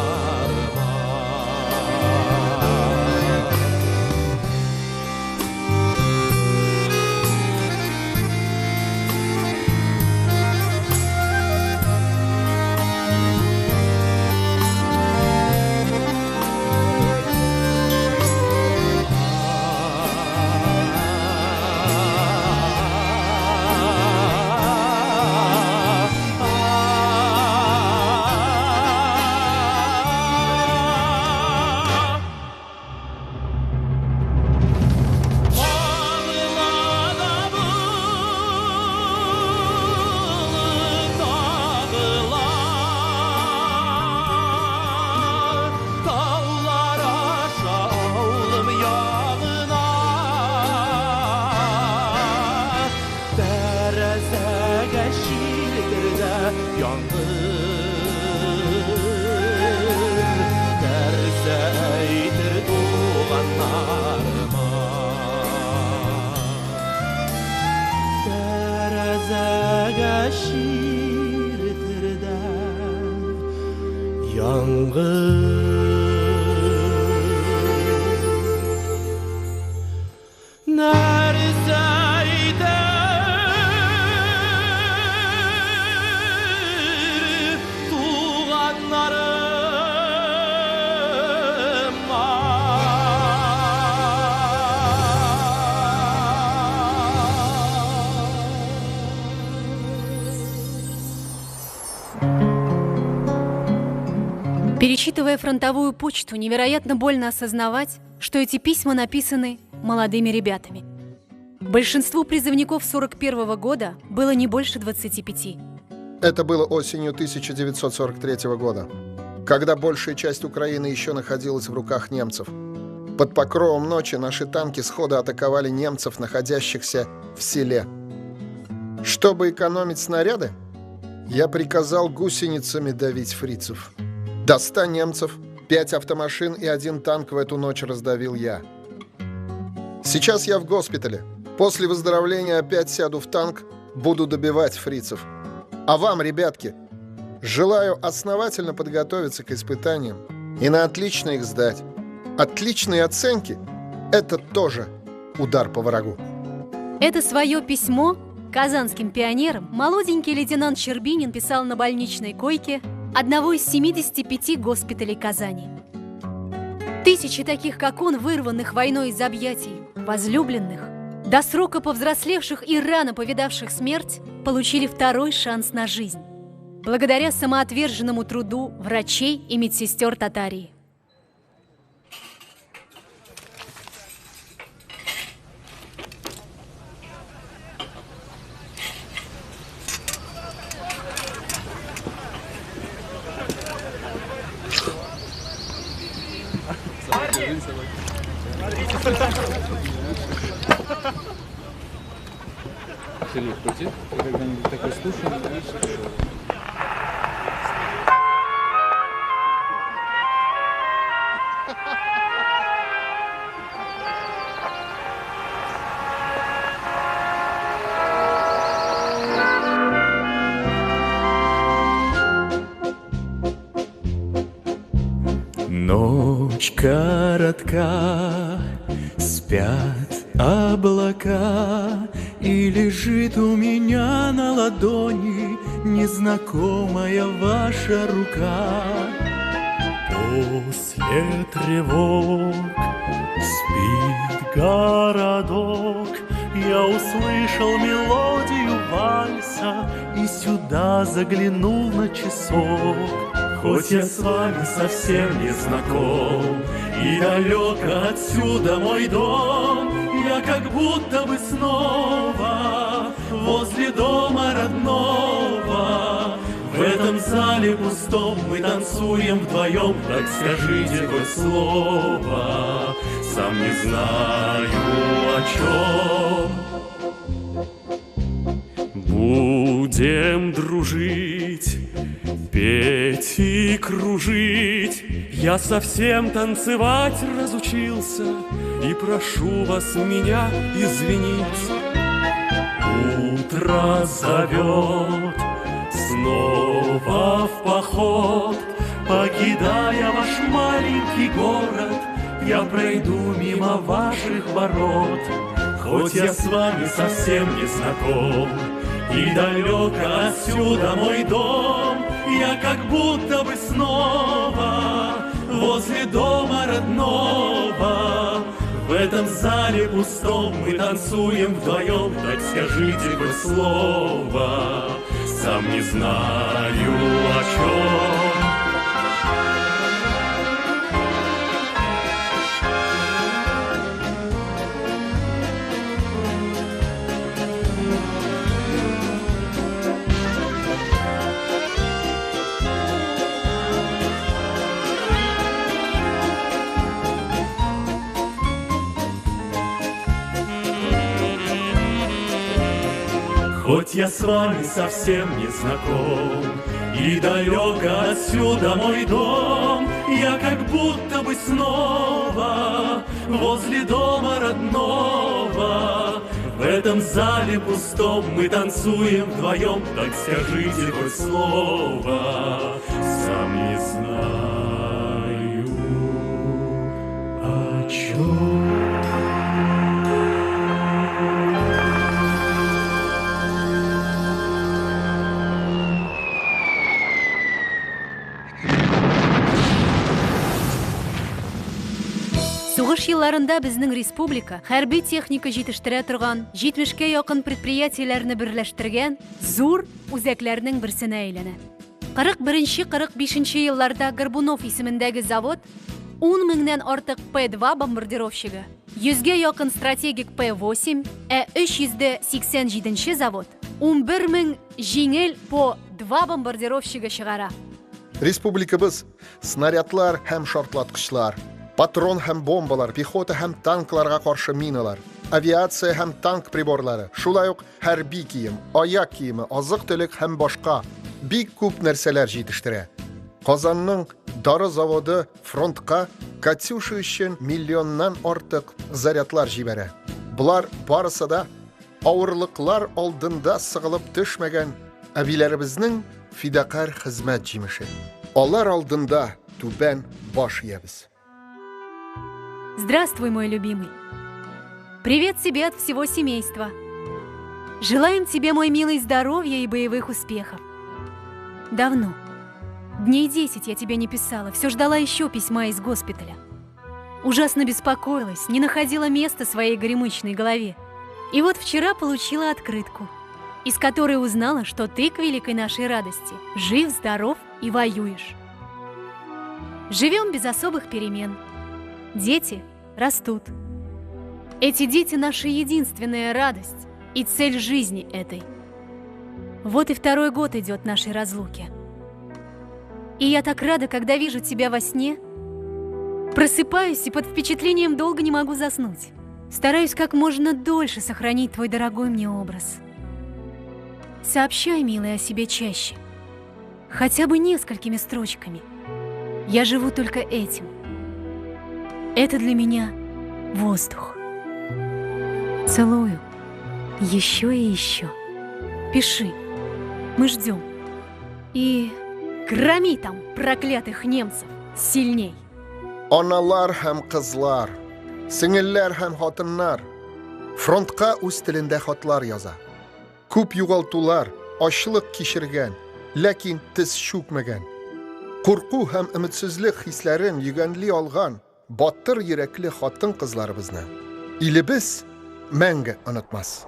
Перечитывая фронтовую почту, невероятно больно осознавать, что эти письма написаны молодыми ребятами. Большинству призывников 41-го года было не больше 25. Это было осенью 1943 года, когда большая часть Украины еще находилась в руках немцев. Под покровом ночи наши танки сходу атаковали немцев, находящихся в селе. Чтобы экономить снаряды, я приказал гусеницами давить фрицев. До 100 немцев, 5 автомашин и 1 танк в эту ночь раздавил я. Сейчас я в госпитале. После выздоровления опять сяду в танк, буду добивать фрицев. А вам, ребятки, желаю основательно подготовиться к испытаниям и на отлично их сдать. Отличные оценки – это тоже удар по врагу. Это свое письмо казанским пионерам молоденький лейтенант Щербинин писал на больничной койке одного из 75 госпиталей Казани. Тысячи таких, как он, вырванных войной из объятий возлюбленных, до срока повзрослевших и рано повидавших смерть, получили второй шанс на жизнь, благодаря самоотверженному труду врачей и медсестер Татарии. Филипп, ты когда-нибудь такой слушал? Ночь коротка, спят облака, и лежит у меня на ладони незнакомая ваша рука. После тревог спит городок, я услышал мелодию вальса и сюда заглянул на часок. Хоть я с вами совсем не знаком, и далеко отсюда мой дом, я как будто бы снова возле дома родного. В этом зале пустом мы танцуем вдвоем, так скажите хоть слово, сам не знаю о чем. Будем дружить, петь и кружить, я совсем танцевать разучился, и прошу вас меня извинить. Утро зовет снова в поход, покидая ваш маленький город, я пройду мимо ваших ворот. Хоть я с вами совсем не знаком, и далеко отсюда мой дом, я как будто бы снова возле дома родного. В этом зале пустом мы танцуем вдвоем, так скажите хоть слово, сам не знаю о чем. Хоть я с вами совсем не знаком, и далеко отсюда мой дом, я как будто бы снова возле дома родного. В этом зале пустом мы танцуем вдвоем, так скажите хоть слово, сам не знаю о чем. Сугыш елларында безнең республика хәрби техника җитештерә торган 70-кә якын предприятиеләрне берләштергән зур үзәкләрнең берсенә әйләнә. 41-45 yillarda Горбунов ismidagi zavod 10 mingdan ortiq P-2 bombardirovщиga, 100 ga yaqin strategik P-8, 387 zavod 11 ming jengil Po-2 bombardirovщиga chiqara. Республикабыз снарядлар һәм шартлаткычлар, патрон һәм бомбалар, пехота һәм танкларга каршы миналар, авиация һәм танк приборлары, шулай ук хәрби кием, аяк киеме, азык-төлек һәм башка бик күп нәрсәләр җитештерә. Казанның дары заводы фронтка Катюша өчен миллионнан артык зарядлар җибәрә. Булар барысы да авырлыклар алдында сыгылып төшмәгән әбиләребезнең фидакар хезмәт җимеше. Алар алдында түбән баш иябез. Здравствуй, мой любимый. Привет тебе от всего семейства. Желаем тебе, мой милый, здоровья и боевых успехов. Давно, дней 10 я тебе не писала, все ждала еще письма из госпиталя. Ужасно беспокоилась, не находила места своей горемычной голове. И вот вчера получила открытку, из которой узнала, что ты, к великой нашей радости, жив, здоров и воюешь. Живем без особых перемен. Дети растут. Эти дети — наша единственная радость и цель жизни этой. Вот и 2-й год идет нашей разлуки. И я так рада, когда вижу тебя во сне. Просыпаюсь и под впечатлением долго не могу заснуть. Стараюсь как можно дольше сохранить твой дорогой мне образ. Сообщай, милый, о себе чаще. Хотя бы несколькими строчками. Я живу только этим. Это для меня воздух. Целую. Еще и еще. Пиши. Мы ждем. И громи там проклятых немцев сильней. Аналар һәм кызлар, сеңелләр һәм хатыннар фронтка үз телендә хатлар яза. Күп югалтулар, ачлык кичергән, ләкин тез чүкмәгән. Курку һәм өметсезлек хисләрен йөгәнли алган батыр йөрәкле хатын-кызларыбызны илебез мәңге онытмас.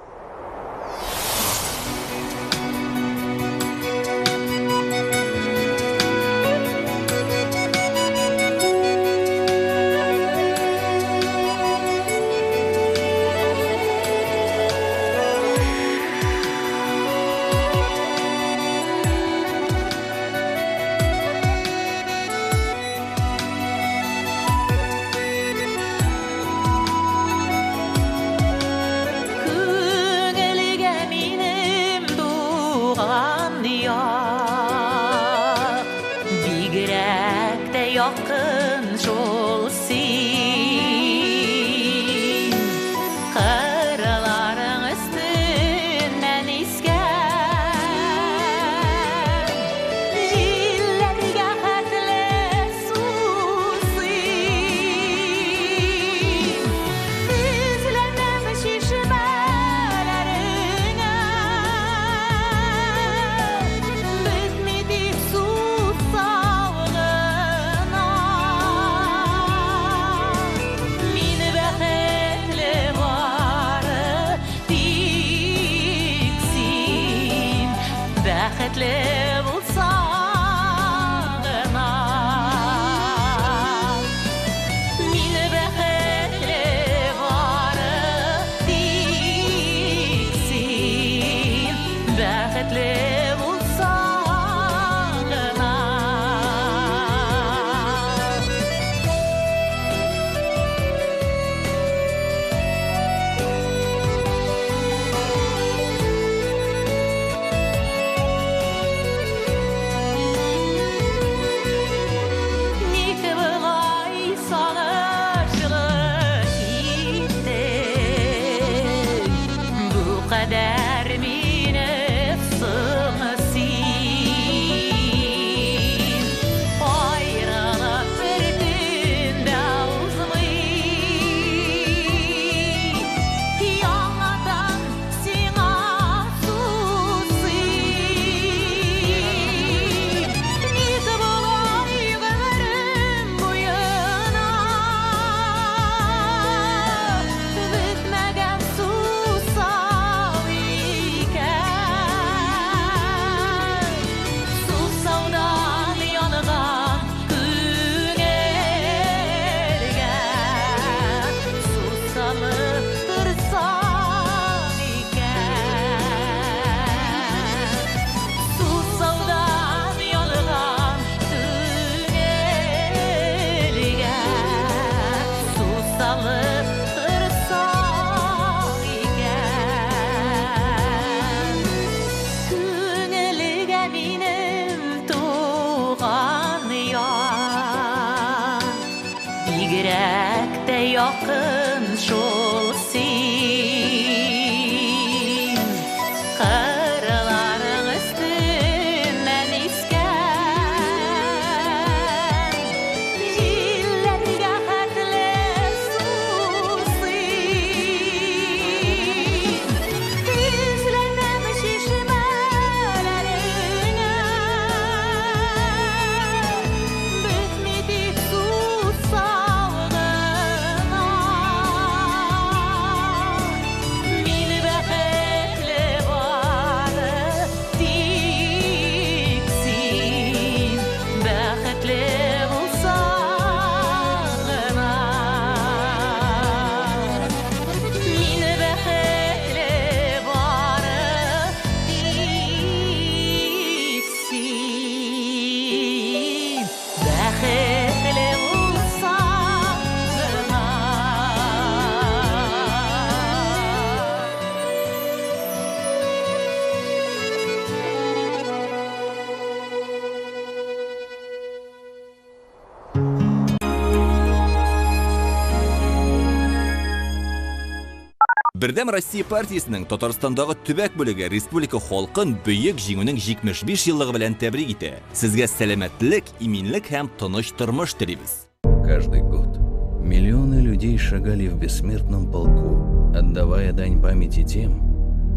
Бердәм Россия партиясының Татарстандағы төбәк бүлеге республика халкын бөек җиңүнең 75 еллыгы белән тәбрик итә. Сезгә сәламәтлек, иминлек һәм тыныч тормыш телибез. Каждый год миллионы людей шагали в бессмертном полку, отдавая дань памяти тем,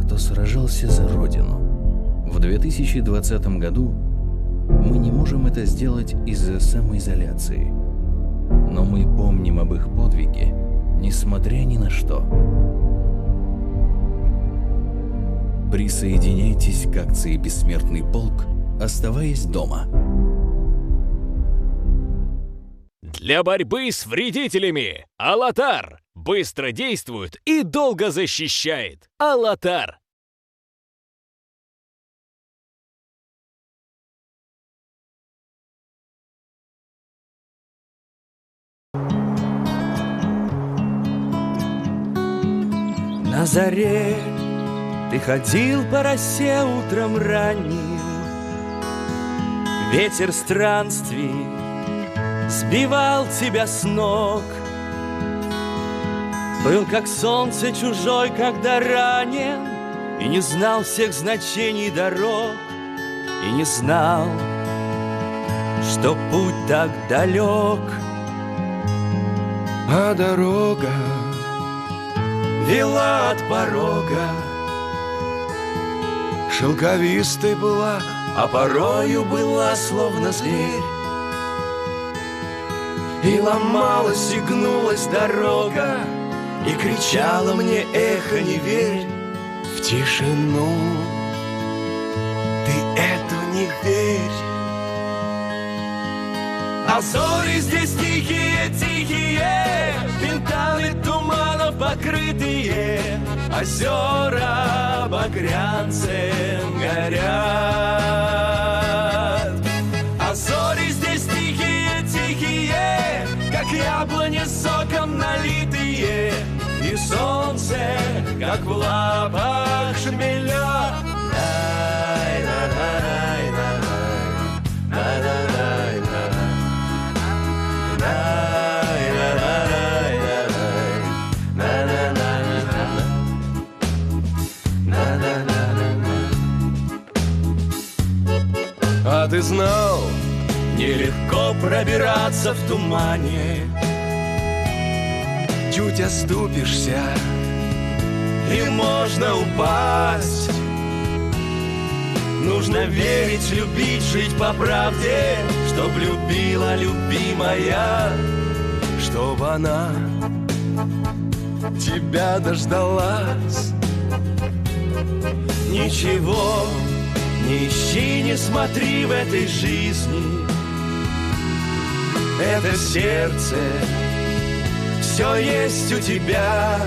кто сражался за Родину. В 2020 году мы не можем это сделать из-за самоизоляции. Но мы помним об их подвиге, несмотря ни на что. Присоединяйтесь к акции «Бессмертный полк», оставаясь дома. Для борьбы с вредителями Алатар быстро действует и долго защищает. Алатар. На заре ты ходил по росе утром ранним, ветер странствий сбивал тебя с ног. Был как солнце чужой, когда ранен, и не знал всех значений дорог, и не знал, что путь так далек. А дорога вела от порога, шелковистой была, а порою была словно зверь. И ломалась, и гнулась дорога, и кричала мне эхо: не верь в тишину, ты эту не верь. А зори здесь тихие, тихие, фонтаны туманов покрытые, озера багрянцем горят. А зори здесь тихие, тихие, как яблони соком налитые, и солнце, как в лапах шмеля. А ты знал, нелегко пробираться в тумане. Чуть оступишься, и можно упасть. Нужно верить, любить, жить по правде, чтоб любила любимая, чтоб она тебя дождалась. Ничего не ищи, не смотри в этой жизни. Это сердце, все есть у тебя.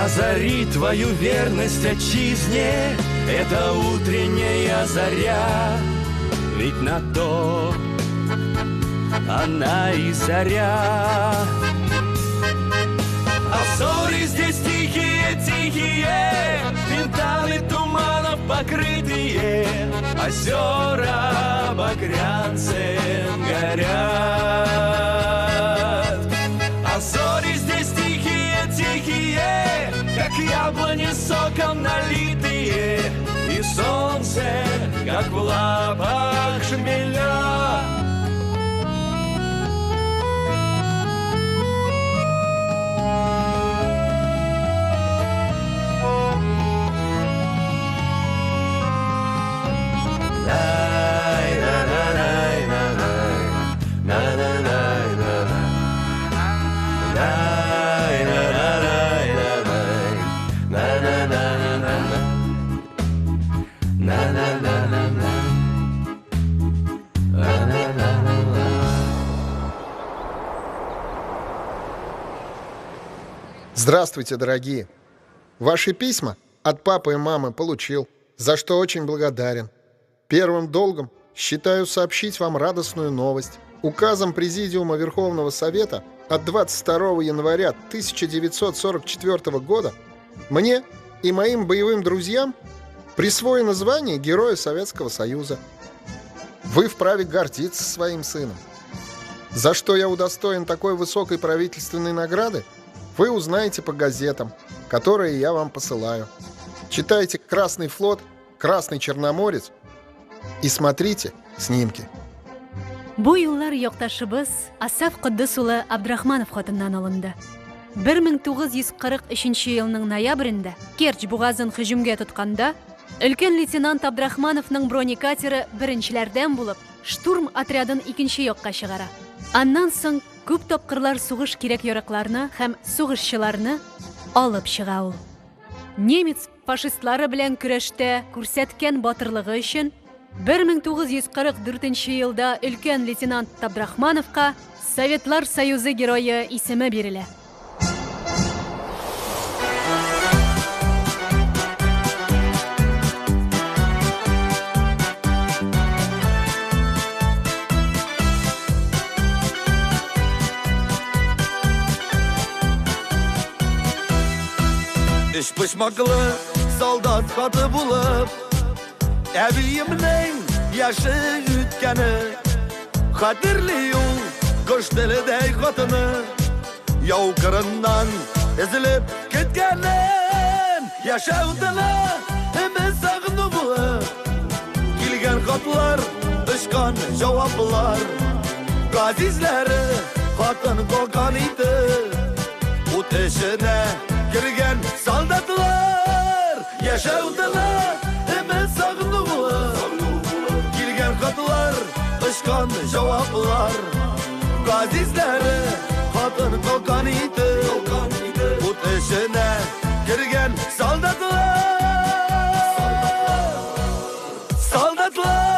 Озари твою верность отчизне, это утренняя заря. Ведь на то она и заря. А зори здесь тихие, тихие, фонтаны туманов покрытые, озера багрянцем горят. ликом налитые, и солнце, как в лапах шмеля. Здравствуйте, дорогие! Ваши письма от папы и мамы получил, за что очень благодарен. Первым долгом считаю сообщить вам радостную новость. Указом Президиума Верховного Совета от 22 января 1944 года мне и моим боевым друзьям присвоено звание Героя Советского Союза. Вы вправе гордиться своим сыном. За что я удостоен такой высокой правительственной награды, вы узнаете по газетам, которые я вам посылаю. Читайте «Красный флот», «Красный Черноморец» и смотрите снимки. Бу юллар якташыбыз Асаф Куддус улы Абдрахманов хатыннан алынды. 1943 елның ноябрендә Керчь бугазын һөҗүмгә тотканда, өлкән лейтенант Абдрахмановның бронекатеры беренчеләрдән булып, штурм отрядын икенче якка чыгара. Аннан соң күп тапкырлар сугыш кирәк-яракларны һәм сугышчыларны алып чыга ул. Немец фашистлары белән көрәштә күрсәткән батырлыгы өчен 1944 елда өлкән лейтенант Абдрахмановка Советлар Союзы герое исеме бирелә. Üç pışmaklı soldat katı bulup Əbiyimnin yaşı ütkəni Xatirliyum qış dəlidəy qatını Yav qırından ezilib ketgənim Yaşavdılı hemen sağını bulup Kilgən qatlar, ışqan cavablar Qazizləri qatın qoqan idi Ut eşine girgen soldatlar Yaşavdılar hemen sağınılar Girgen katılar ışkan cevaplar Gazizleri kadın kokan idi Bu teşine girgen soldatlar Soldatlar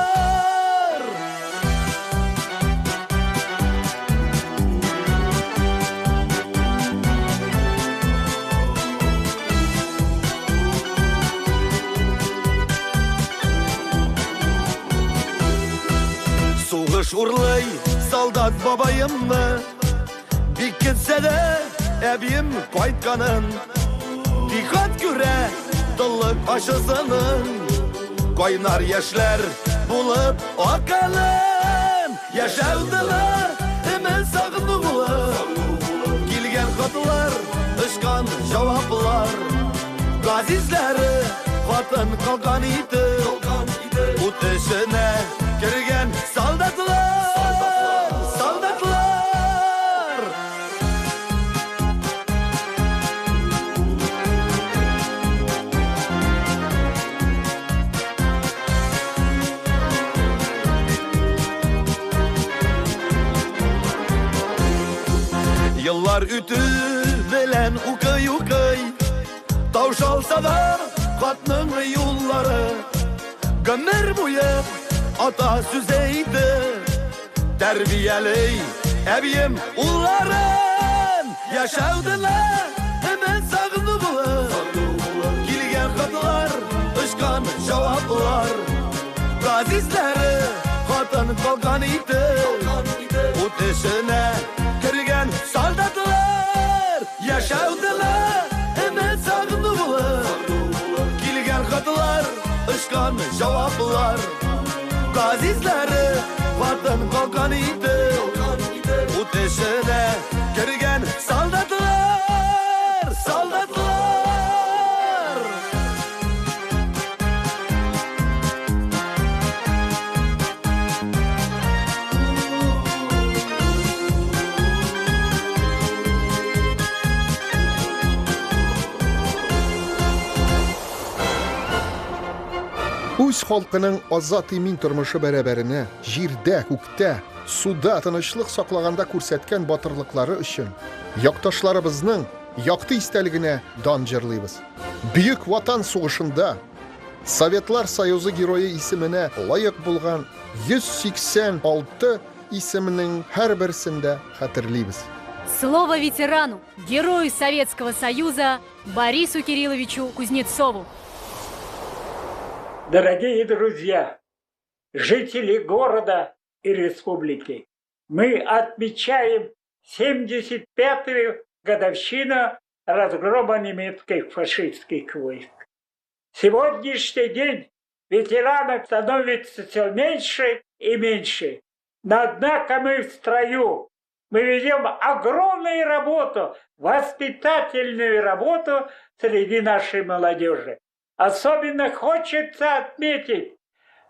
Şurlay soldat babayımı Bir gitse de ebim koytkanın Dikkat göre dıllık aşısının Koynar yaşlar bulup akalın Yaşavdılar hemen sağınılar Kilgen katılar ışkan cevaplar Gazizleri vatan kalkan idi Bu teşine girgen soldatlar Yıllar ütü bilen ukay ukay Tavşalsa da katnın yolları Gömer boyu ata süzeydi Terbiyeli ebiyim ulların Yaşavdılar hemen sağınılar Kilgen katılar ışkan cevaplar Gazizleri katın kalkan idi Bu teşine girgen soldatlar Yaşavdılar hemen sağınılar Kilgen katılar ışkan cevaplar Gazizleri vatan kalkan idi Bu teşine girgen soldatlar Soldatlar Русь халкының азат имин тормышы бәрабәренә, җирдә, күктә, суда тынычлык саклаганда күрсәткән батырлыклары өчен якташларыбызның якты истәлегенә дан җырлыйбыз. Бөек Ватан сугышында Советлар Союзы герое исеменә лаек булган 186 исеменең һәрберсендә хәтерлибез. Слово ветерану, герою Советского Союза Борису Кирилловичу Кузнецову. Дорогие друзья, жители города и республики, мы отмечаем 75-ю годовщину разгрома немецких фашистских войск. Сегодняшний день ветеранов становится все меньше и меньше. Но однако мы в строю. Мы ведем огромную работу, воспитательную работу среди нашей молодежи. Особенно хочется отметить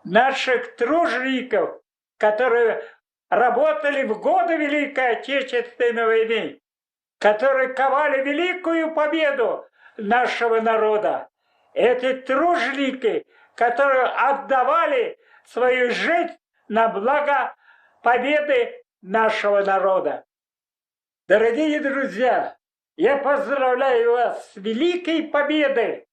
наших тружеников, которые работали в годы Великой Отечественной войны, которые ковали великую победу нашего народа. Эти труженики, которые отдавали свою жизнь на благо победы нашего народа. Дорогие друзья, я поздравляю вас с великой победой,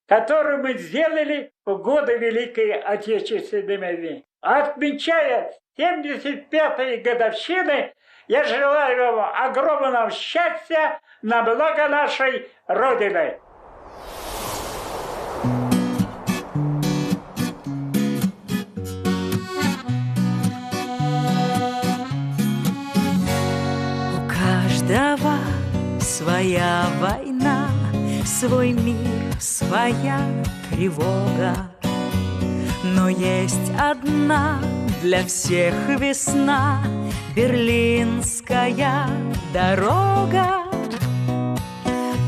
которую мы сделали в годы Великой Отечественной войны. Отмечая 75-й годовщины, я желаю вам огромного счастья на благо нашей Родины. Своя война, свой мир, своя тревога. Но есть одна для всех весна, берлинская дорога.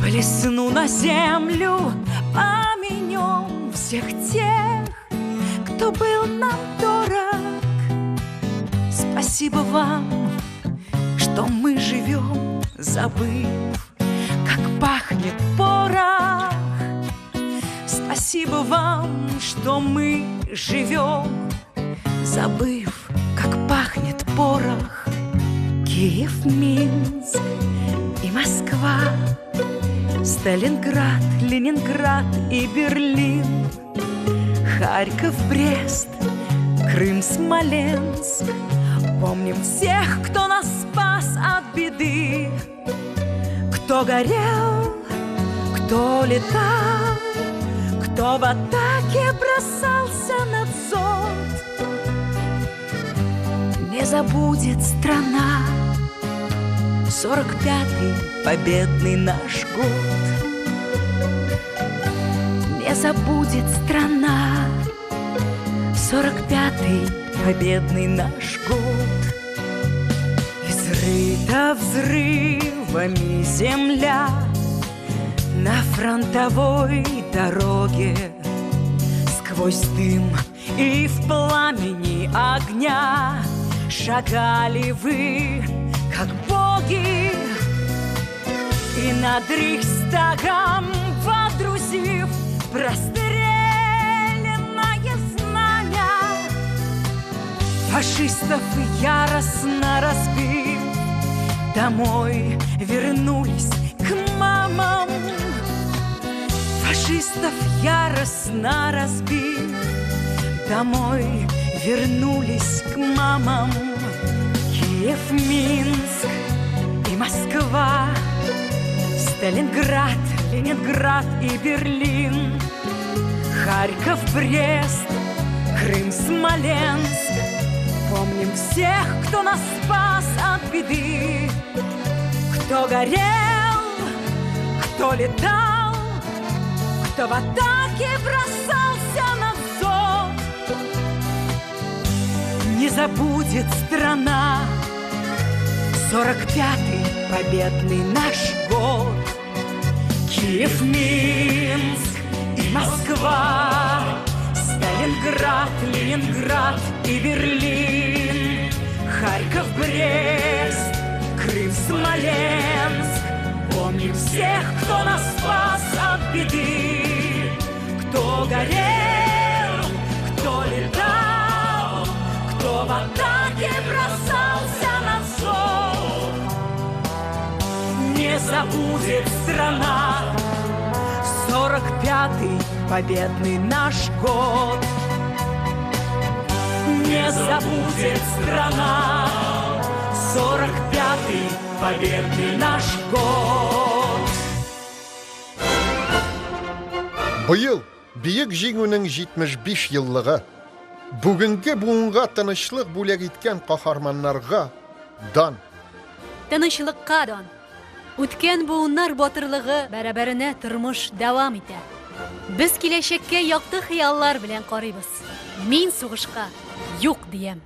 Плесну на землю, поменем всех тех, кто был нам дорог. Спасибо вам, что мы живем, забыв, как пахнет порох. Спасибо вам, что мы живем, забыв, как пахнет порох. Киев, Минск и Москва, Сталинград, Ленинград и Берлин, Харьков, Брест, Крым, Смоленск. Помним всех, кто нас спас от беды, кто горел, кто летал, кто в атаке бросался на зод. Не забудет страна 45-й победный наш год. Не забудет страна 45-й победный наш год. Изрыта взрывами земля на фронтовой дороге. Сквозь дым и в пламени огня шагали вы, как боги. И над Рейхстагом водрузив простреленное знамя, фашистов яростно разбив, домой вернулись к мамам. Фашистов яростно разбив, домой вернулись к мамам. Киев, Минск и Москва, Сталинград, Ленинград и Берлин, Харьков, Брест, Крым, Смоленск. Помним всех, кто нас спас от беды, кто горел, кто летал, кто в атаке бросался на зов. Не забудет страна 45-й победный наш год. Киев, Минск и Москва, Сталинград, Ленинград и Берлин, Харьков, Брест, Крым, Смоленск. Помним всех, кто нас спас от беды, кто горел, забудет страна 45-й победный наш год. Не забудет страна 45-й победный наш год. Быйыл бийик җиңүнең 75 еллыгы. Бүгенге буынга тынычлык бүләк иткән каһарманнарга дан. Тынычлыкка дан. Үткән буыннар батырлыгы бәрабәренә тормыш дәвам итә. Без киләчәккә якты хыяллар белән карыйбыз. Мин сугышка юк диям.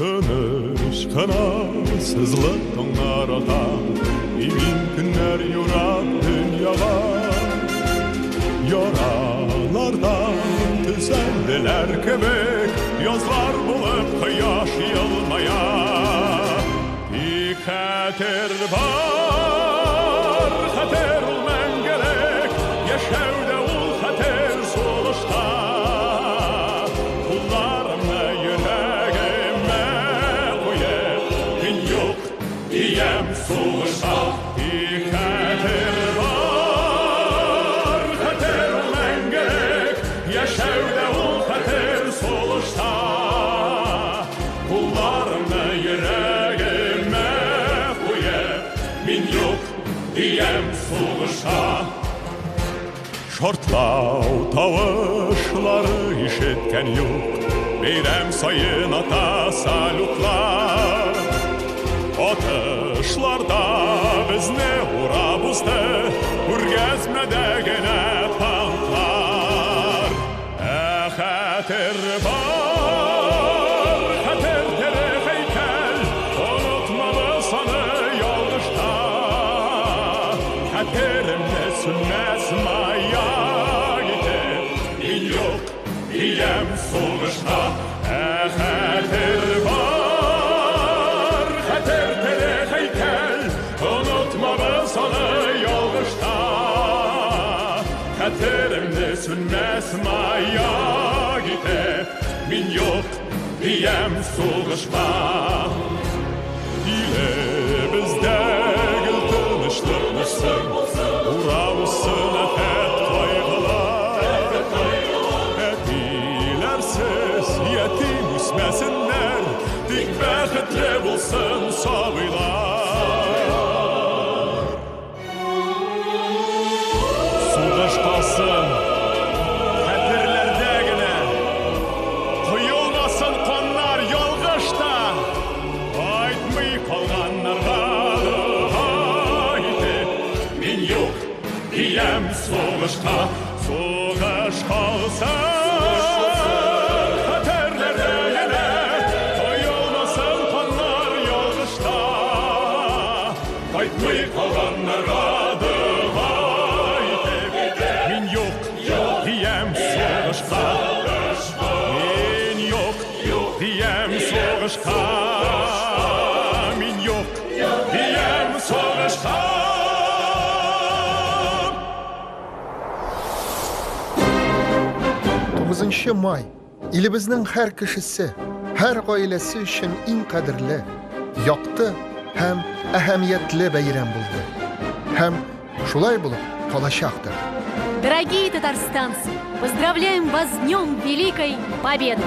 Тыныш кына сызлы таңнар ата, имин көннәр юрап дөньяга. Яралардан төзәлделәр кебек, язлар булып кояш елмая. И хәтер бар, хәтер ул мәңгелек, яшәүдә ул хәтер сулышта. Кулларымны йөрәгемә куеп, мин юк диям сугышка. И хәтер бар, хәтер ул мәңгелек, яшәүдә ул хәтер сулышта. Кулларымны йөрәгемә куеп, мин юк диям сугышка. Шортлау тавышлары ишеткән юк, бәйрәм сайын ата салютлар. Атышларда безне урап узды, күргәзмәдә генә танклар. Хәтер бар, хәтер тере һәйкәл, онытмабыз аны ялгышта. Хәтеремне сүнмәс маяк итеп, мин юк диям сугышка. Хәтер бар, хәтер тере һәйкәл, онытмабыз аны ялгышта. Хәтеремне сүнмәс маяк итеп, мин юк диям сугышка. Илебездәге тынычлыкны сын, уравсын афәт кайгылар. Әтиләрсез ятим үсмәсеннәр, тик бәхетле булсын сабыйлар. Сугыштасын, хәтерләрдә генә, коелмасын каннар ялгышта. Айтмый калганнарга итеп, мин юк диям сугышка. Сугыш калсын, хәтерләрдә генә, коелмасын каннар ялгышта. Айтмый калганнарга итеп, мин юк диям сугышка. Мин юк диям сугышка. Мин юк диям сугышка. 9 май илебезнең һәр кешесе, һәр гаиләсе өчен иң кадерле, якты һәм әһәмиятле бәйрәм булды. Һәм шулай булып калачактыр. Дорогие татарстанцы, поздравляем вас с Днем Великой Победы!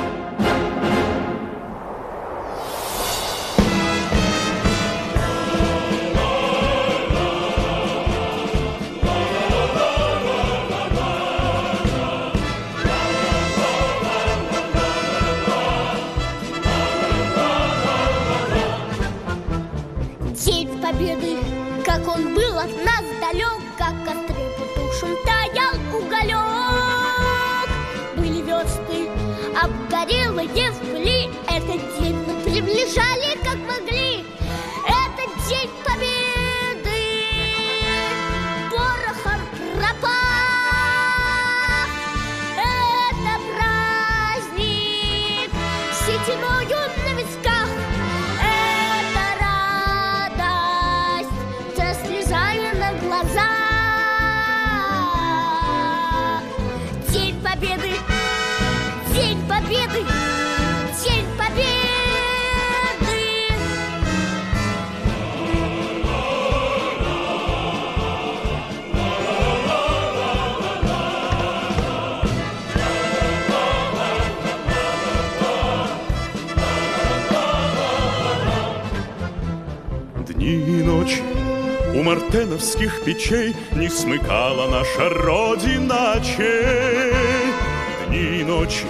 День Победы, как он был от нас далек, как костры потухшим таял уголек. Были версты обгорелые в пыли, этот день мы приближали как могли. Это день Победы, порохом пропах. Это праздник сединою на висках. Это радость со слезами на глазах. День Победы, День Победы, День Победы. Дни и ночи у мартеновских печей не смыкала наша Родина очей. Дни и ночи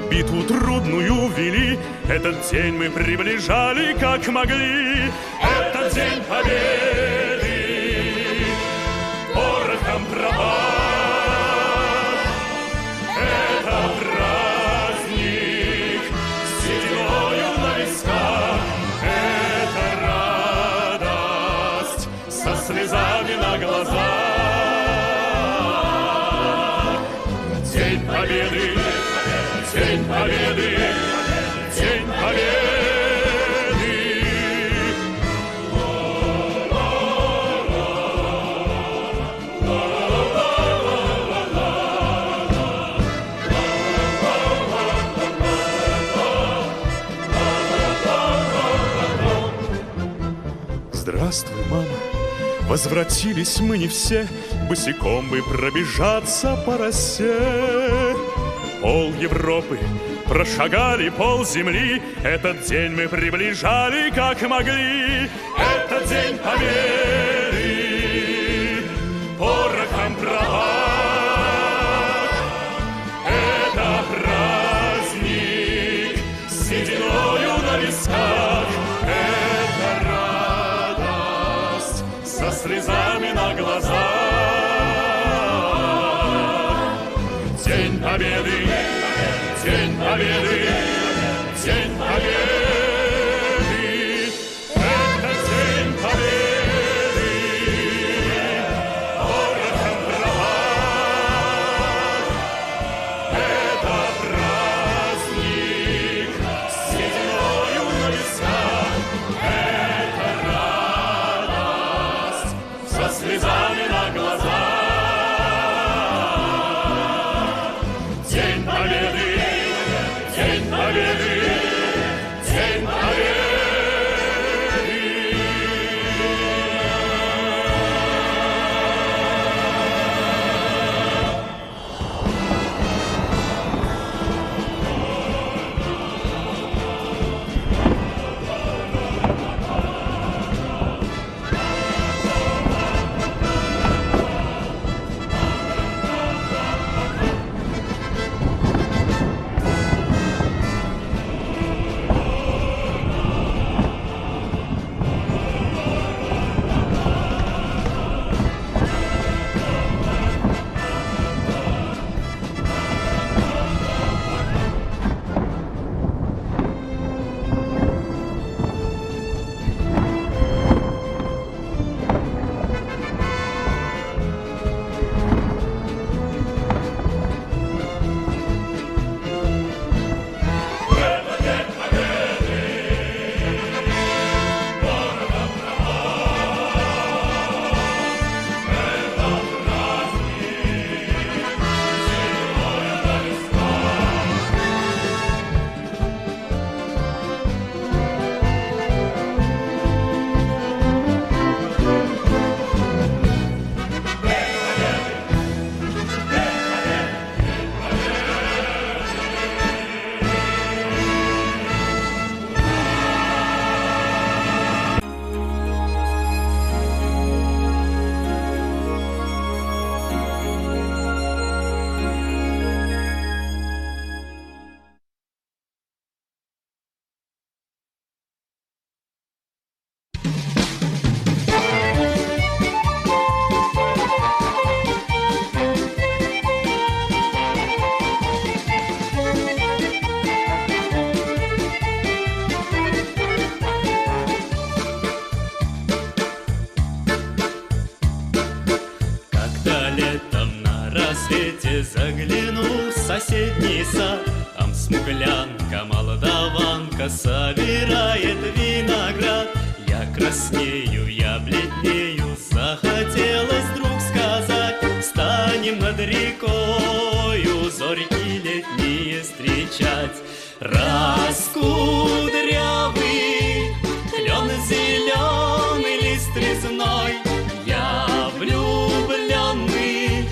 битву трудную вели, этот день мы приближали как могли. Это день Победы, порохом пропах. Это праздник с сединою на висках. Это радость со слезами на глазах. День Победы, День Победы, День Победы. Здравствуй, мама. Возвратились мы не все, босиком бы пробежаться по росе. Пол Европы прошагали, пол земли, этот день мы приближали как могли. Это день Победы, порохом пропах. Это праздник с сединою на висках. Это радость со слезами на глазах. День Победы, День Победы, День Победы. Это День Победы, порохом пропах. Это праздник с сединою на висках. Это радость со слезами на глазах. День Победы, День Победы, День Победы. Заглянул в соседний сад, там смуглянка молдаван Иванка собирает виноград. Я краснею, я бледнею, захотелось вдруг сказать: станем над рекою зорьки летние встречать. Раскудрявый клен зеленый, лист резной, я влюбленный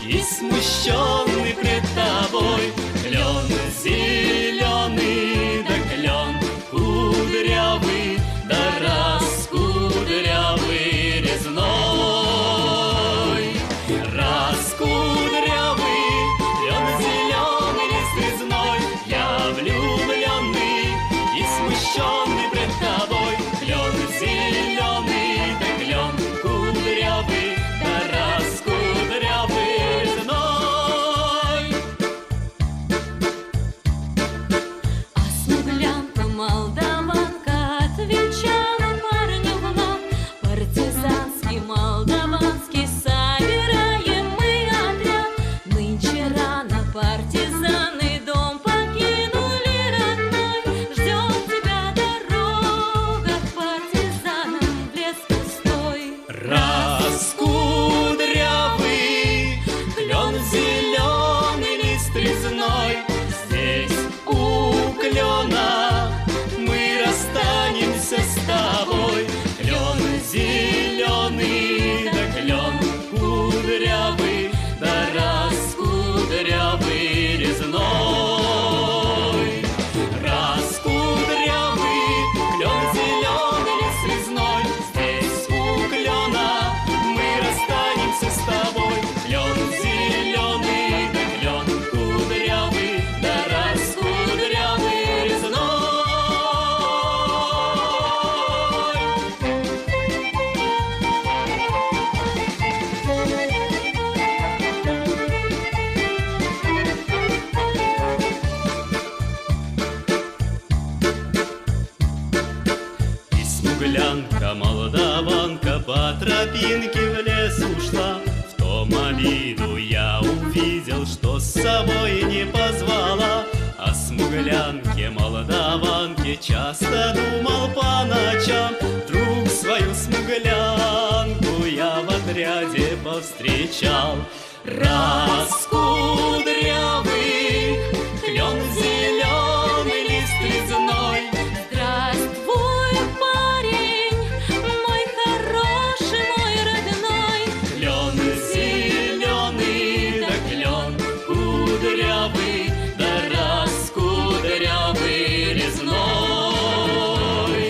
и смущенный пред тобой. Клен зеленый, да клен кудрявый, да раскудрявый резной. Раскудрявый клен зеленый, лист резной, я влюбленный и смущенный пред тобой. Клен зеленый, да клен кудрявый, да раскудрявый резной. А смуглянка молдаванка отвечала парню в лоб: партизанский, молдаванский, собираем мы отряд. Нынче рано партизаны дом покинули родной. Ждет тебя дорога к партизанам в лес пустой. Раскудрявый клен зеленый, лист резной, здесь у клена мы расстанемся с тобой. Клен зеленый, да клен кудрявый, да раскудрявый резной. Раскудрявый клен зеленый, лист резной, здесь у клена мы расстанемся с тобой. Клен зеленый, да клен кудрявый, да раскудрявый резной. И смуглянка, молдаванка по тропинке в лес ушла. В том обиду я увидел, что с собой не позвала. О смуглянке, молдаванке часто думал по ночам. Вдруг свою смуглянку я в отряде повстречал. Раскудрявый клен зеленый, лист резной, Здравствуй, парень, мой хороший, мой родной. клен зеленый, да клен кудрявый, да раскудрявый резной.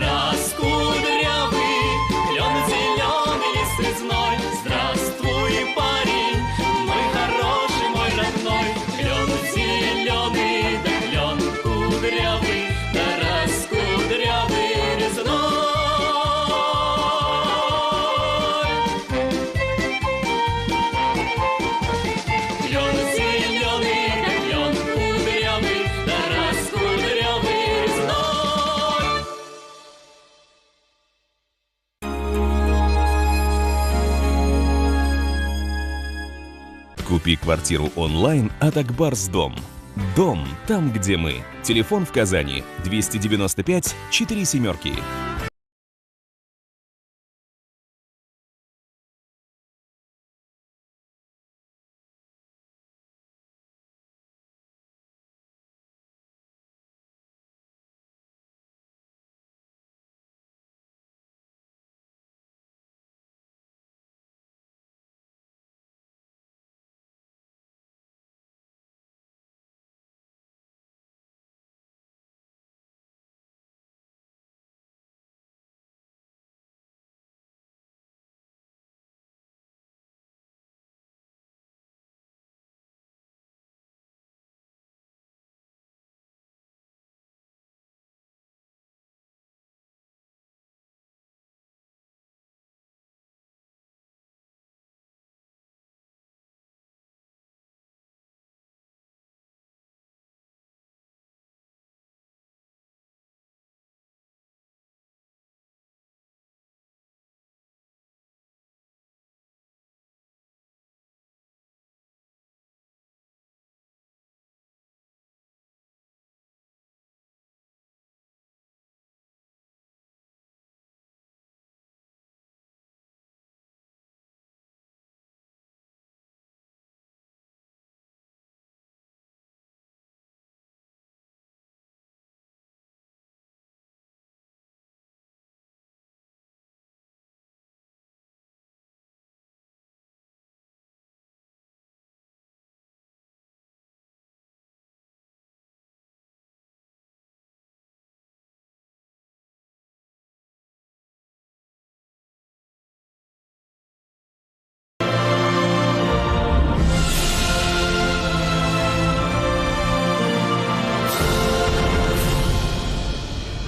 Раскудрявый клен зеленый, лист резной, здравствуй, парень, мой хороший, мой родной. Клен зеленый, да клен кудрявый, да раскудрявый резной. Клен зеленый, да клен кудрявый, да раскудрявый резной. Купи квартиру онлайн от Акбарсдом. Дом там, где мы. Телефон в Казани 295 47.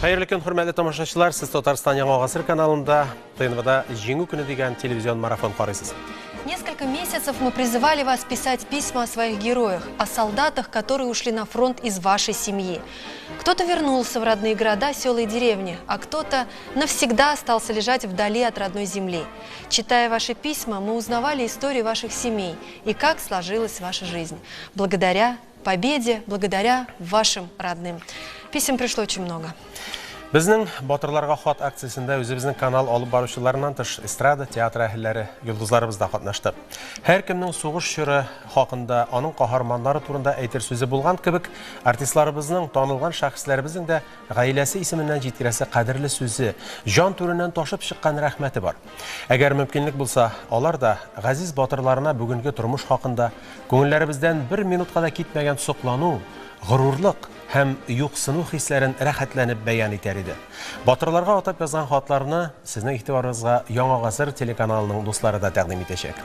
Xayrli kun, hurmatli tomoshabchilar, siz Татарстан Yangi G'asr kanalында ТНВда Жеңу күні деген телевизион марафон қарайсыз. Несколько месяцев мы призывали вас писать письма о своих героях, о солдатах, которые ушли на фронт из вашей семьи. Кто-то вернулся в родные города, села и деревни, а кто-то навсегда остался лежать вдали от родной земли. Читая ваши письма, мы узнавали истории ваших семей и как сложилась ваша жизнь. Благодаря победе, благодаря вашим родным. Писем пришло очень много. Bizning Батырларга хат акциясында өзебезнең канал алып баручыларыннан тыш эстрада театр әһелләре, йолдызларыбыз да катнашты. Һәр кемнең сугыш чоры хакында, аның каһарманнары турында әйтер сүзе булган кебек, артистларыбызның, танылган шәхесләребезнең дә гаиләсе исеменнән җиткерәсе кадерле сүзе, җан түреннән ташып чыккан рәхмәте бар. Әгәр мөмкинлек булса, алар да газиз батырларына бүгенге тормыш хакында күңелләребездән бер минутка да китмәгән соклану, горурлык һәм юксыну хисләрен рәхәтләнеп бәян итәр иде. Батырларга атап язган хатларны сезнең игътибарыгызга Яңа Гасыр телеканалының дуслары да тәкъдим итәчәк.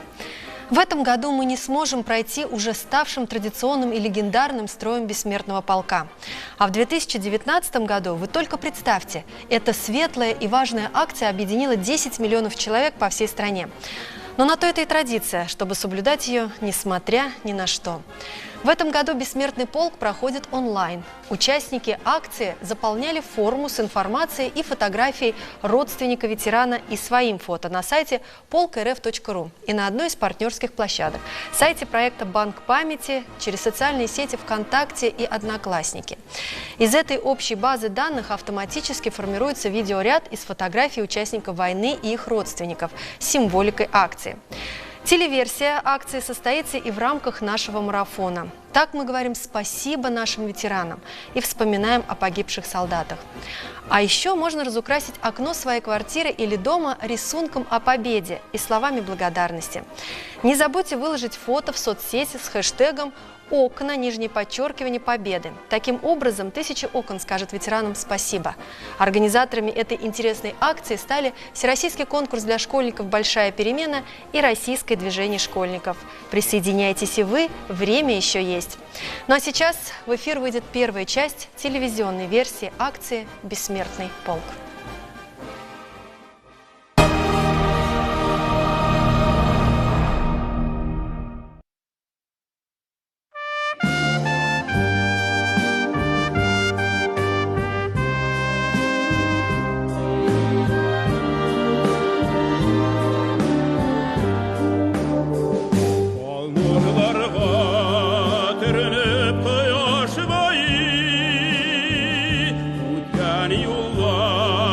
В этом году мы не сможем пройти уже ставшим традиционным и легендарным строем Бессмертного полка. А в 2019 году, вы только представьте, эта светлая и важная акция объединила 10 миллионов человек по всей стране. Но на то это и традиция, чтобы соблюдать ее, несмотря ни на что. В этом году Бессмертный полк проходит онлайн. Участники акции заполняли форму с информацией и фотографией родственника ветерана и своим фото на сайте polkrf.ru и на одной из партнерских площадок – сайте проекта «Банк памяти», через социальные сети ВКонтакте и Одноклассники. Из этой общей базы данных автоматически формируется видеоряд из фотографий участников войны и их родственников с символикой акции. Телеверсия акции состоится и в рамках нашего марафона. Так мы говорим спасибо нашим ветеранам и вспоминаем о погибших солдатах. А еще можно разукрасить окно своей квартиры или дома рисунком о победе и словами благодарности. Не забудьте выложить фото в соцсети с хэштегом «Окна, нижнее подчеркивание, победы». Таким образом, 1000 окон скажет ветеранам спасибо. Организаторами этой интересной акции стали Всероссийский конкурс для школьников «Большая перемена» и Российское движение школьников. Присоединяйтесь и вы, время еще есть. Ну а сейчас в эфир выйдет первая часть телевизионной версии акции «Бессмертный полк». Юллар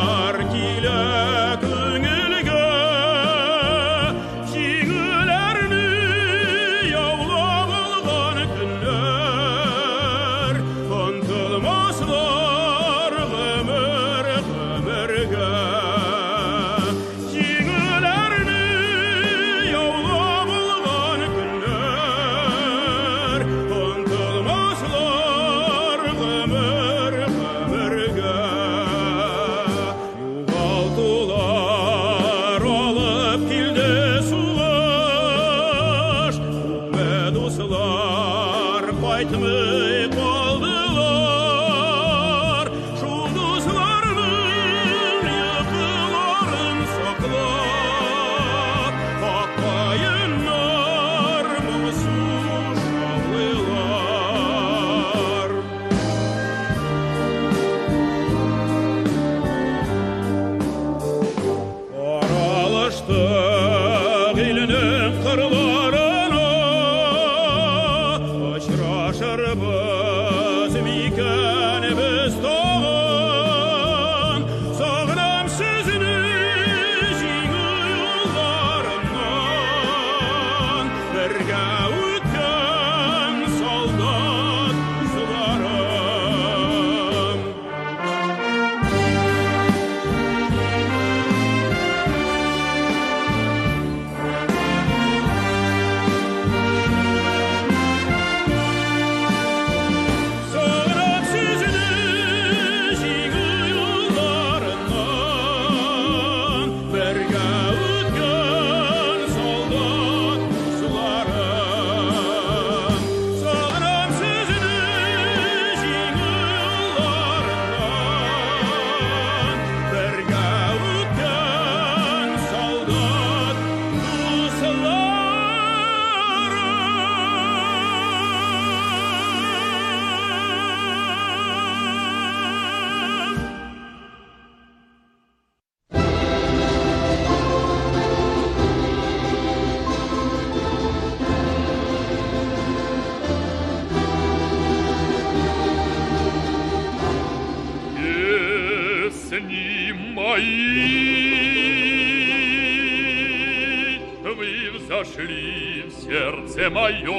мои, вы взошли в сердце моем,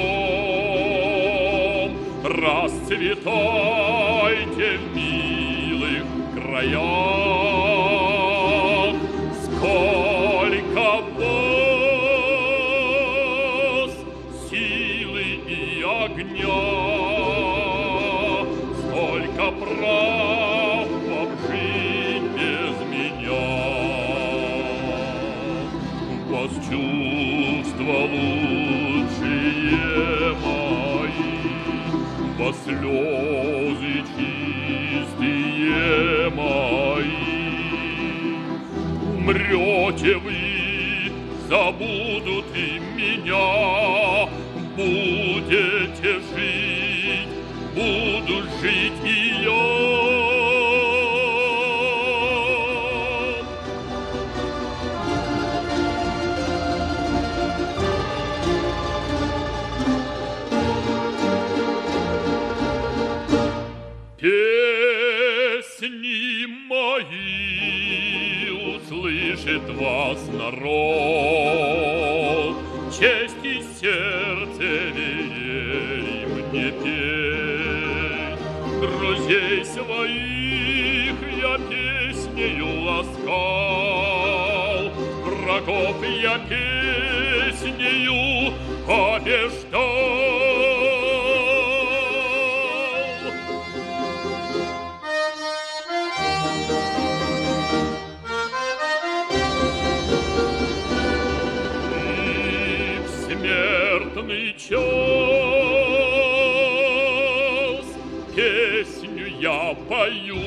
расцветайте в милых краях. Сколько вас силы и огня, сколько прав вам жить без меня. Вас чувства лучшие мои, вас слезы чистые мои. Умрете вы, забудут и меня, будете жить, буду жить и я. Песни мои услышит вас народ, честь и сердце велели мне петь. Друзей своих я песнею ласкал, врагов я песнею побеждал. Смертный час песню я пою,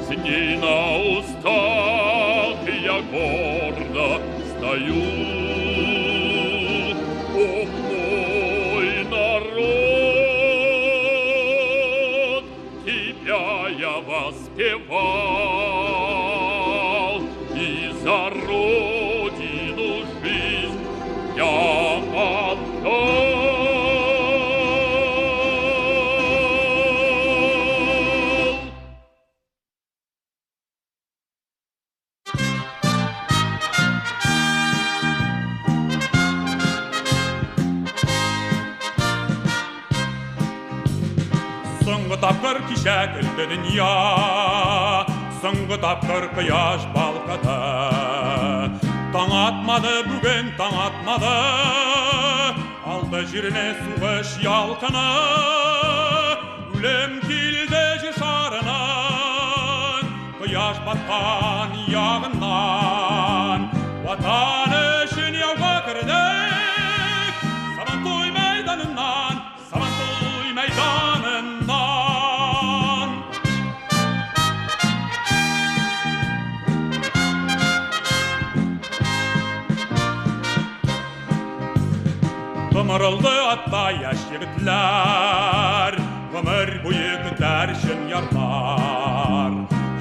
с ней на устах я гордо стою. О, мой народ, тебя я воспевал, и за родину жизнь я отдал. Соңғы тапқыр кеше күлді дүния, соңғы тапқыр құяш балқыды. Таң атмады бүгін, таң атмады, алды жеріне суғыш ялқыны. Өлем келді жер шарынан, құяш батқан яғынан. Ватан үшін яуға кірдік, Сабантуй майданынан, Сабантуй майданынан. Ғымырылды аттай яш егітлер, ғымыр бойы күтер үшін ярлар.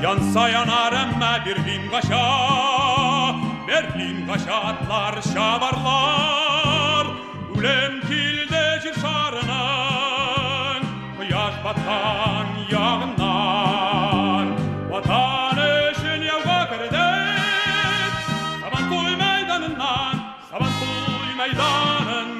Янса янар әммә Берлин қаша атлар шабарлар. Өлем келді жер шарынан, құяш батқан яғынан. Ватан үшін яуға кірдік, Сабантуй майданынан, Сабантуй майданынан.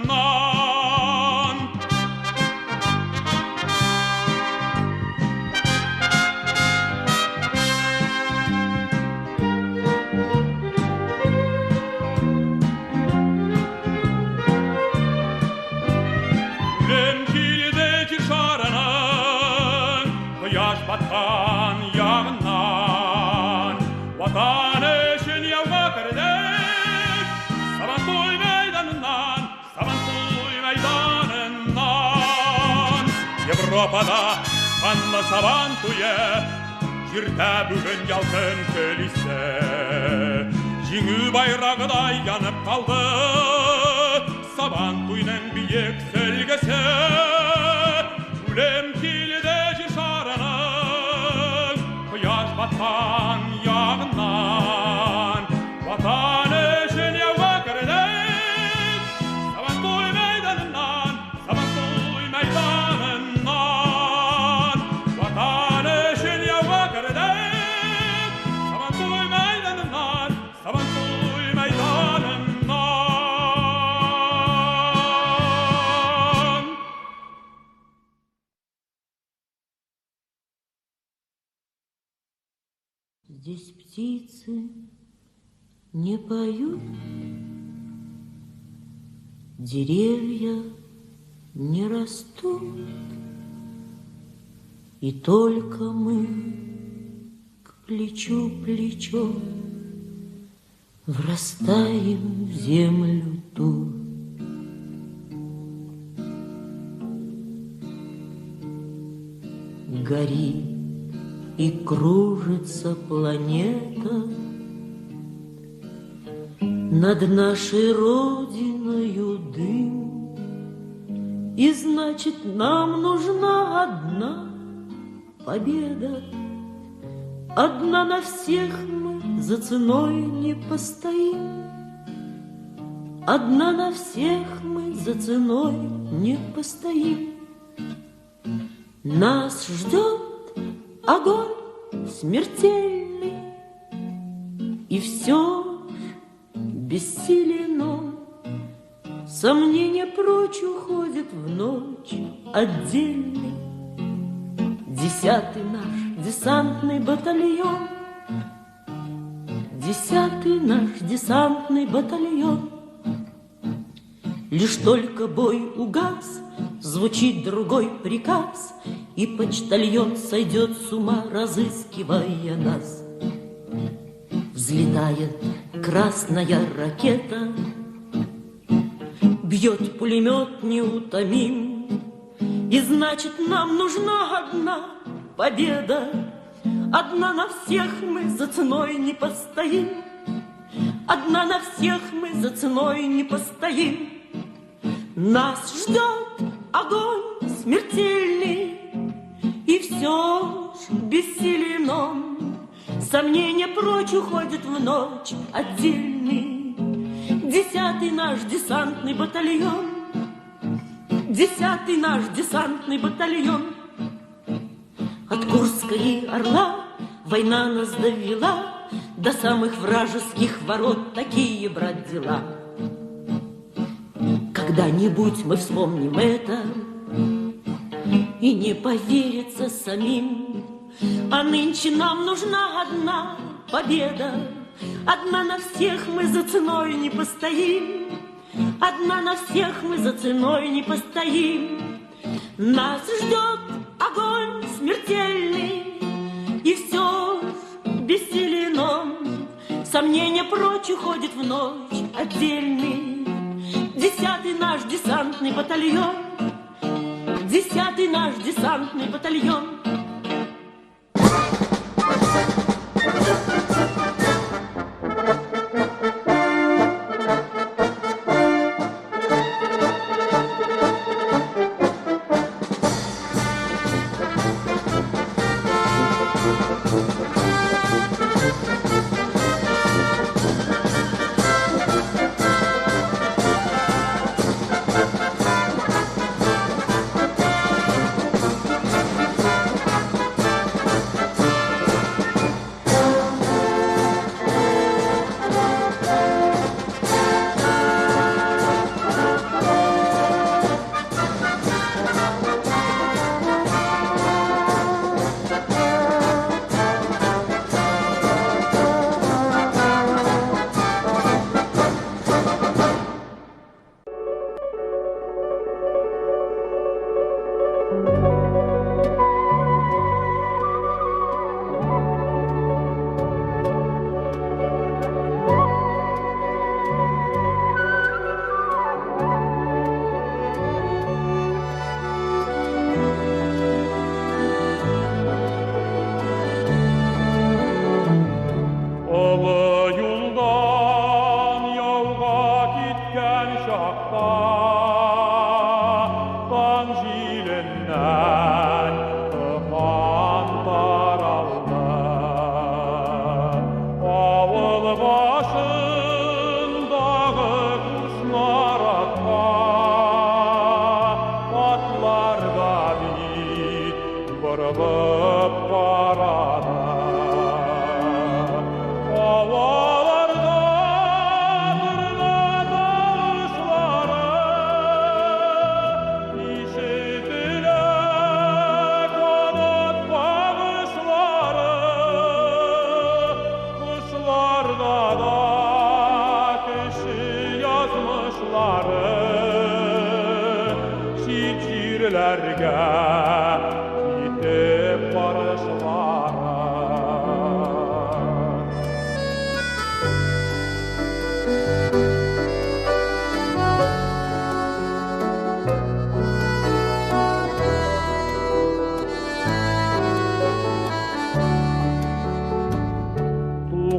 Батқан яғынан, ватан үшін яуға кірдік, Сабантуй майданынан, Сабантуй майданынан. Европада қанды Сабантуйы, жерде бүгін ялқын көлісі. Жеңу байрағыдай янып қалды, Сабантуйның биік сөлгісі. Өлем келді жер шарынан, құяш батқан яғынан. Ватан үшін яуға кірдік, Сабантуй майданынан, Сабантуй майданынан. Ватан үшін яуға кірдік, Здесь птицы не поют, деревья не растут, и только мы к плечу плечо врастаем в землю ту. Горит и кружится планета над нашей родиною дым, и значит, нам нужна одна победа. Одна на всех мы за ценой не постоим. Одна на всех мы за ценой не постоим. Нас ждет огонь смертельный, и все бессилен он. Сомнения прочь уходят в ночь отдельный. 10-й наш десантный батальон, 10-й наш десантный батальон. Лишь только бой угас, звучит другой приказ, и почтальон сойдет с ума, разыскивая нас. Взлетает красная ракета, бьет пулемет неутомим, и значит, нам нужна одна победа. Одна на всех мы за ценой не постоим. Одна на всех мы за ценой не постоим. Нас ждет огонь смертельный, и все ж бессилен он. Сомнения прочь уходят в ночь отдельный. 10-й наш десантный батальон, 10-й наш десантный батальон. От Курска и Орла война нас довела до самых вражеских ворот. Такие, брат, дела. Когда-нибудь мы вспомним это, и не поверится самим. А нынче нам нужна одна победа. Одна на всех мы за ценой не постоим. Одна на всех мы за ценой не постоим. Нас ждет огонь смертельный, и все бессилен он. Сомнения прочь уходят в ночь отдельный. 10-й наш десантный батальон, 10-й наш десантный батальон.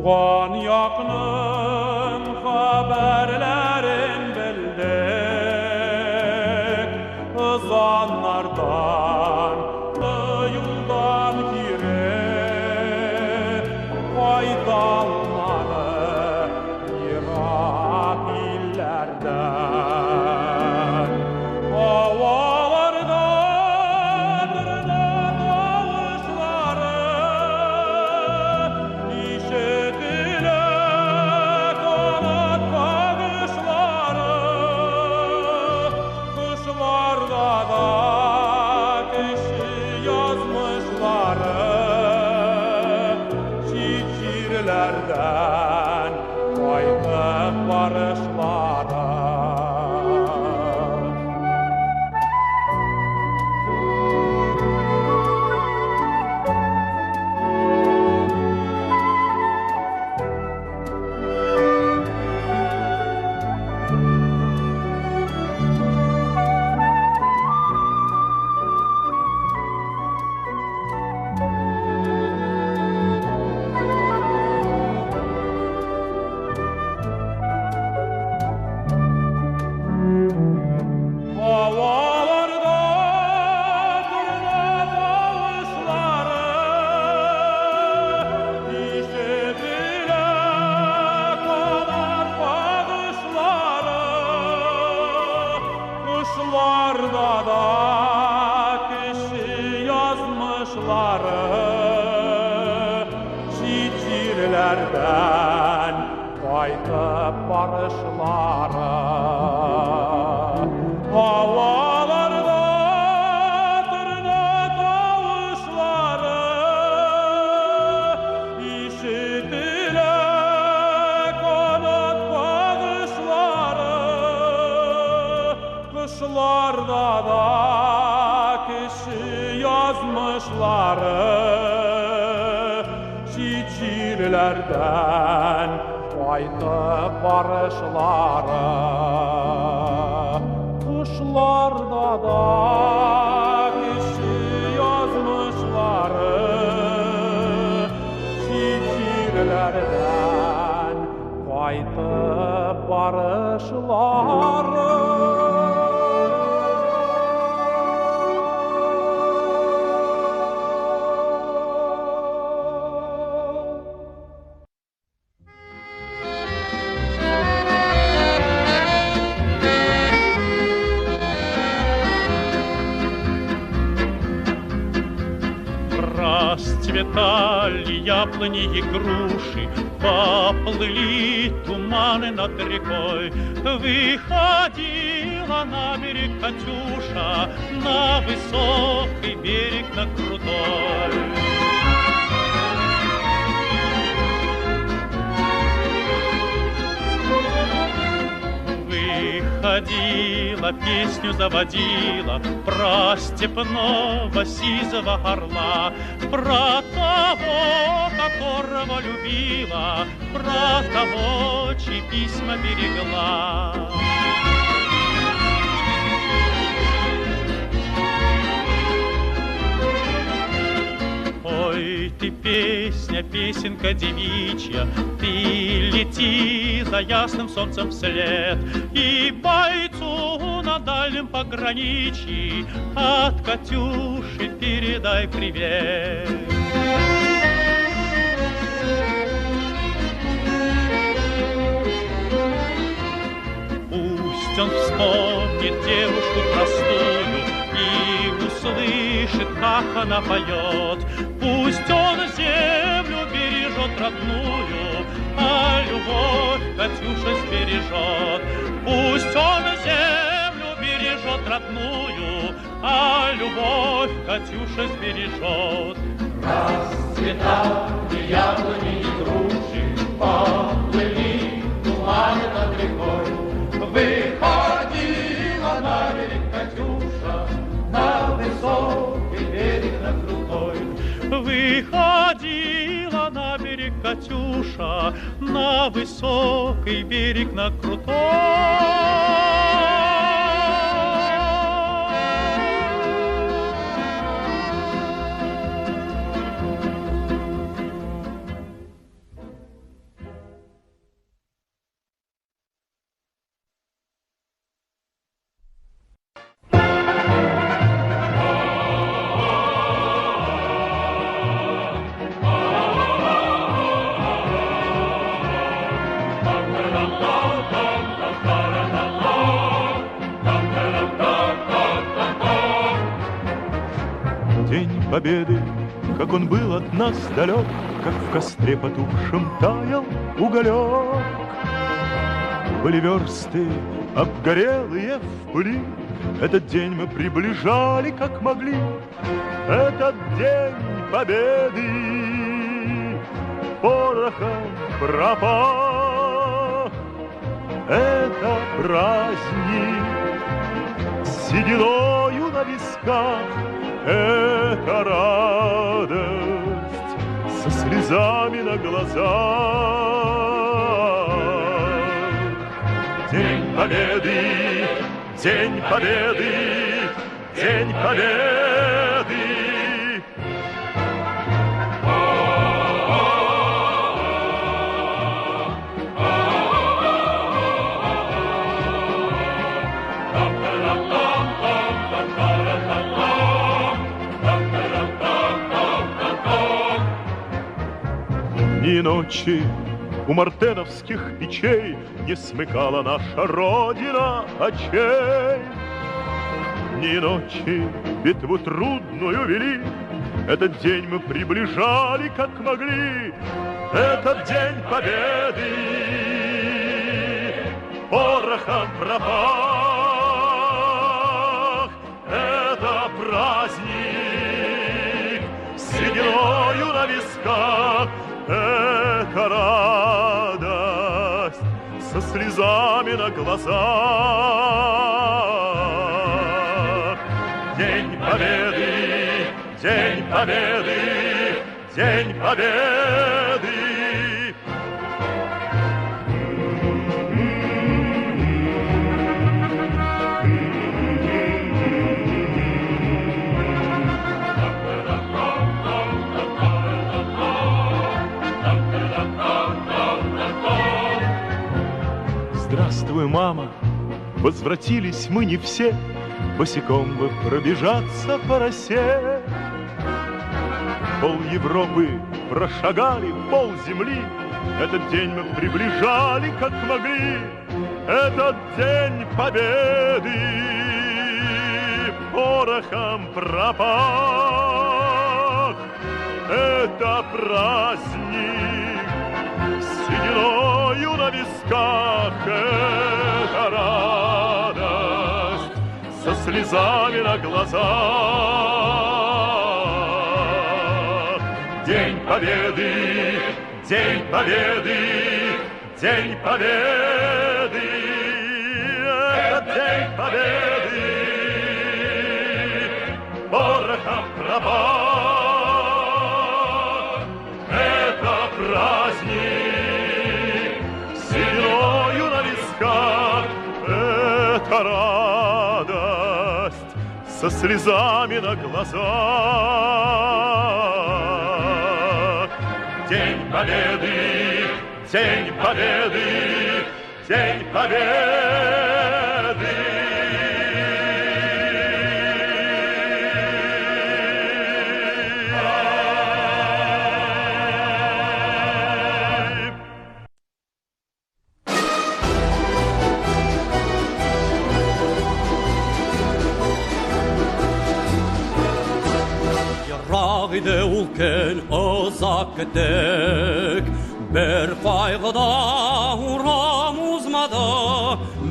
Konyak'nın haberlerin bildik, ızanlardan, yoldan kire, faydalanmalı Irak illerden. Havalarda tırnak avuşları, işitile kanat bakışları, kuşlarda da kişi yazmışları, şiirlerden kaytıp barışları. Havalarda tırnak avuşları, işitile kanat bakışları, kuşlarda da kişi yazmışları, şiirlerden kaytıp barışları. Havalarda tırnak avuşları, işitile kanat bakışları, kuşlarda da kişi yazmışları, şiirlerden kaytıp barışları. Kuşlarda da kişi yazmışları, şiirlerden kaytıp barışları. Расцветали яблони и груши, поплыли туманы над рекой. Выходила на берег Катюша, на высокий берег, на крутой. Выходила, песню заводила про степного сизого орла, про того, которого любила, про того, чьи письма берегла. Ой, ты песня, песенка девичья, ты лети за ясным солнцем вслед, и бойцу на дальнем пограничье от Катюши передай привет. Пусть он вспомнит девушку простую и услышит, как она поет. Пусть он землю бережет родную, а любовь Катюша сбережет. Пусть он землю бережет родную, а любовь Катюша сбережет. Расцветали яблони и груши, поплыли туманы над рекой. Выходила на берег Катюша, на высокий берег, на крутой. Выходила на берег Катюша, на высокий берег, на крутой. победы, как он был от нас далек, как в костре потухшем таял уголек. Были версты обгорелые в пыли, этот день мы приближали, как могли. Этот день победы порохом пропах. Это праздник с сединою на висках, это радость со слезами на глазах. День победы, день победы, день победы. Ни ночи у мартеновских печей не смыкала наша Родина очей. Ни ночи битву трудную вели, этот день мы приближали, как могли. Этот день победы порохом пропах. Это праздник с сединою на висках, это радость со слезами на глазах. День победы, день победы, день победы. Здравствуй, мама, возвратились мы не все, босиком бы пробежаться по росе. Пол Европы прошагали, пол земли, этот день мы приближали, как могли. Этот день победы порохом пропах. Это праздник с сединою на висках, это радость со слезами на глазах. День победы, день победы, день победы, это день победы порохом пропах. Это праздник с сединою на висках, это радость со слезами на глазах. День победы, день победы, день победы. Рағиды ул көн ұзақ күттік, бір қайғыда урам узмады,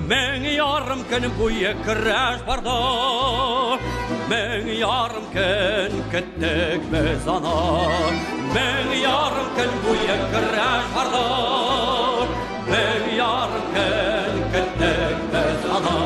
мың ярым күн бойы күрәш барды. Мың ярым күн күттік біз аны, мың ярым күн бойы күрәш барды. Мың ярым күн күттік біз аны.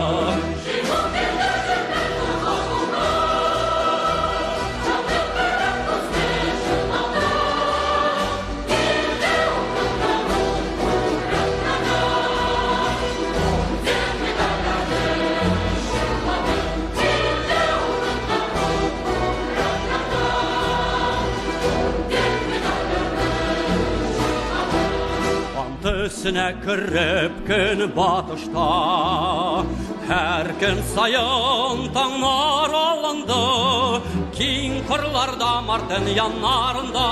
Төсіне кіріп күн батышта, әр күн сайын таңнар алынды, кең қырларда мартын янарында.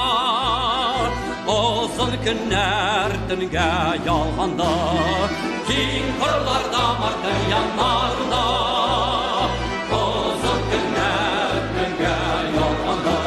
Ұзын күннер түнге ялғанды, кең қырларда мартын янарында. Ұзын күннер түнге ялғанды.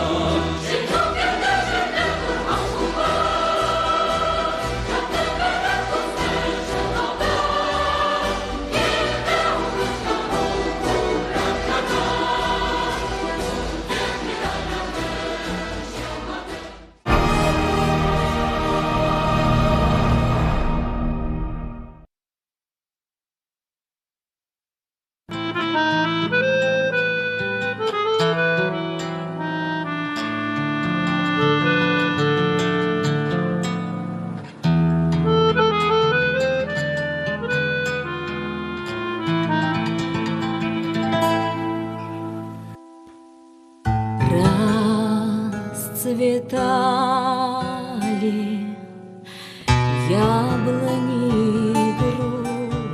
расцветали яблони и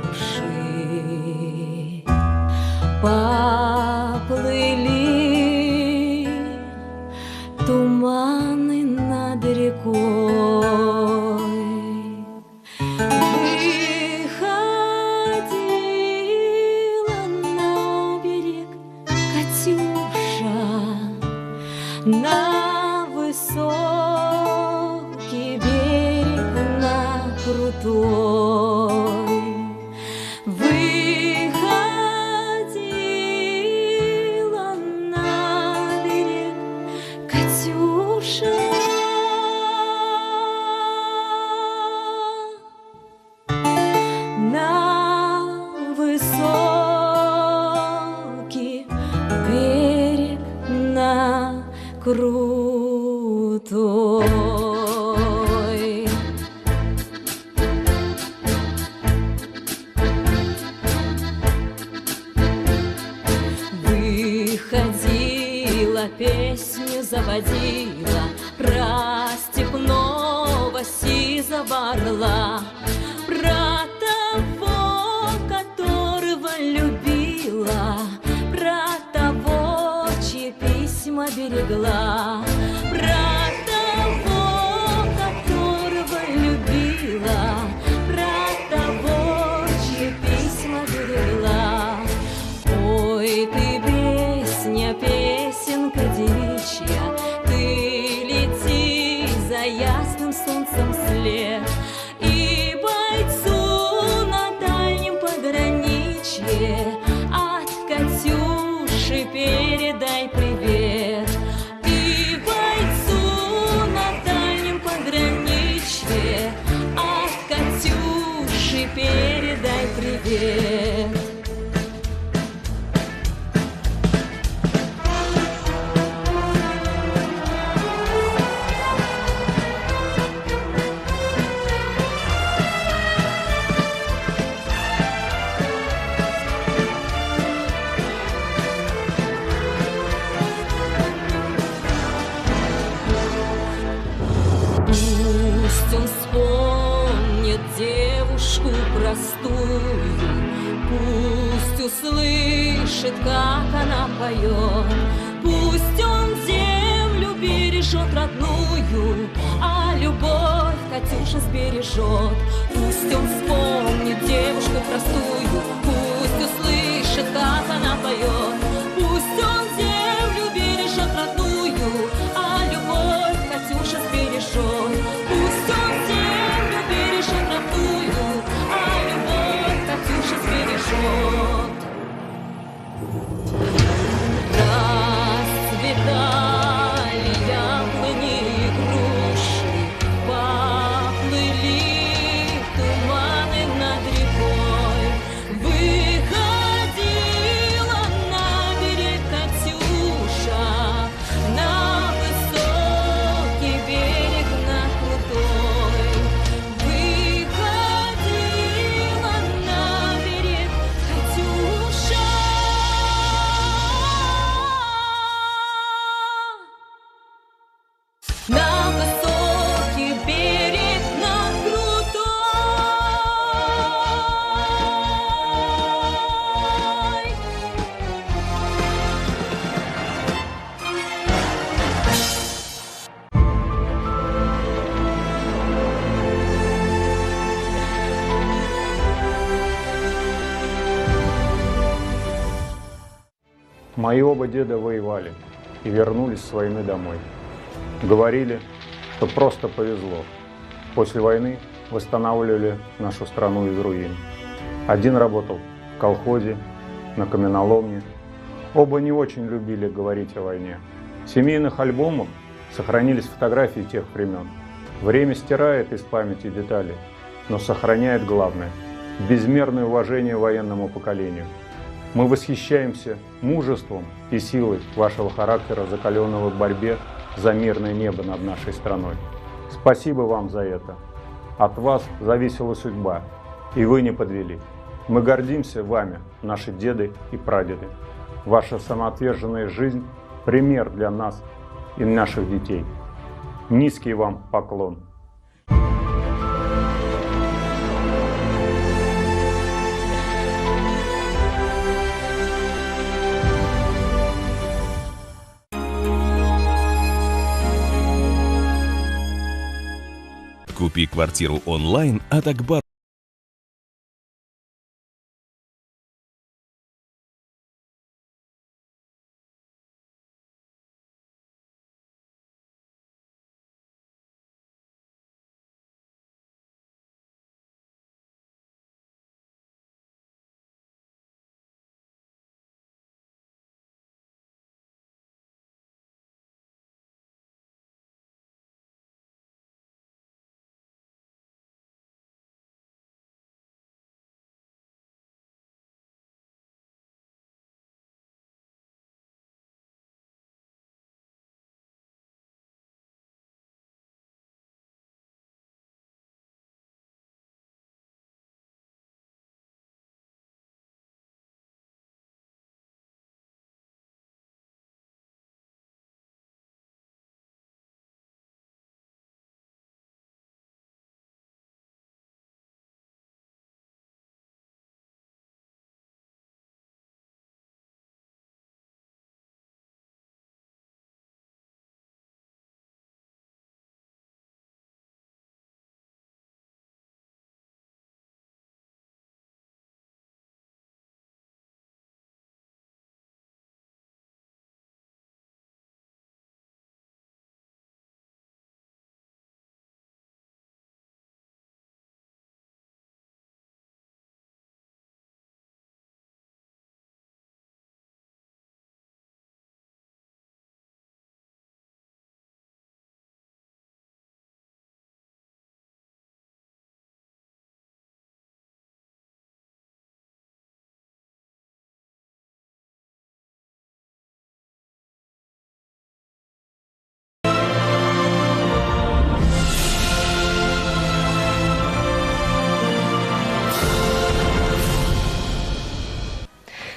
груши, поплыли туманы над рекой. Выходила на берег Катюша, на высокий берег, на крутой. Выходила на берег Катюша, на высокий берег, на крутой. Выходила, песню заводила про степного сизого орла, про того, которого любила, про того, чьи письма берегла, про того, которого любила, про того, чьи письма берегла. Ой, ты песня, песенка девичья, ты лети за ясным солнцем вслед, и бойцу на дальнем пограничье от Катюши передай привет. И бойцу на дальнем пограничье от Катюши передай привет. Пусть он вспомнит девушку простую, пусть услышит, как она поет, пусть он землю бережет родную, а любовь Катюша сбережет. Пусть он вспомнит девушку простую, пусть услышит, как она поет, пусть он землю бережет родную, а любовь Катюша сбережет. Пусть он землю бережет родную, а любовь Катюша сбережет. Расцветали яблони и груши, поплыли туманы над рекой. Выходила на берег Катюша, на высокий берег, на крутой. Выходила на берег Катюша, на высокий берег, на крутой. Мои оба деда воевали и вернулись с войны домой. Говорили, что просто повезло. После войны восстанавливали нашу страну из руин. Один работал в колхозе, на каменоломне. Оба не очень любили говорить о войне. В семейных альбомах сохранились фотографии тех времен. Время стирает из памяти детали, но сохраняет главное – безмерное уважение военному поколению. Мы восхищаемся мужеством и силой вашего характера, закаленного в борьбе за мирное небо над нашей страной. Спасибо вам за это. От вас зависела судьба, и вы не подвели. Мы гордимся вами, наши деды и прадеды. Ваша самоотверженная жизнь – пример для нас и наших детей. Низкий вам поклон. Купи квартиру онлайн от Акбар.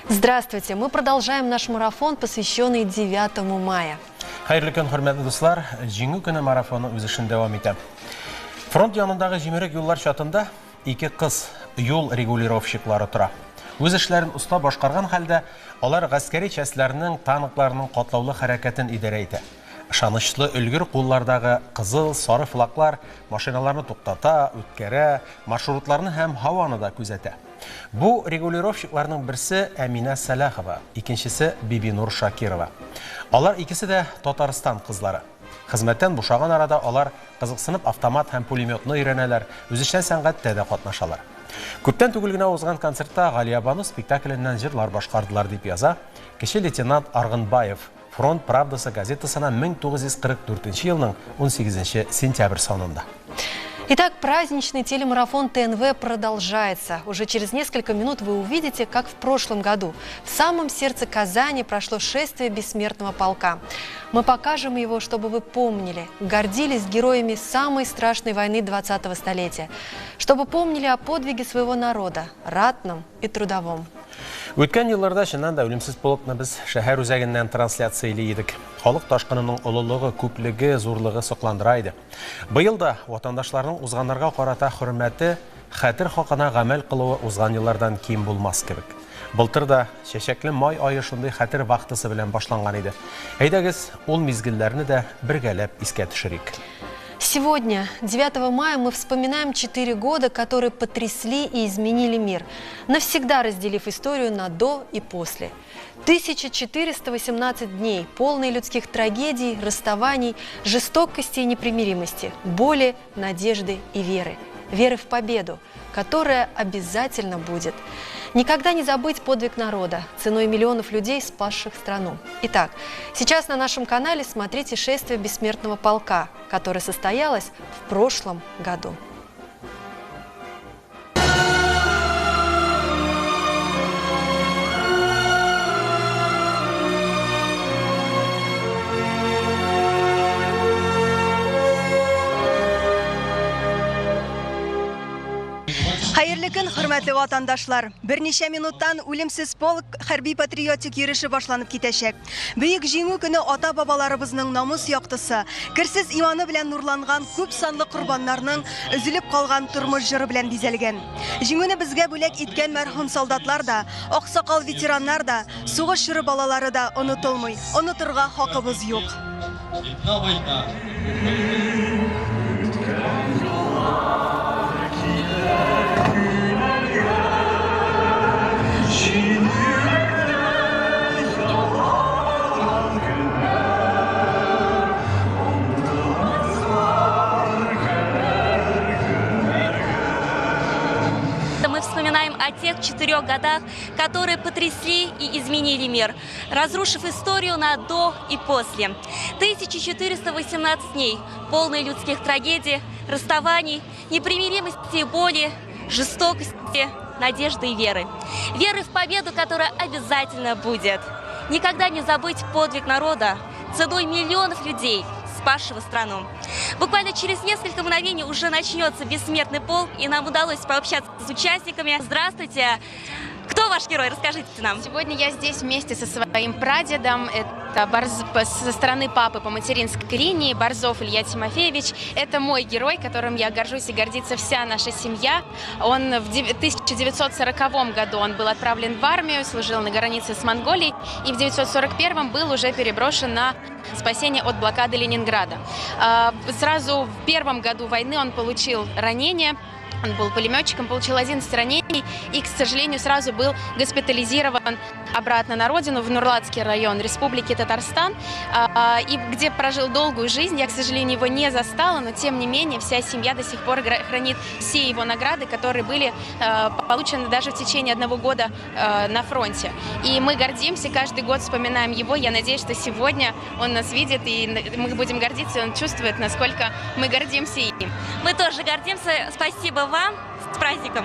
Здравствуйте! Мы продолжаем наш марафон, посвященный 9 мая. Хайырлы көн, хөрмәтле дуслар, җиңү көне марафоны үз эшен дәвам итә. Фронт янындагы җимерек юллар чатында ике кыз юл регулировщиклары тора. Үз эшләрен уста башкарган хәлдә, алар гаскәри частьләрнең, танкларның катлаулы хәрәкәтен идарә итә. Ышанычлы өлгер куллардагы кызыл, сары флаглар машиналарны туктата, үткәрә, маршрутларны һәм һаваны да күзәтә. Бу регулировщикларның берсе Әминә Сәләхова, икенчесе Бибинур Шакирова. Алар икесе дә Татарстан кызлары. Хезмәттән бушаган арада алар кызыксынып автомат һәм пулеметны өйрәнәләр, үзешчән сәнгатьтә дә катнашалар. Күптән түгел генә узган концертта Галия Бану спектакленнән җырлар башкардылар дип яза кече лейтенант Аргынбаев Фронт Правдасы газетасына 1944 елның 18 сентябрь санында. Итак, праздничный телемарафон ТНВ продолжается. Уже через несколько минут вы увидите, как в прошлом году в самом сердце Казани прошло шествие бессмертного полка. Мы покажем его, чтобы вы помнили, гордились героями самой страшной войны 20-го столетия, чтобы помнили о подвиге своего народа, ратном и трудовом. Үткән елларда чыннан да үлемсез полкны без шәһәр үзәгеннән трансляцияле идек. Халык ташкынының олылыгы, күплеге, зурлыгы сокландыра иде. Быел да ватандашларның узганнарга карата хөрмәте, хәтер хакына гамәл кылуы узган еллардан ким булмас кебек. Былтыр да чәчәкле май айы шундый хәтер вакытысы белән башланган иде. Әйдәгез, ул мизгелләрне дә бергәләп искә төшерик. Сегодня, 9 мая, мы вспоминаем 4 года, которые потрясли и изменили мир, навсегда разделив историю на «до» и «после». 1418 дней, полные людских трагедий, расставаний, жестокости и непримиримости, боли, надежды и веры. Веры в победу, которая обязательно будет. Никогда не забыть подвиг народа, ценой миллионов людей, спасших страну. Итак, сейчас на нашем канале смотрите шествие бессмертного полка, которое состоялось в прошлом году. Hayırlı gün, hürmetli vatandaşlar. Birnişe minuttan Ölümsüz Polk harbiy patriotik yürüyüşü başlanıp gitecek. Büyük жиңүү günü ata babalarımızın namus yaktısı, kirsiz imanı bilen nurlangan köp sanlı kurbanlarının üzülüp kalgan turmuş jırı bilen dizelgen. Жиңүүнү bizge bölek itken merhum soldatlar da, oksakal veteranlar da, soğuş jırı balaları da unutulmuy. Unuturga hakkımız yok. Мы вспоминаем о тех 4 годах, которые потрясли и изменили мир, разрушив историю на до и после. 1418 дней, полные людских трагедий, расставаний, непримиримости и боли, жестокости, надежды и веры. Веры в победу, которая обязательно будет. Никогда не забыть подвиг народа ценой миллионов людей, спасшего страну. Буквально через несколько мгновений уже начнется бессмертный полк, и нам удалось пообщаться с участниками. Здравствуйте! Кто ваш герой? Расскажите нам. Сегодня я здесь вместе со своим прадедом. Это со стороны папы по материнской линии Борзов Илья Тимофеевич. Это мой герой, которым я горжусь и гордится вся наша семья. Он в 1940 году он был отправлен в армию, служил на границе с Монголией, и в 1941 был уже переброшен на спасение от блокады Ленинграда. Сразу в первом году войны он получил ранение. Он был пулеметчиком, получил 11 ранений и, к сожалению, сразу был госпитализирован обратно на родину, в Нурлатский район Республики Татарстан, и где прожил долгую жизнь. Я, к сожалению, его не застала, но, тем не менее, вся семья до сих пор хранит все его награды, которые были получены даже в течение 1 года на фронте. И мы гордимся, каждый год вспоминаем его. Я надеюсь, что сегодня он нас видит, и мы будем гордиться, и он чувствует, насколько мы гордимся им. Мы тоже гордимся. Спасибо вам. С праздником.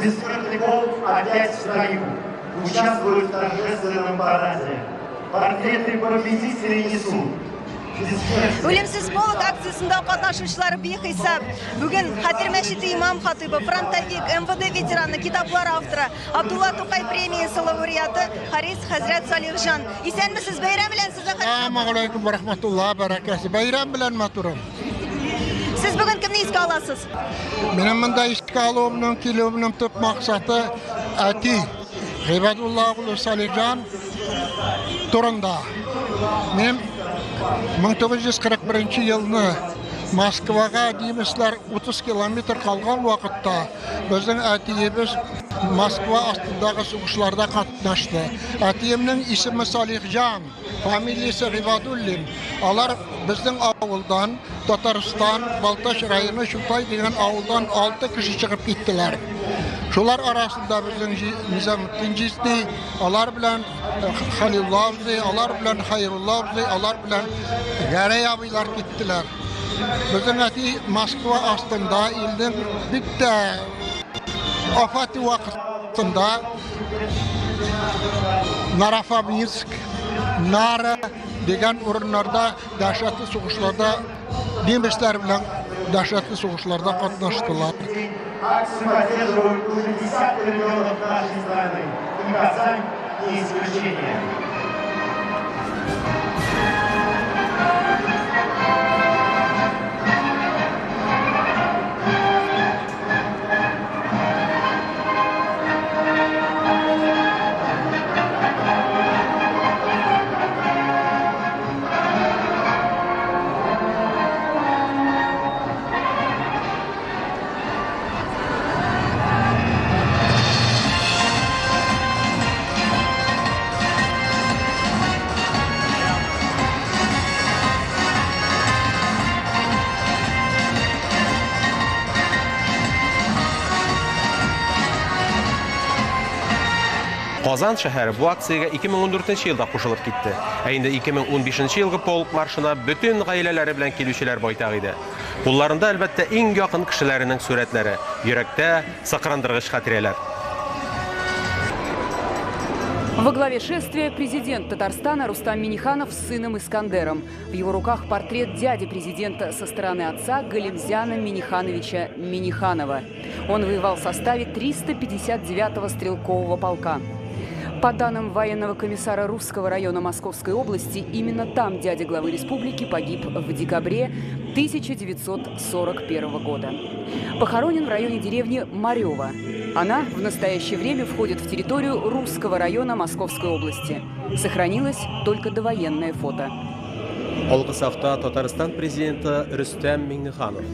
Бессмертный полк опять в строю, участвует в торжественном параде. Портреты победителей несут. Ölümsüz Polk aksiyasında katnaşучылар бейхисап. Бүгін Хатир мәчете имам хатыбы, Франт Тавик, МВД ветераны, китаплар авторы, Абдулла Тукай премиясы лауреаты Харис Хазрат Салихжан. Исәнмесез, бәйрәм белән сезгә хәтле. Assalamu alaykum wa rahmatullah barakatuh. Бәйрәм белән матурым. Сез бүгін кемне искә аласыз? Минем монда искә алуымның килүемнең төп максаты әти Гыйбадулла улы Салихжан турында. Мен 1941 елны Москвага немецлар 30 километр калган вакытта безнең әтиебез Москва астындагы сугышларда катнашты. Әтиемнең исеме Салихжан, фамилиясе Гыйбадуллин. Алар безнең авылдан, Татарстан, Балташ районы Шултай дигән авылдан 6 кеше чыгып киттеләр. Шулар арасында безнең Низаметтин Җизни, алар белән Халилулла абзый, алар белән Хайрулла абзый, алар белән Гәрәй абыйлар киттеләр. Безнең әти Москва астында илнең бик тә афаты вакытында Нарафаминск, Нара дигән урыннарда дәһшәтле сугышларда немецлар белән дәһшәтле сугышларда катнаштылар. Акцию поддерживают уже десятки регионов нашей страны. И Казань не исключение. Казан шәһәре бу акциягә 2014 елда кушылып китте. Ә инде 2015 елгы полк маршына бөтен гаиләләре белән килүчеләр байтак иде. Кулларында әлбәттә иң якын кешеләренең сурәтләре, йөрәктә сыкрандыргыч хатирәләр. Во главе шествия президент Татарстана Рустам Минниханов с сыном Искандером. В его руках портрет дяди президента со стороны отца Галимзяна Миннихановича Минниханова. Он воевал в составе 359-го стрелкового полка. По данным военного комиссара Русского района Московской области, именно там дядя главы республики погиб в декабре 1941 года. Похоронен в районе деревни Марева. Она в настоящее время входит в территорию Русского района Московской области. Сохранилось только довоенное фото. Алгы сафта Татарстан президенты Рустам Минниханов.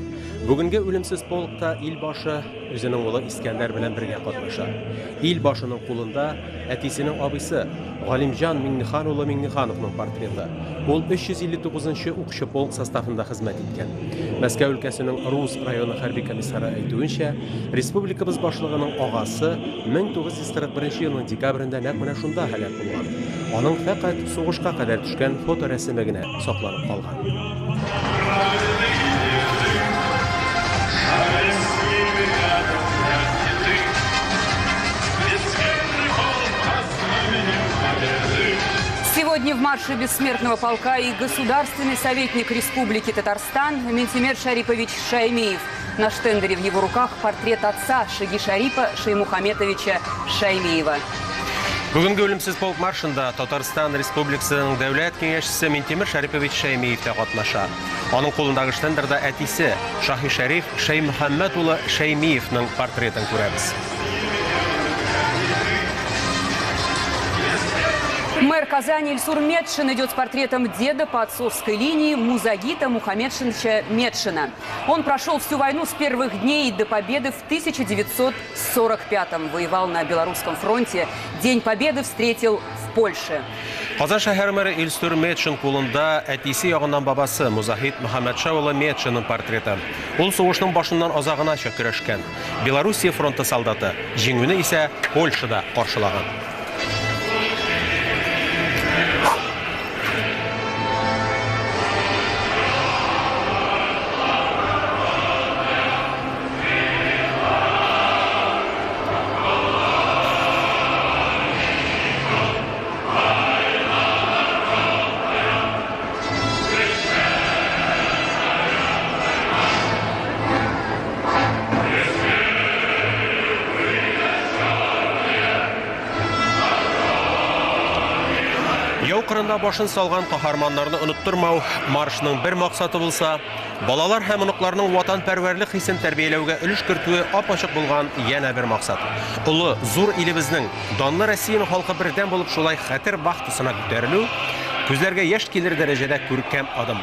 Бүгенге үлемсез полкта ил башы үзенең улы Искәндәр белән бергә катнаша. Ил башының кулында әтисенең абыйсы Галимҗан Миннихан улы Миннихановның портреты. Ул 359-нчы укчы полк составында хезмәт иткән. Мәскәү өлкәсенең Рус районы хәрби комиссары әйтүенчә, республикабыз башлыгының агасы 1941 елның декабрендә нәкъ менә шунда һәлак булган. Аның фақат сугышка кадәр төшкән фоторәсеме генә сакланып калган. Сегодня в марше бессмертного полка и государственный советник Республики Татарстан Ментимер Шарипович Шаймиев. На штендере в его руках портрет отца Шаги Шарипа Шаймухаметовича Шаймиева. Бүгенге үлемсез полк маршында Татарстан Республикасының дәүләт киңәшчесе Ментимер Шарипович Шаймиев та катнаша. Аның кулындагы штендерда әтисе Шаһи Шариф Шаймухаммед улы Шаймиевның портретын күрәбез. Мэр Казани Ильсур Медшин идет с портретом деда по отцовской линии Музагита Мухаммедшиновича Медшина. Он прошел всю войну с первых дней до победы в 1945-м. Воевал на Белорусском фронте. День победы встретил в Польше. Казан шәһәр мэры Ильсур Медшин кулында әтисе ягыннан бабасы Музагит Мухаммедша улы Медшинның портреты. Ул сугышның башыннан азагынача көрәшкән. Белоруссия фронты солдаты. Җиңүне исә Польшада каршылаган. Кырында башын салган каһарманнарны оныттырмау маршның бер максаты булса, балалар һәм оныкларның ватанпәрвәрлек хисен тәрбияләүгә өлеш кертүе ап-ачык булган яңа бер максат. Улы зур илебезнең, данлы Россияның халкы бердән булып шулай хәтер бахтысына күтәрелү, күзләргә яшь килер дәрәҗәдә күркәм адым.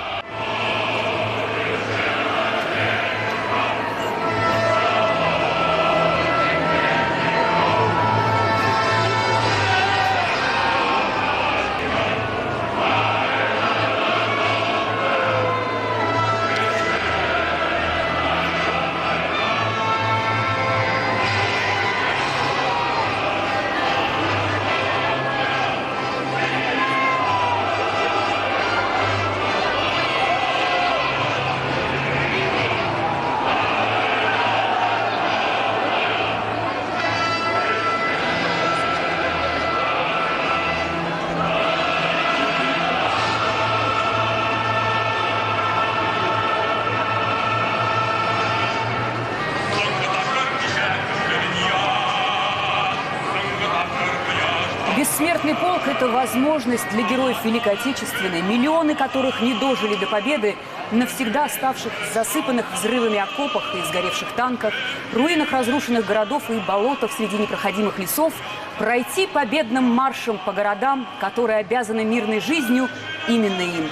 Бессмертный полк – это возможность для героев Великой Отечественной, миллионы которых не дожили до победы, навсегда оставших в засыпанных взрывами окопах и сгоревших танках, руинах разрушенных городов и болотах среди непроходимых лесов, пройти победным маршем по городам, которые обязаны мирной жизнью именно им.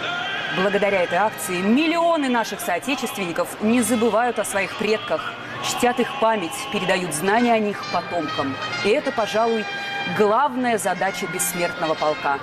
Благодаря этой акции миллионы наших соотечественников не забывают о своих предках, чтят их память, передают знания о них потомкам. И это, пожалуй, главная задача бессмертного полка.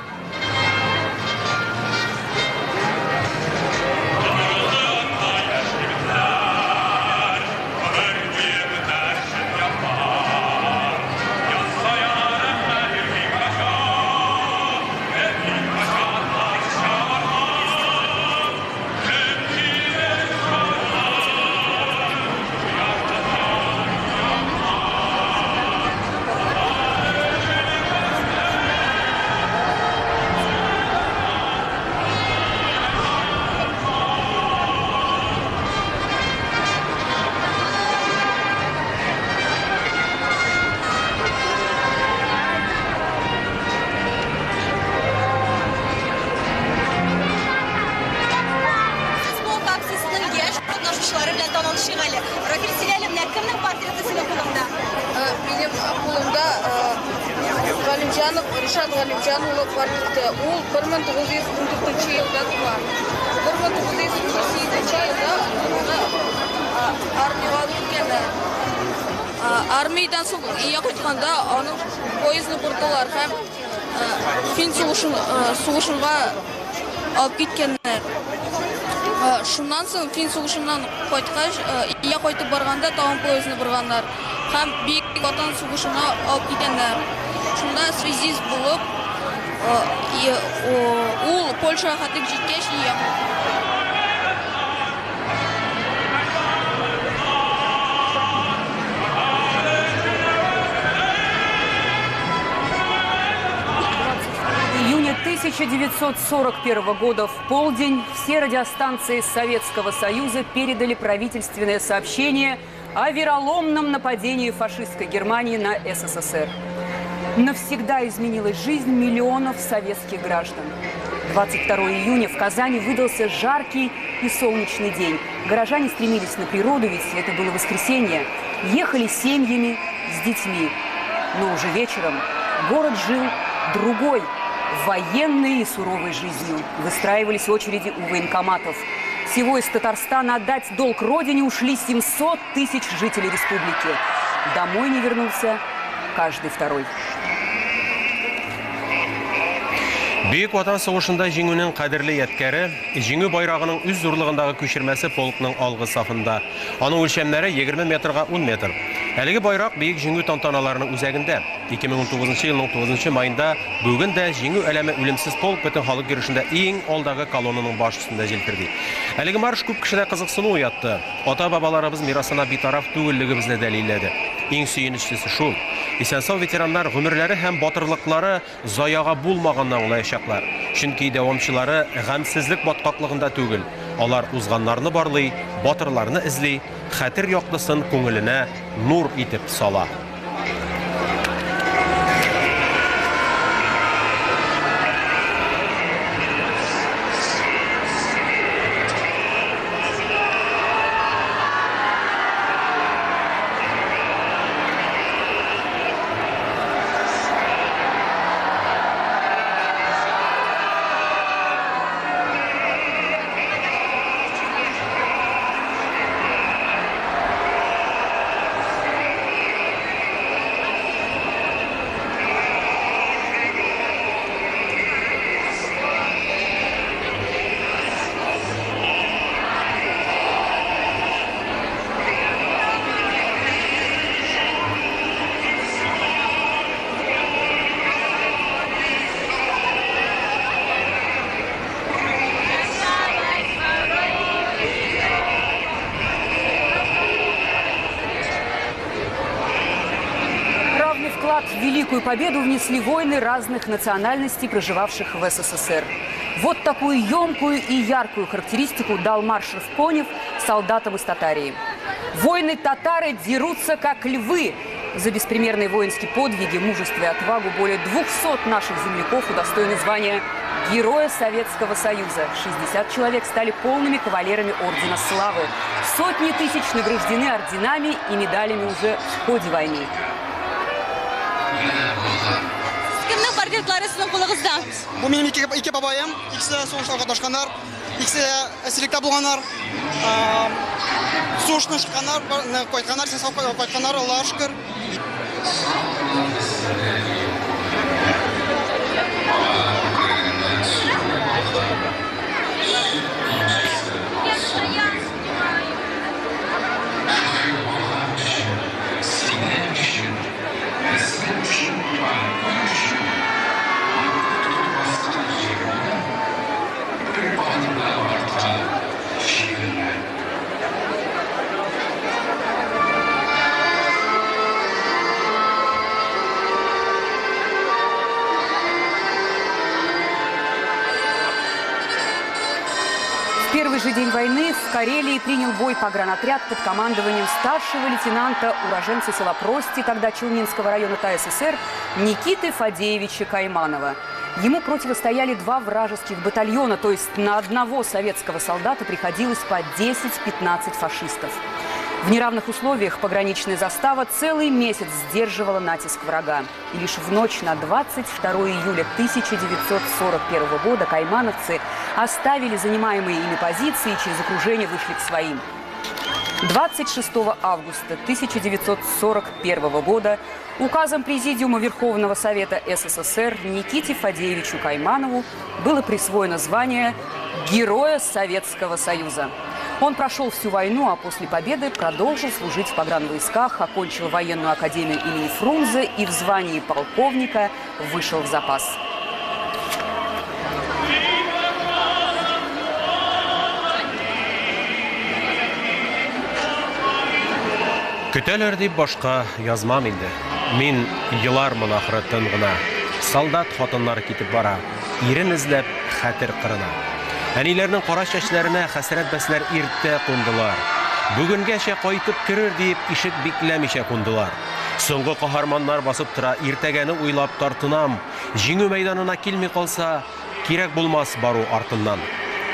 Рашад Галимжанұлы бар еді. Ол 1914 жылда туған. 1918 жылда армияға кеткен. Армиядан соң ие қайтқанда оның пойызын бұрдылар һәм фин соғышынға алып кеткендер. Шуннан соң фин соғышынан қайтқаш, ие қайтып барғанда тауын пойызын бұрғандар һәм Бүйік Ватан соғышына алып кеткендер. Шунда связист болып, ол Польшаға қатып жеткеш ие. В июне 1941 года в полдень все радиостанции Советского Союза передали правительственное сообщение о вероломном нападении фашистской Германии на СССР. Навсегда изменилась жизнь миллионов советских граждан. 22 июня в Казани выдался жаркий и солнечный день. Горожане стремились на природу, ведь это было воскресенье. Ехали семьями с детьми. Но уже вечером город жил другой, военной и суровой жизнью. Выстраивались очереди у военкоматов. Всего из Татарстана отдать долг родине ушли 700 тысяч жителей республики. Домой не вернулся каждый второй. Бүйік Ватан соғышында жеңуінің қадірлі еткері, жеңу байрағының үз зұрлығындағы көшірмәсі полкның алғы сафында. Оның өлшемлері 20 метрға 10 метр. Әлігі байрақ бейік жеңу тантаналарының үзәгінде. 2019 жылының 9 майында бүгін дә жеңу әлемі өлімсіз полк бітін халық көрішінде ең алдағы колонның баш үстінде желтірді. Әлігі марш көп кішіне қызықсыны оятты. Ата-бабаларыбыз мирасына битараф түгілігімізді дәлейледі. Ең сүйініштісі шул. Исән-сау ветераннар ғүмірлері һәм батырлықлары заяға булмағаннан олайшақлар. Чөнки дәвамчылары ғәмсізлік батқақлығында түгел. Алар узганнарны барлый, батырларны эзли, хәтер яктысын күңеленә нур итеп сала. В Великую Победу внесли воины разных национальностей, проживавших в СССР. Вот такую емкую и яркую характеристику дал маршал Конев солдатам из Татарии. Воины-татары дерутся как львы. За беспримерные воинские подвиги, мужество и отвагу более 200 наших земляков удостоены звания Героя Советского Союза. 60 человек стали полными кавалерами Ордена Славы. Сотни тысяч награждены орденами и медалями уже в ходе войны. Кімнің портреттері сіздің қолыңызда? Бұл менің екі бабайым, ikisi соғысқа қатысқандар, ikisi әсірlikте болғандар, соғыстан шыққандар, қайтқандар, сен сау қайтқандар, Аллаға шүкір. В первый же день войны в Карелии принял бой погранотряд под командованием старшего лейтенанта, уроженца села Прости, тогда Челнинского района ТССР, Никиты Фадеевича Кайманова. Ему противостояли 2 вражеских батальона, то есть на одного советского солдата приходилось по 10-15 фашистов. В неравных условиях пограничная застава целый месяц сдерживала натиск врага. И лишь в ночь на 22 июля 1941 года каймановцы оставили занимаемые ими позиции и через окружение вышли к своим. 26 августа 1941 года указом Президиума Верховного Совета СССР Никите Фадеевичу Кайманову было присвоено звание Героя Советского Союза. Он прошел всю войну, а после победы продолжил служить в погранвойсках, окончил военную академию имени Фрунзе и в звании полковника вышел в запас. Көтәләр дип башка язмам инде. Мин елар монахратын гына. Солдат хатыннары китеп бара. Ирен эзләп хәтер кырына. Әниләрнең кара чәчләренә хәсрәт бәсләр иртә кундылар. Бүгенгәчә кайтып керер дип ишек бикләмичә кундылар. Соңгы каһарманнар басып тора, иртәгәне уйлап тартынам. Җиңү мәйданына килми калса, кирәк булмас бару артыннан.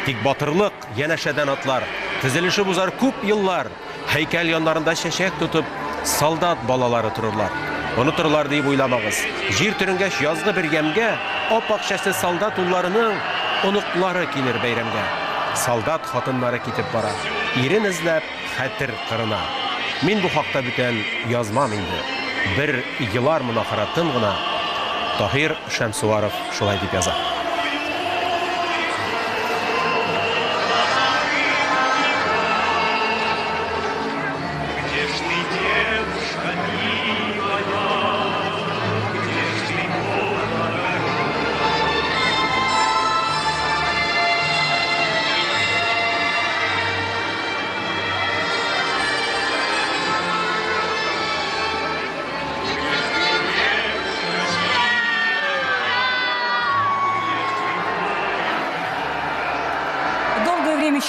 Тик батырлык янәшәдән атлар. Тезелеше бузар күп еллар. Һәйкәл яннарында чәчәк тотып, солдат балалары торырлар. Онытырлар дип уйламагыз. Җир төренгәч язгы бер ямгә, ап-ак чәчле солдат улларының оныклары килер бәйрәмгә. Солдат хатыннары китеп бара. Ирен эзләп хәтер кырына. Мин бу хакта бүтән язмам инде. Бер елар монахратын гына. Таһир Шәмсуаров шулай дип яза.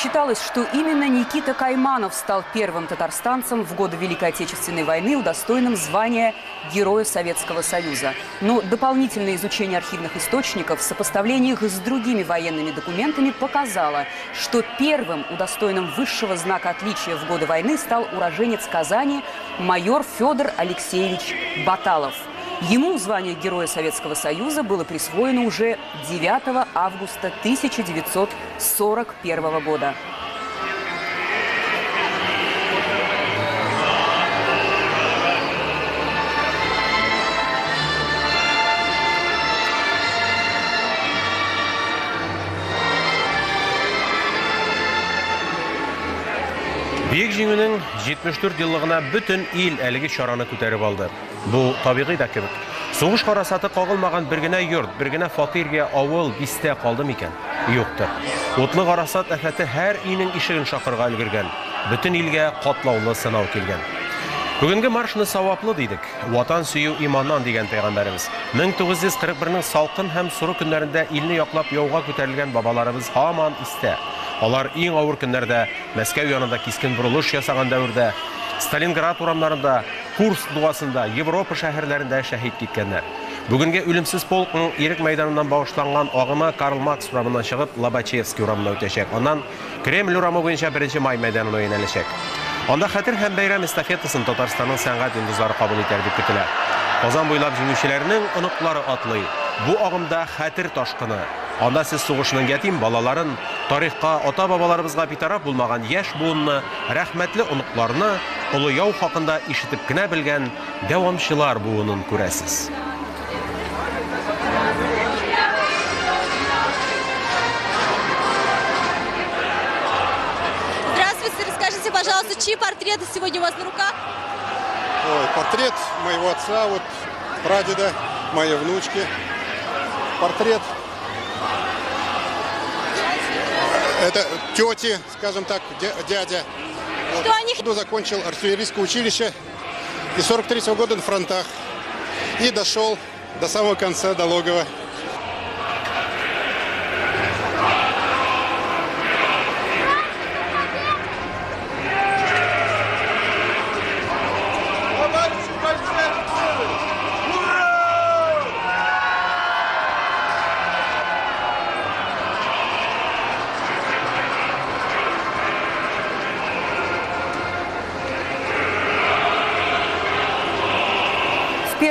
Считалось, что именно Никита Кайманов стал первым татарстанцем в годы Великой Отечественной войны, удостоенным звания Героя Советского Союза. Но дополнительное изучение архивных источников в сопоставлении их с другими военными документами показало, что первым удостоенным высшего знака отличия в годы войны стал уроженец Казани майор Федор Алексеевич Баталов. Ему звание Героя Советского Союза было присвоено уже 9 августа 1941 года. Бөек җиңүнең 74 еллыгына бөтен ил әлеге чараны күтәреп алды. Бу табигый да кебек. Сугыш карасаты кагылмаган бер генә йорт, бер генә фатиргә авыл бистә калды микән? Юктыр. Утлы карасат афаты һәр өйнең ишеген шакырга өлгергән. Бөтен илгә катлаулы сынау килгән. Бүгенге маршны саваплы дидек. Ватан сөю иманнан дигән пәйгамбәребез. 1941 салкын һәм суры көннәрендә илне яклап яуга күтәрелгән бабаларыбыз һаман истә. Алар иң авыр көннәрдә Мәскәү янында кискен бурылыш ясаган дәврдә, Сталинград урамнарында, Курск дуасында, Европа шәһәрләрендә шәһид киткәннәр. Бүгенге үлемсез полкның ирек мәйданыннан багышланган агымы Карл Маркс урамыннан чыгып Лобачевский урамына үтәчәк. Аннан Кремль урамы буенча 1 май мәйданына юнәләчәк. Анда хәтер һәм бәйрәм эстафетасын Татарстанның сәнгать йолдызлары кабул итәр дип көтелә. Казан буйлап җиңүчеләрнең оныклары атлый. Бу агымда хәтер ташкыны. Анда сез сугышның ятим балаларын, тарихка, ата-бабаларыбызга битараф булмаган яшь буынны, рәхмәтле оныкларны, олы яу хакында ишетеп кенә белгән дәвамчылар буынын күрәсез. Здравствуйте, расскажите, пожалуйста, чьи портреты сегодня у вас на руках? Ой, портрет моего отца, вот прадеда, моей внучки. Портрет это тети, скажем так, дядя. Что они... Закончил артиллерийское училище и 43-го года на фронтах. И дошел до самого конца, до логова.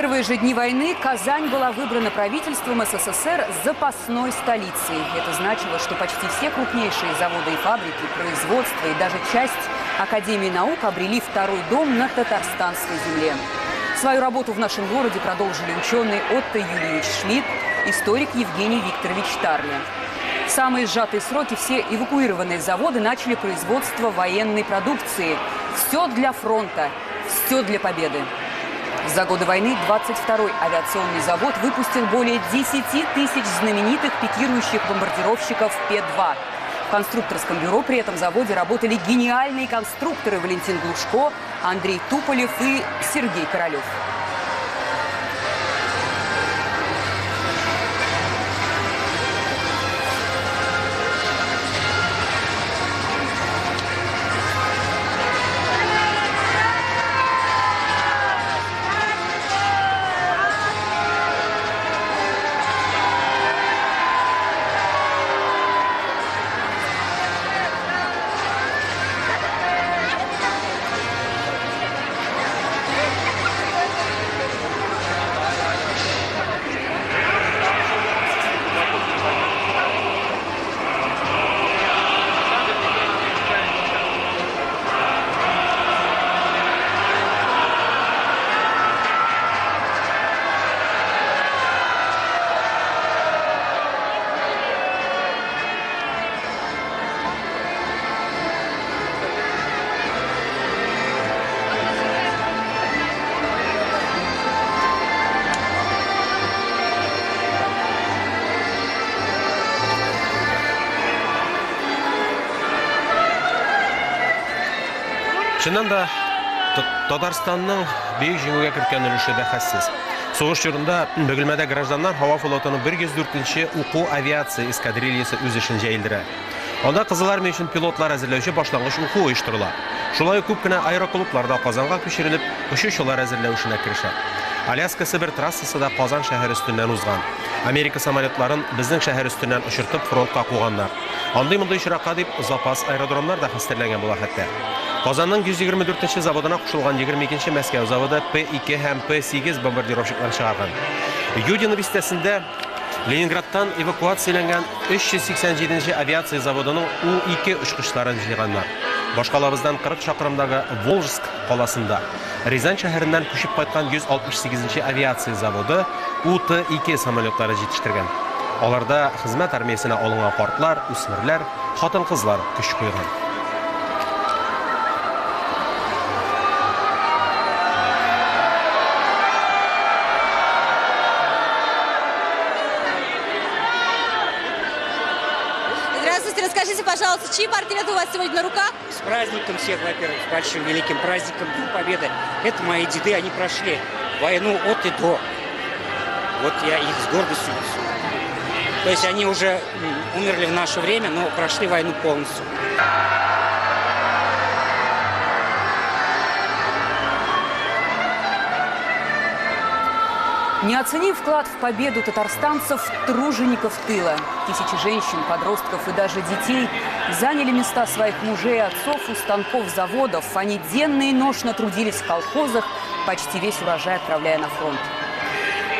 первые же дни войны Казань была выбрана правительством СССР запасной столицей. Это значило, что почти все крупнейшие заводы и фабрики, производства и даже часть Академии наук обрели второй дом на татарстанской земле. Свою работу в нашем городе продолжили ученые Отто Юльевич Шмидт, историк Евгений Викторович Тарли. В самые сжатые сроки все эвакуированные заводы начали производство военной продукции. Все для фронта, все для победы. За годы войны 22-й авиационный завод выпустил более 10 тысяч знаменитых пикирующих бомбардировщиков П-2. В конструкторском бюро при этом заводе работали гениальные конструкторы Валентин Глушко, Андрей Туполев и Сергей Королев. Чыннан да Татарстанның бейік жеңуге кіркен өліші бәхәссіз. Соғыш жұрында бөгілмәдә гражданнар Хава флотының 104-ші уку авиация эскадрильясы үз ішін жәйілдірі. Онда Қызыл армия үшін пилотлар әзірлеуші башлангыч уку ойыштырыла. Шулай күп кенә аэроклубларда Казанга күчерелеп, очышлар әзерләүшенә керешә. Аляска-Сибир трассасы да Казан шәһәре өстеннән узган. Америка самолетларын безнең шәһәр өстеннән очыртып фронтка куганнар. Андый-мондый очракка дип запас аэродромнар да хәстәрләнгән була хәтта. Казанның 124-ші заводына кушылган 22-ші Мәскәү заводы П-2 һәм П-8 бомбардировщикларын чыгарган. Юдино бистәсендә Ленинградтан эвакуацияләнгән 387-ші авиация заводының У-2 очкычларын җыйганнар. Башкалабыздан 40 чакрымдагы Волжск каласында Рязань шәһәреннән күчеп кайткан 168-ші авиация заводы У-2 самолетлары җитештергән. Аларда хезмәт армиясенә алынган картлар, үсмерләр, хатын-кызлар көч куйган. Здравствуйте, расскажите, пожалуйста, чьи портреты у вас сегодня на руках? С праздником всех, во-первых, с большим великим праздником День Победы. Это мои деды, они прошли войну от и до. Вот я их с гордостью несу. То есть они уже умерли в наше время, но прошли войну полностью. Не оценив вклад в победу татарстанцев, тружеников тыла, тысячи женщин, подростков и даже детей заняли места своих мужей и отцов у станков заводов. Они денно и ношно трудились в колхозах, почти весь урожай отправляя на фронт.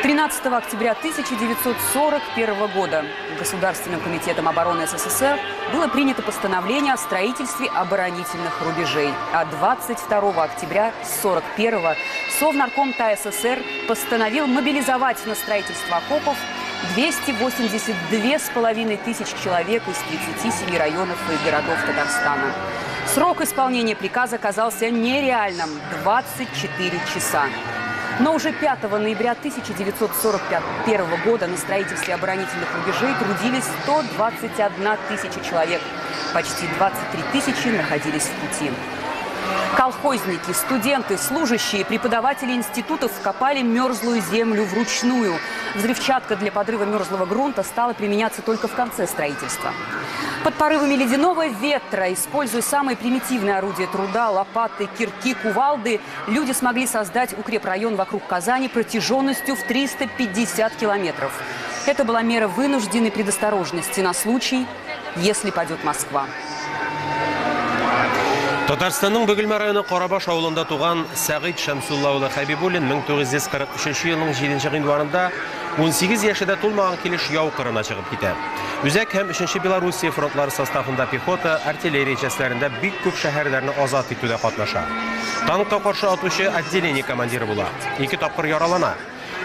13 октября 1941 года Государственным комитетом обороны СССР было принято постановление о строительстве оборонительных рубежей. А 22 октября 1941 Совнарком ТАССР постановил мобилизовать на строительство окопов 282,5 тысяч человек из 37 районов и городов Татарстана. Срок исполнения приказа оказался нереальным – 24 часа. Но уже 5 ноября 1941 года на строительстве оборонительных рубежей трудились 121 тысяча человек. Почти 23 тысячи находились в пути. Колхозники, студенты, служащие, преподаватели институтов копали мерзлую землю вручную. Взрывчатка для подрыва мерзлого грунта стала применяться только в конце строительства. Под порывами ледяного ветра, используя самые примитивные орудия труда, лопаты, кирки, кувалды, люди смогли создать укрепрайон вокруг Казани протяженностью в 350 километров. Это была мера вынужденной предосторожности на случай, если падет Москва. Татарстанның Бөгелмә районы Карабаш авылында туган Сәгыйд Шәмсулла улы Хәбибуллин 1943 елның 7 гыйнварында 18 яшендә тулмаган килеш яу кырына чыгып китә. Үзәк һәм 3-нче Белоруссия фронтлары составында пехота, артиллерия частьләрендә бик күп шәһәрләрне азат итүдә катнаша. Танкка каршы атучы отделение командиры була. 2 тапкыр яралана.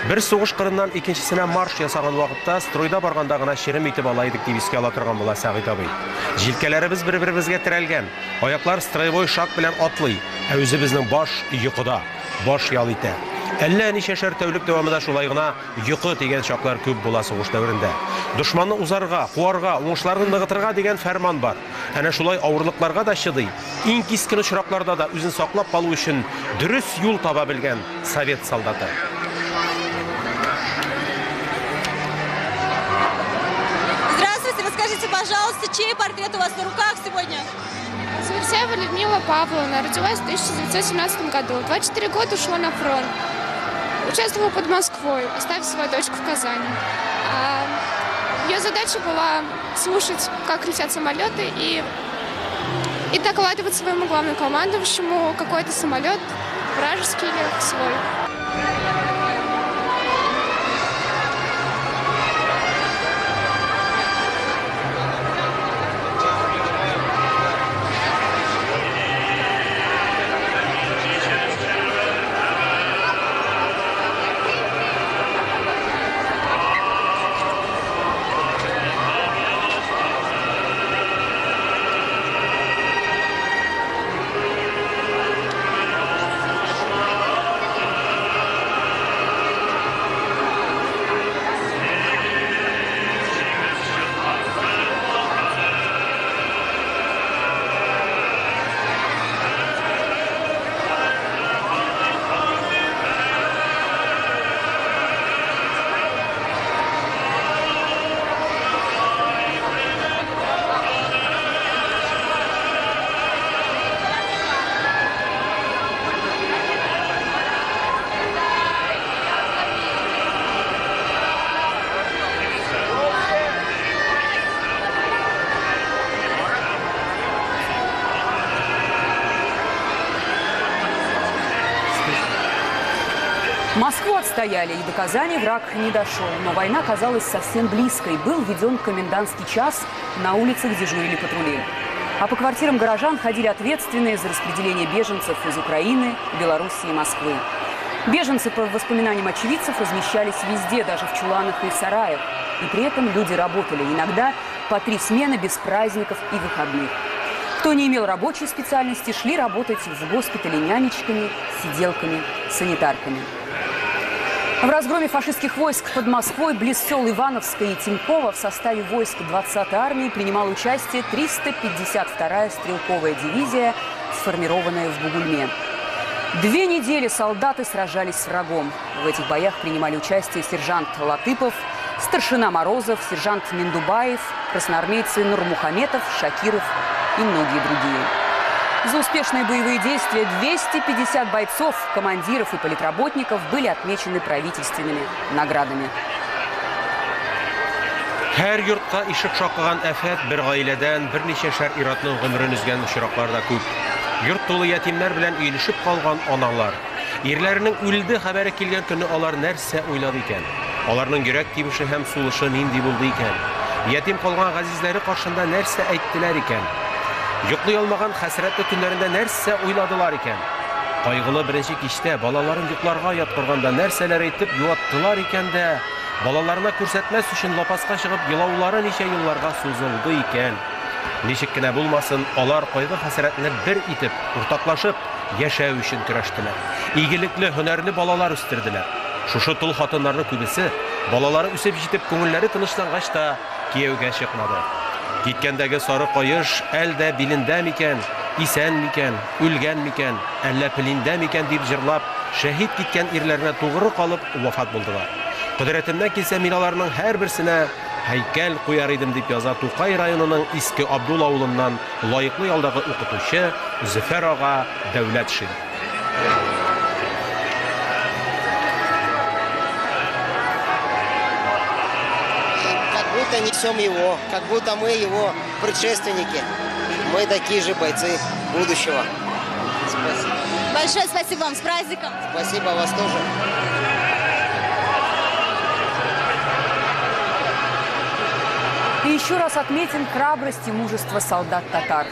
Бер сугыш кырыннан икенчесенә марш ясаган вакытта стройда барганда гына ширем итеп алайдык дип искә ала торган була Сәгыйд абый. Җилкәләребез бер-беребезгә терәлгән, аяклар строевой шаг белән атлый, ә үзебезнең баш йокыда, баш ял итә. Әллә ничәшәр тәүлек дәвамында шулай гына йокы тигән чаклар күп була сугыш дәверендә. Дошманны узарга, куарга, уңышларын ныгытырга дигән фәрман бар. Әнә шулай авырлыкларга да чыдый. Иң кискен очракларда да үзен саклап калу өчен дөрес юл таба белгән совет солдаты. Расскажите, пожалуйста, чей портрет у вас на руках сегодня? Сверсяева Людмила Павловна, родилась в 1917 году. 24 года ушла на фронт. Участвовала под Москвой, оставив свою дочку в Казани. Ее задача была слушать, как летят самолеты, и докладывать своему главному командующему какой-то самолет, вражеский или свой. Москву отстояли, и до Казани враг не дошел. Но война казалась совсем близкой. Был введен комендантский час, на улицах дежурили патрули. А по квартирам горожан ходили ответственные за распределение беженцев из Украины, Белоруссии и Москвы. Беженцы, по воспоминаниям очевидцев, размещались везде, даже в чуланах и сараях. И при этом люди работали, иногда по 3 смены без праздников и выходных. Кто не имел рабочей специальности, шли работать в госпитале нянечками, сиделками, санитарками. В разгроме фашистских войск под Москвой, близ сел Ивановска и Тинькова, в составе войск 20-й армии принимала участие 352-я стрелковая дивизия, сформированная в Бугульме. 2 недели солдаты сражались с врагом. В этих боях принимали участие сержант Латыпов, старшина Морозов, сержант Миндубаев, красноармейцы Нурмухаметов, Шакиров и многие другие. За успешные боевые действия 250 бойцов, командиров и политработников были отмечены правительственными наградами. Һәр йортка ишек шакыган афәт бер гаиләдән берничә шәр иратның гомерен үзгән очраклар да күп. Йорт тулы ятимнәр белән өйлешеп калган аналар. Ирләренең үлде хәбәре килгән көнне алар нәрсә уйлады икән? Аларның йөрәк тибеше һәм сулышы нинди булды икән? Ятим калган газизләре каршында нәрсә әйттеләр икән? Йоклый алмаган хәсрәтле төннәрендә нәрсә уйладылар икән? Кайгылы беренче кичтә балаларын йокларга яткырганда нәрсәләр әйтеп юаттылар икән дә, балаларына күрсәтмәс өчен лапаска чыгып елаулары ничә елларга сузылды икән? Ничек кенә булмасын, алар кайгы хәсрәтне бер итеп, уртаклашып яшәү өчен көрәштеләр. Игелекле, һөнәрле балалар үстерделәр. Шушы тол хатыннарны күбесе балалары үсеп җитеп күңелләре тынычлангач та кияүгә чыкмады. Киткәндәге сары каеш әлдә билендә микән, исән микән, үлгән микән, әллә пилендә микән дип җырлап, шәһид киткән ирләренә тугры калып вафат булдылар. Кудретемнән килсә мин аларның һәрберсенә һәйкәл куяр идем дип яза Тукай районының Иске Абдул авылыннан лаеклы ялдагы укытучы Зөфәр ага Дәүләтшин. Как будто несем его, как будто мы его предшественники. Мы такие же бойцы будущего. Спасибо. Большое спасибо вам, с праздником! Спасибо, вас тоже. И еще раз отметим храбрость и мужество солдат-татар.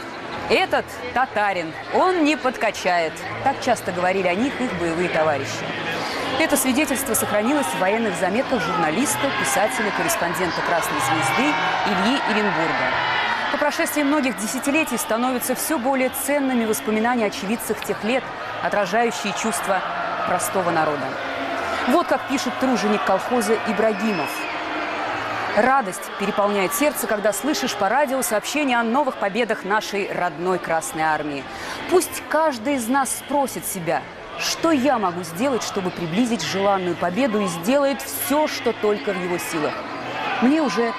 Этот татарин, он не подкачает. Так часто говорили о них их боевые товарищи. Это свидетельство сохранилось в военных заметках журналиста, писателя, корреспондента «Красной звезды» Ильи Иренбурга. По прошествии многих десятилетий становятся все более ценными воспоминания очевидцев тех лет, отражающие чувства простого народа. Вот как пишет труженик колхоза Ибрагимов. Радость переполняет сердце, когда слышишь по радио сообщения о новых победах нашей родной Красной Армии. Пусть каждый из нас спросит себя, что я могу сделать, чтобы приблизить желанную победу, и сделает все, что только в его силах. Мне уже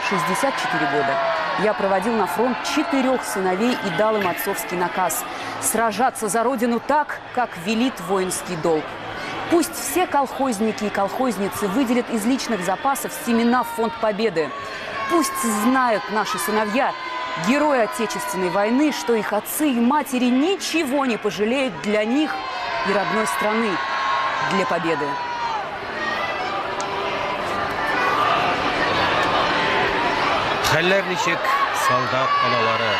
64 года. Я проводил на фронт 4 сыновей и дал им отцовский наказ – сражаться за Родину так, как велит воинский долг. Пусть все колхозники и колхозницы выделят из личных запасов семена в фонд победы. Пусть знают наши сыновья, герои Отечественной войны, что их отцы и матери ничего не пожалеют для них и родной страны, для победы. Хәлләр ничек, солдат аналары,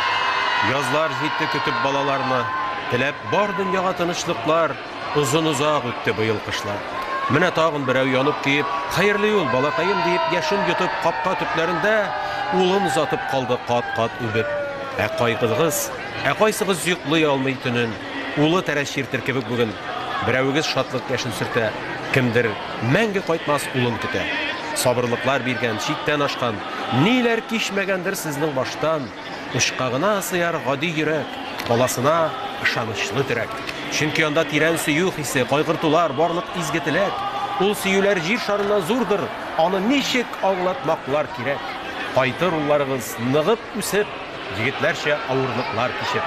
язлар җитте көтеп балаларны, теләп бар дөньяга тынычлыклар, озын-озак үтте быел кышлар. Менә тагын берәү янып киеп, хәерле юл балакаем дип яшен йотып капка төпләрендә, улын узатып калды кат-кат үбеп. Кайсыгыз йоклый алмый төнен, улы тәрәширтер кебек бүген. Берәүгез шатлык яшен сөртә, кемдер мәңге кайтмас улын көтә. Сабырлыклар биргән, чиктән ашкан, ниләр кичмәгәндер сезнең баштан. Ушкагына сыяр гади йөрәк, баласына ышанычлы терәк. Чөнки анда тирән сөю хисе, кайгыртулар, барлык изге теләк. Ул сөюләр җир шарына зурдыр, аны ничек аңлатмаклар кирәк. Кайтыр улларыгыз ныгып үсеп, егетләрчә авырлыклар кичеп.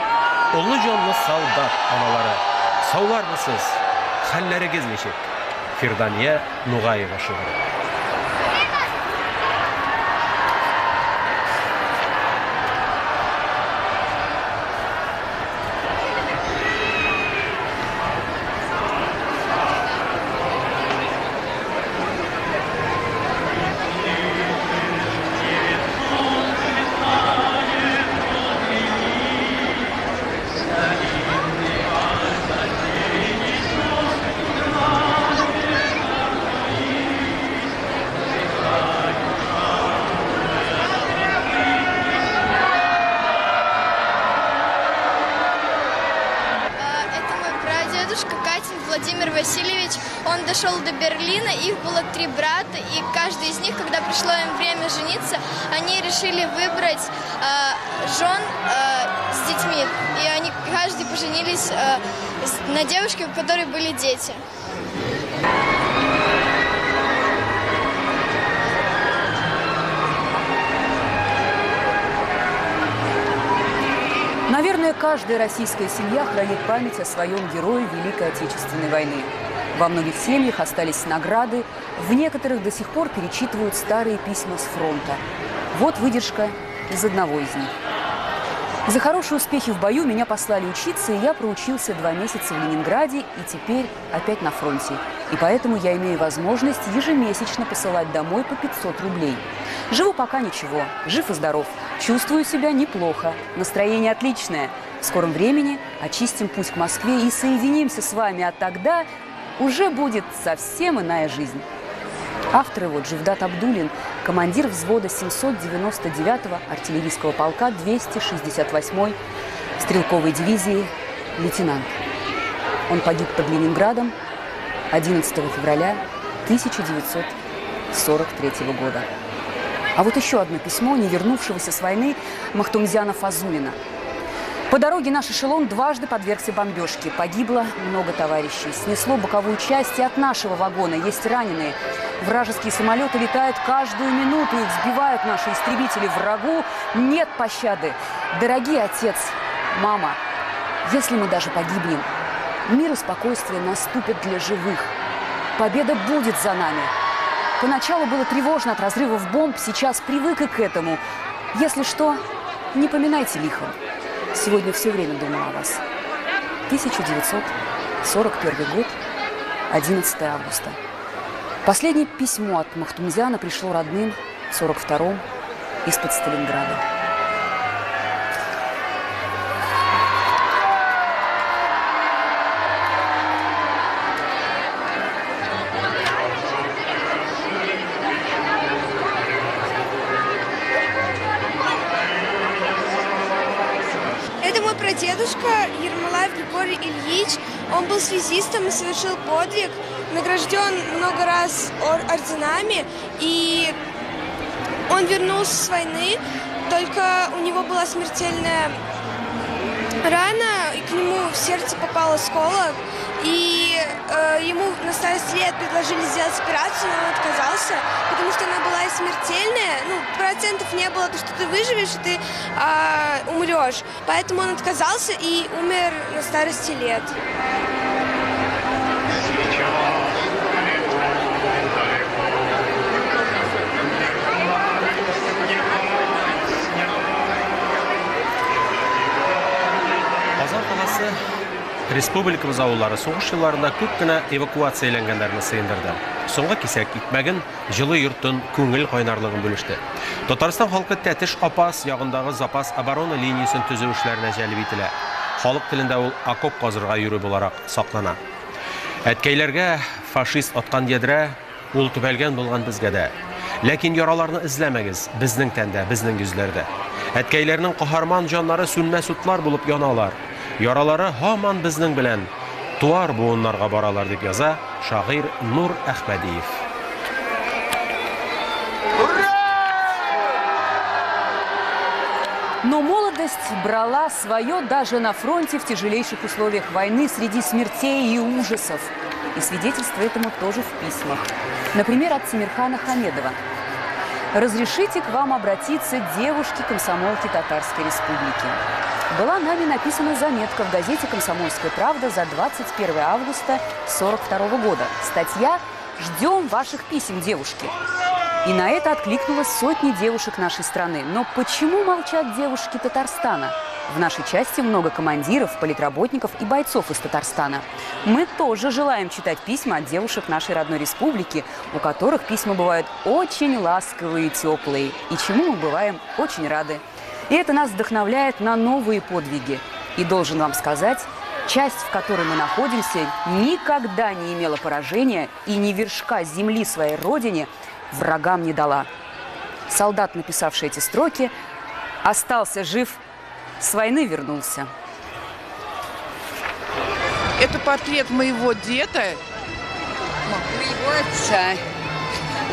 Улы җанлы солдат аналары, саулармысыз, хәлләрегез ничек? Фирдания Нугаева шигыре. Владимир Васильевич, он дошел до Берлина, их было 3 брата, и каждый из них, когда пришло им время жениться, они решили выбрать жен с детьми, и они каждый поженились на девушке, у которой были дети. Наверное, каждая российская семья хранит память о своем герое Великой Отечественной войны. Во многих семьях остались награды, в некоторых до сих пор перечитывают старые письма с фронта. Вот выдержка из одного из них. За хорошие успехи в бою меня послали учиться, и я проучился 2 месяца в Ленинграде и теперь опять на фронте. И поэтому я имею возможность ежемесячно посылать домой по 500 рублей. Живу пока ничего, жив и здоров, чувствую себя неплохо, настроение отличное. В скором времени очистим путь к Москве и соединимся с вами, а тогда уже будет совсем иная жизнь. Автор его Джевдат Абдулин, командир взвода 799-го артиллерийского полка 268-й стрелковой дивизии, лейтенант. Он погиб под Ленинградом 11 февраля 1943 года. А вот еще одно письмо не вернувшегося с войны Махтумзяна Фазулина. По дороге наш эшелон дважды подвергся бомбежке. Погибло много товарищей. Снесло боковую часть, и от нашего вагона есть раненые. Вражеские самолеты летают каждую минуту, их сбивают наши истребители. Врагу нет пощады. Дорогие отец, мама, если мы даже погибнем, мир и спокойствие наступят для живых. Победа будет за нами. Поначалу было тревожно от разрывов бомб, сейчас привык и к этому. Если что, не поминайте лихом. сегодня все время думал о вас. 1941 год, 11 августа. Последнее письмо от Махтумзяна пришло родным в 1942-м из-под Сталинграда. Это мой прадедушка Ермолаев Григорий Ильич. Он был связистом и совершил подвиг, награжден много раз орденами. И он вернулся с войны, только у него была смертельная рана, и к нему в сердце попал осколок. И ему на старости лет предложили сделать операцию, но он отказался, потому что она была и смертельная. Ну, процентов не было, то, что ты выживешь, и ты умрешь. Поэтому он отказался и умер на старости лет. Республикабыз авыллары соғыш елларында күп кенә эвакуацияләнгәннәрне сыендырды. Соңгы кисәк итмәген, җылы йортын, күңел кайнарлыгын бүлеште. Татарстан халкы тәтеш апас ягындагы запас оборона линиясын төзү эшләренә җәлеп ителә. Халык телендә ул окоп казырга йөрү буларак саклана. Әткәйләргә фашист аткан ядрә ул түбәлгән булган безгә дә. Ләкин яраларны эзләмәгез, безнең тәндә, безнең йөзләрдә. Әткәйләрнең каһарман җаннары сүнмәс утлар булып яналар. Яралары һаман безнең белән туар буыннарга баралар, дип яза шагыйрь Нур Әхмәдиев. Но молодость брала свое даже на фронте в тяжелейших условиях войны среди смертей и ужасов. И свидетельство этому тоже в письмах. Например, от Тимирхана Хамедова. «Разрешите к вам обратиться девушке-комсомолке Татарской Республики. Была нами написана заметка в газете «Комсомольская правда» за 21 августа 1942 года. Статья «Ждем ваших писем, девушки». И на это откликнулось сотни девушек нашей страны. Но почему молчат девушки Татарстана? В нашей части много командиров, политработников и бойцов из Татарстана. Мы тоже желаем читать письма от девушек нашей родной республики, у которых письма бывают очень ласковые и теплые, и чему мы бываем очень рады. И это нас вдохновляет на новые подвиги. И должен вам сказать, часть, в которой мы находимся, никогда не имела поражения и ни вершка земли своей родине врагам не дала. Солдат, написавший эти строки, остался жив, с войны вернулся. Это портрет моего деда. Моего отца.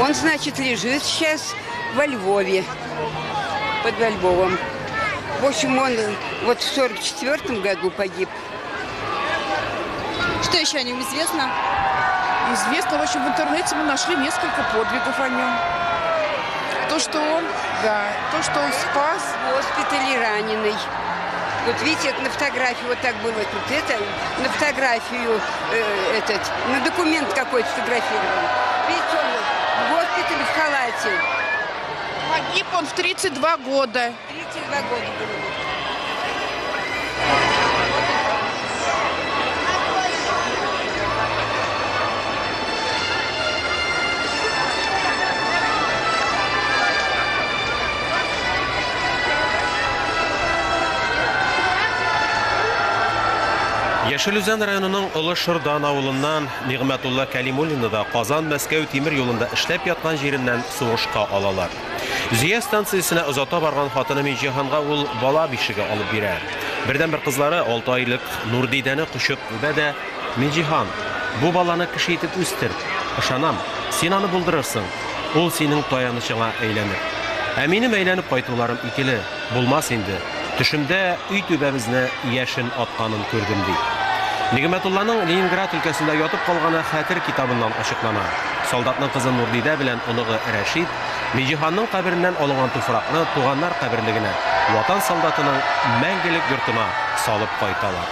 Он, значит, лежит сейчас во Львове. Под Львовом. В общем, он вот в 1944 году погиб. Что еще о нем известно? Известно, в общем, в интернете мы нашли несколько подвигов о нем. То, что он спас. В госпитале раненый. Вот видите, это на фотографии вот так было тут. Это на фотографию, на документ какой-то сфотографирован. Видите, он в госпитале в халате. Погиб он в 32 года. 32 года было. Яшелүзән районының Олы Шырдан авылыннан Нигъмәтулла Кәлимуллины да Казан-Мәскәү тимер юлында эшләп яткан җиреннән сугышка алалар. Зия станциясенә озата барган хатыны Миҗиһанга ул бала бишеге алып бирә. Бердән-бер кызлары 6 айлык Нурдидәне кучып үбә. Миҗиһан, бу баланы кеше итеп үстер. Ышанам, син аны булдырырсың. Ул синең таянычыңа әйләнер. Ә минем әйләнеп кайтуларым икеле. Булмас инде. Төшемдә өй түбәбезне яшен атканын күрдем ди. Нигъмәтулланың Ленинград өлкәсендә ятып калганы хәтер китабыннан ачыклана. Солдатның кызы Нурдидә белән оныгы Рәшид Миҗиһанның кабереннән алынган туфракны туганнар каберлегенә, ватан солдатының мәңгелек йортына салып кайталар.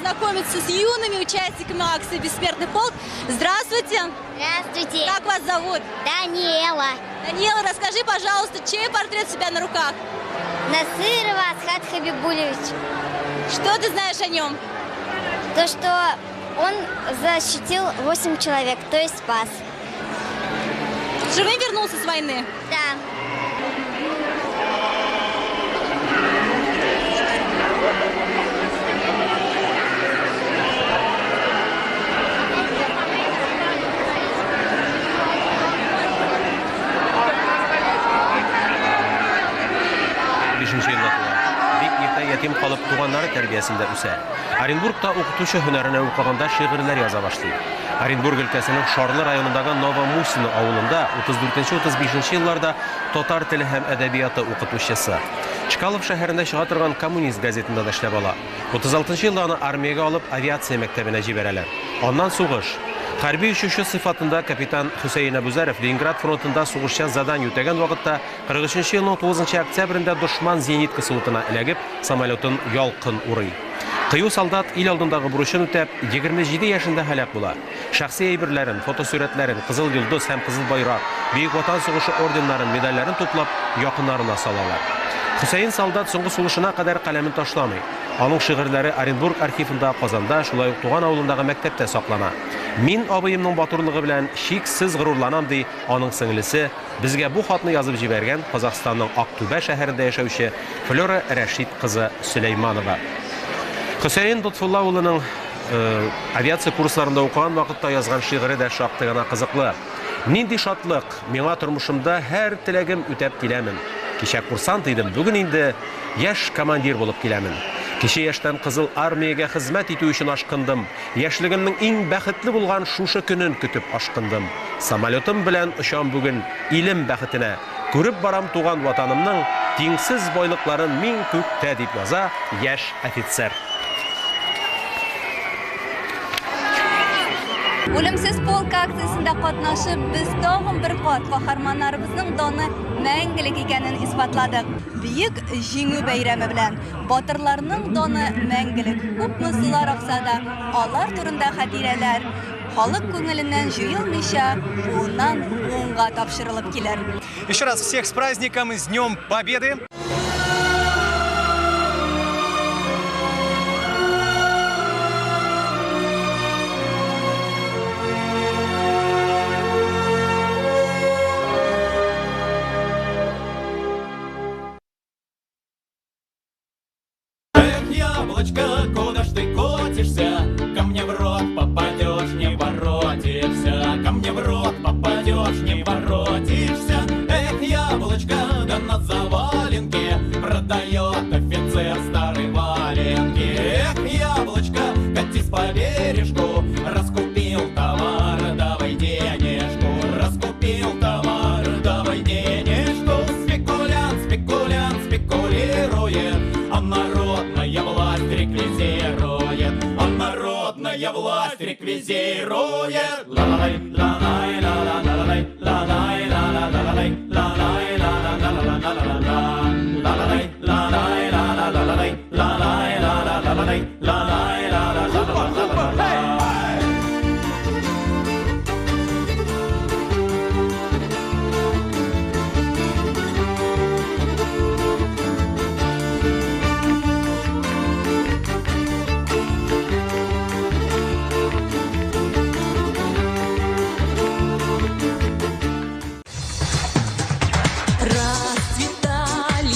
познакомиться с юными участниками акции «Бессмертный полк». Здравствуйте. Здравствуйте. Как вас зовут? Даниэла. Даниэла, расскажи, пожалуйста, чей портрет у тебя на руках? Насырова Асхат Хабибулевич. Что ты знаешь о нем? То, что он защитил 8 человек, то есть спас. Живым вернулся с войны? Да. Бик ерте ятим калып туганнары тәрбиясендә үсә. Оренбургта укытучы һөнәренә укыганда шигырьләр яза башлый. Оренбург өлкәсенең Шарлы районындагы Новомусино авылында 34-35 елларда татар теле һәм әдәбияты укытучысы. Чкалов шәһәрендә чыга торган Коммунист газетында да эшләп ала. 36 елда аны армиягә алып авиация мәктәбенә җибәрәләр. Аннан сугыш. Хәрби учучы сыйфатында капитан Хусейн Абузаров Ленинград фронтында сугышчан задание үтәгән вакытта 43 елның 9 октябрендә дошман зениткасы утына эләгеп, самолетын ялкын урый. Кыю солдат ил алдындагы бурычын үтәп 27 яшендә һәлак була. Шәхси әйберләрен, фотосурәтләрен, кызыл йолдыз һәм кызыл байрак, Бөек Ватан сугышы орденнарын, медальләрен туплап, якыннарына салалар. Хусейн солдат соңгы сулышына кадәр каләмен ташламый. Аның шигырьләре Оренбург архивында, Казанда, шулай ук туган авылындагы мәктәптә саклана. Мин абыемның батырлыгы белән шиксез горурланам ди аның сеңлесе, безгә бу хатны язып җибәргән Казахстанның Актүбә шәһәрендә яшәүче Флора Рәшид кызы Сөләйманова. Хусейн Лутфулла улының авиация курсларында укыган вакытта язган шигыре дә шактый гына кызыклы. Нинди шатлык, миңа тормышымда һәр теләгем үтәп киләмен. Кичә курсант идем, бүген инде яшь командир булып киләмен. Кичә яшьтән кызыл армиягә хезмәт итү өчен ашкындым. Яшьлегемнең иң бәхетле булган шушы көнен көтеп ашкындым. Самолетым белән очам бүген илем бәхетенә. Күреп барам туган ватанымның тиңсез байлыкларын мин күктә дип яза яшь офицер. Үлемсез полк акциясында катнашып, без тагын бер кат каһарманнарыбызның даны мәңгелек икәнен исбатладык. Бөек җиңү бәйрәме белән батырларның даны мәңгелек. Күпме сулар акса да, алар турында хатирәләр халык күңеленнән җыелмыйча, буыннан буынга тапшырылып килер. Еще раз всех с праздником и с Днем Победы! Яблочко, куда ж ты котишься? Ко мне в рот попадешь, не воротишься. Ко мне в рот попадешь, не воротишься. Эх, яблочко, да на заваленке продает офицер старой валенки. Эх, яблочко, катись по бережку, раскупил товар, давай денежку. Раскупил товар, давай денежку. Спекулянт, спекулянт, спекулирует, а народная власть реквизирует, а народная власть реквизирует. Ла-ла-лай, ла-лай, ла-ла-ла-лай, ла-лай, ла-ла-ла-лай, ла-лай, ла-ла-ла-ла-ла-ла-ла. Ла-ла-лай, ла-лай, ла-ла-ла-лай, ла-лай, ла-ла-ла-лай, ла-лай, ла-ла-ла-ла-ла-ла. Расцветали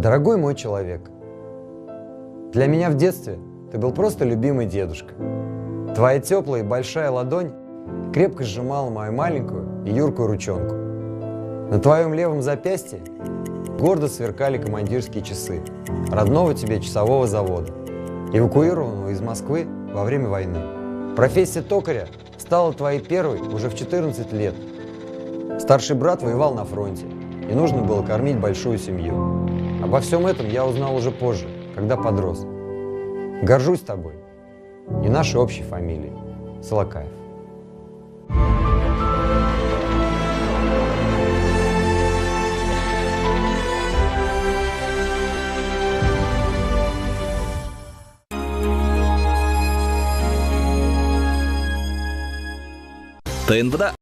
Дорогой мой человек, для меня в детстве ты был просто любимый дедушка. Твоя теплая и большая ладонь крепко сжимала мою маленькую и юркую ручонку. На твоем левом запястье гордо сверкали командирские часы родного тебе часового завода, эвакуированного из Москвы во время войны. Профессия токаря стала твоей первой уже в 14 лет. Старший брат воевал на фронте, и нужно было кормить большую семью. Обо всем этом я узнал уже позже, когда подрос. Горжусь тобой и нашей общей фамилией – Солокаев. ТНВДА.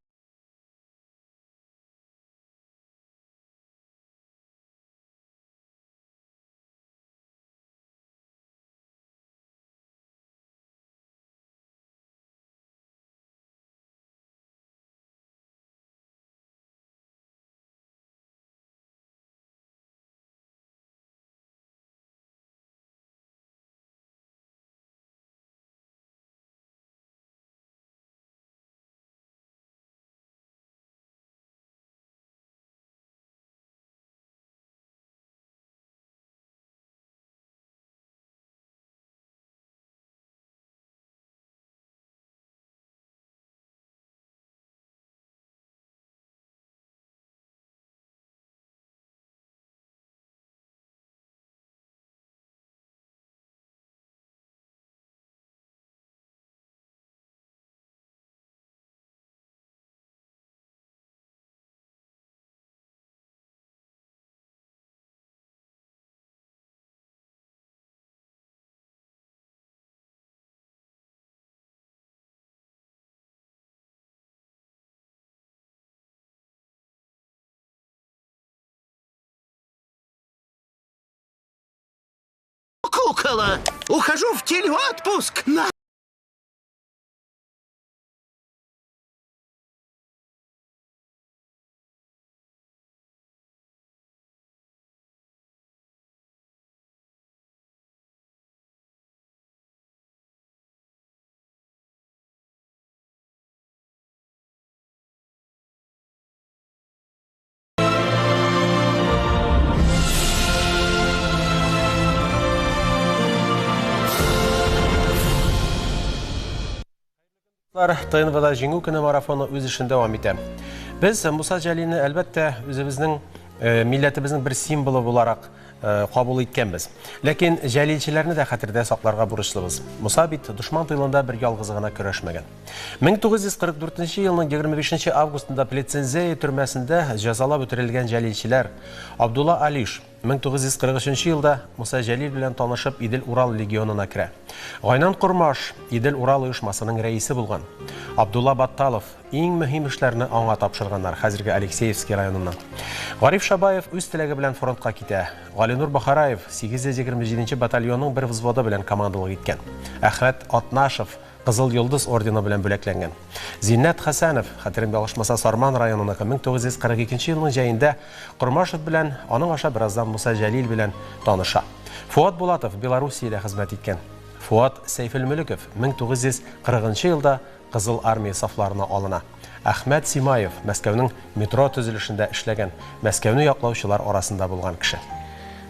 Кукола, ухожу в телеотпуск на... ТНВДа жеңу күні марафоны өз ішін дәвам итә. Біз Муса Жәлилне әлбәттә үзебезнең милләтебезнең бір символы буларак кабул иткәнбез. Ләкин җәлилчеләрне дә хәтердә сакларга бурычлыбыз. Муса бит душман тылында бер ялгыз гына көрәшмәгән. 1944 елның 25 августында Плецензея төрмәсендә җәзалап үтерелгән җәлилчеләр Абдулла Алиш 1943 елда Муса Жәлил белән танышып Идел-Урал легионына керә. Гайнан Курмаш Идел-Урал оешмасының рәисе булган. Абдулла Батталов иң мөһим эшләрне аңа тапшырганнар хәзерге Алексеевский районыннан. Гариф Шабаев үз теләге белән фронтка китә. Галинур Бахараев 827 батальонның бер взводы белән командалык иткән. Әхмәт Атнашев Кызыл Йолдыз ордены белән бүләкләнгән. Зиннәт Хәсәнов, хәтерем ялгышмаса, Сарман районының 1942 елның җәендә Курмашев белән, аның аша бераздан Муса Жәлил белән таныша. Фуат Булатов Белоруссиядә хезмәт иткән. Фуат Сейфелмөлеков 1940 елда Кызыл армия сафларына алына. Әхмәт Симаев Мәскәүнең метро төзелешендә эшләгән, Мәскәүне яклаучылар арасында булган кеше.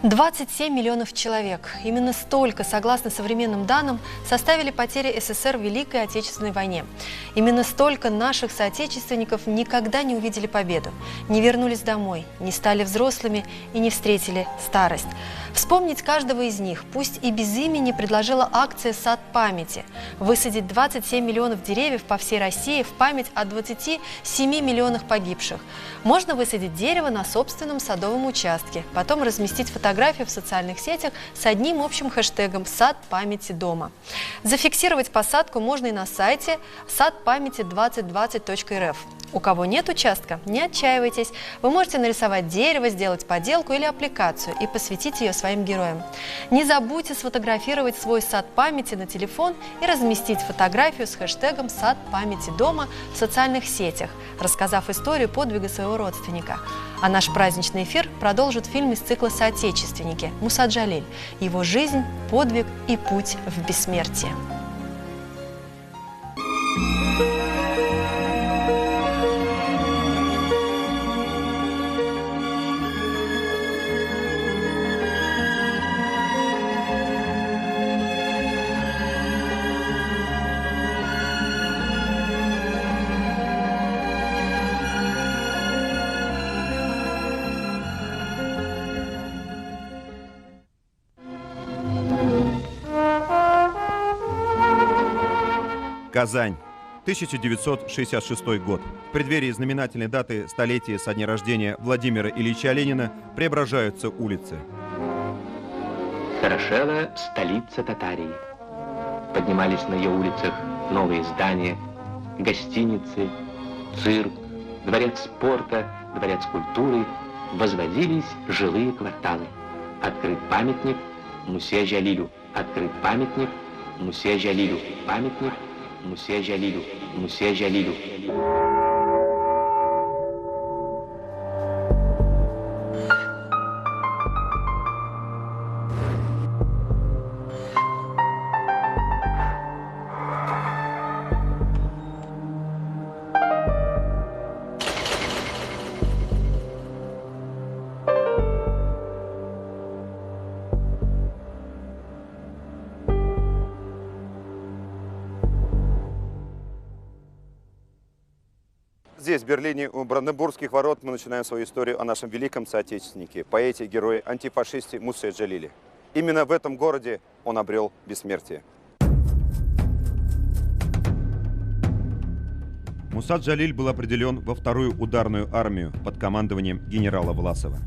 27 миллионов человек. Именно столько, согласно современным данным, составили потери СССР в Великой Отечественной войне. Именно столько наших соотечественников никогда не увидели победу, не вернулись домой, не стали взрослыми и не встретили старость. Вспомнить каждого из них, пусть и без имени, предложила акция «Сад памяти». Высадить 27 миллионов деревьев по всей России в память о 27 миллионах погибших. Можно высадить дерево на собственном садовом участке, потом разместить фотографию в социальных сетях с одним общим хэштегом «Сад памяти дома». Зафиксировать посадку можно и на сайте садпамяти2020.рф. У кого нет участка, не отчаивайтесь. Вы можете нарисовать дерево, сделать поделку или аппликацию и посвятить ее своим героям. Не забудьте сфотографировать свой сад памяти на телефон и разместить фотографию с хэштегом «Сад памяти дома» в социальных сетях, рассказав историю подвига своего родственника. А наш праздничный эфир продолжит фильм из цикла «Соотечественники». соотечественники Муса Джалиль, его жизнь, подвиг и путь в бессмертие. Казань, 1966 год. В преддверии знаменательной даты столетия со дня рождения Владимира Ильича Ленина преображаются улицы. Хорошела столица Татарии. Поднимались на ее улицах новые здания, гостиницы, цирк, дворец спорта, дворец культуры. Возводились жилые кварталы. Открыт памятник Мусе Джалилю. Открыт памятник Мусе Джалилю. Памятник Мусе Джалилю. Мусе Джалилю. Здесь, в Берлине, у Бранденбургских ворот, мы начинаем свою историю о нашем великом соотечественнике, поэте, герое, антифашисте Мусе Джалиле. Именно в этом городе он обрел бессмертие. Муса Джалиль был определен во вторую ударную армию под командованием генерала Власова.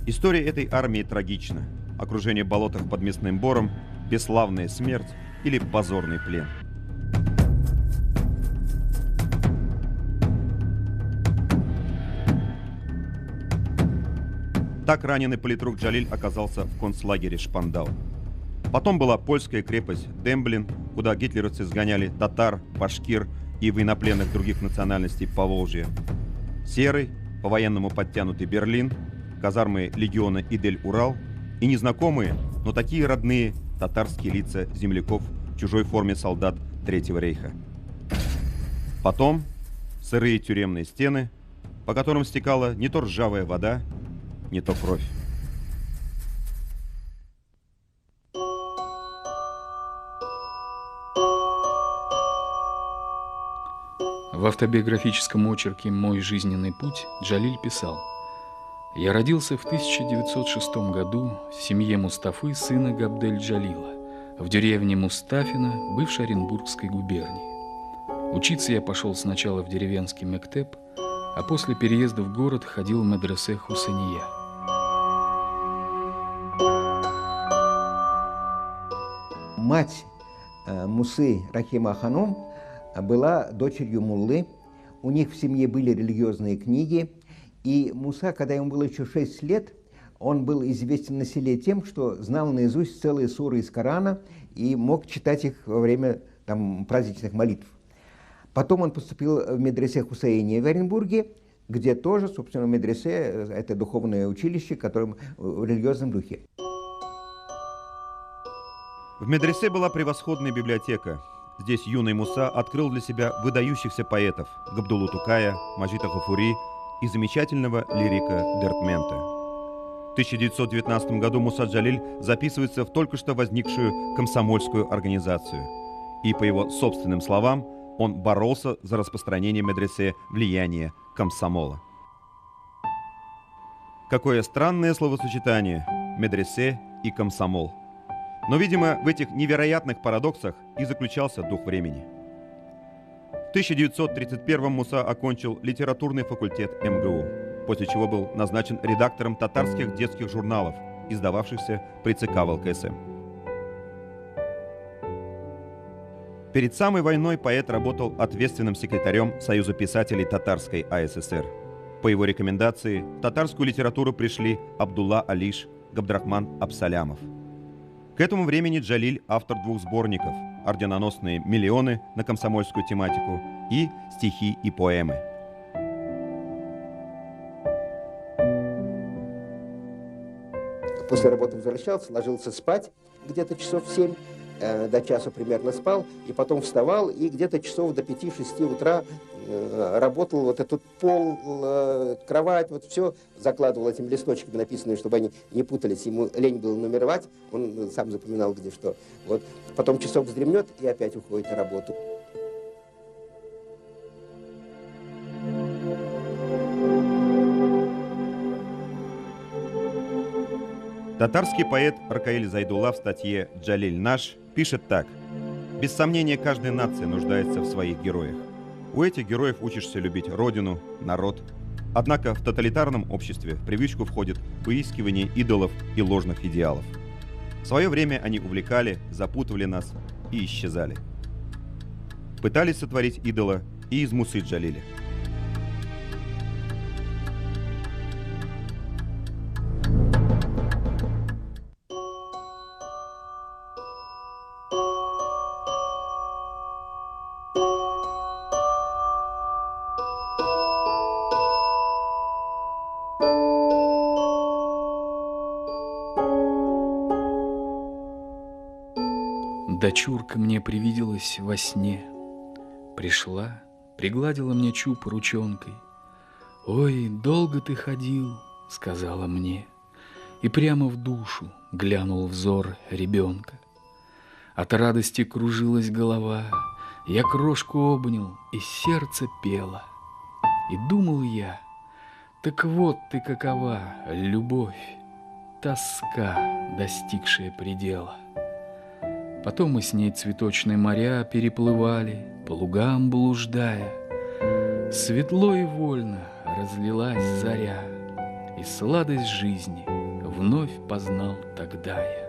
История этой армии трагична. Окружение в болотах под Мясным Бором, бесславная смерть или позорный плен. Так раненый политрук Джалиль оказался в концлагере Шпандау. Потом была польская крепость Демблин, куда гитлеровцы сгоняли татар, башкир и военнопленных других национальностей Поволжья. Серый, по-военному подтянутый Берлин, казармы легиона Идель-Урал и незнакомые, но такие родные татарские лица земляков в чужой форме солдат Третьего рейха. Потом сырые тюремные стены, по которым стекала не то ржавая вода, не то кровь. В автобиографическом очерке «Мой жизненный путь» Джалиль писал: «Я родился в 1906 году в семье Мустафы, сына Габдель-Джалила, в деревне Мустафино, бывшей Оренбургской губернии. Учиться я пошел сначала в деревенский мектеп, а после переезда в город ходил в медресе Хусания. Мать Мусы Рахима Ханум была дочерью муллы. У них в семье были религиозные книги. И Муса, когда ему было еще 6 лет, он был известен на селе тем, что знал наизусть целые суры из Корана и мог читать их во время праздничных молитв. Потом он поступил в медресе Хусейни в Оренбурге, где тоже, собственно, медресе – это духовное училище, которое в религиозном духе. В медресе была превосходная библиотека. Здесь юный Муса открыл для себя выдающихся поэтов Габдуллу Тукая, Маджида Гафури и замечательного лирика Дертмента. В 1919 году Муса Джалиль записывается в только что возникшую комсомольскую организацию. И, по его собственным словам, он боролся за распространение в медресе влияния комсомола. Какое странное словосочетание – медресе и комсомол. Но, видимо, в этих невероятных парадоксах и заключался дух времени. В 1931-м Муса окончил литературный факультет МГУ, после чего был назначен редактором татарских детских журналов, издававшихся при ЦК ВЛКСМ. Перед самой войной поэт работал ответственным секретарем Союза писателей Татарской АССР. По его рекомендации в татарскую литературу пришли Абдулла Алиш, Габдрахман Абсалямов. К этому времени Джалиль – автор 2 сборников «Орденоносные миллионы» на комсомольскую тематику и «Стихи и поэмы». после работы возвращался, ложился спать где-то часов 7, до часу примерно спал, и потом вставал, и где-то часов до 5-6 утра работал, вот этот пол, кровать, вот все закладывал этими листочками написанными, чтобы они не путались. Ему лень было нумеровать, он сам запоминал, где что. Вот. Потом часок вздремнет и опять уходит на работу. Татарский поэт Ракаиль Зайдулла в статье «Джалиль наш» пишет так. «Без сомнения, каждая нация нуждается в своих героях. У этих героев учишься любить родину, народ. Однако в тоталитарном обществе в привычку входит выискивание идолов и ложных идеалов. В свое время они увлекали, запутывали нас и исчезали. Пытались сотворить идола и из Мусы Джалиля. Дочурка мне привиделась во сне. Пришла, пригладила мне чуб ручонкой. «Ой, долго ты ходил», — сказала мне, и прямо в душу глянул взор ребенка. От радости кружилась голова, я крошку обнял, и сердце пело. И думал я, так вот ты какова, любовь, тоска, достигшая предела. Потом мы с ней цветочные моря переплывали, по лугам блуждая. Светло и вольно разлилась заря, и сладость жизни вновь познал тогда я.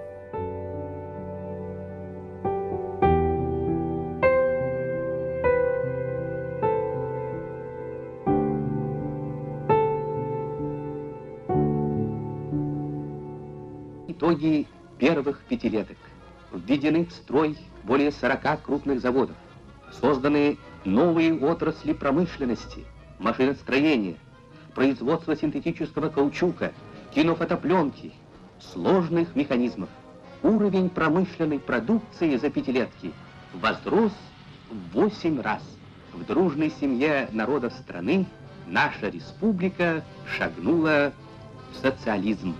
Итоги первых пятилеток. Введены в строй более 40 крупных заводов. Созданы новые отрасли промышленности, машиностроения, производства синтетического каучука, кинофотопленки, сложных механизмов. Уровень промышленной продукции за пятилетки возрос в 8 раз. В дружной семье народов страны наша республика шагнула в социализм.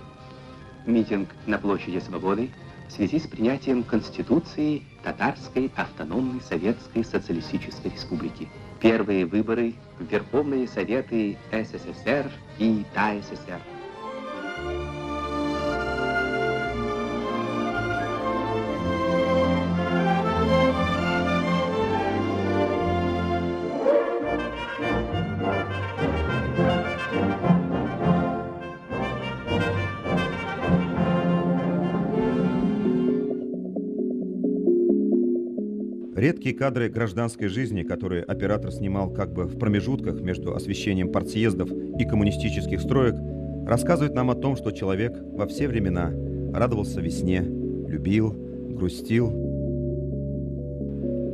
Митинг на площади Свободы в связи с принятием Конституции Татарской автономной Советской Социалистической Республики. Первые выборы в Верховные Советы СССР и ТАССР. Редкие кадры гражданской жизни, которые оператор снимал как бы в промежутках между освещением партсъездов и коммунистических строек, рассказывают нам о том, что человек во все времена радовался весне, любил, грустил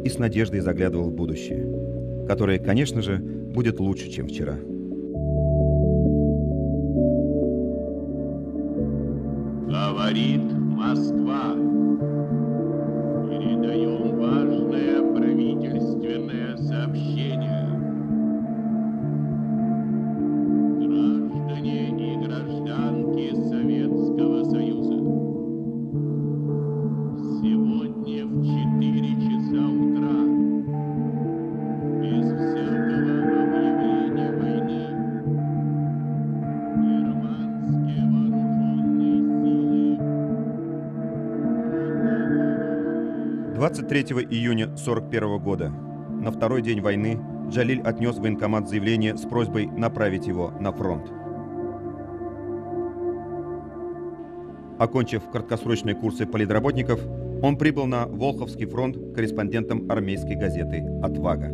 и с надеждой заглядывал в будущее, которое, конечно же, будет лучше, чем вчера. Говорит Москва. Передаем важное правительственное сообщение. Граждане и гражданки Советского Союза. Сегодня в 4 часа утра, без всякого объявления войны, германские вооруженные силы 23 июня 1941 года, на второй день войны, Джалиль отнес в военкомат заявление с просьбой направить его на фронт. Окончив краткосрочные курсы политработников, он прибыл на Волховский фронт корреспондентом армейской газеты «Отвага».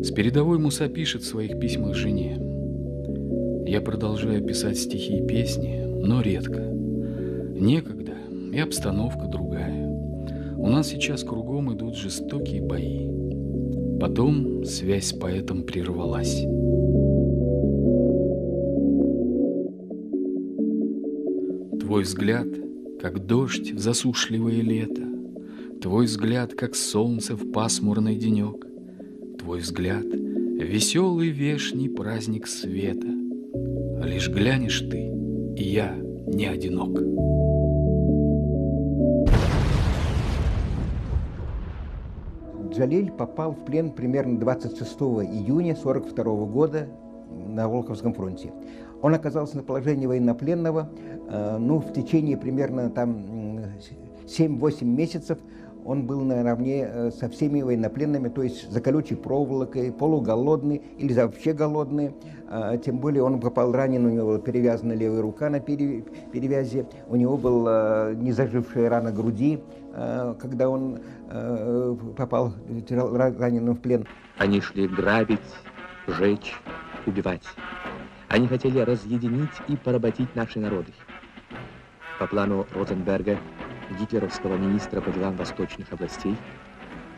С передовой Муса пишет в своих письмах жене: «Я продолжаю писать стихи и песни, но редко. Некогда, и обстановка другая. У нас сейчас кругом идут жестокие бои». Потом связь с поэтом прервалась. Твой взгляд, как дождь в засушливое лето, твой взгляд, как солнце в пасмурный денек, твой взгляд — веселый вешний праздник света. Лишь глянешь ты, и я не одинок. Джалиль попал в плен примерно 26 июня 1942 года на Волховском фронте. Он оказался на положении военнопленного, в течение примерно 7-8 месяцев он был наравне со всеми военнопленными, то есть за колючей проволокой, полуголодный или вообще голодный. Тем более он попал ранен, у него была перевязана левая рука на перевязи, у него была незажившая рана груди, когда он попал раненым в плен. Они шли грабить, жечь, убивать. Они хотели разъединить и поработить наши народы. По плану Розенберга, гитлеровского министра по делам восточных областей,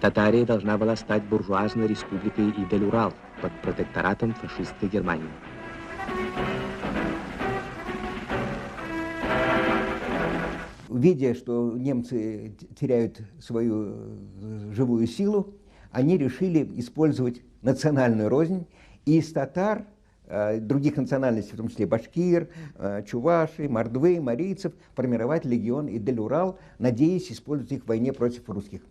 Татария должна была стать буржуазной республикой Идель-Урал под протекторатом фашистской Германии. Видя, что немцы теряют свою живую силу, они решили использовать национальную рознь и из татар, других национальностей, в том числе башкир, чуваши, мордвы, марийцев, формировать легион Идель-Урал, надеясь использовать их в войне против русских.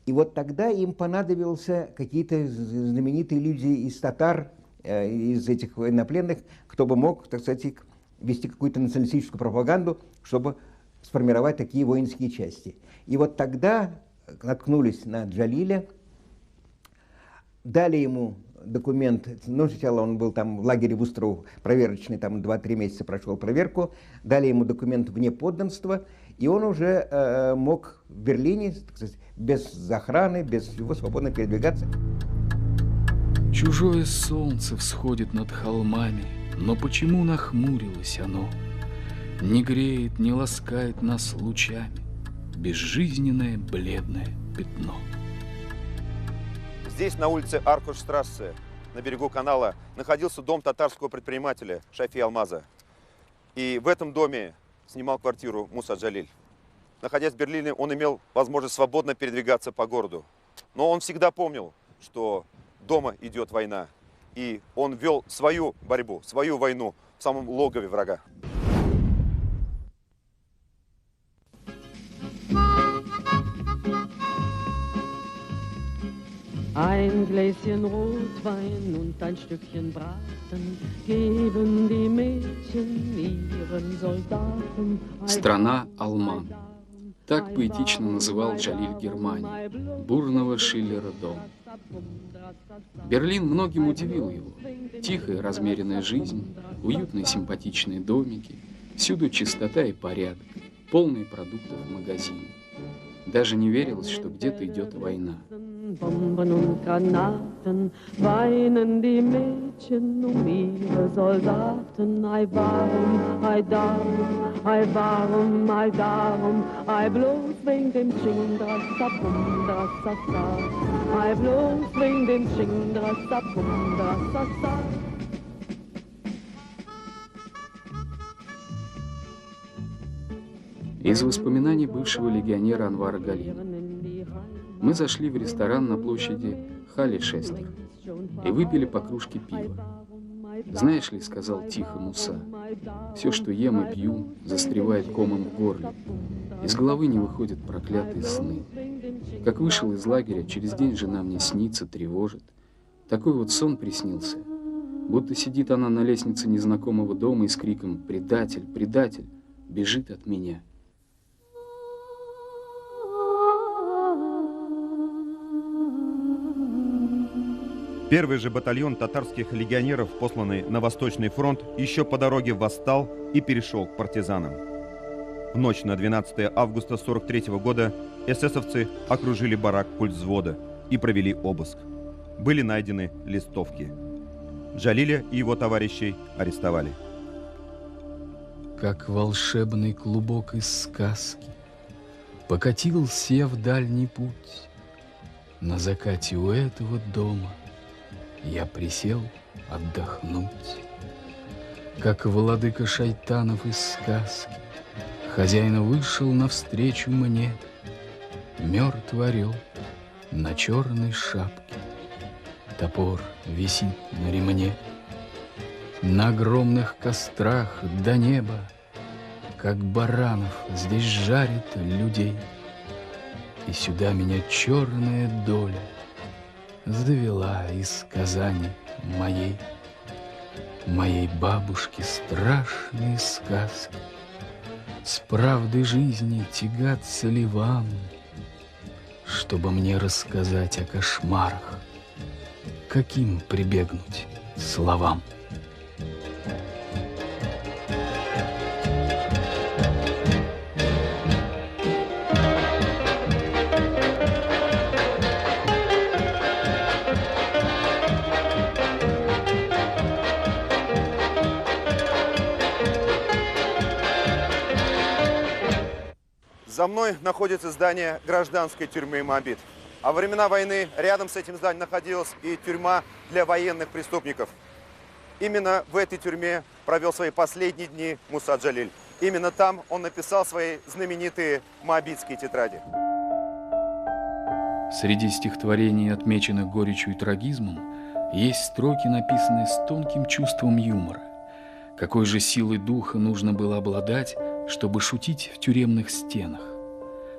И вот тогда им понадобился какие-то знаменитые люди из татар, из этих военнопленных, кто бы мог, так сказать, вести какую-то националистическую пропаганду, чтобы сформировать такие воинские части. И вот тогда наткнулись на Джалиля, дали ему документ, сначала он был там в лагере в Устрово, проверочный, там 2-3 месяца прошел проверку, дали ему документ вне подданства, и он уже мог в Берлине, так сказать, без охраны, без всего свободно передвигаться. Чужое солнце всходит над холмами, но почему нахмурилось оно? Не греет, не ласкает нас лучами безжизненное бледное пятно. Здесь, на улице Аркушштрассе, на берегу канала, находился дом татарского предпринимателя Шафи Алмаза. И в этом доме снимал квартиру Муса Джалиль. Находясь в Берлине, он имел возможность свободно передвигаться по городу. Но он всегда помнил, что дома идет война. И он вел свою борьбу, свою войну в самом логове врага. Ein Gläschen Rotwein und ein Stückchen Braten geben die Mädchen ihren Soldaten. Страна Алман. Так поэтично называл Джалиль Германию, бурного Шиллера дом. Берлин многим удивил его. Тихая, размеренная жизнь, уютные симпатичные домики, всюду чистота и порядок, полные продуктов в магазине. Даже не верилось, что где-то идет война. Bomben und Granaten weinen die Mädchen ihre Soldaten. Ei warum, ei darum, ei warum, ei darum, ei bloß wegen dem Chingdrassapum, drassasa. Ei bloß wegen dem Chingdrassapum, drassasa. Из воспоминаний бывшего легионера Анвара Галиева. Мы зашли в ресторан на площади Халли-Шестер и выпили по кружке пива. «Знаешь ли, — сказал тихо Муса, — все, что ем и пью, застревает комом в горле. Из головы не выходят проклятые сны. Как вышел из лагеря, через день жена мне снится, тревожит. Такой вот сон приснился. Будто сидит она на лестнице незнакомого дома и с криком «Предатель! Предатель!» бежит от меня». Первый же батальон татарских легионеров, посланный на Восточный фронт, еще по дороге восстал и перешел к партизанам. В ночь на 12 августа 1943 года эсэсовцы окружили барак пульсвзвода и провели обыск. Были найдены листовки. Джалиля и его товарищей арестовали. Как волшебный клубок из сказки покатился я в дальний путь. На закате у этого дома я присел отдохнуть. Как владыка шайтанов из сказки Хозяин вышел навстречу мне, мертвый орел на черной шапке. Топор висит на ремне. На огромных кострах до неба, как баранов, здесь жарят людей. И сюда меня черная доля завела из Казани моей. Моей бабушки страшные сказки. С правдой жизни тягаться ли вам, чтобы мне рассказать о кошмарах? Каким прибегнуть словам? За мной находится здание гражданской тюрьмы Моабит. А во времена войны рядом с этим зданием находилась и тюрьма для военных преступников. Именно в этой тюрьме провел свои последние дни Муса Джалиль. Именно там он написал свои знаменитые моабитские тетради. Среди стихотворений, отмеченных горечью и трагизмом, есть строки, написанные с тонким чувством юмора. Какой же силой духа нужно было обладать, чтобы шутить в тюремных стенах?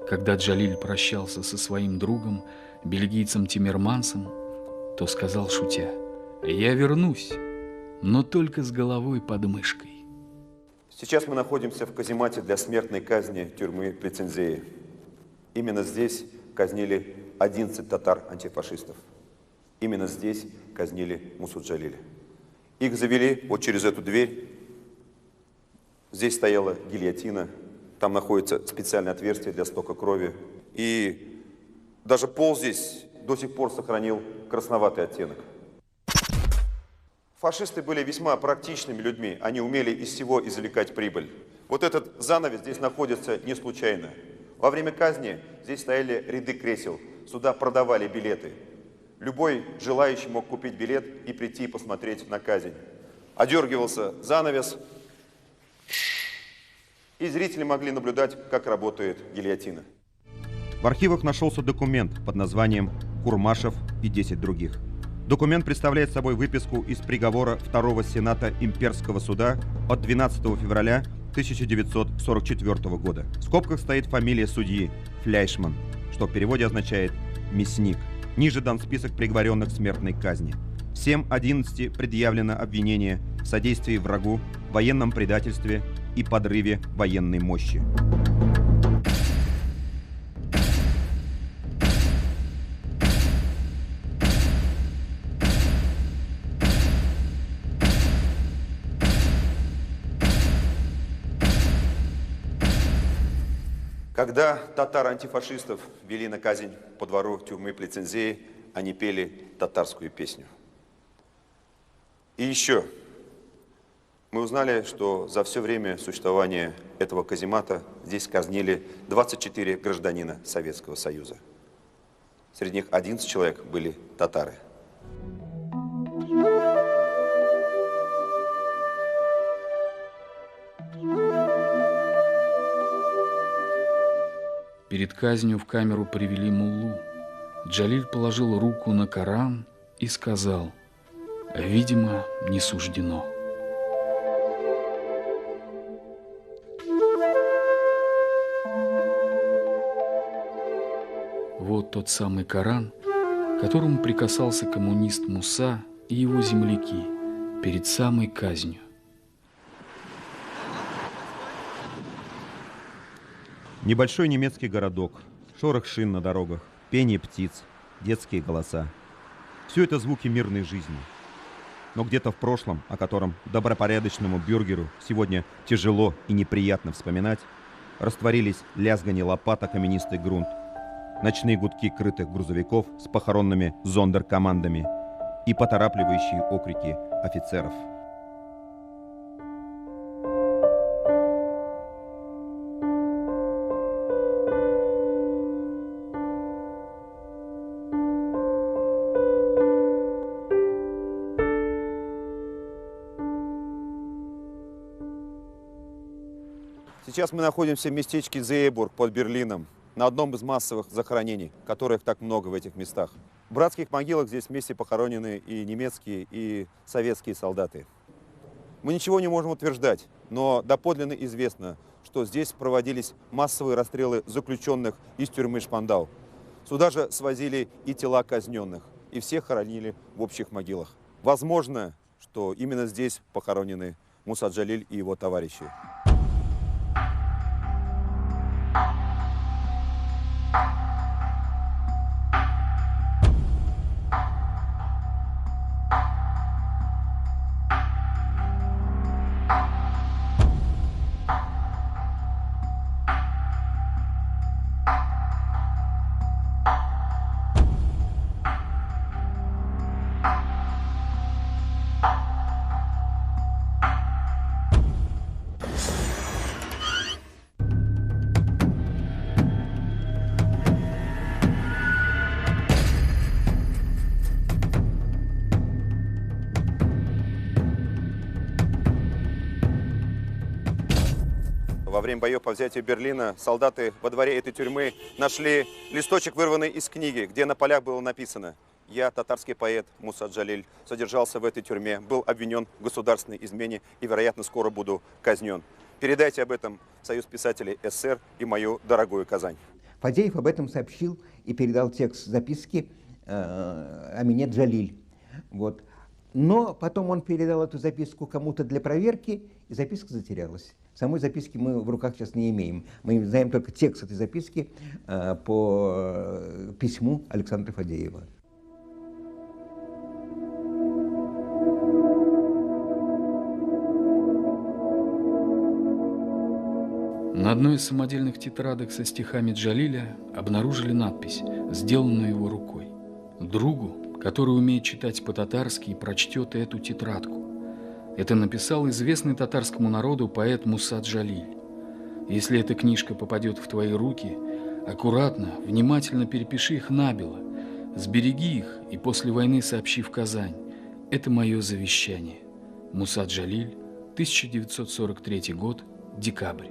Когда Джалиль прощался со своим другом, бельгийцем Тиммермансом, то сказал, шутя: «Я вернусь, но только с головой под мышкой». Сейчас мы находимся в каземате для смертной казни тюрьмы Плецензеи. Именно здесь казнили 11 татар-антифашистов. Именно здесь казнили Мусу Джалиля. Их завели вот через эту дверь. Здесь стояла гильотина. Там находится специальное отверстие для стока крови. И даже пол здесь до сих пор сохранил красноватый оттенок. Фашисты были весьма практичными людьми. Они умели из всего извлекать прибыль. Вот этот занавес здесь находится не случайно. Во время казни здесь стояли ряды кресел. Сюда продавали билеты. Любой желающий мог купить билет и прийти посмотреть на казнь. Одергивался занавес, и зрители могли наблюдать, как работает гильотина. В архивах нашелся документ под названием «Курмашев и 10 других». Документ представляет собой выписку из приговора Второго Сената Имперского суда от 12 февраля 1944 года. В скобках стоит фамилия судьи Фляйшман, что в переводе означает «мясник». Ниже дан список приговоренных к смертной казни. Всем 11 предъявлено обвинение в содействии врагу, военном предательстве и подрыве военной мощи. Когда татар-антифашистов вели на казнь по двору тюрьмы Плецензеи, они пели татарскую песню. И еще мы узнали, что за все время существования этого каземата здесь казнили 24 гражданина Советского Союза. Среди них 11 человек были татары. Перед казнью в камеру привели муллу. Джалиль положил руку на Коран и сказал: «Видимо, не суждено». Вот тот самый Коран, к которому прикасался коммунист Муса и его земляки перед самой казнью. Небольшой немецкий городок, шорох шин на дорогах, пение птиц, детские голоса. Все это звуки мирной жизни. Но где-то в прошлом, о котором добропорядочному бюргеру сегодня тяжело и неприятно вспоминать, растворились лязганье лопат о каменистый грунт, ночные гудки крытых грузовиков с похоронными зондеркомандами и поторапливающие окрики офицеров. Сейчас мы находимся в местечке Зейбург под Берлином, на одном из массовых захоронений, которых так много в этих местах. В братских могилах здесь вместе похоронены и немецкие, и советские солдаты. Мы ничего не можем утверждать, но доподлинно известно, что здесь проводились массовые расстрелы заключенных из тюрьмы Шпандау. Сюда же свозили и тела казненных, и всех хоронили в общих могилах. Возможно, что именно здесь похоронены Муса Джалиль и его товарищи. Во время боев по взятию Берлина солдаты во дворе этой тюрьмы нашли листочек, вырванный из книги, где на полях было написано: «Я, татарский поэт Муса Джалиль, содержался в этой тюрьме, был обвинен в государственной измене и, вероятно, скоро буду казнен. Передайте об этом в Союз писателей СССР и мою дорогую Казань». Фадеев об этом сообщил и передал текст записки Амине Джалиль. Вот. Но потом он передал эту записку кому-то для проверки, и записка затерялась. Самой записки мы в руках сейчас не имеем. Мы знаем только текст этой записки по письму Александра Фадеева. На одной из самодельных тетрадок со стихами Джалиля обнаружили надпись, сделанную его рукой. Другу, который умеет читать по-татарски и прочтет эту тетрадку. Это написал известный татарскому народу поэт Муса Джалиль. Если эта книжка попадет в твои руки, аккуратно, внимательно перепиши их набело, сбереги их и после войны сообщи в Казань. Это мое завещание. Муса Джалиль, 1943 год, декабрь.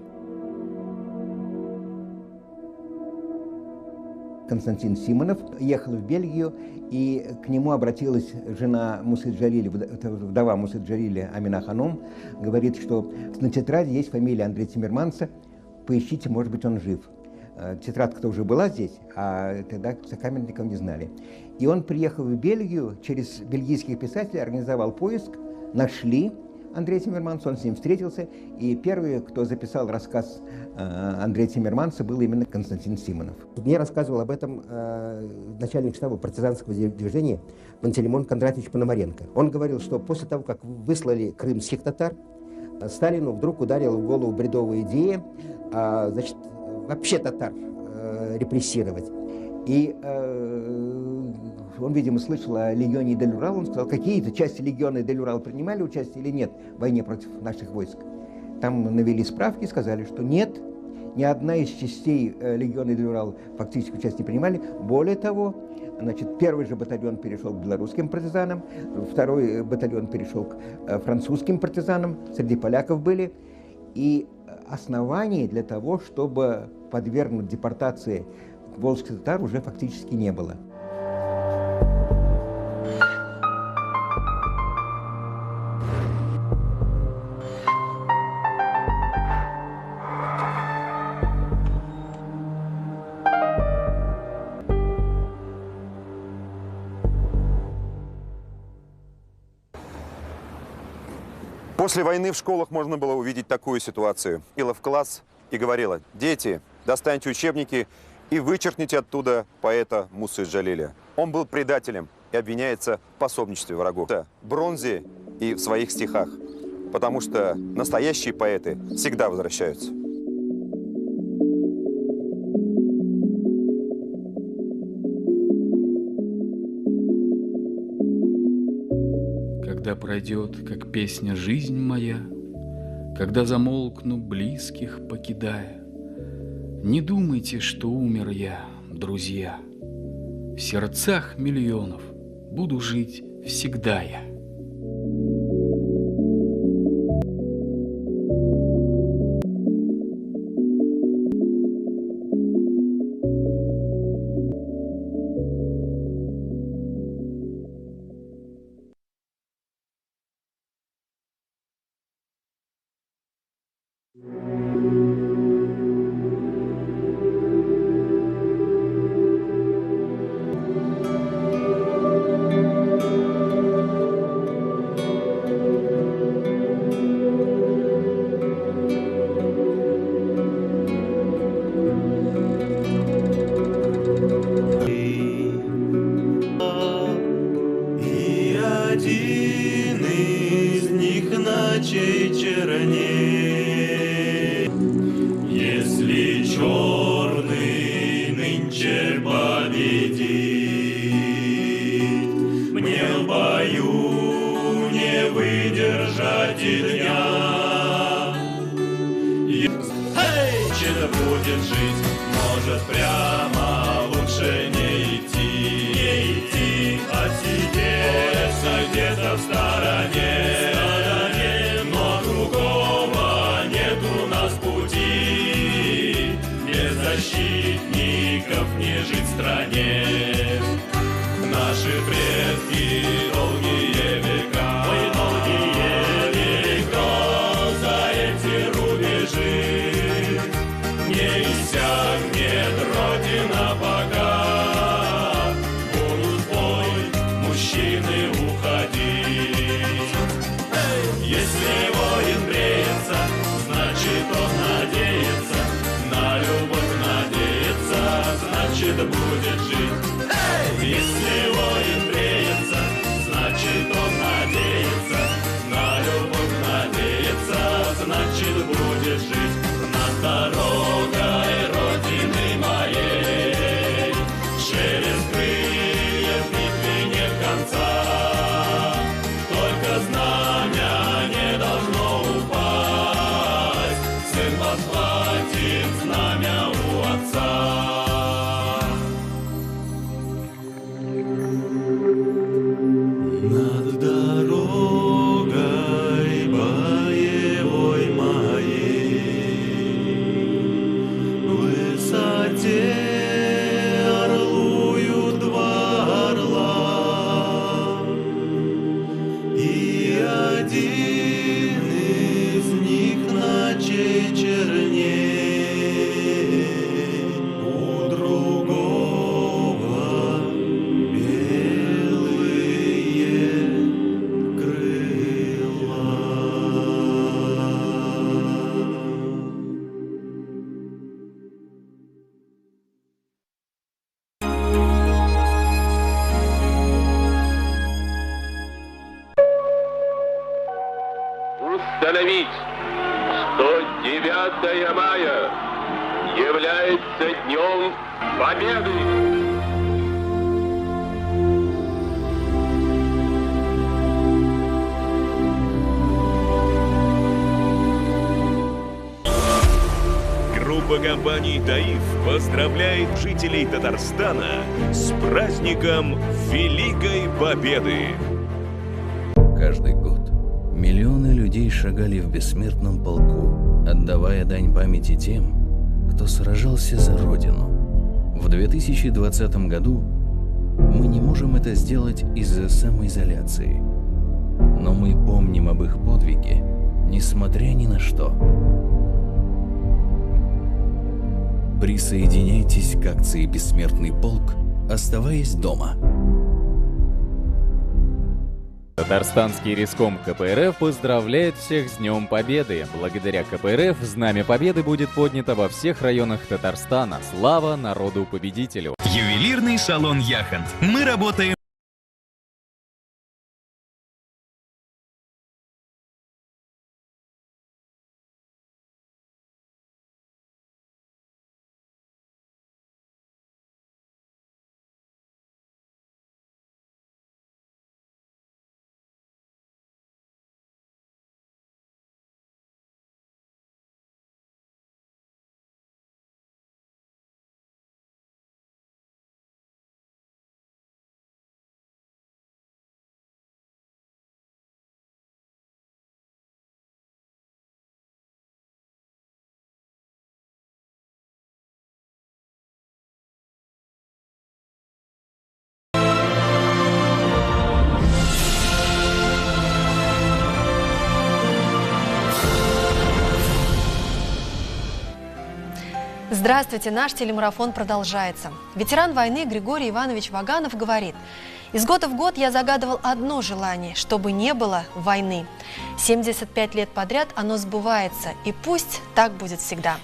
Константин Симонов ехал в Бельгию, и к нему обратилась жена Мусы Джалиля, вдова Мусы Джалиля Амина Ханум, говорит, что на тетради есть фамилия Андрея Тиммерманса, поищите, может быть, он жив. Тетрадка-то уже была здесь, а тогда сокамерников не знали. И он приехал в Бельгию, через бельгийских писателей организовал поиск, нашли Андрея Тиммерманса, он с ним встретился, и первый, кто записал рассказ Андрея Тиммерманса, был именно Константин Симонов. Мне рассказывал об этом начальник штаба партизанского движения Пантелеймон Кондратьевич Пономаренко. Он говорил, что после того, как выслали крымских татар, Сталину вдруг ударила в голову бредовая идея, значит, вообще татар репрессировать. И он, видимо, слышал о легионе Дель-Урал. Он сказал, какие-то части легиона Дель-Урал принимали участие или нет в войне против наших войск. Там навели справки и сказали, что нет, ни одна из частей легиона Дель-Урал фактически участие не принимали. Более того, значит, первый же батальон перешел к белорусским партизанам, второй батальон перешел к французским партизанам, среди поляков были. И оснований для того, чтобы подвергнуть депортации волжских татар, уже фактически не было. После войны в школах можно было увидеть такую ситуацию. Ила в класс и говорила: дети, достаньте учебники и вычеркните оттуда поэта Мусы Джалиля. Он был предателем и обвиняется в пособничестве врагу. В бронзе и в своих стихах, потому что настоящие поэты всегда возвращаются. Когда пройдет, как песня, жизнь моя, когда замолкну, близких покидая, не думайте, что умер я, друзья. В сердцах миллионов буду жить всегда я. один из них ночей черней. Если черный нынче победит, мне в бою не выдержать и дня. Че-то будет жить, может прямо лучше не идти, а сидеть где-то в стороне, но другого нет у нас пути, без защитников не жить в стране. Наши предки долгие века за эти рубежи. Не иссякнет Родина, пока будут в бой мужчины уходить. Если воин бреется, значит он надеется, на любовь надеется, значит будет жить. Если воин бреется, значит он надеется, на любовь надеется, значит будет жить. Над дорогой Родины моей шелест крыльев, битвы нет конца. Только знамя не должно упасть, сын подхватит знамя у отца. Над дорогой боевой орлуют два орла, и один из них ночей черней, у другого белые крыла. Установить, что 9 мая является Днем Победы. Группа компаний «Таиф» поздравляет жителей Татарстана с праздником Великой Победы. Каждый год миллионы людей шагали в бессмертном полку, отдавая дань памяти тем, кто сражался за Родину. В 2020 году мы не можем это сделать из-за самоизоляции. Но мы помним об их подвиге, несмотря ни на что. Присоединяйтесь к акции «Бессмертный полк», оставаясь дома. Татарстанский риском КПРФ поздравляет всех с Днем Победы. Благодаря КПРФ знамя Победы будет поднято во всех районах Татарстана. Слава народу-победителю! Ювелирный салон «Яхонт». Мы работаем. Здравствуйте, наш телемарафон продолжается. Ветеран войны Григорий Иванович Ваганов говорит: из года в год я загадывал одно желание, чтобы не было войны. 75 лет подряд оно сбывается, и пусть так будет всегда.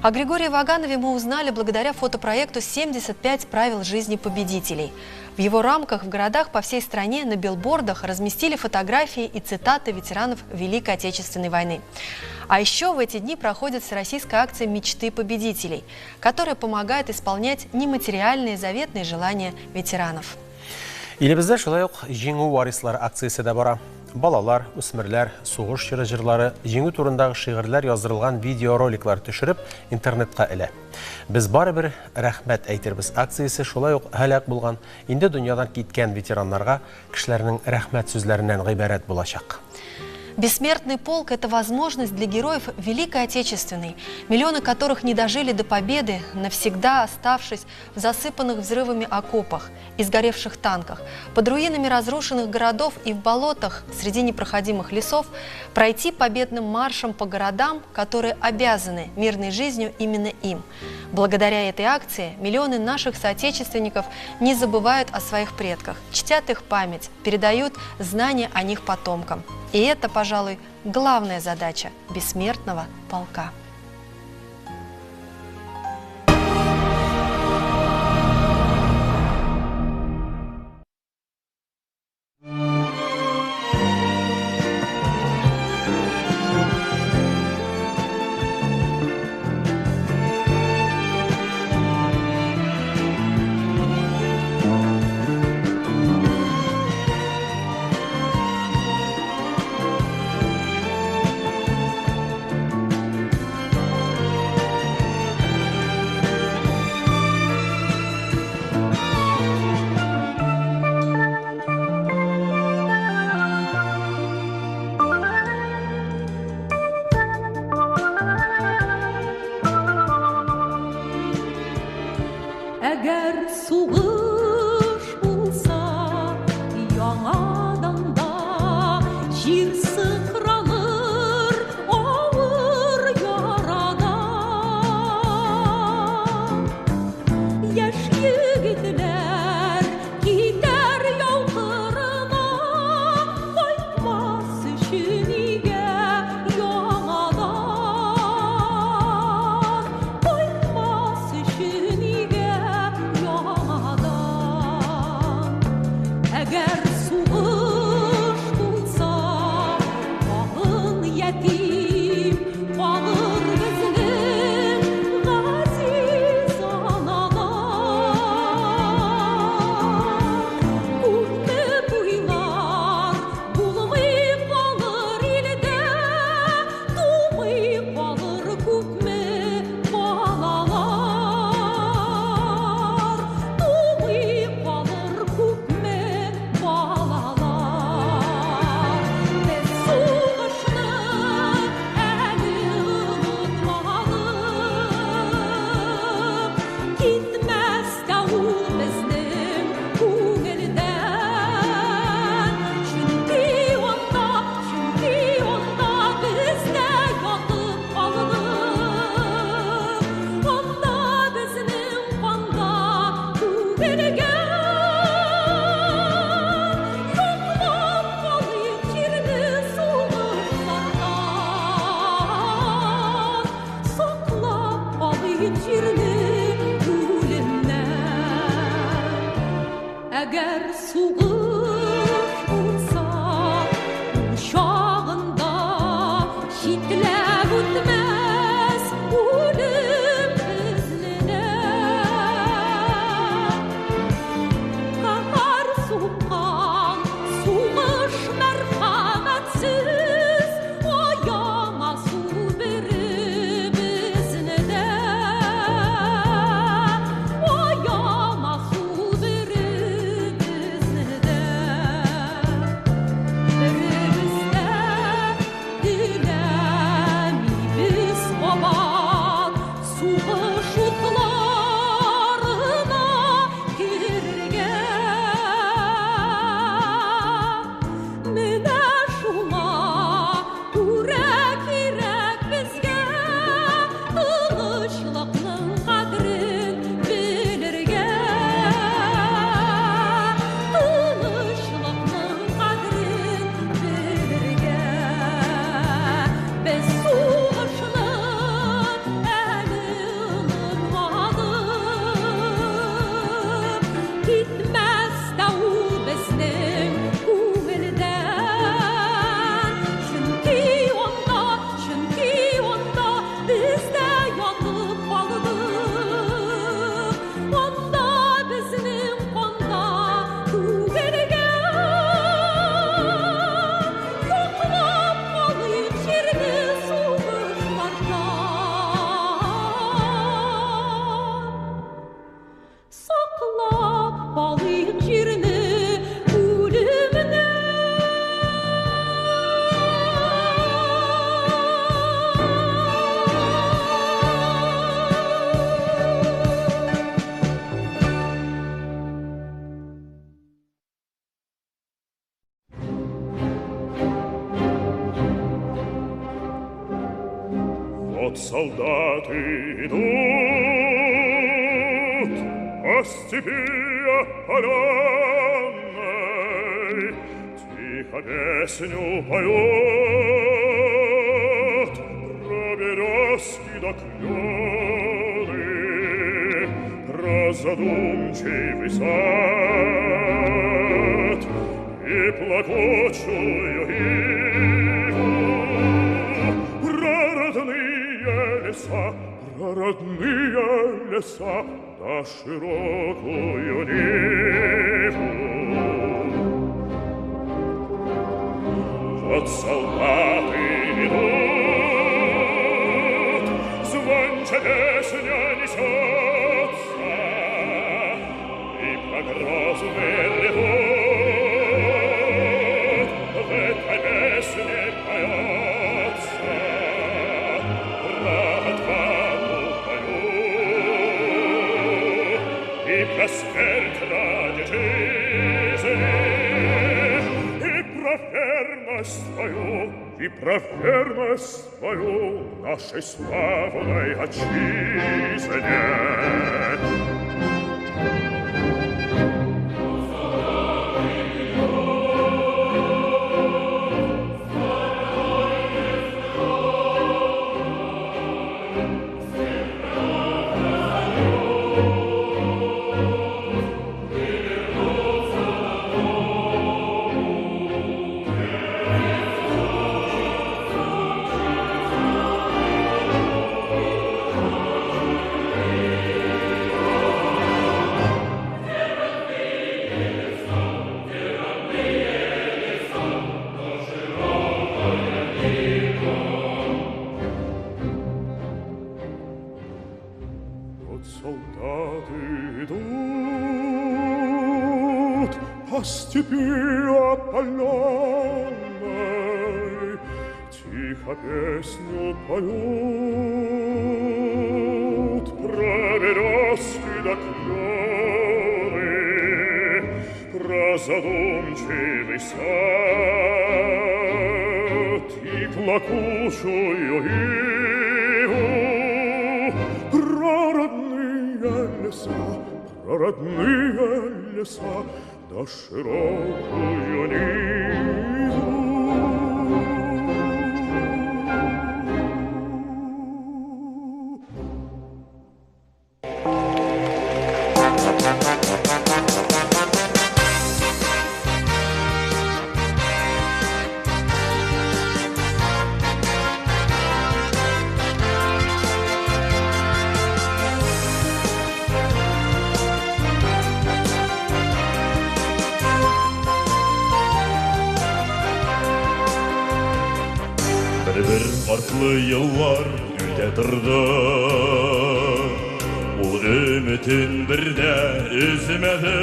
О Григории Ваганове мы узнали благодаря фотопроекту «75 правил жизни победителей». В его рамках в городах по всей стране на билбордах разместили фотографии и цитаты ветеранов Великой Отечественной войны. А еще в эти дни проходит всероссийская акция «Мечты победителей», которая помогает исполнять нематериальные заветные желания ветеранов. Илебездә шулай ук җиңү варислары акциясе дә бара. Балалар, үсмерләр, сугыш җыры-җырлары, җиңү турындагы шигырьләр яздырылган видеороликлар төшереп интернетка элә. Без барыбер рәхмәт әйтербез. Акциясе шулай ук һәлак булган, инде дөньядан киткән ветераннарга кешеләрнең рәхмәт сүзләреннән гыйбарәт булачак. Бессмертный полк – это возможность для героев Великой Отечественной, миллионы которых не дожили до победы, навсегда оставшись в засыпанных взрывами окопах и сгоревших танках, под руинами разрушенных городов и в болотах среди непроходимых лесов, пройти победным маршем по городам, которые обязаны мирной жизнью именно им. Благодаря этой акции миллионы наших соотечественников не забывают о своих предках, чтят их память, передают знания о них потомкам. И это, пожалуй, главная задача бессмертного полка. безнең күңелдән. Чөнки онда бездә янып калдык. Онда безнең канда күгәргә. Саклап калыйк җирне сугышлардан. Саклап калыйк җирне үлемнән. Вот солдаты идут по степи опаленной, тихо песню поют про березки да клены, про задумчивый сад и плакучую иву, про родные леса да широкую Ниву. Вот солдаты идут, звонча песня несется, и по грозным летут в этой песне поется. Про смерть ради жизни, и про верность свою, и про верность свою нашей славной отчизне. Солдаты идут по степи опаленной, тихо песню поют про березки да клены, про задумчивый сад и плакучую иву, про родные леса да широкую Ниву. Бір артлы еллар үтә торды, ул өметін бірдә үзмәде.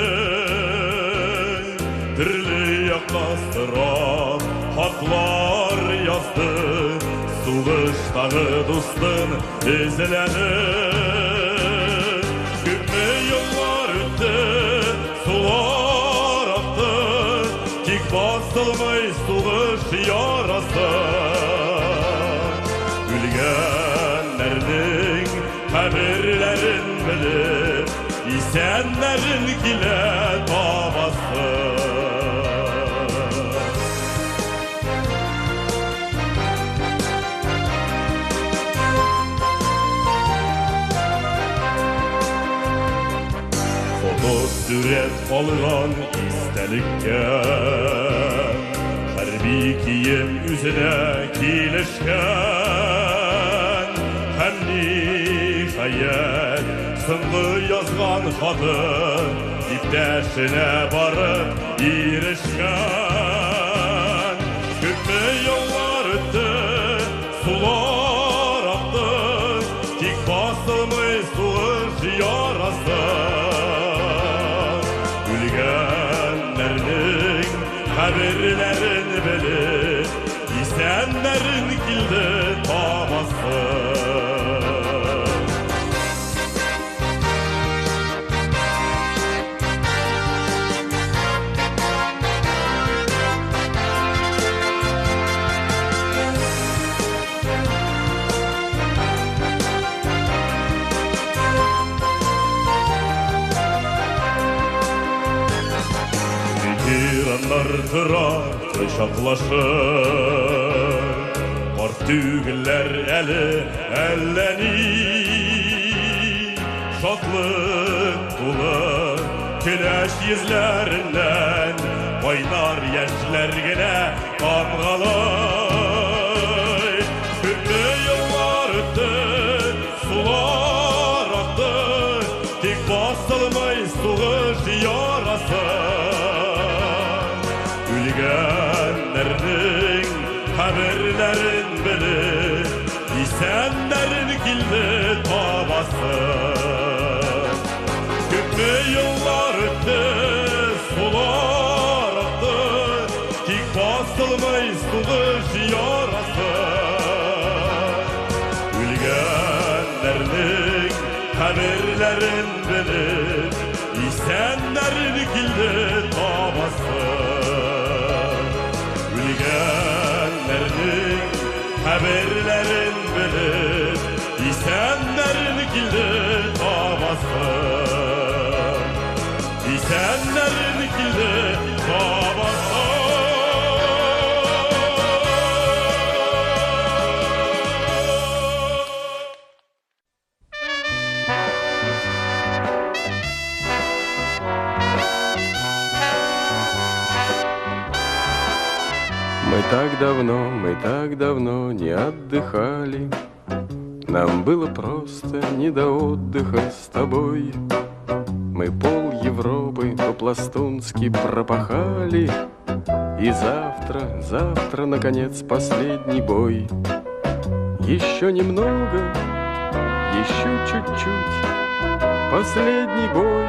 Төрле якка сырап хатлар язды, сугыштагы дустын эзләде. Күпме еллар үтте, сулар акты, тик басылмый сугыш ярасы. Үлгәннәрнең каберләрен белеп, исәннәрен килә табасы. Фотосурәт қалған истәлікке Хәрби киім үзіне келішкен Һәм ниһаят сынғы язған хаты иптәшенә барып ирешкен Күпме еллар үтті, сулар ақты Тик басылмый сугыш ярасы Үлгәннәрнең хәберләрен белеп Исәннәрен килде табасы Ветераннар тора кочаклашып Карт түгелләр әле әллә ни Шатлык тулы көләч йөзләреннән Кайнар яшьләр генә тамгалый Күпме еллар үтте, сулар акты Тик басылмый сугыш ярасы Үлгәннәрнең хәберләрен белеп Исәннәрен килде табасы Күпме еллар үтте, сулар акты Тик басылмый сугыш ярасы Үлгәннәрнең хәберләрен белеп Исәннәрен килде табасы Үлгәннәрнең хәберләрен белеп Исәннәрен килде табасы Исәннәрен килде табасы Мы так давно не отдыхали Нам было просто не до отдыха с тобой Мы пол Европы по-пластунски пропахали И завтра, наконец, последний бой Еще немного, еще чуть-чуть Последний бой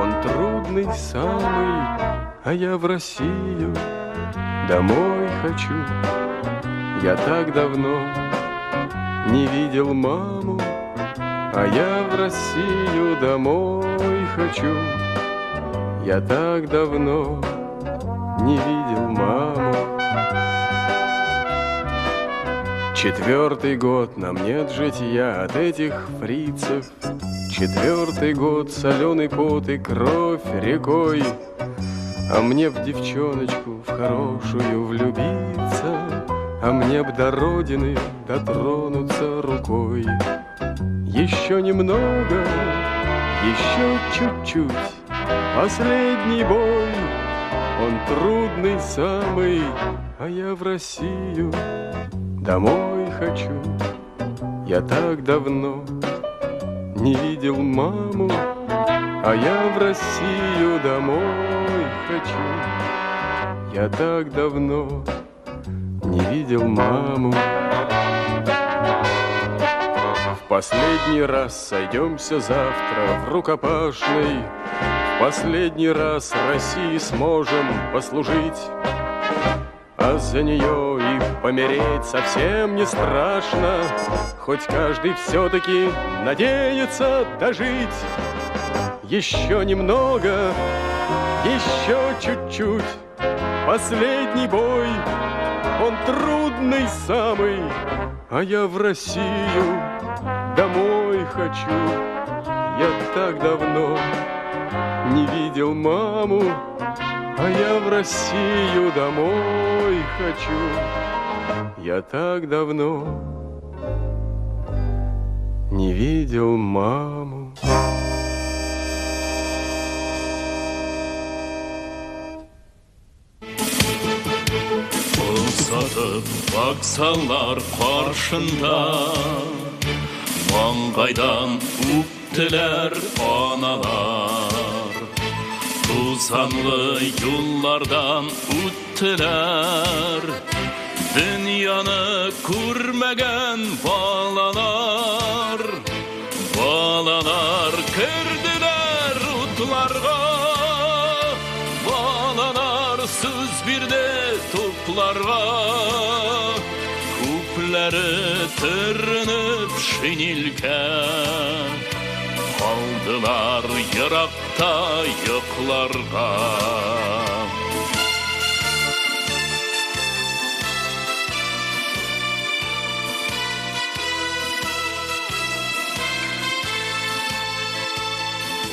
Он трудный самый, а я в Россию Домой хочу, я так давно не видел маму, а я в Россию домой хочу. Я так давно не видел маму. 4-й год нам нет житья от этих фрицев. 4-й год соленый пот и кровь рекой. А мне в девчоночку, в хорошую влюбиться, а мне б до родины дотронуться рукой. Еще немного, еще чуть-чуть, последний бой. Он трудный самый, а я в Россию домой хочу. Я так давно не видел маму, а я в Россию домой хочу. Я так давно не видел маму. В последний раз сойдемся завтра в рукопашной. В последний раз России сможем послужить. А за нее и помереть совсем не страшно. Хоть каждый все-таки надеется дожить. Еще немного, еще чуть-чуть. Последний бой, он трудный самый, а я в Россию домой хочу. Я так давно не видел маму, а я в Россию домой хочу. Я так давно не видел маму. тығып бақсалар қаршында, маңғайдан үптілер аналар. Тузанлы юллардан үттілер, дүнияны көрмеген балалар. Балалар кірділер ұтларға, балалар сөз бірде топларға. Күплері түрініп шинелге, қалдылар ерақта йықларға.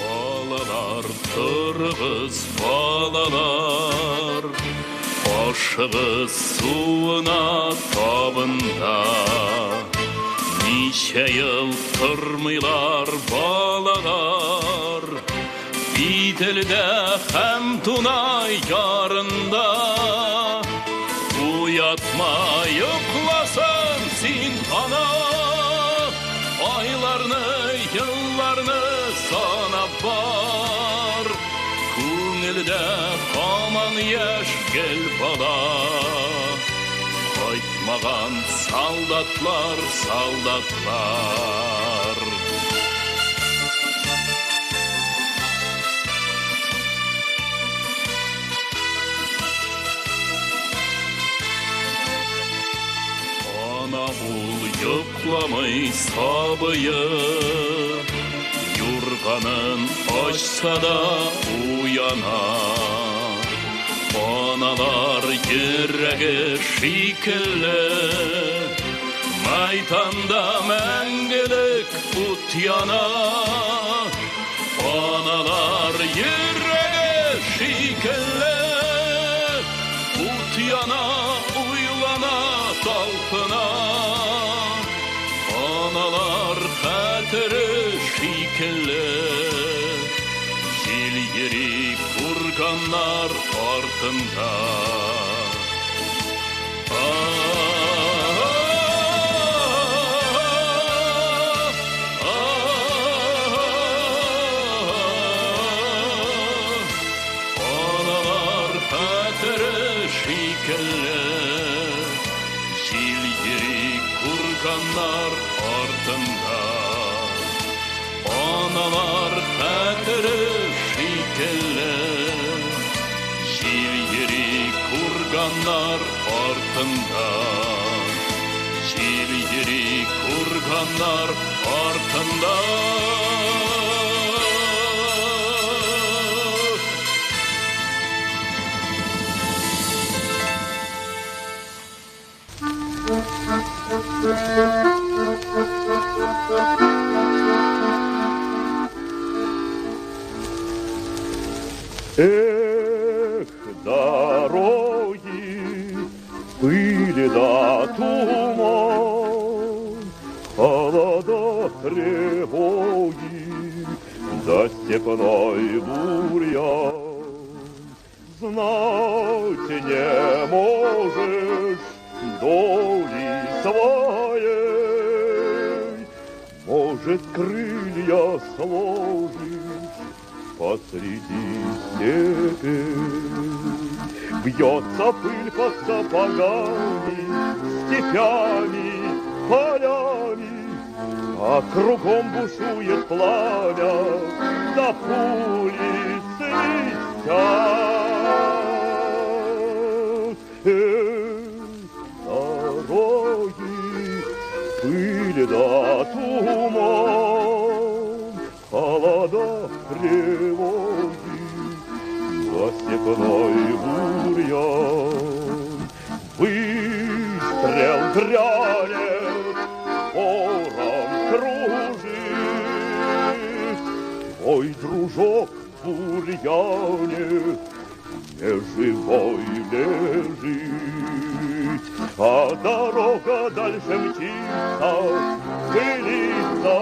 Балалар, тұрғыз балалар, ашығыз суына табында. Неше ел тұрмайлар балалар, бейділді һәм тунай ярында. Уятмай ұқласын син ана, айларны, yıllarını sanap var. Көңілді қаман еш гел бала, қайтмаған солдатлар, солдатлар. Ана бұл йықламай сабыйы, юрғанын ашса да уяна. Аналар ерегі шикілі, майтанда мәңгілік ұт яна. Аналар ерегі шикілі, ұт яна, уйлана талпына. Аналар қатыры шикілі, жел ерек құрғанlar артында. Аналар қатыры шикілі, жел ерек құрғанlar артында. Аналар қатыры шикілі, жел ерек құрғанlar артында. Жел ерек құрғанlar артында. Эх, дороги, пыли да туман, холода, тревоги, да степной бурьян. Знать не можешь доли своей, может, крылья сложишь посреди степи. Бьется пыль под сапогами, степями, полями, а кругом бушует пламя, да пули свистят. Дороги, пыль да туман, холода, тревоги, за степной бурьян. Выстрел грянет, ворон кружит, твой дружок в бурьяне неживой лежит. А дорога дальше мчится, пылится,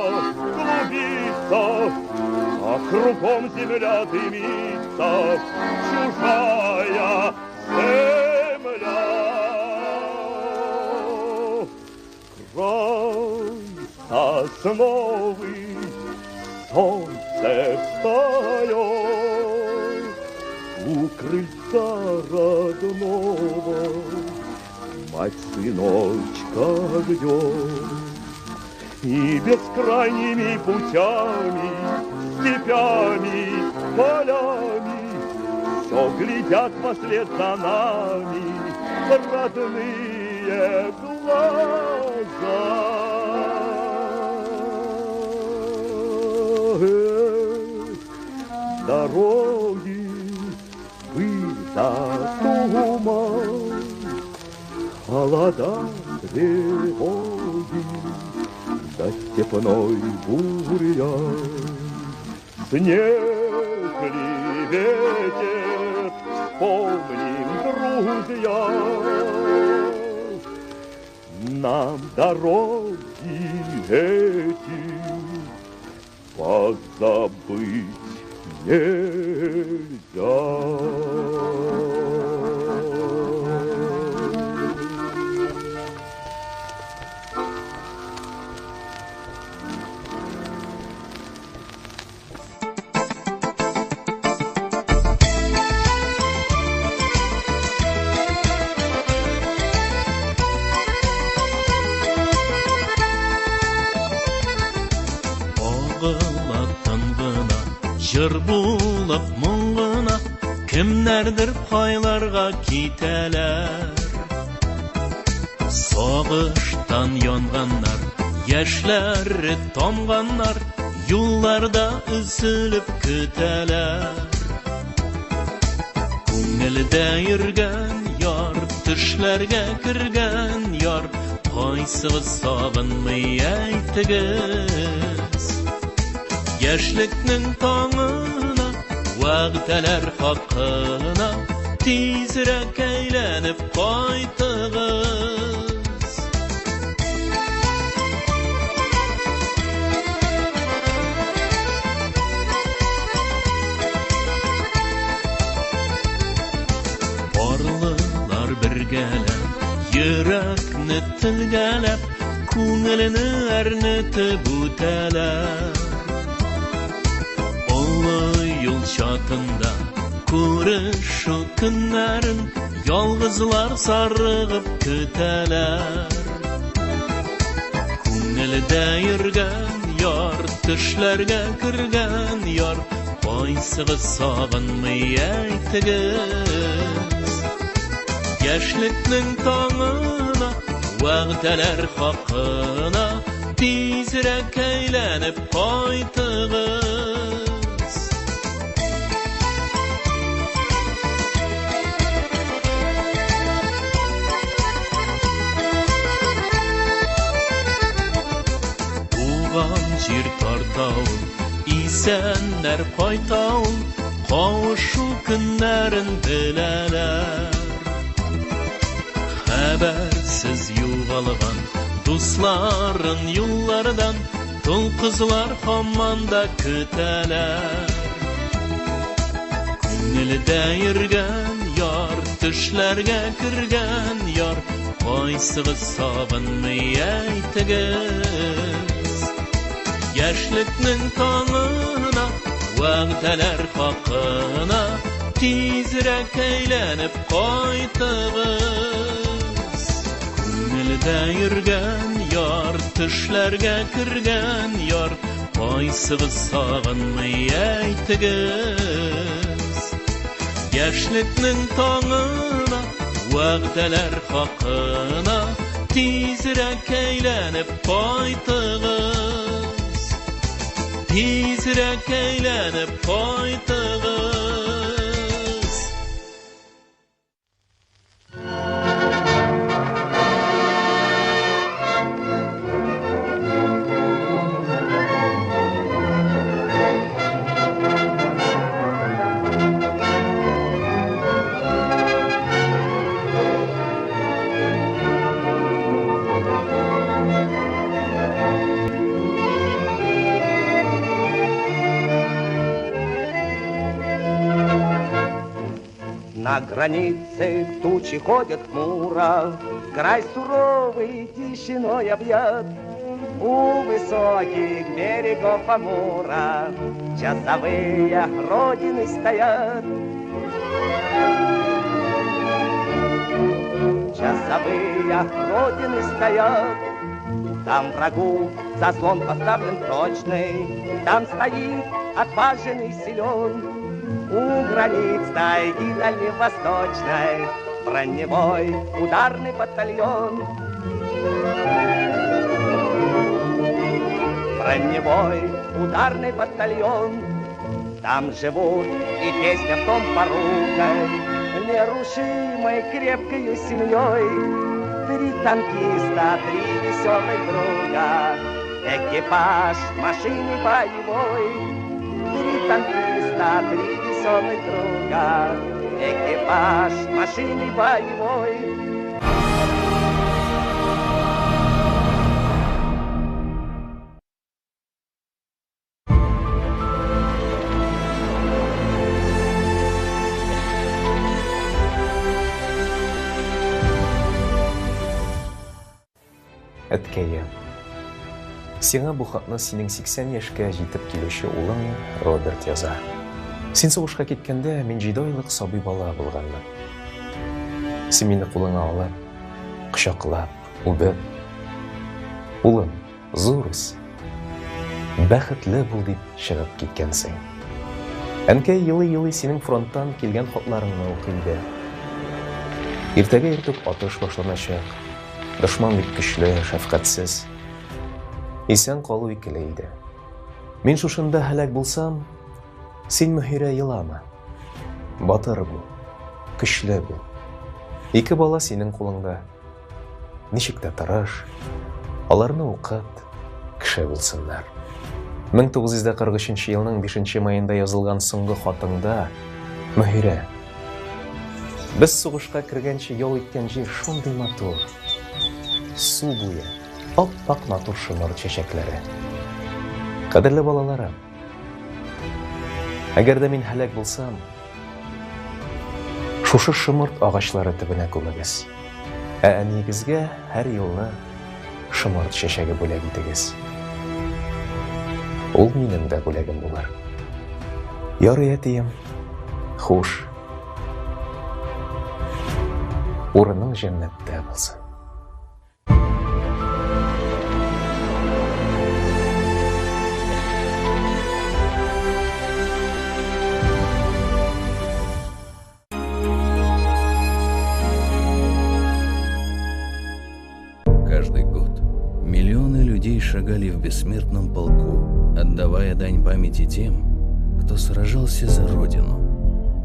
клубится, а кругом земля дымится, чужая земля. основы солнце встает у крыльца родного, мать сыночка ждет. И бескрайними путями, степями, полями все глядят вслед за нами родные глаза. Дороги были за туман, холода, тревоги, да степной бурьян. Снег ли ветер, помним, друзья, нам дороги эти позабыть нельзя. Жыр булып мұңғына, кімнәрдір пайларға кетелер. Соғыштан янғаннар, яшьләре тамганнар, юлларда үзіліп көтәләр. Күңелдә йөргән яр, төшләргә кергән яр, кайсыгыз сагынмый әйтегез. Яшьлекнең таңына, вәгъдәләр хакына, тизрәк әйләнеп кайтыгыз. Барлылар бергәләп, йөрәкне телгәләп, күңелне әрнетеп үтәләр. Юл чатында күрешу көннәрен ялгызлар сарыгып көтәләр. Күңелдә йөргән яр, төшләргә кергән яр, кайсыгыз сагынмый әйтегез. Яшьлекнең таңына, вәгъдәләр хакына, тизрәк әйләнеп кайтыгыз. Жир тартауын, исәннәр кайтауын, кавышу көннәрен беләләр. Хәбәрсез югалган дусларын юллардан, тол кызлар һаман да көтәләр. Күңелдә йөргән яр, төшләргә кергән яр, кайсыгыз сагынмый әйтегез. Яшьлекнең таңына, вәгъдәләр хакына, тизрәк әйләнеп кайтыгыз. Күңелдә йөргән яр, төшләргә кергән яр, кайсыгыз сагынмый әйтегез. Яшьлекнең таңына, вәгъдәләр хакына, тизрәк әйләнеп кайтыгыз. Tizrek eğlenip kaytığız. На границе тучи ходят хмуро, край суровый тишиной объят. у высоких берегов Амура часовые Родины стоят. Часовые Родины стоят. Там врагу заслон поставлен прочный, там стоит отважный силен. У границ тайги дальневосточной броневой ударный батальон. Броневой ударный батальон. Там живут и песня в том порукой, нерушимой крепкою семьей. 3 танкиста, 3 веселых друга, экипаж машины боевой. 3 танкиста, 3 веселых друга, экипаж машины боевой. Әткәйе, сиңа бу хатны синең 80 яшькә җитеп килүче улың Роберт яза. Син сугышка киткәндә мин 7 айлык сабый бала булганмын. Син мине кулыңа алып, кочаклап, үбеп, улым, зурыс, бәхетле бул дип чыгып киткәнсең. Әнкәй елый-елый синең фронттан килгән хатларыңны укый иде. Иртәгә иртүк атыш башланачак. Дошман бик көчле, шәфкатьсез. Исән калу икеле иде. Мин шушында һәлак булсам, син Мөһирә елама. Батыр бул, көчле бул. 2 бала синең кулыңда. Ничек тә тырыш, аларны укыт, кеше булсыннар. 1943 елның 5 маенда язылган соңгы хатыңда, Мөһирә, без сугышка кергәнче ял иткән җир шундый матур. Су буе, ап-ак матур шомыр чәчәкләре. Кадерле балаларым, әгәр дә мин һәлак булсам, шушы шомырт агачлары төбенә күмегез. Ә әнигезгә һәр елны шомырт чәчәге бүләк итегез. Ул минем дә бүләгем булыр. Ярый әтием, хуш. Урының җәннәттә булсын. Каждый год миллионы людей шагали в бессмертном полку, отдавая дань памяти тем, кто сражался за Родину.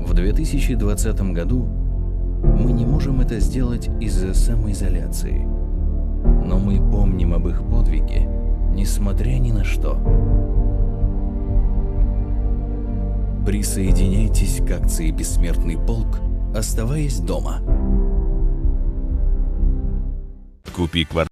В 2020 году мы не можем это сделать из-за самоизоляции. Но мы помним об их подвиге, несмотря ни на что. Присоединяйтесь к акции «Бессмертный полк», оставаясь дома. Купи квартиру.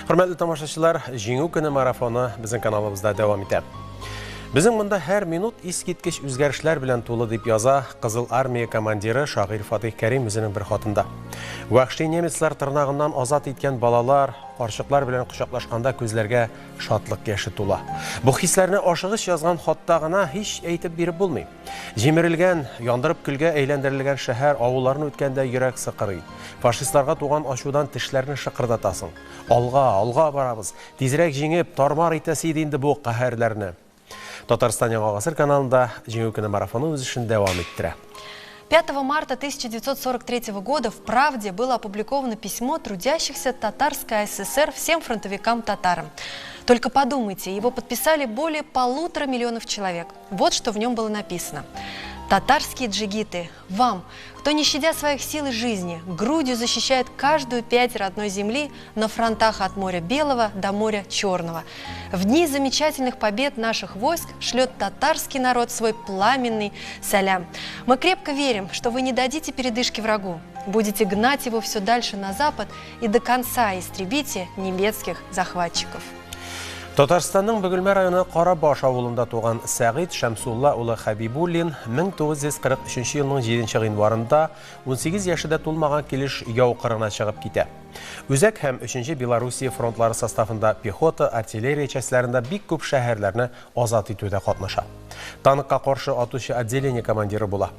Hörmətli tamaşaçılar, Җиңү көне марафоны безнең каналыбызда дәвам итә. Безнең монда һәр минут искиткеч үзгәрешләр белән тулы дип яза Кызыл армия командиры шагыйрь Фатих Кәрим үзенең бер хатында. Вахши немецлар тырнагыннан азат иткән балалар, карчыклар белән кочаклашканда күзләргә шатлык яше тула. Бу хисләрне ашыгыч язган хатта гына һич әйтеп биреп булмый. Җимерелгән, яндырып көлгә әйләндерелгән шәһәр авылларын үткәндә йөрәк сыкырый. Фашистларга туган ачудан тешләрне шыкырдатасың. Алга барабыз. Тизрәк җиңеп, тармар итәсе иде инде бу каһәрләрне. Татарстан Яңа гасыр каналында Җиңү көне марафоны үз эшен дәвам иттерә. 5 марта 1943 года в «Правде» было опубликовано письмо трудящихся Татарской ССР всем фронтовикам-татарам. Только подумайте, его подписали более 1,5 миллиона человек. Вот что в нем было написано. Татарские джигиты, вам, кто не щадя своих сил и жизни, грудью защищает каждую пять родной земли на фронтах от моря Белого до моря Черного. В дни замечательных побед наших войск шлет татарский народ свой пламенный салям. Мы крепко верим, что вы не дадите передышки врагу, будете гнать его все дальше на запад и до конца истребите немецких захватчиков. Татарстанның Бөгелмә районы Карабаш авылында туган Сәгыйд Шәмсулла улы Хәбибуллин 1943 елның 7 гыйнварында 18 яшендә тулмаган килеш яу кырына чыгып китә. Үзәк һәм 3-нче Белоруссия фронтлары составында пехота, артиллерия частьләрендә бик күп шәһәрләрне азат итүдә катнаша. Танкка каршы атучы отделение командиры була.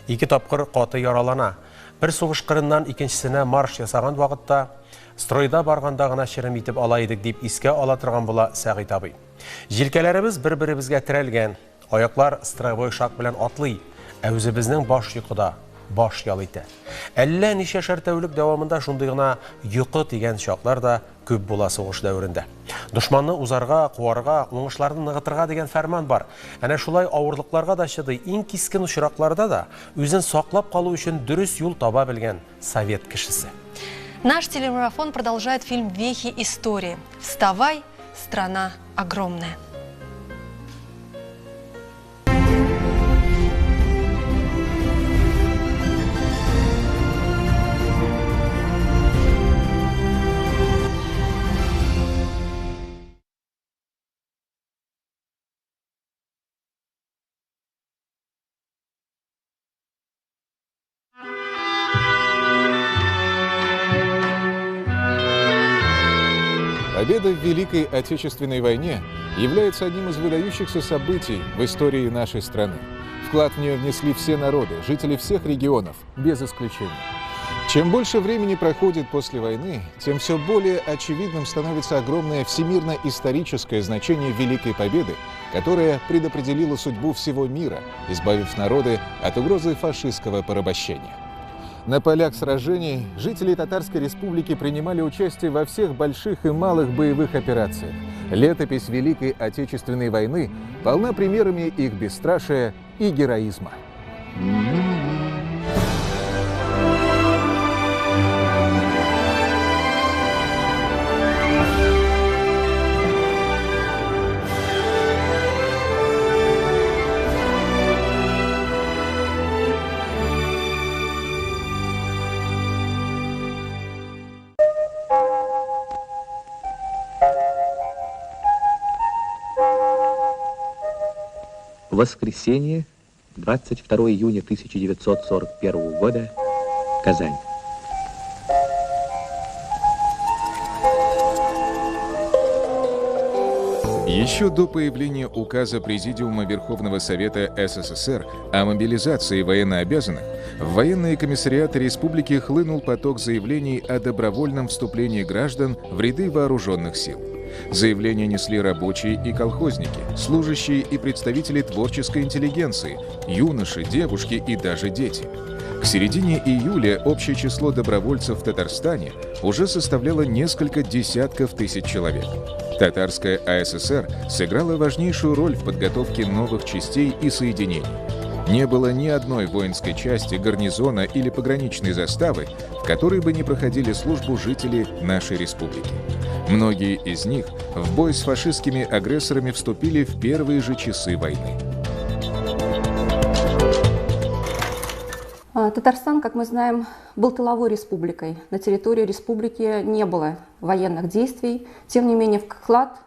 2 тапкыр каты яралана. Бер сугыш кырыннан икенчесенә марш ясаган вакытта стройда барганда гына чирем итеп ала идек дип искә ала торган була Сәгыйд абый. Җилкәләребез бер-беребезгә терәлгән, аяклар строевой шаг белән атлый, ә үзебезнең баш йокыда, баш ял итә. Әллә ничәшәр тәүлек дәвамында шундый гына йокы тигән чаклар да күп була сугыш дәверендә. Дошманны узарга, куарга, уңышларны ныгытырга дигән фәрман бар. Әнә шулай авырлыкларга да чыдый, иң кискен очракларда да үзен саклап калу өчен дөрес юл таба белгән совет кешесе. Наш телемарафон продолжает фильм «Вехи истории». Вставай, страна огромная. Победа в Великой Отечественной войне является одним из выдающихся событий в истории нашей страны. Вклад в нее внесли все народы, жители всех регионов, без исключения. Чем больше времени проходит после войны, тем все более очевидным становится огромное всемирно-историческое значение Великой Победы, которая предопределила судьбу всего мира, избавив народы от угрозы фашистского порабощения. На полях сражений жители Татарской Республики принимали участие во всех больших и малых боевых операциях. Летопись Великой Отечественной войны полна примерами их бесстрашия и героизма. Воскресенье, 22 июня 1941 года, Казань. Еще до появления указа Президиума Верховного Совета СССР о мобилизации военнообязанных, в военные комиссариаты республики хлынул поток заявлений о добровольном вступлении граждан в ряды вооруженных сил. Заявления несли рабочие и колхозники, служащие и представители творческой интеллигенции, юноши, девушки и даже дети. К середине июля общее число добровольцев в Татарстане уже составляло несколько десятков тысяч человек. Татарская АССР сыграла важнейшую роль в подготовке новых частей и соединений. Не было ни одной воинской части, гарнизона или пограничной заставы, в которой бы не проходили службу жители нашей республики. Многие из них в бой с фашистскими агрессорами вступили в первые же часы войны. Татарстан, как мы знаем, был тыловой республикой. На территории республики не было военных действий. Тем не менее, вклад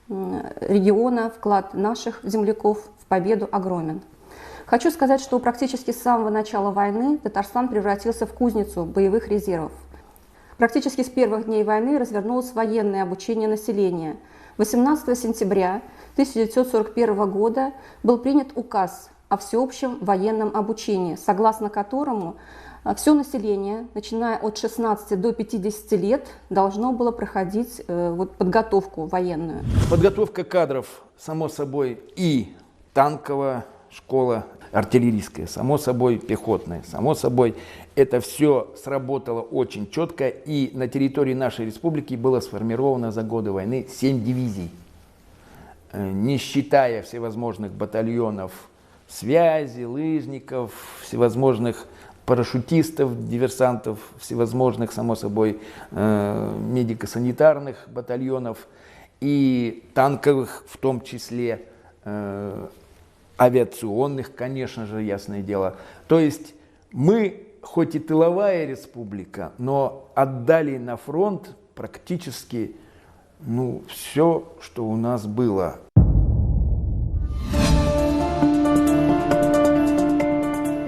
региона, вклад наших земляков в победу огромен. Хочу сказать, что практически с самого начала войны Татарстан превратился в кузницу боевых резервов. Практически с первых дней войны развернулось военное обучение населения. 18 сентября 1941 года был принят указ о всеобщем военном обучении, согласно которому все население, начиная от 16 до 50 лет, должно было проходить подготовку военную. Подготовка кадров, само собой, и танковая школа, артиллерийская, само собой, пехотная, само собой, это все сработало очень четко, и на территории нашей республики было сформировано за годы войны 7 дивизий, не считая всевозможных батальонов связи, лыжников, всевозможных парашютистов, диверсантов, всевозможных, само собой, медико-санитарных батальонов и танковых, в том числе авиационных, конечно же, ясное дело. То есть мы, хоть и тыловая республика, но отдали на фронт практически все, что у нас было.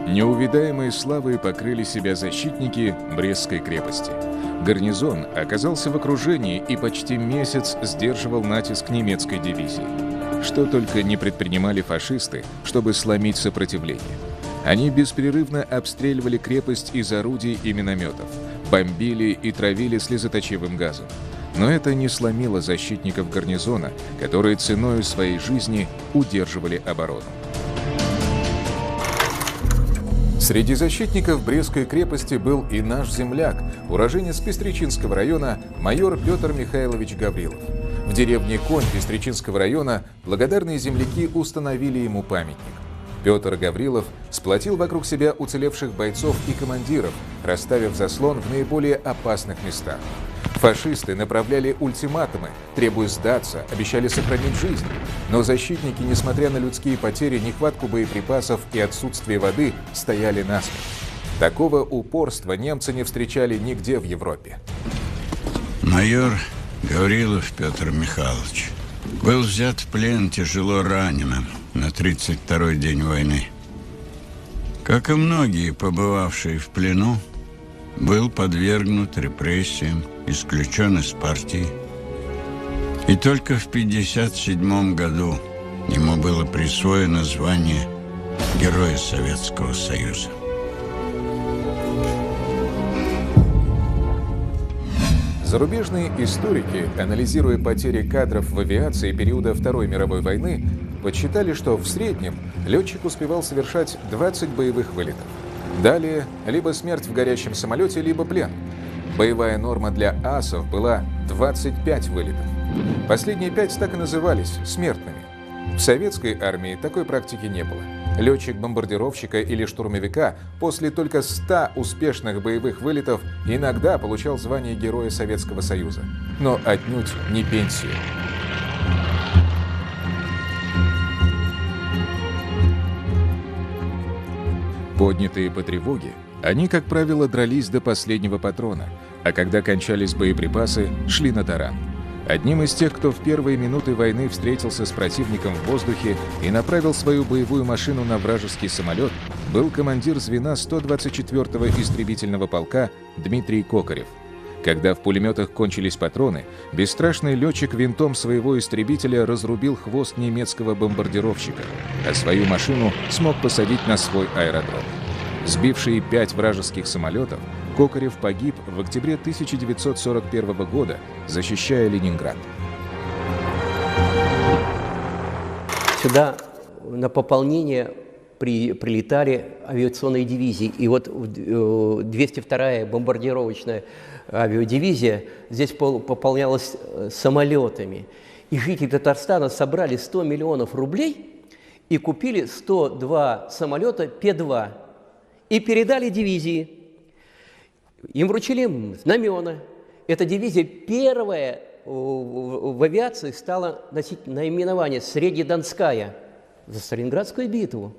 Неувидаемой славой покрыли себя защитники Брестской крепости. Гарнизон оказался в окружении и почти месяц сдерживал натиск немецкой дивизии. Что только не предпринимали фашисты, чтобы сломить сопротивление. Они беспрерывно обстреливали крепость из орудий и минометов, бомбили и травили слезоточивым газом. Но это не сломило защитников гарнизона, которые ценою своей жизни удерживали оборону. Среди защитников Брестской крепости был и наш земляк, уроженец Пестричинского района, майор Петр Михайлович Гаврилов. В деревне Конь Пестричинского района благодарные земляки установили ему памятник. Петр Гаврилов сплотил вокруг себя уцелевших бойцов и командиров, расставив заслон в наиболее опасных местах. Фашисты направляли ультиматумы, требуя сдаться, обещали сохранить жизнь. Но защитники, несмотря на людские потери, нехватку боеприпасов и отсутствие воды, стояли насмерть. Такого упорства немцы не встречали нигде в Европе. Майор Гаврилов Петр Михайлович был взят в плен тяжело раненым на 32-й день войны. Как и многие, побывавшие в плену, был подвергнут репрессиям, исключен из партии. И только в 1957 году ему было присвоено звание Героя Советского Союза. Зарубежные историки, анализируя потери кадров в авиации периода Второй мировой войны, подсчитали, что в среднем летчик успевал совершать 20 боевых вылетов. Далее либо смерть в горящем самолете, либо плен. Боевая норма для асов была 25 вылетов. Последние 5 так и назывались смертными. В советской армии такой практики не было. Летчик-бомбардировщика или штурмовика после только 100 успешных боевых вылетов иногда получал звание Героя Советского Союза, но отнюдь не пенсию. Поднятые по тревоге, они, как правило, дрались до последнего патрона, а когда кончались боеприпасы, шли на таран. Одним из тех, кто в первые минуты войны встретился с противником в воздухе и направил свою боевую машину на вражеский самолет, был командир звена 124-го истребительного полка Дмитрий Кокарев. Когда в пулеметах кончились патроны, бесстрашный летчик винтом своего истребителя разрубил хвост немецкого бомбардировщика, а свою машину смог посадить на свой аэродром. Сбивший 5 вражеских самолетов, Кокарев погиб в октябре 1941 года, защищая Ленинград. Сюда на пополнение прилетали авиационные дивизии. И вот 202-я бомбардировочная авиадивизия здесь пополнялась самолетами. И жители Татарстана собрали 100 миллионов рублей и купили 102 самолета П-2 и передали дивизии. Им вручили знамена. Эта дивизия первая в авиации стала носить наименование «Среднедонская». За Сталинградскую битву.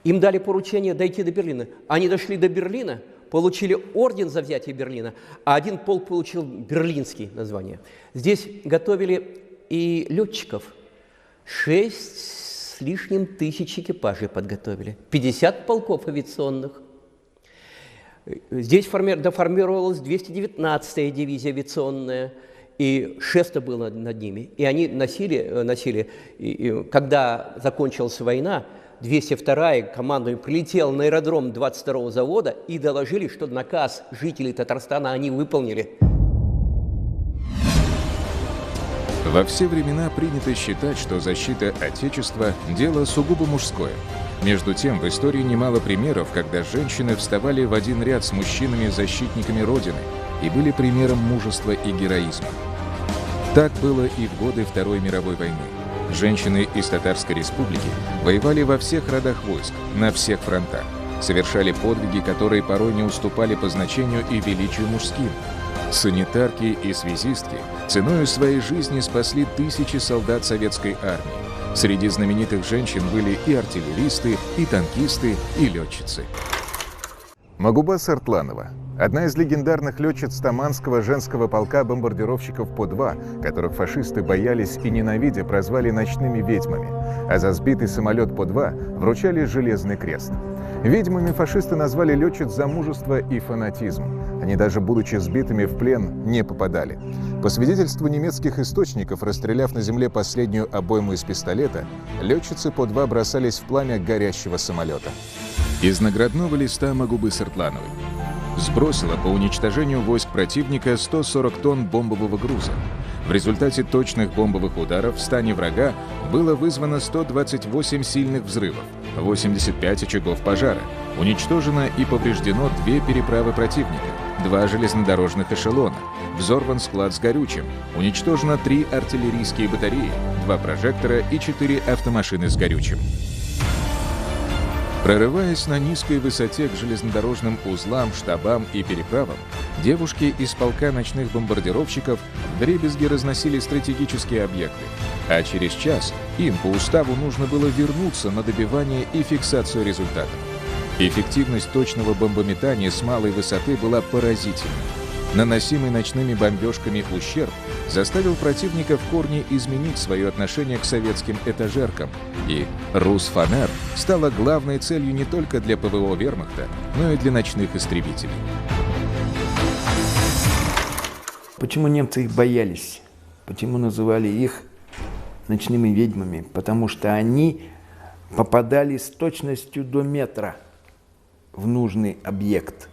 Им дали поручение дойти до Берлина. Они дошли до Берлина, получили орден за взятие Берлина, а один полк получил берлинский название. Здесь готовили и летчиков. 6 с лишним тысяч экипажей подготовили. 50 полков авиационных. Здесь доформировалась 219-я дивизия авиационная, и шесто было над ними. И они носили и когда закончилась война, 202-я команда прилетела на аэродром 22-го завода и доложили, что наказ жителей Татарстана они выполнили. Во все времена принято считать, что защита Отечества – дело сугубо мужское. Между тем, в истории немало примеров, когда женщины вставали в один ряд с мужчинами-защитниками Родины и были примером мужества и героизма. Так было и в годы Второй мировой войны. Женщины из Татарской республики воевали во всех родах войск, на всех фронтах, совершали подвиги, которые порой не уступали по значению и величию мужским. Санитарки и связистки ценою своей жизни спасли тысячи солдат советской армии. Среди знаменитых женщин были и артиллеристы, и танкисты, и летчицы. Магуба Сартланова – одна из легендарных летчиц Таманского женского полка бомбардировщиков По-2, которых фашисты боялись и ненавидя прозвали ночными ведьмами, а за сбитый самолет По-2 вручали Железный крест. Ведьмами фашисты назвали летчиц за мужество и фанатизм. Они даже будучи сбитыми в плен не попадали. По свидетельству немецких источников, расстреляв на земле последнюю обойму из пистолета, летчицы По-2 бросались в пламя горящего самолета. Из наградного листа Магубы Сартлановой. Сбросила по уничтожению войск противника 140 тонн бомбового груза. В результате точных бомбовых ударов в стане врага было вызвано 128 сильных взрывов, 85 очагов пожара. Уничтожено и повреждено 2 переправы противника, 2 железнодорожных эшелона, взорван склад с горючим, уничтожено 3 артиллерийские батареи, 2 прожектора и 4 автомашины с горючим. Прорываясь на низкой высоте к железнодорожным узлам, штабам и переправам, девушки из полка ночных бомбардировщиков вдребезги разносили стратегические объекты, а через час им по уставу нужно было вернуться на добивание и фиксацию результатов. Эффективность точного бомбометания с малой высоты была поразительной. Наносимый ночными бомбежками ущерб заставил противника в корне изменить свое отношение к советским этажеркам, и «Русфонар» стала главной целью не только для ПВО вермахта, но и для ночных истребителей. Почему немцы их боялись? Почему называли их ночными ведьмами? Потому что они попадали с точностью до метра в нужный объект.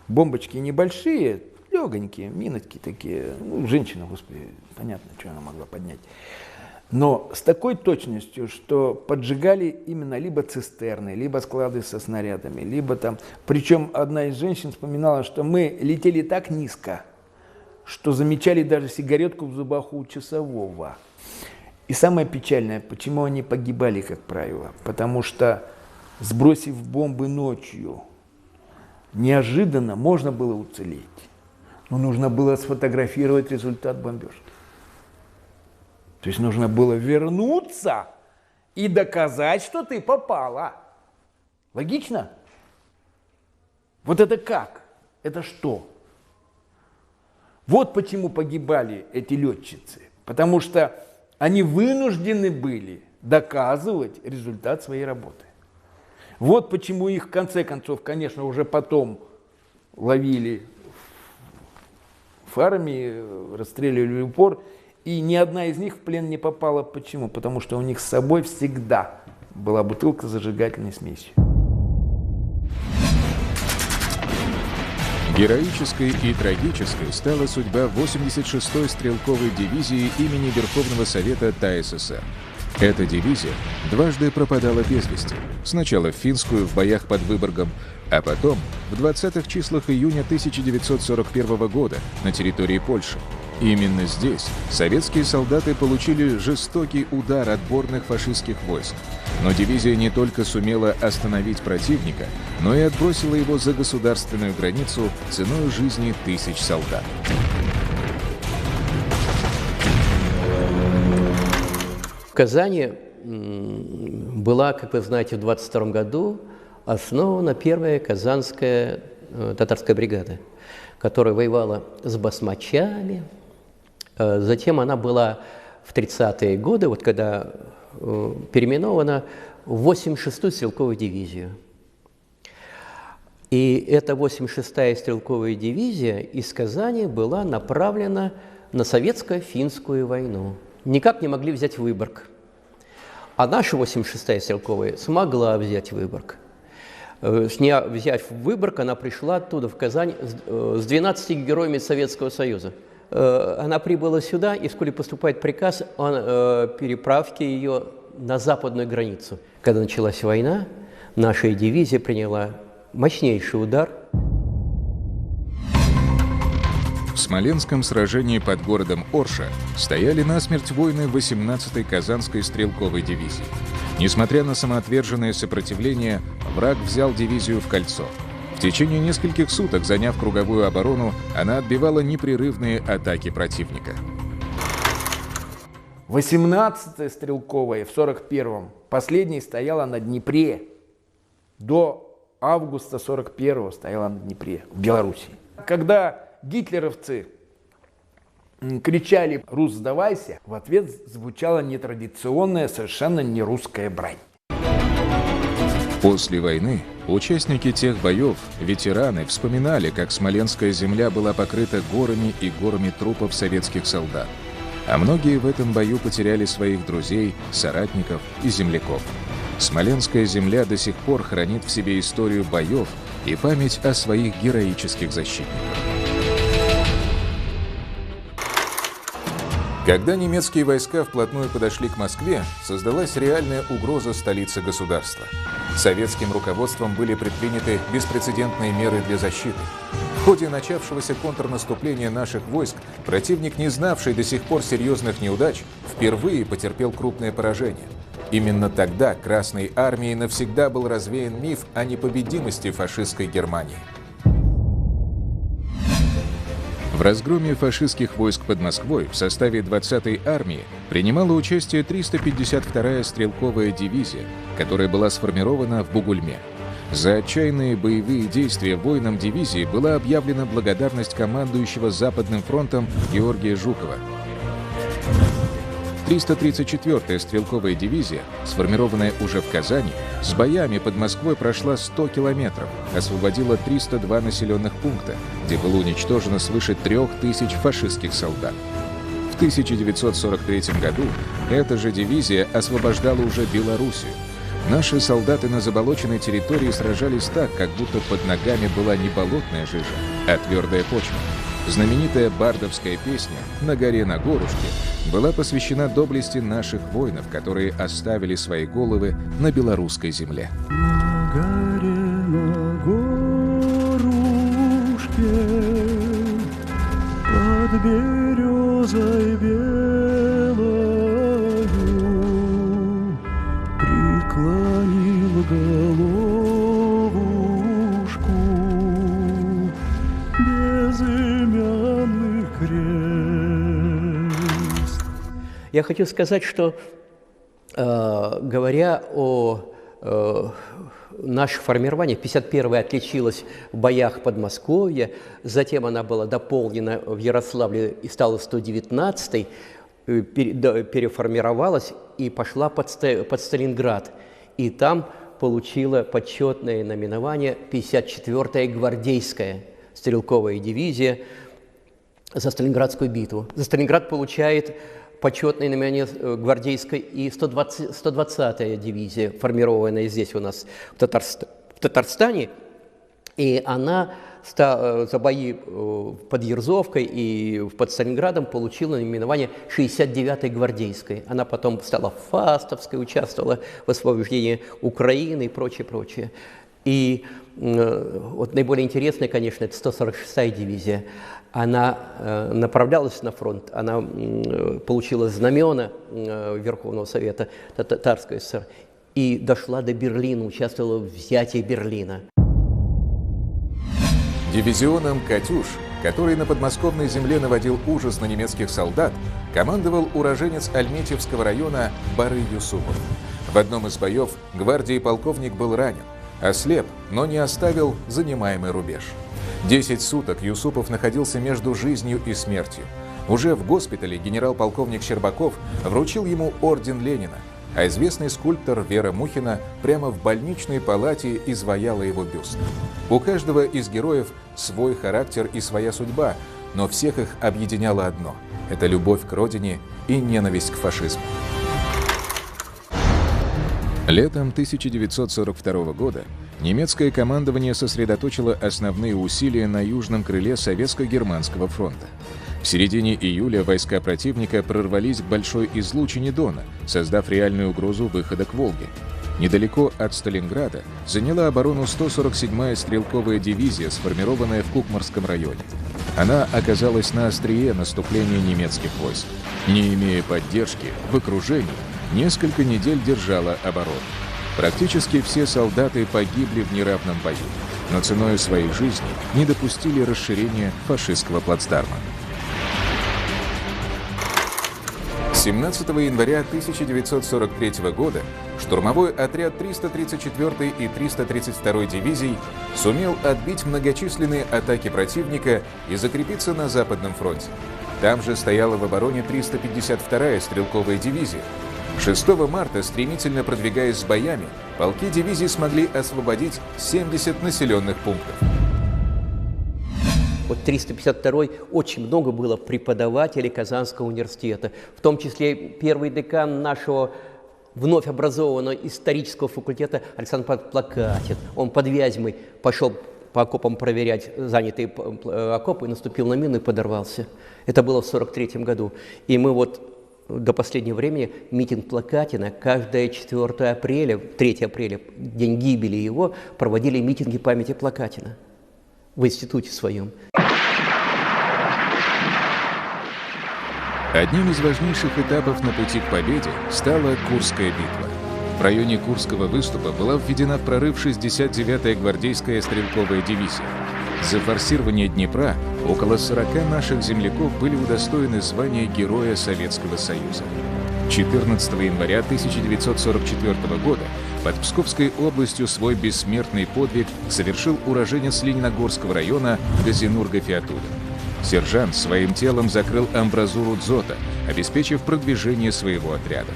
Бомбочки небольшие, легонькие, миночки такие. Ну, женщина, господи, понятно, что она могла поднять. Но с такой точностью, что поджигали именно либо цистерны, либо склады со снарядами, либо там... Причем одна из женщин вспоминала, что мы летели так низко, что замечали даже сигаретку в зубах у часового. И самое печальное, почему они погибали, как правило. Потому что, сбросив бомбы ночью, неожиданно можно было уцелеть. Но нужно было сфотографировать результат бомбежки. То есть нужно было вернуться и доказать, что ты попала. Логично? Вот это как? Это что? Вот почему погибали эти летчицы. Потому что они вынуждены были доказывать результат своей работы. Вот почему их в конце концов, конечно, уже потом ловили фарами, расстреливали в упор, и ни одна из них в плен не попала. Почему? Потому что у них с собой всегда была бутылка с зажигательной смесью. Героической и трагической стала судьба 86-й стрелковой дивизии имени Верховного Совета ТАССР. Эта дивизия дважды пропадала без вести. Сначала в Финскую в боях под Выборгом, а потом в 20-х числах июня 1941 года на территории Польши. Именно здесь советские солдаты получили жестокий удар отборных фашистских войск. Но дивизия не только сумела остановить противника, но и отбросила его за государственную границу ценой жизни тысяч солдат. В Казани была, как вы знаете, в 22 году основана первая Казанская татарская бригада, которая воевала с басмачами. Затем она была в 30-е годы, вот когда переименована в 86-ю стрелковую дивизию. И эта 86-я стрелковая дивизия из Казани была направлена на советско-финскую войну. Никак не могли взять Выборг. А наша 86-я стрелковая смогла взять Выборг. Взяв Выборг, она пришла оттуда, в Казань, с 12 героями Советского Союза. Она прибыла сюда, и вскоре поступает приказ о переправке ее на западную границу. Когда началась война, наша дивизия приняла мощнейший удар. В Смоленском сражении под городом Орша стояли насмерть воины 18-й Казанской стрелковой дивизии. Несмотря на самоотверженное сопротивление, враг взял дивизию в кольцо. В течение нескольких суток, заняв круговую оборону, она отбивала непрерывные атаки противника. 18-я стрелковая в 41-м, последней стояла на Днепре. До августа 41-го стояла на Днепре, в Белоруссии. Когда гитлеровцы кричали «Рус, сдавайся!», в ответ звучала нетрадиционная, совершенно не русская брань. После войны участники тех боев, ветераны, вспоминали, как Смоленская земля была покрыта горами и горами трупов советских солдат. А многие в этом бою потеряли своих друзей, соратников и земляков. Смоленская земля до сих пор хранит в себе историю боев и память о своих героических защитниках. Когда немецкие войска вплотную подошли к Москве, создалась реальная угроза столице государства. Советским руководством были предприняты беспрецедентные меры для защиты. В ходе начавшегося контрнаступления наших войск противник, не знавший до сих пор серьезных неудач, впервые потерпел крупное поражение. Именно тогда Красной армией навсегда был развеян миф о непобедимости фашистской Германии. В разгроме фашистских войск под Москвой в составе 20-й армии принимала участие 352-я стрелковая дивизия, которая была сформирована в Бугульме. За отчаянные боевые действия воинам дивизии была объявлена благодарность командующего Западным фронтом Георгия Жукова. 334-я стрелковая дивизия, сформированная уже в Казани, с боями под Москвой прошла 100 километров, освободила 302 населенных пункта, где было уничтожено свыше 3000 фашистских солдат. В 1943 году эта же дивизия освобождала уже Белоруссию. Наши солдаты на заболоченной территории сражались так, как будто под ногами была не болотная жижа, а твердая почва. Знаменитая бардовская песня «На горе на горушке» была посвящена доблести наших воинов, которые оставили свои головы на белорусской земле. На горе на горушке под березой белою преклонил головушку безымянный крест. Я хочу сказать, что, говоря о наше формирование, 51-я отличилась в боях Подмосковья, затем она была дополнена в Ярославле и стала 119-й, переформировалась и пошла под Сталинград. И там получила почетное наименование 54-я гвардейская стрелковая дивизия за Сталинградскую битву. За Сталинград получает почетное наименование гвардейской и 120-я дивизия, формированная здесь у нас в Татарстане. И она за бои под Ерзовкой и под Сталинградом получила наименование 69-й гвардейской. Она потом стала Фастовской, участвовала в освобождении Украины и прочее, прочее. И вот наиболее интересная, конечно, это 146-я дивизия. Она направлялась на фронт, она получила знамена Верховного Совета Татарской ССР и дошла до Берлина, участвовала в взятии Берлина. Дивизионом «Катюш» который на подмосковной земле наводил ужас на немецких солдат, командовал уроженец Альметьевского района Бары Юсупов. В одном из боев гвардии полковник был ранен, ослеп, но не оставил занимаемый рубеж. 10 суток Юсупов находился между жизнью и смертью. Уже в госпитале генерал-полковник Щербаков вручил ему орден Ленина, а известный скульптор Вера Мухина прямо в больничной палате изваяла его бюст. У каждого из героев свой характер и своя судьба, но всех их объединяло одно – это любовь к родине и ненависть к фашизму. Летом 1942 года немецкое командование сосредоточило основные усилия на южном крыле Советско-Германского фронта. В середине июля войска противника прорвались к большой излучине Дона, создав реальную угрозу выхода к Волге. Недалеко от Сталинграда заняла оборону 147-я стрелковая дивизия, сформированная в Кукмарском районе. Она оказалась на острие наступления немецких войск. Не имея поддержки, в окружении, несколько недель держала оборону. Практически все солдаты погибли в неравном бою, но ценой своей жизни не допустили расширения фашистского плацдарма. 17 января 1943 года штурмовой отряд 334-й и 332-й дивизий сумел отбить многочисленные атаки противника и закрепиться на Западном фронте. Там же стояла в обороне 352-я стрелковая дивизия. 6 марта, стремительно продвигаясь с боями, полки дивизии смогли освободить 70 населенных пунктов. Вот 352-й очень много было преподавателей Казанского университета, в том числе первый декан нашего вновь образованного исторического факультета Александр Плакатин. Он под Вязьмой пошел по окопам проверять занятые окопы, наступил на мину и подорвался. Это было в 1943 году. И мы вот до последнего времени митинг Плакатина каждое 4 апреля, 3 апреля, день гибели его, проводили митинги памяти Плакатина в институте своем. Одним из важнейших этапов на пути к победе стала Курская битва. В районе Курского выступа была введена в прорыв 69-я гвардейская стрелковая дивизия. За форсирование Днепра около 40 наших земляков были удостоены звания Героя Советского Союза. 14 января 1944 года под Псковской областью свой бессмертный подвиг совершил уроженец Лениногорского района Газинур Гафиатуллин. Сержант своим телом закрыл амбразуру дзота, обеспечив продвижение своего отряда.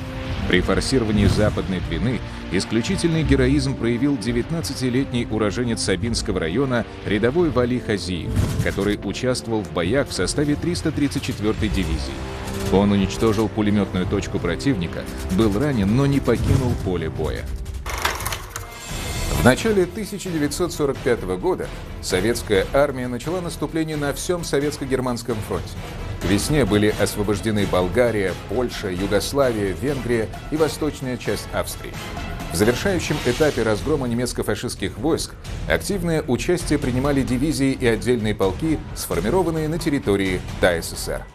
При форсировании Западной Двины исключительный героизм проявил 19-летний уроженец Сабинского района рядовой Вали Хазиев, который участвовал в боях в составе 334-й дивизии. Он уничтожил пулеметную точку противника, был ранен, но не покинул поле боя. В начале 1945 года советская армия начала наступление на всем Советско-Германском фронте. К весне были освобождены Болгария, Польша, Югославия, Венгрия и восточная часть Австрии. В завершающем этапе разгрома немецко-фашистских войск активное участие принимали дивизии и отдельные полки, сформированные на территории ТАССР.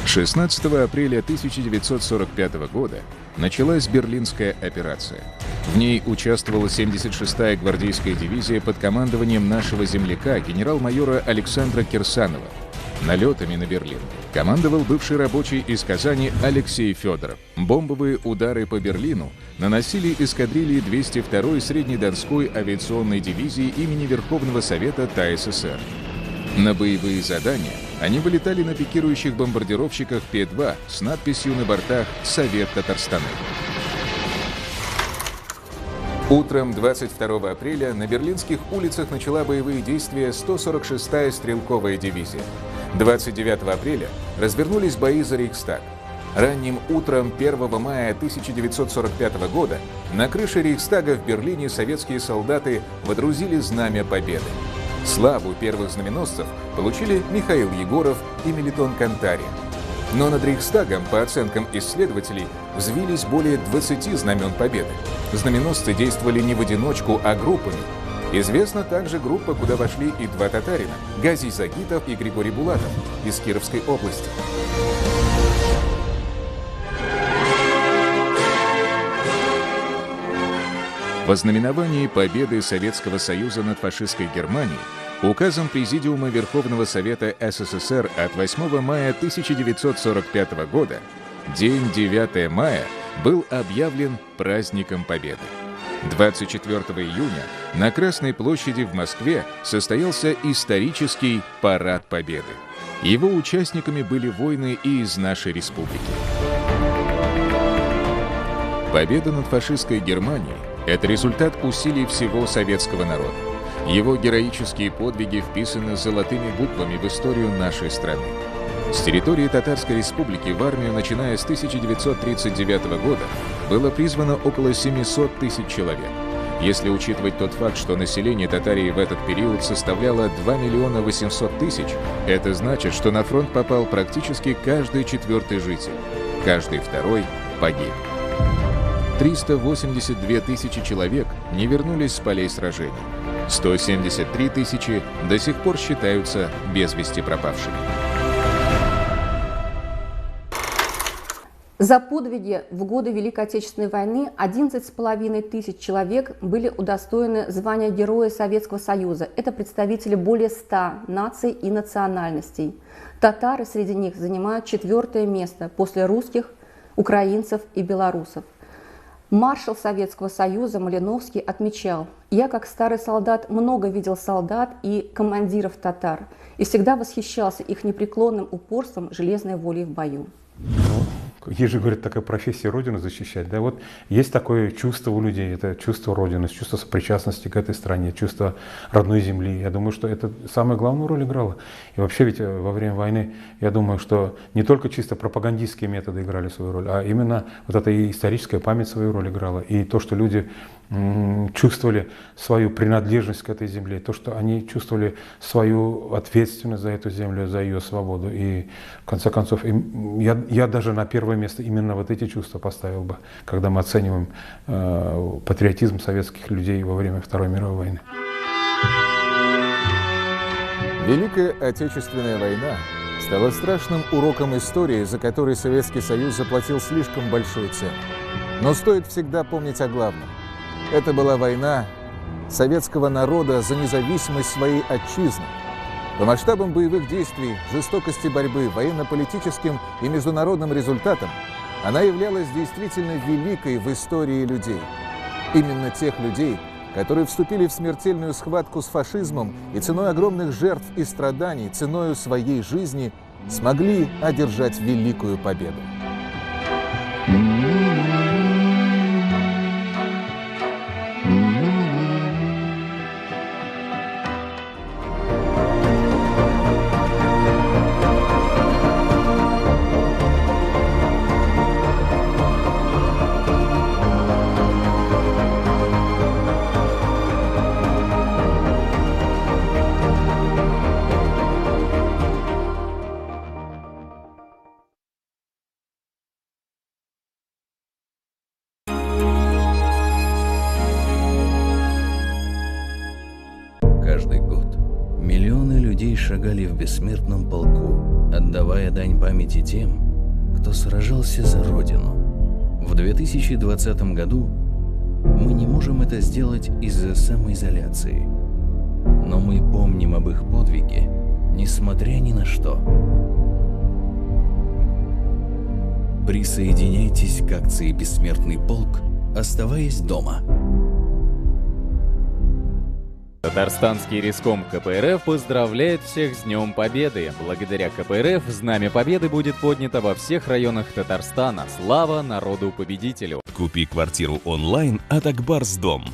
16 апреля 1945 года началась Берлинская операция. В ней участвовала 76-я гвардейская дивизия под командованием нашего земляка, генерал-майора Александра Кирсанова. Налетами на Берлин командовал бывший рабочий из Казани Алексей Федоров. Бомбовые удары по Берлину наносили эскадрильи 202-й Среднедонской авиационной дивизии имени Верховного Совета ТАССР. На боевые задания они вылетали на пикирующих бомбардировщиках П-2 с надписью на бортах «Совет Татарстана». Утром 22 апреля на берлинских улицах начала боевые действия 146-я стрелковая дивизия. 29 апреля развернулись бои за Рейхстаг. Ранним утром 1 мая 1945 года на крыше Рейхстага в Берлине советские солдаты водрузили знамя победы. Славу первых знаменосцев получили Михаил Егоров и Мелитон Кантария. Но над Рейхстагом, по оценкам исследователей, взвились более 20 знамен победы. Знаменосцы действовали не в одиночку, а группами. Известна также группа, куда вошли и 2 татарина – Газий Загитов и Григорий Булатов из Кировской области. В ознаменовании победы Советского Союза над фашистской Германией Указом Президиума Верховного Совета СССР от 8 мая 1945 года день 9 мая был объявлен праздником Победы. 24 июня на Красной площади в Москве состоялся исторический Парад Победы. Его участниками были воины и из нашей республики. Победа над фашистской Германией – это результат усилий всего советского народа. Его героические подвиги вписаны золотыми буквами в историю нашей страны. С территории Татарской Республики в армию, начиная с 1939 года, было призвано около 700 тысяч человек. Если учитывать тот факт, что население Татарии в этот период составляло 2 миллиона 800 тысяч, это значит, что на фронт попал практически каждый четвертый житель. Каждый второй погиб. 382 тысячи человек не вернулись с полей сражений. 173 тысячи до сих пор считаются без вести пропавшими. За подвиги в годы Великой Отечественной войны 11,5 тысяч человек были удостоены звания Героя Советского Союза. Это представители более 100 наций и национальностей. Татары среди них занимают 4-е место после русских, украинцев и белорусов. Маршал Советского Союза Малиновский отмечал: «Я, как старый солдат, много видел солдат и командиров татар и всегда восхищался их непреклонным упорством, железной волей в бою». Есть же, говорят, такая профессия Родину защищать. Да, вот есть такое чувство у людей, это чувство Родины, чувство сопричастности к этой стране, чувство родной земли. Я думаю, что это самую главную роль играло. И вообще ведь во время войны, я думаю, что не только чисто пропагандистские методы играли свою роль, а именно вот эта историческая память свою роль играла. И то, что люди чувствовали свою принадлежность к этой земле, то, что они чувствовали свою ответственность за эту землю, за ее свободу. И в конце концов, я даже на первое место именно вот эти чувства поставил бы, когда мы оцениваем патриотизм советских людей во время Второй мировой войны. Великая Отечественная война стала страшным уроком истории, за который Советский Союз заплатил слишком большую цену. Но стоит всегда помнить о главном. Это была война советского народа за независимость своей отчизны. По масштабам боевых действий, жестокости борьбы, военно-политическим и международным результатам она являлась действительно великой в истории людей. Именно тех людей, которые вступили в смертельную схватку с фашизмом и ценой огромных жертв и страданий, ценою своей жизни, смогли одержать великую победу. Каждый год миллионы людей шагали в бессмертном полку, отдавая дань памяти тем, кто сражался за Родину. В 2020 году мы не можем это сделать из-за самоизоляции, но мы помним об их подвиге, несмотря ни на что. Присоединяйтесь к акции «Бессмертный полк», оставаясь дома. Татарстанский риском КПРФ поздравляет всех с Днем Победы. Благодаря КПРФ Знамя Победы будет поднято во всех районах Татарстана. Слава народу-победителю! Купи квартиру онлайн от Акбарсдом.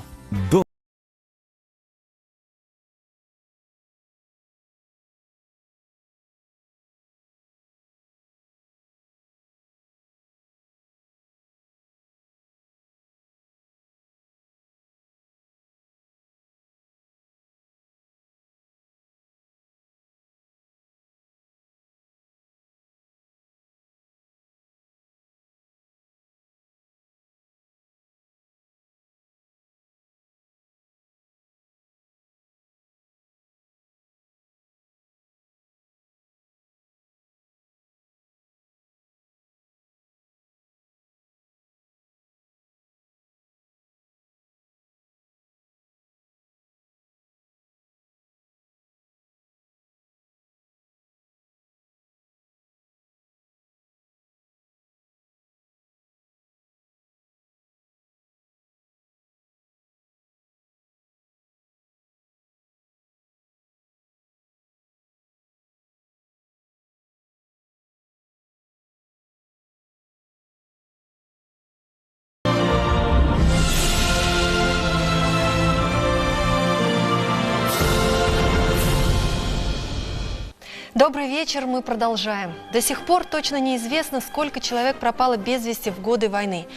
Добрый вечер, мы продолжаем. До сих пор точно неизвестно, сколько человек пропало без вести в годы войны.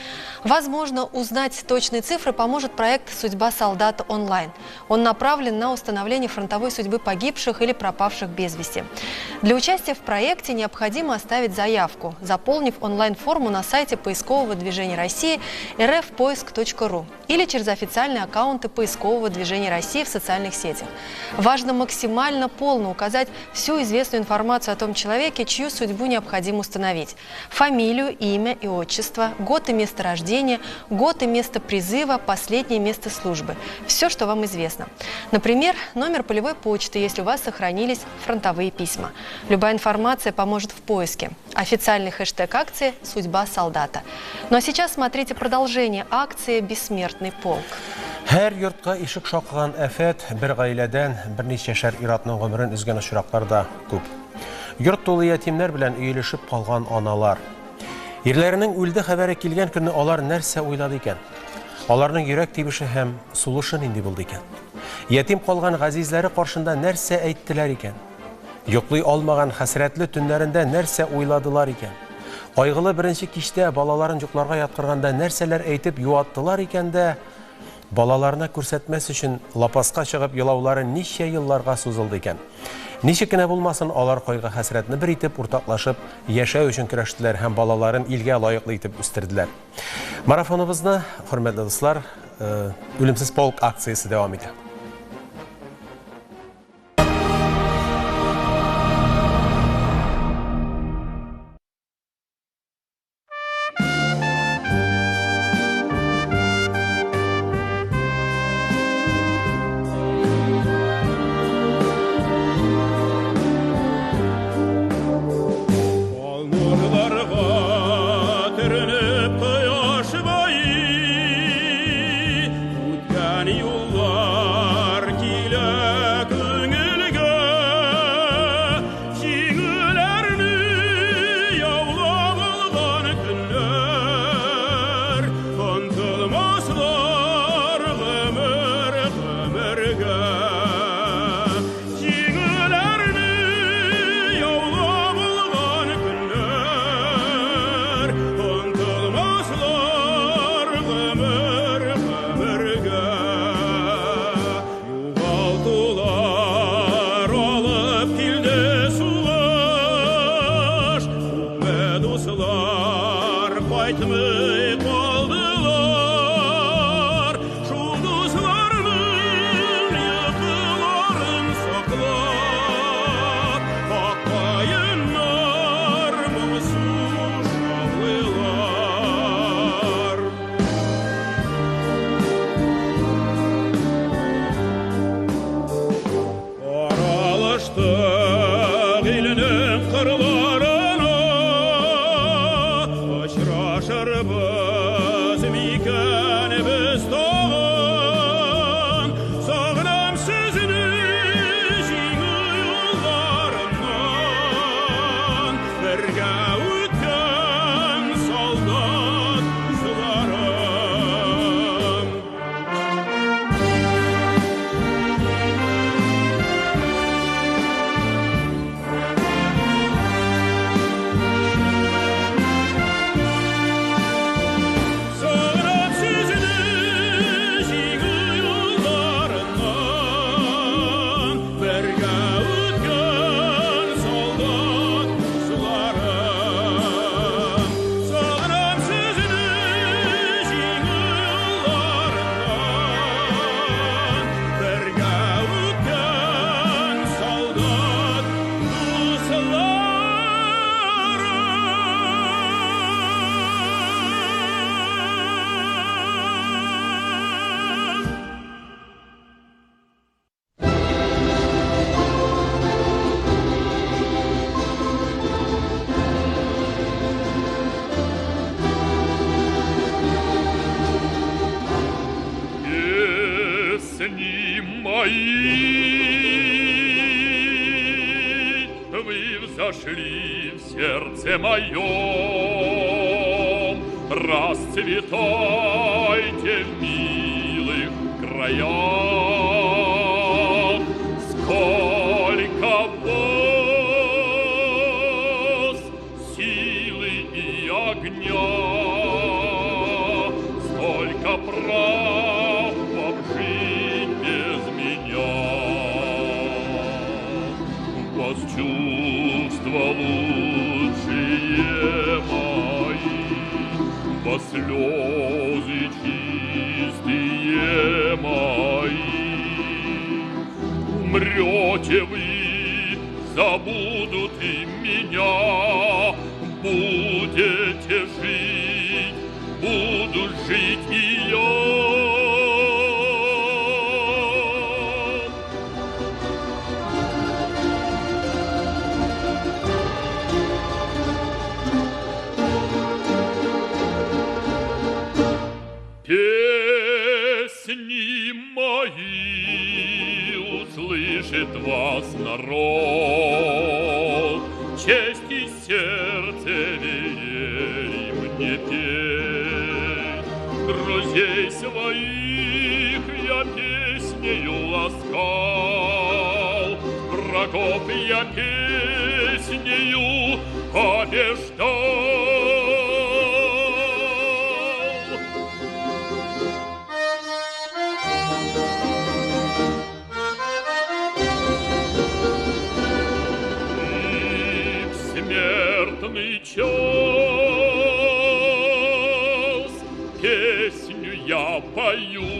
Возможно, узнать точные цифры поможет проект «Судьба солдата онлайн». Он направлен на установление фронтовой судьбы погибших или пропавших без вести. Для участия в проекте необходимо оставить заявку, заполнив онлайн-форму на сайте поискового движения России rfpoisk.ru или через официальные аккаунты поискового движения России в социальных сетях. Важно максимально полно указать всю известную информацию о том человеке, чью судьбу необходимо установить. Фамилию, имя и отчество, год и место рождения, год и место призыва, последнее место службы. Все, что вам известно. Например, номер полевой почты, если у вас сохранились фронтовые письма. Любая информация поможет в поиске. Официальный хэштег акции «Судьба солдата». Ну а сейчас смотрите продолжение акции «Бессмертный полк». Her yurtqa ишек шақыған әфәт, бір ғаиләдән бірнеше яшәр ир-атның гомерен үзгән очраклар да күп. Йорт тулы ятимнәр белән өелешеп калган аналар. Ирләренең үлде хәбәре килгән көнне алар нәрсә уйлады икән? Аларның йөрәк тибеше һәм сулышы нинди булды икән? Ятим калган газизләре каршында нәрсә әйттеләр икән? Йоклый алмаган хәсрәтле төннәрендә нәрсә уйладылар икән? Кайгылы беренче кичтә балаларын йокларга яткырганда нәрсәләр әйтеп юаттылар икән дә? Балаларына күрсәтмәс өчен лапаска чыгып елаулары ничә елларга сузылды икән. Ничек кенә булмасын, алар кайгы хәсрәтне бер итеп уртаклашып, яшәү өчен көрәштеләр һәм балаларын илгә лаеклы итеп үстерделәр. Марафоныбызны, хөрмәтле дуслар, Үлемсез полк акциясе дәвам итә. Зашли в сердце моем, расцветайте в милых краях. Сколько прав вам жить без меня. Вас чувства лучшие мои, вас слезы чистые мои. Умрете вы, забудут и меня, будете жить, буду жить и я. Песни мои услышит вас народ, честь и сердце верей мне петь. Друзей своих я песнею ласкал, врагов я песнею побеждал. Смертный час песню я пою,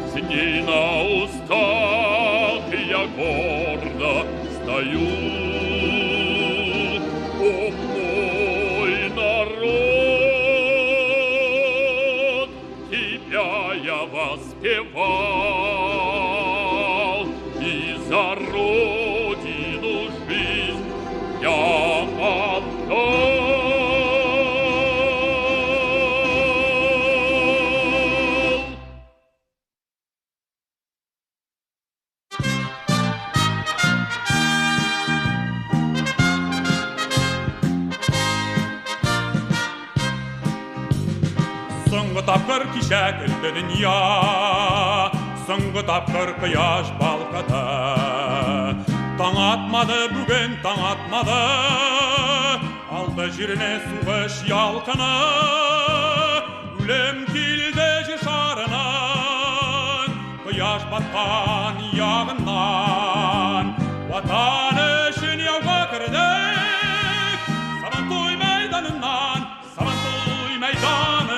с ней на устах я гордо стою. О, мой народ, тебя я воспевал, и за родину жизнь я отдал. Соңғы тапқыр кеше күлді дүния, соңғы тапқыр құяш балқыды. Таң атмады, бүгін таң атмады, алды жеріне суғыш ялқыны. Өлім келді жер шарынан, құяш батқан яғынан. Ватан үшін яуға кірдік, Сабантуй майданынан, Сабантуй майданынан.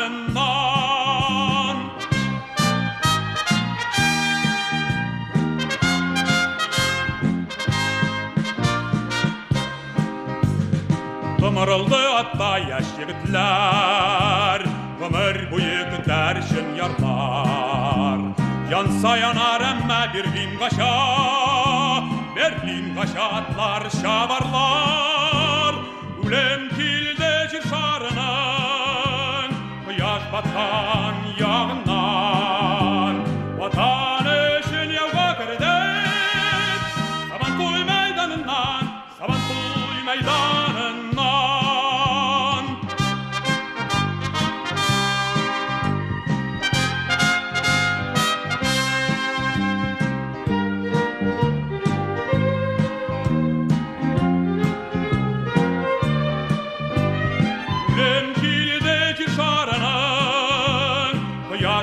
Ғұмырылды аттай яш жігітлер, ғұмыр бойы күтер үшін ярлар. Янса янар әммә Берлин қаша атлар шабарлар. Өлем келді жер шарынан, құяш батқан яғынан. Ватан үшін яуға кірдік, Сабантуй майданынан, Сабантуй майданынан.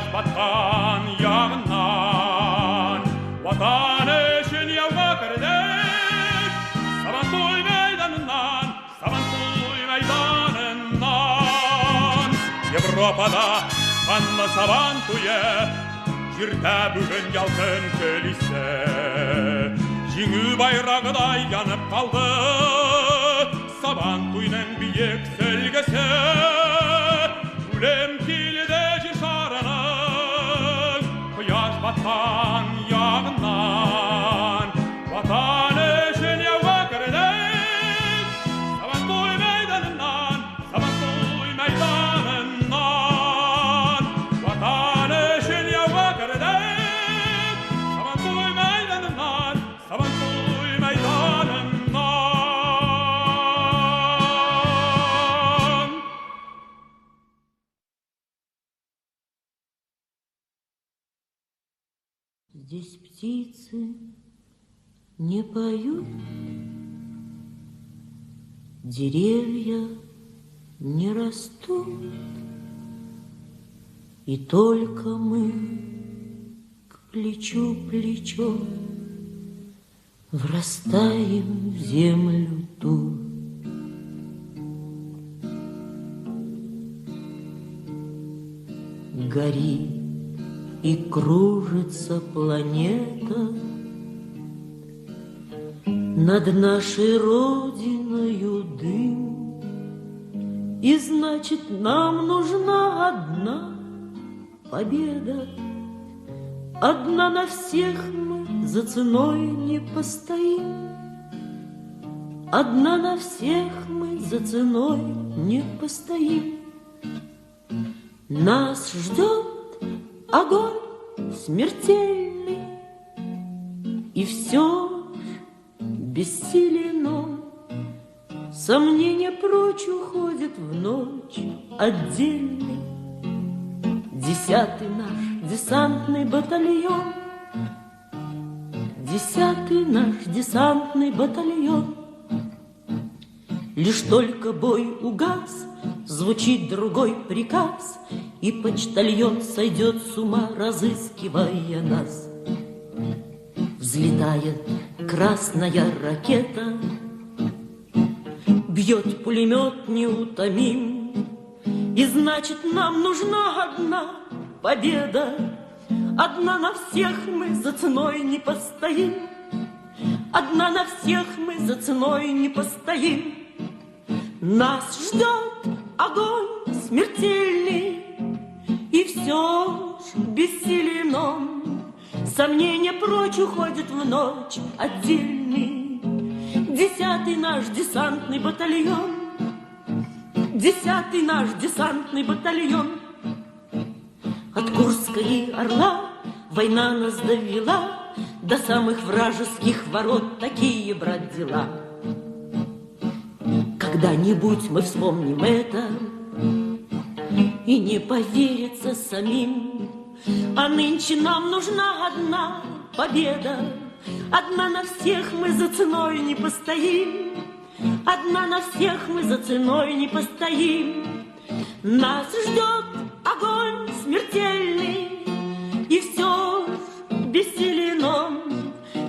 Батқан яғынан, ватан үшін яуға кірдік, Сабантуй майданынан, Сабантуй майданынан. Европада қанды Сабантуйы, жерде бүгін ялқын көлісі. Жеңу байрағыдай янып қалды, Сабантуйның биік сөлгісі. Өлем келді жер шарынан, құяш батқан яғынан. Ватан үшін яуға кірдік, Сабантуй майданынан, Сабантуй майданынан. Ватан үшін яуға кірдік, Сабантуй майданынан, Сабантуй майданынан. Здесь птицы не поют, деревья не растут, И только мы к плечу плечо врастаем в землю ту. Горит и кружится планета над нашей родиною дым, и значит, нам нужна одна победа. Одна на всех мы за ценой не постоим. Одна на всех мы за ценой не постоим. Нас ждет огонь смертельный, и все бессилен он. Сомнения прочь уходят в ночь отдельный. 10-й наш десантный батальон, 10-й наш десантный батальон. Лишь только бой угас, звучит другой приказ, и почтальон сойдет с ума, разыскивая нас. Взлетает красная ракета, бьет пулемет неутомим, и значит, нам нужна одна победа. Одна на всех мы за ценой не постоим. Одна на всех мы за ценой не постоим. Нас ждет огонь смертельный, и все ж бессилен он. Сомнения прочь уходят в ночь отдельный. 10-й наш десантный батальон, 10-й наш десантный батальон. От Курска и Орла война нас довела до самых вражеских ворот. Такие, брат, дела. Когда-нибудь мы вспомним это и не поверится самим. А нынче нам нужна одна победа. Одна на всех мы за ценой не постоим. Одна на всех мы за ценой не постоим. Нас ждет огонь смертельный, и все бессилен он.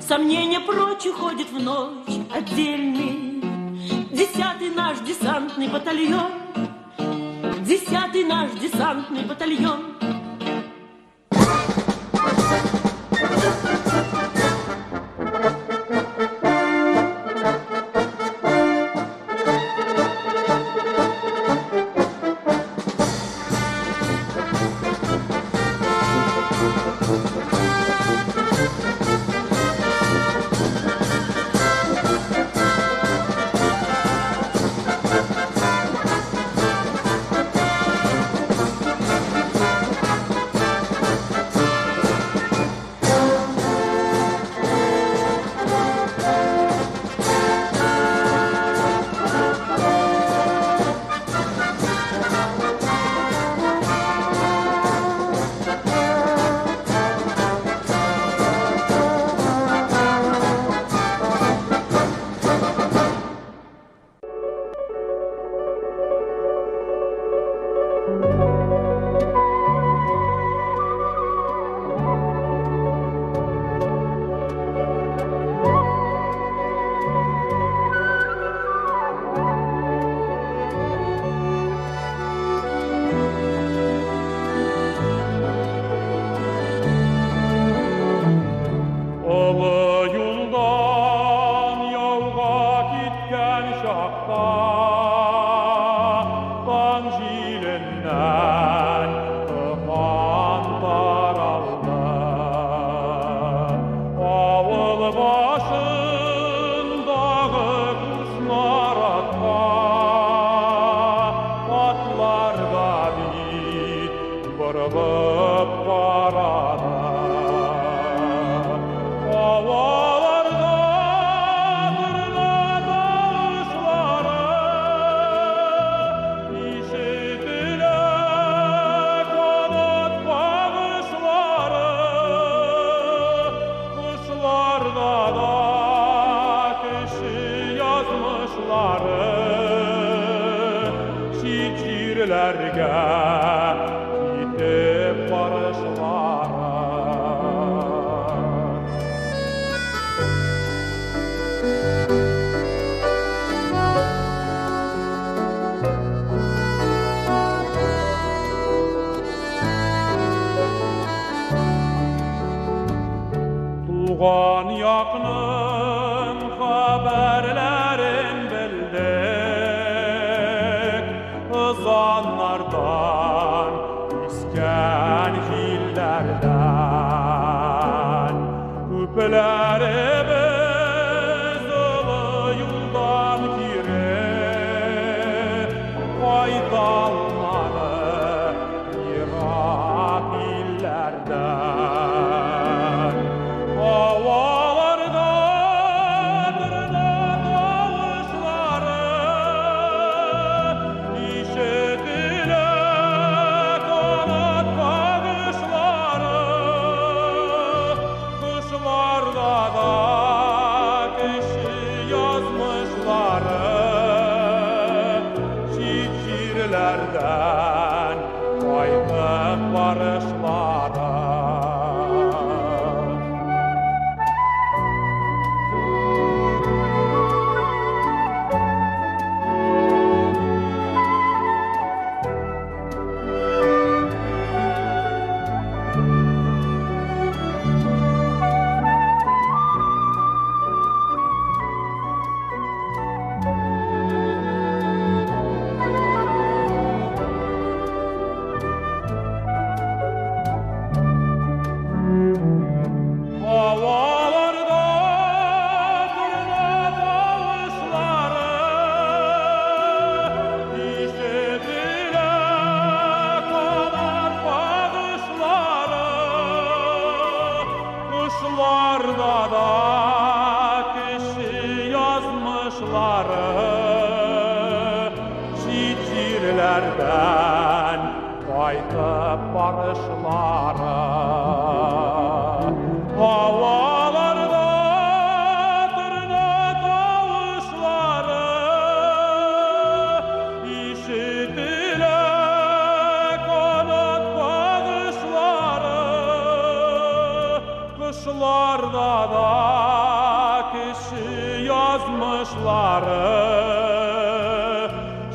Сомнения прочь уходят в ночь отдельный. 10-й наш десантный батальон, 10-й наш десантный батальон. Şiirlerge gidip Туған яқның хабарларын білдік, ызаннардан, үскен жилдерден, көпілеріміз ұлы юлдан кире, қайталмады ирақ иллерден. Havalarda tırna davuşları, işitile kanat bakışları, kışlarda da kişi yazmışları, şiirlerden kaytıp barışları. Havalarda tırna davuşları, işitile kanat bakışları, kuşlarda da kişi yazmışları, şiirlerden kaytıp barışları. Havalarda tırna davuşları, işitile kanat bakışları, kışlarda da kişi yazmışları,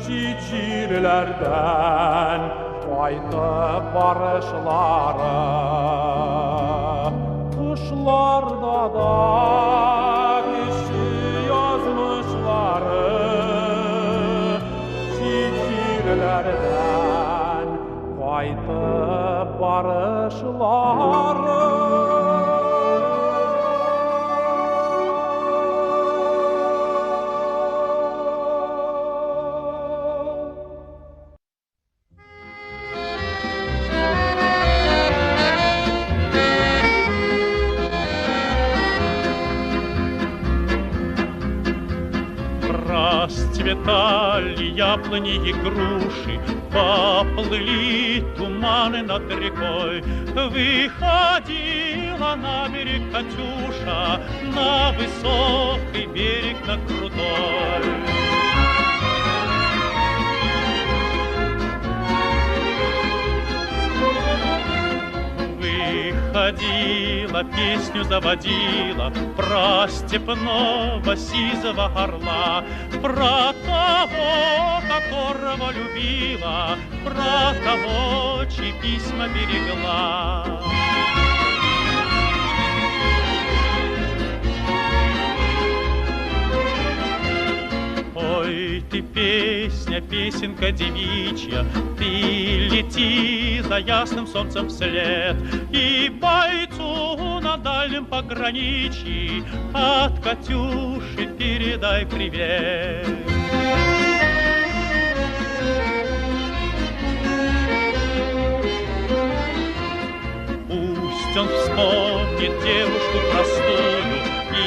şiirlerden kaytıp barışları. Kuşlarda da kişi yazmışları, şiirlerden kaytıp barışları. Расцветали яблони и груши, поплыли туманы над рекой. Выходила на берег Катюша, на высокий берег, на крутой. Выходила, песню заводила про степного сизого орла, про того, которого любила, про того, чьи письма берегла. Ой, ты песня, песенка девичья, ты лети за ясным солнцем вслед, и бойцу на дальнем пограничье от Катюши передай привет. Пусть он вспомнит девушку простую и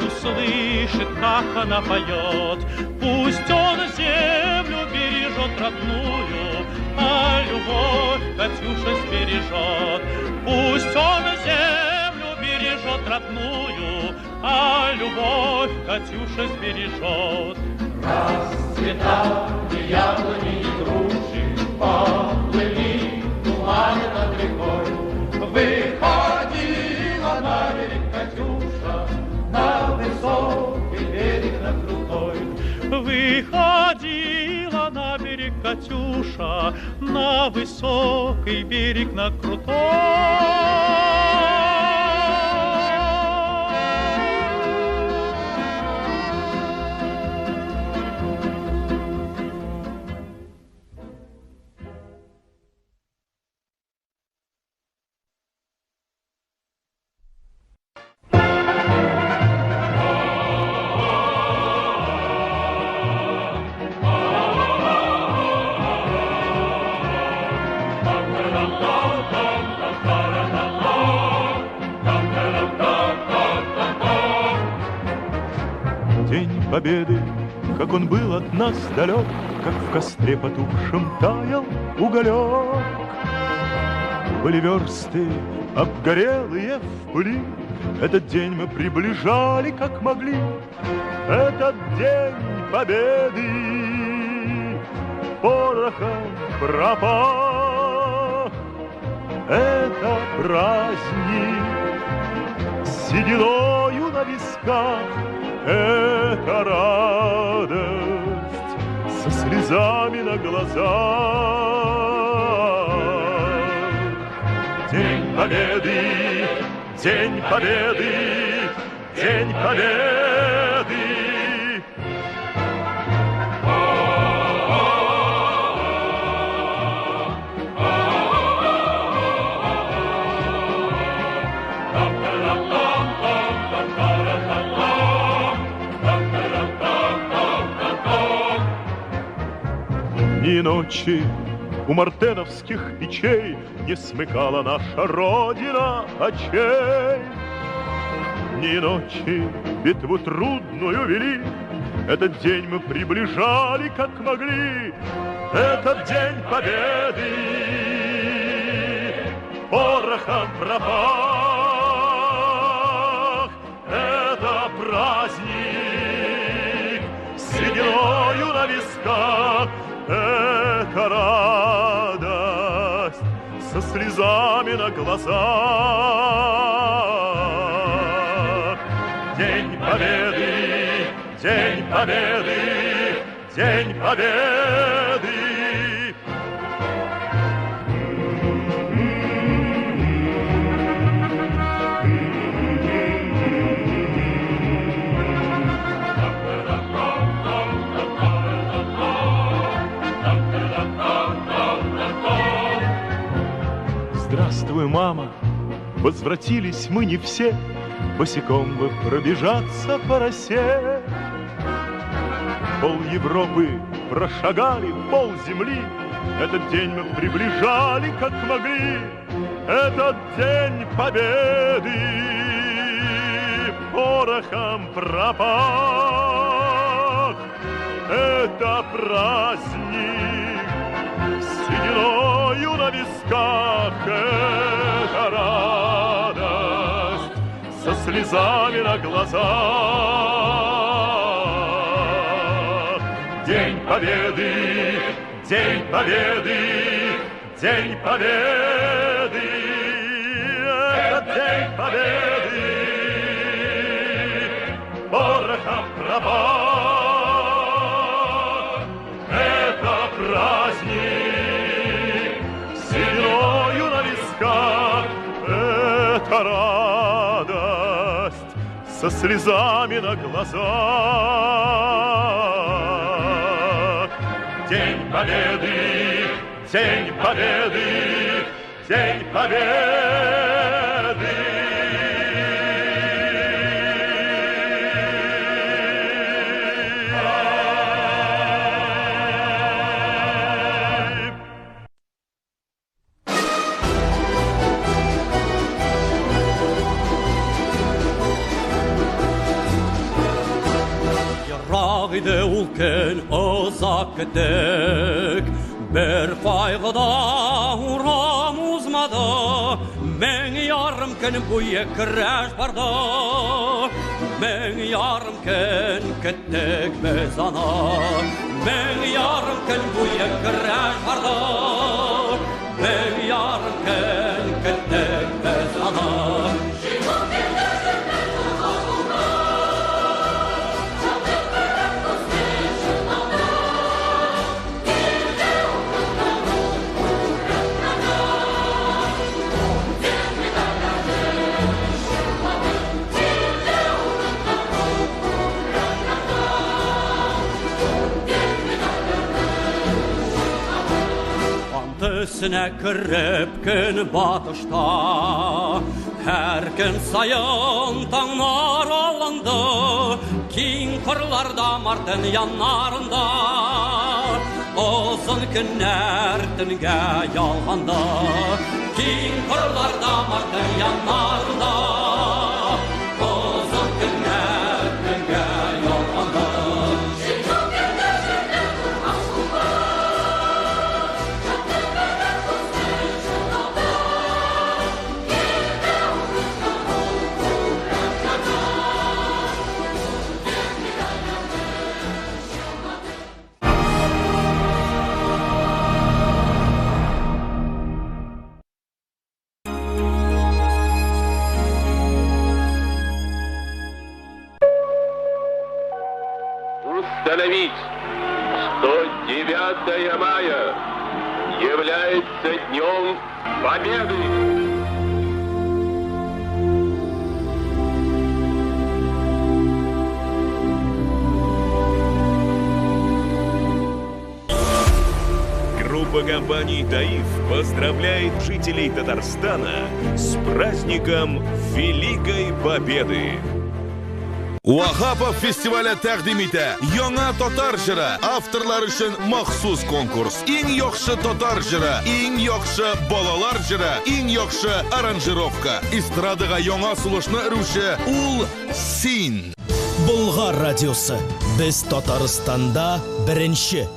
услышит, как она поет. Пусть он землю бережет родную, а любовь Катюша сбережет. Пусть он землю бережет родную, а любовь Катюша сбережет. Расцветали яблони и груши, поплыли туманы над рекой. Катюша, на высокий берег, на крутой. День Победы, как он был от нас далек, как в костре потухшем таял уголек. Были версты обгорелые в пыли, этот день мы приближали, как могли. Этот день Победы порохом пропах. Это праздник с сединою на висках. Это радость со слезами на глазах. День Победы, День Победы, День Победы. Ни ночи у мартеновских печей не смыкала наша Родина очей. Ни ночи битву трудную вели, этот день мы приближали, как могли. Этот день Победы порохом пропах. Это праздник с сединою на висках. Это радость со слезами на глазах. День Победы, День Победы, День Победы. Здравствуй, мама, возвратились мы не все, босиком бы пробежаться по росе. Пол Европы прошагали, пол земли, этот день мы приближали, как могли. Этот день Победы порохом пропах. Это праздник с сединою на висках. Это радость со слезами на глазах. День Победы, День Победы, День Победы. Это День Победы порохом пропах. Это праздник с сединою на висках. Это радость со слезами на глазах. День Победы, День Победы, День Победы. Рагыды улкен озак кетек, бер кайгыда урам узмады, мең ярым көн буе көрәш барды, мең ярым көн кеттек без аны, мең ярым көн буе көрәш барды, мең ярым көн кеттек без аны. исенә кереп көн батышта, һәр көн саен таңнар алынды, киң кырларда Мартын яннарында, озын көннәр төнгә ялганды, киң кырларда Мартын яннарында, озын көннәр төнгә ялганды. Установить, что 9 мая является Днем Победы. Группа компаний «Таиф» поздравляет жителей Татарстана с праздником Великой Победы. Уахапов фестиваля тәкъдим итә. Яңа татар җыры авторлар өчен махсус конкурс. Иң яхшы татар җыры, иң яхшы балалар җыры, иң яхшы аранжировка. Эстрадага яңа сулышны өрүче ул син. Болгар радиосы. Без Татарстанда беренче.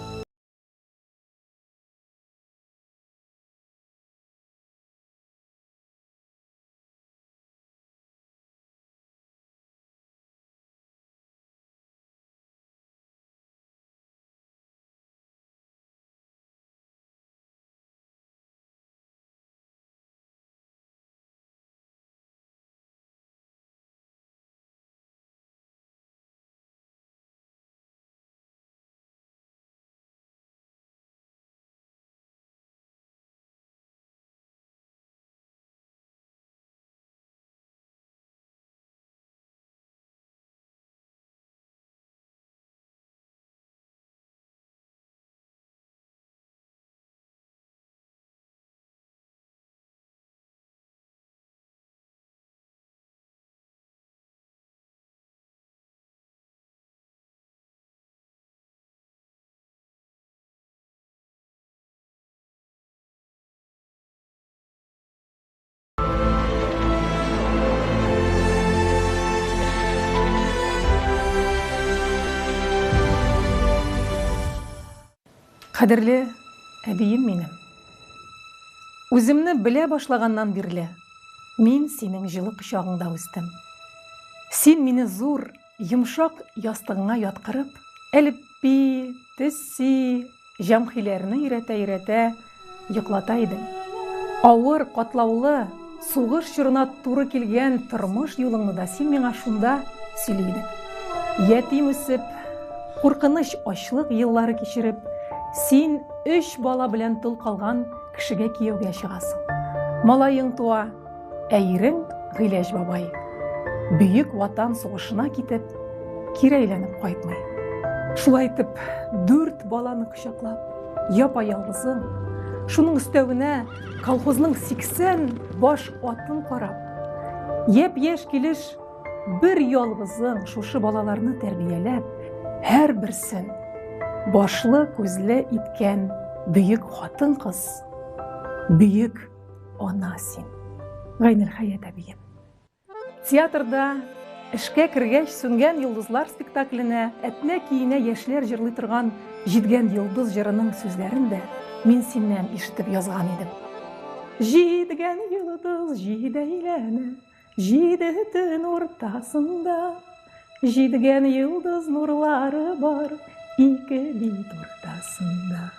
Кадерле әбием минем, үземне белә башлаганнан бирле, мин синең җылы кочагыңда үстем. Син мине зур, йомшак ястыгыңа яткырып, әлеппи, тесси, җәмгыйләрне өйрәтә йоклата идең. Авыр, катлаулы, сугыш чорына туры килгән тормыш юлыңны да син миңа шунда сөйли идең. Ятим үсеп, куркыныч ачлык еллары кичереп, син 3 бала белән тол калган кешегә кияүгә чыгасың. Малайың туа, әйрең Гыйләҗ бабай. Бөек ватан сугышына китеп, кире әйләнеп кайтмый. Шулай итеп, 4 баланы кочаклап, япа-ялгызың, шуның өстәвенә колхозның 80 баш атын карап, япь-яшь килеш бер ялгызың шушы балаларны тәрбияләп, һәр берсен башлы күзле иткән бөек хатын кыз, бөек ана син. Гайнел Хаят әбием. Театрда эшкә кергәч сүнгән йолдызлар спектакленә әтнә киенә яшьләр җырлый торган җидгән йолдыз җырының сүзләрен дә мин синнән ишетеп язган идем. Җидгән йолдыз җидәйләнә, җиде төн уртасында, җидгән йолдыз нурлары бар, ике бит уртасында.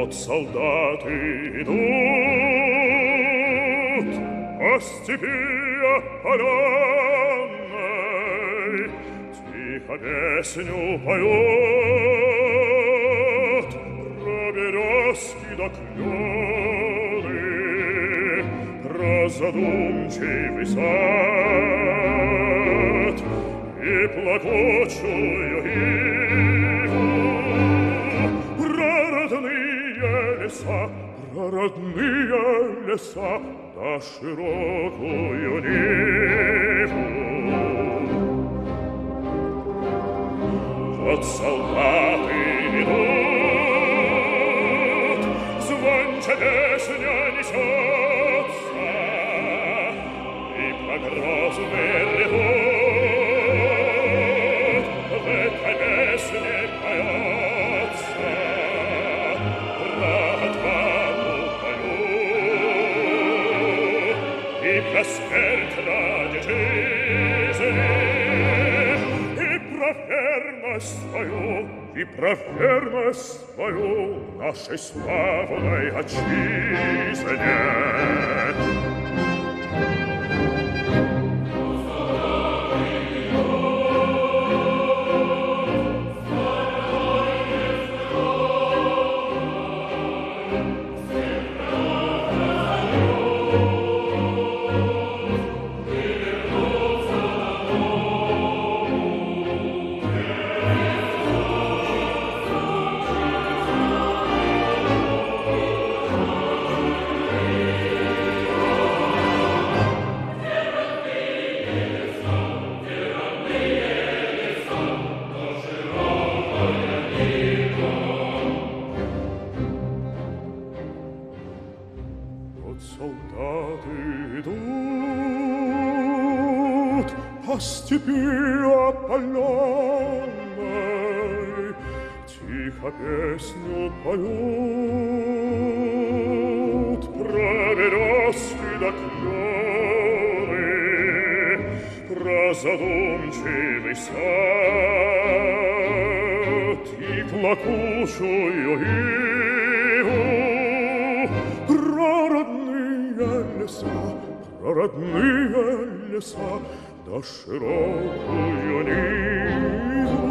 Вот солдаты идут по степи опаленной, тихо песню поют про березки да клены, про задумчивый сад и плакучую иву, про родные леса да широкую ниву. Вот солдаты идут, звонче песня несется, и по грозный редут в этой песне поется про отвагу бою и про смерть ради жизни, и про верность свою нашей славной отчизне. Степи опаленной тихо песню поют про березки да клены, про задумчивый сад и плакучую иву, про родные леса да широкую ниву.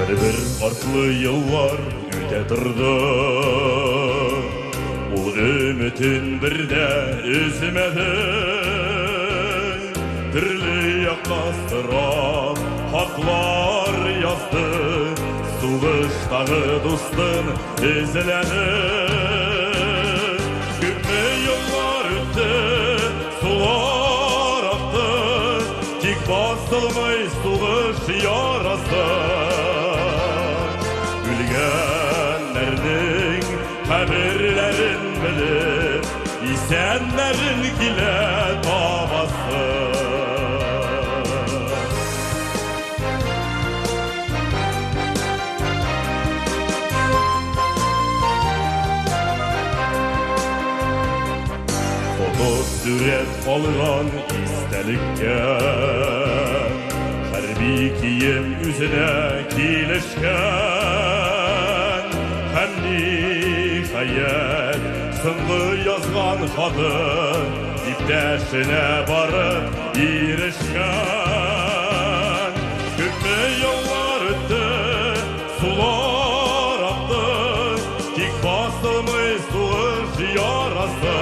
Бір артлы еллар үтә торды, ул өметен бердә өзмәде. Төрле якка сырап хаклар язды, сугыштагы дустын эзләде. Күпме еллар үтте, сулар акты, тик басылмый сугыш ярасы. Kabirlerin bilir, isenlerin kile babası. Foto süret algan istelikке, harbi kiyim yüzüne kilişken, hem nihayet sındı yazgan kadın ipteşine barıp irişken. Küpme yollar öttü, sular aktı, tik basılmız suğuş yarası.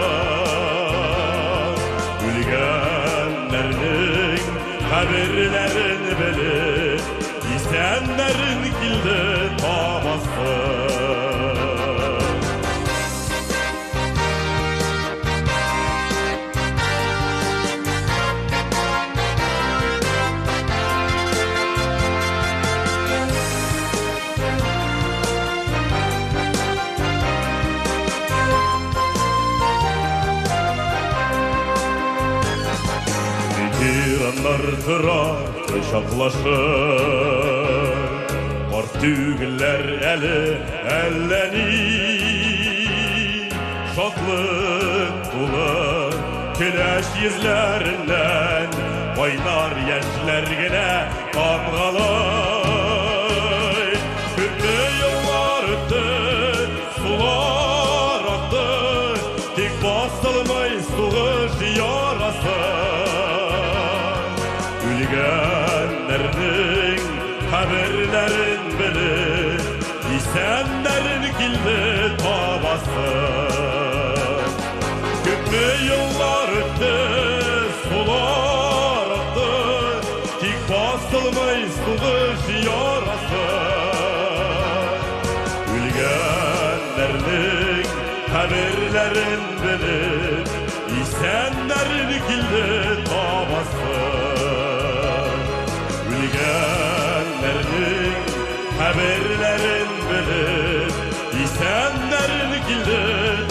Ülgenlerinin kabirlerin bilir, istenlerin kildi babası. Яртырар кочаклашып, карт түгелләр әле әлләни. Шатлык тулы көләч йөзләреннән кайнар яшьләр генә тамгалый. Күпме еллар үтте, сулар акты, тик басылмый сугыш ярасы. Үлгәннәрнең хәбәрләрен белеп, исәннәрен килде табасы. Күпме еллар үтте, сулар акты, тик басылмый сугыш ярасы. Үлгәннәрнең хәбәрләрен белеп, исәннәрен килде табасы. Үлгәннәрнең хәбәрләрен белеп, исәннәрен килде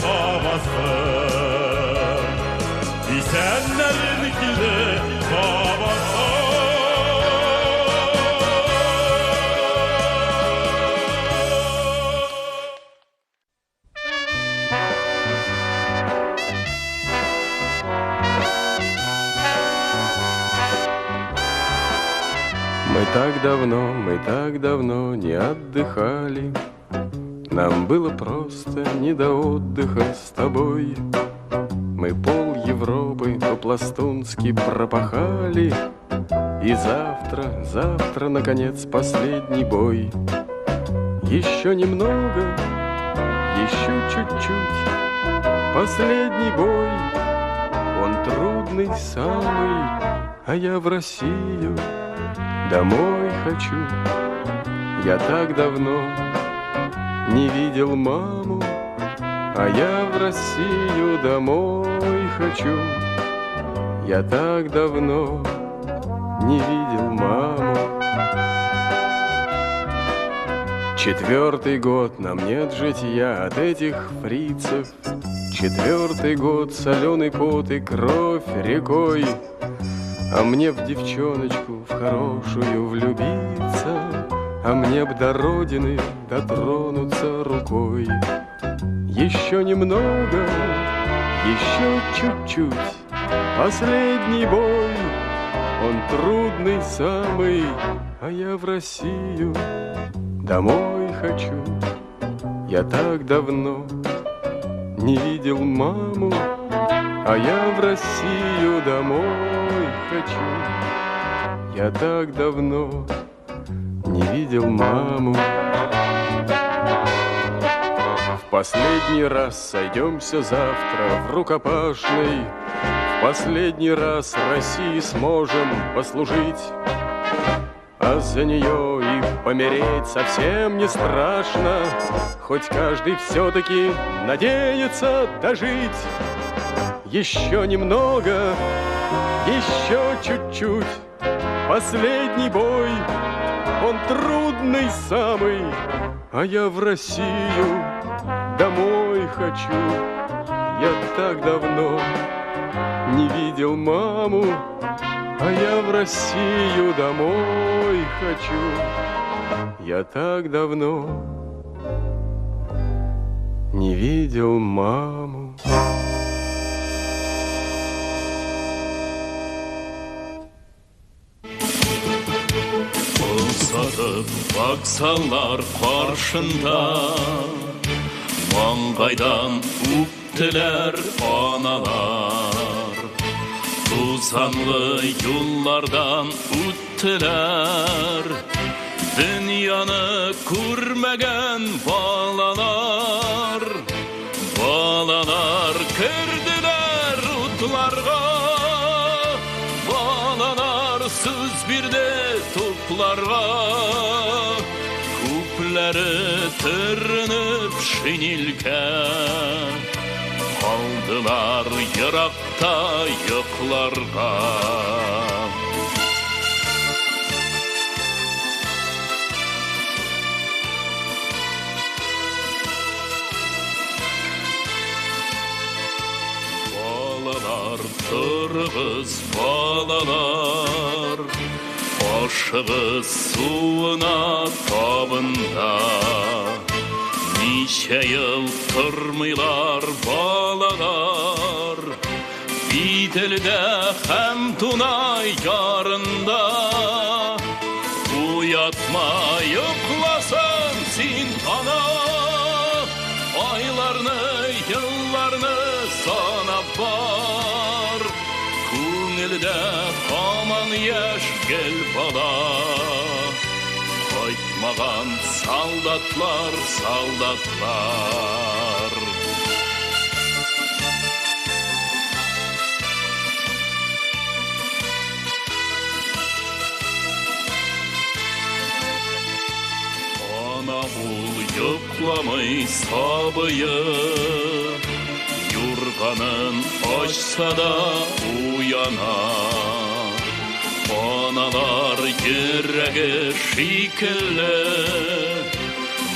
табасы. Исәннәрен килде табасы. Мы так давно не отдыхали. Нам было просто не до отдыха с тобой. Мы пол Европы по-пластунски пропахали. И завтра, наконец, последний бой. Еще немного, еще чуть-чуть. Последний бой, он трудный самый, а я в Россию домой хочу. Я так давно не видел маму, а я в Россию домой хочу. Я так давно не видел маму. 4-й год нам нет житья от этих фрицев. 4-й год соленый пот и кровь рекой. А мне в девчоночку в хорошую влюбиться, а мне б до родины дотронуться рукой. Еще немного, еще чуть-чуть. Последний бой, он трудный самый, а я в Россию домой хочу. Я так давно не видел маму, а я в Россию домой хочу. Я так давно не видел маму. В последний раз сойдемся завтра в рукопашной. В последний раз России сможем послужить. А за нее и помереть совсем не страшно. Хоть каждый все-таки надеется дожить. Еще немного, еще чуть-чуть. Последний бой, он трудный самый, а я в Россию домой хочу. Я так давно не видел маму, а я в Россию домой хочу. Я так давно не видел маму. Uzatıb baksalar qarşında, mangaydan üptüler analar. Tuzanlı yollardan üttüler, dünyanı görmegen balalar. Balalar kirdiler utlarga, balalar söz birde toplarga. Kupleri türünüp şinilke, kaldılar yırakta yıklarga. Balalar Asırgız balalar Aşığız suuna tabında Nice yıl tırmılar balalar Bir dilde hem tunay yarında Uyatma yıklasın sin ana Aylarını yıllarını sana var Kungilde aman yaş gel bala Kaytmagan saldatlar saldatlar Ana ul yıklamay sabıyı Yorganın açsa da uyana Analar yüreği şekilli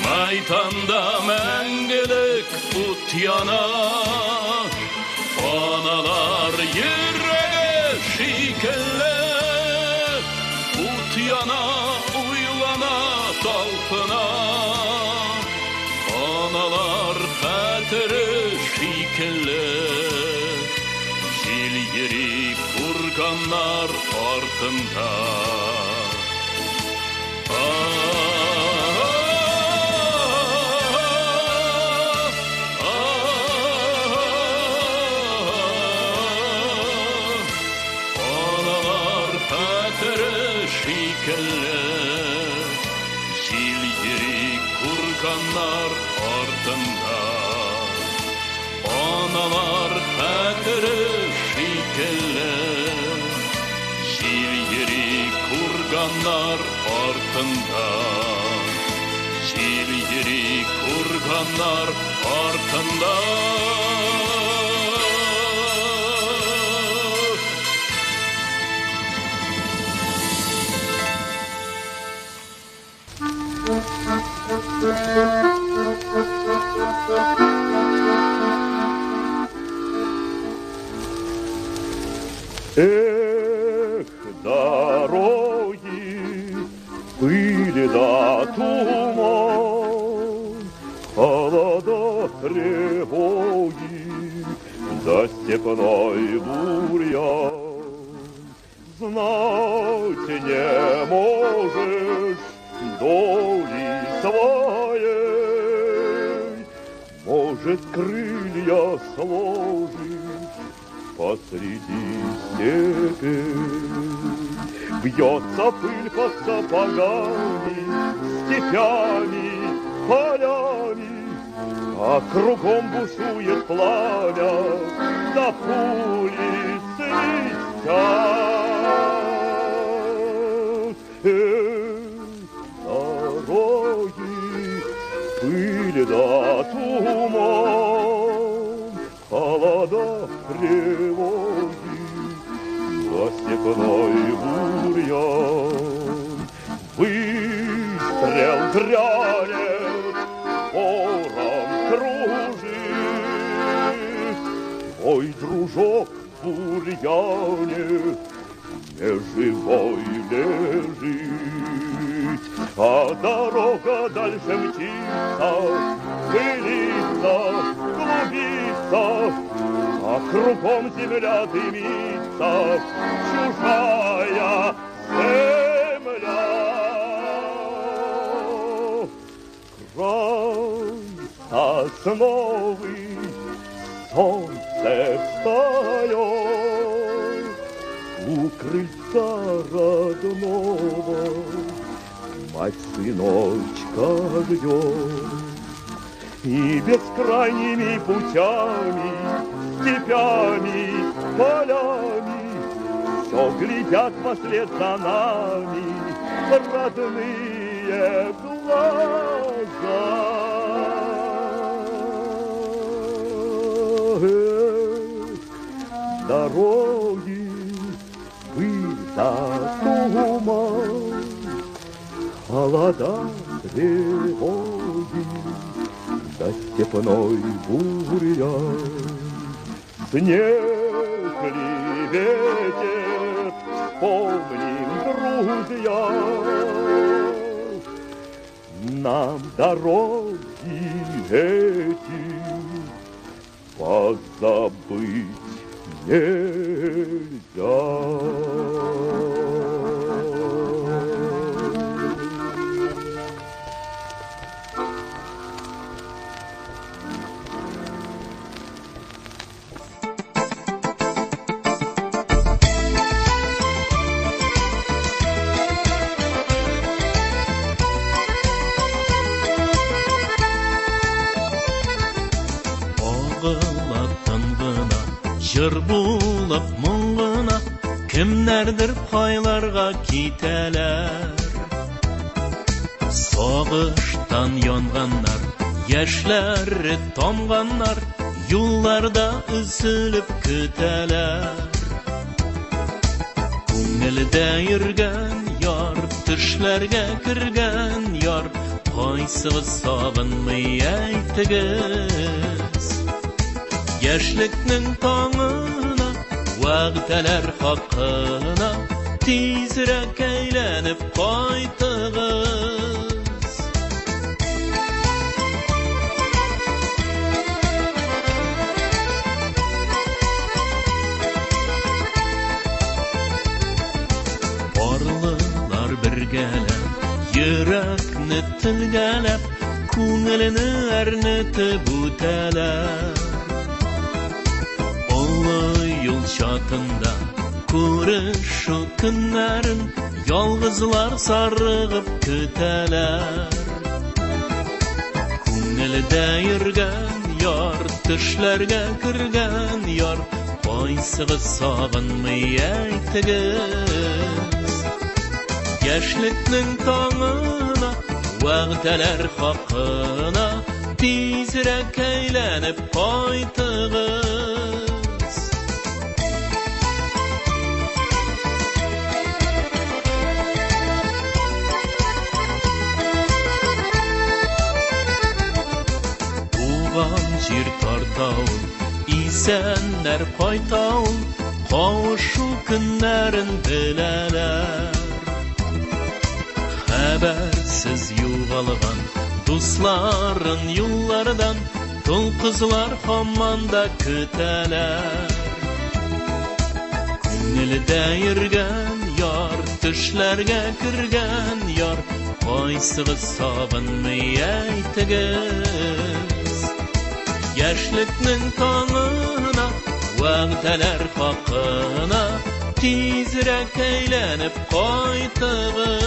Maytanda mengelik ut yana Analar yüreği şekilli Ut yana uylana talpına Analar hatırı şekilli Jil yeri kurganlar ardında Analar hatırı şekilli Jil yeri kurganlar ardında Analar hatırı şekilli Jil yeri kurganlar ardında Jil yeri kurganlar ardında Эх, дороги, пыли да туман, холода, тревоги, да степной бурьян. Знать не можешь доли своей, может, крылья сложишь посреди степи. Бьется пыль под сапогами, степями, полями, а кругом бушует пламя, да пули свистят. Дороги, пыль да туман, холода, тревоги, за степной бурьян. Выстрел грянет, ворон кружит, ой, дружок в бурьяне неживой лежит, а дорога дальше мчится, пылится, клубится, а кругом земля дымится, чужая земля. Край сосновый, солнце встает, у крыльца родного мать сыночка ждет. И бескрайними путями, степями, полями все глядят вслед за нами родные глаза. Дороги, пыль да туман, холода, тревоги, да степной бурьян. Снег ли ветер, помним, друзья, нам дороги эти позабыть нельзя. Жыр булып мұңғына, кімнәрдір пайларға кетелер. Соғыштан янғаннар, яшьләре тамганнар, юлларда үзіліп көтелер. Күңелдә йөргән яр, төшләргә кергән яр, кайсыгыз сагынмый әйтегез. Яшьлекнең таңына, вәгъдәләр хакына, тизрәк әйләнеп кайтыгыз. Барлылар бергәләп, йөрәкне телгәләп, күңелне әрнетеп үтәләр. Yol çatında күрешу көннәрен ялгызлар сарыгып көтәләр. Күңелдә йөргән яр, төшләргә кергән яр, кайсыгыз сагынмый әйтегез. Яшьлекнең таңына, вәгъдәләр хакына, тизрәк әйләнеп кайтыгыз. Жир тартауын, исәннәр кайтауын, кавышу көннәрен беләләр. Хәбәрсез югалган дусларын юллардан, тол кызлар һаман да көтәләр. Күңелдә йөргән яр, төшләргә кергән яр, кайсыгыз сагынмый әйтегез. Яшьлекнең таңына, вәгъдәләр хакына, тизрәк әйләнеп кайтыгыз.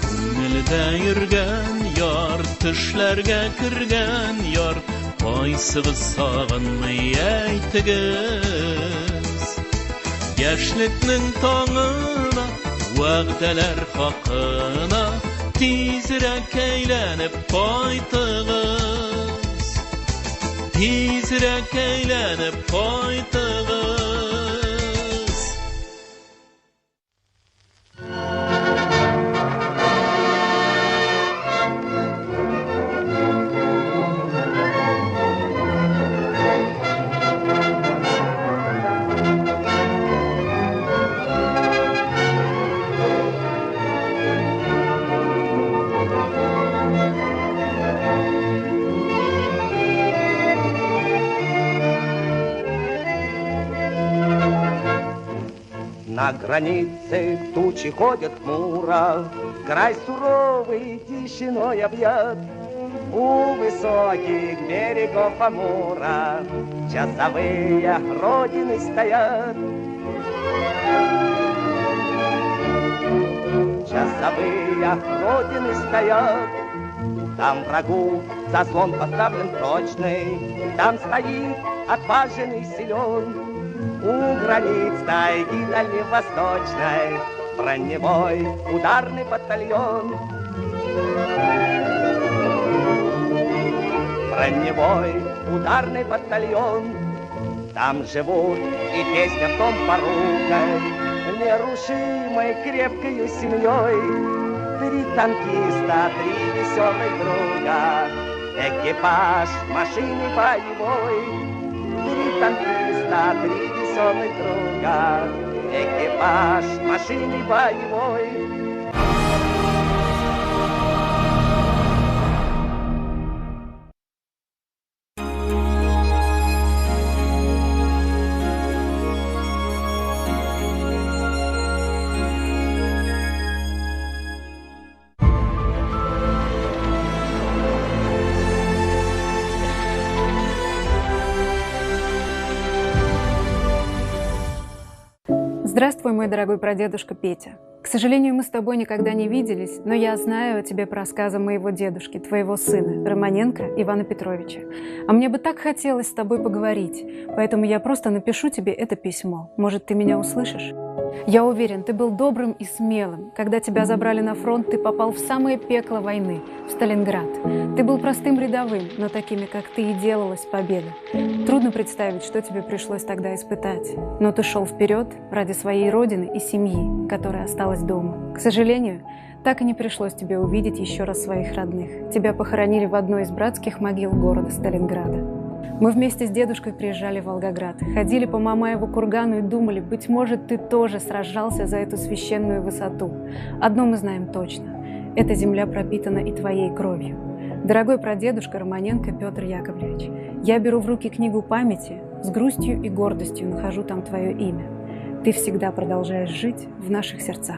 Күңелдә йөргән яр, төшләргә кергән яр, кайсыгыз сагынмый әйтегез. Яшьлекнең таңына, вәгъдәләр хакына, тизрәк әйләнеп кайтыгыз. Tizrek eğlenip kaytığız. На границе тучи ходят хмуро, край суровый тишиной объят. У высоких берегов Амура часовые родины стоят. Часовые родины стоят. Там врагу заслон поставлен прочный, там стоит отважный силен. У границ тайги дальневосточной броневой ударный батальон. Броневой ударный батальон. Там живут и песня в том поругой, нерушимой крепкою семьей. 3 танкиста, 3 веселых друга, экипаж машины боевой. 3 танкиста, 3 веселых веселый друга, экипаж машины боевой. Здравствуй, мой дорогой прадедушка Петя. К сожалению, мы с тобой никогда не виделись, но я знаю о тебе по рассказам моего дедушки, твоего сына, Романенко Ивана Петровича. А мне бы так хотелось с тобой поговорить, поэтому я просто напишу тебе это письмо. Может, ты меня услышишь? Я уверен, ты был добрым и смелым. Когда тебя забрали на фронт, ты попал в самое пекло войны, в Сталинград. Ты был простым рядовым, но такими, как ты, и делалась победа. Трудно представить, что тебе пришлось тогда испытать. Но ты шел вперед ради своей родины и семьи, которая осталась дома. К сожалению, так и не пришлось тебе увидеть еще раз своих родных. Тебя похоронили в одной из братских могил города Сталинграда. Мы вместе с дедушкой приезжали в Волгоград, ходили по Мамаеву кургану и думали, быть может, ты тоже сражался за эту священную высоту. Одно мы знаем точно – эта земля пропитана и твоей кровью. Дорогой прадедушка Романенко Петр Яковлевич, я беру в руки книгу памяти, с грустью и гордостью нахожу там твое имя. Ты всегда продолжаешь жить в наших сердцах.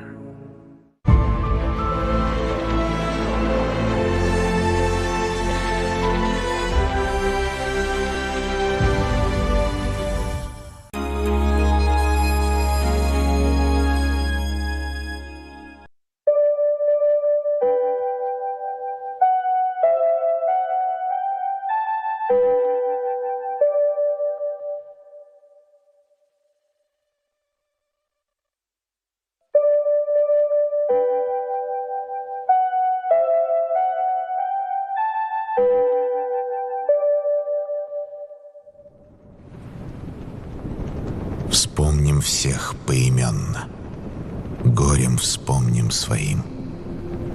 Вспомним всех поименно, горем вспомним своим.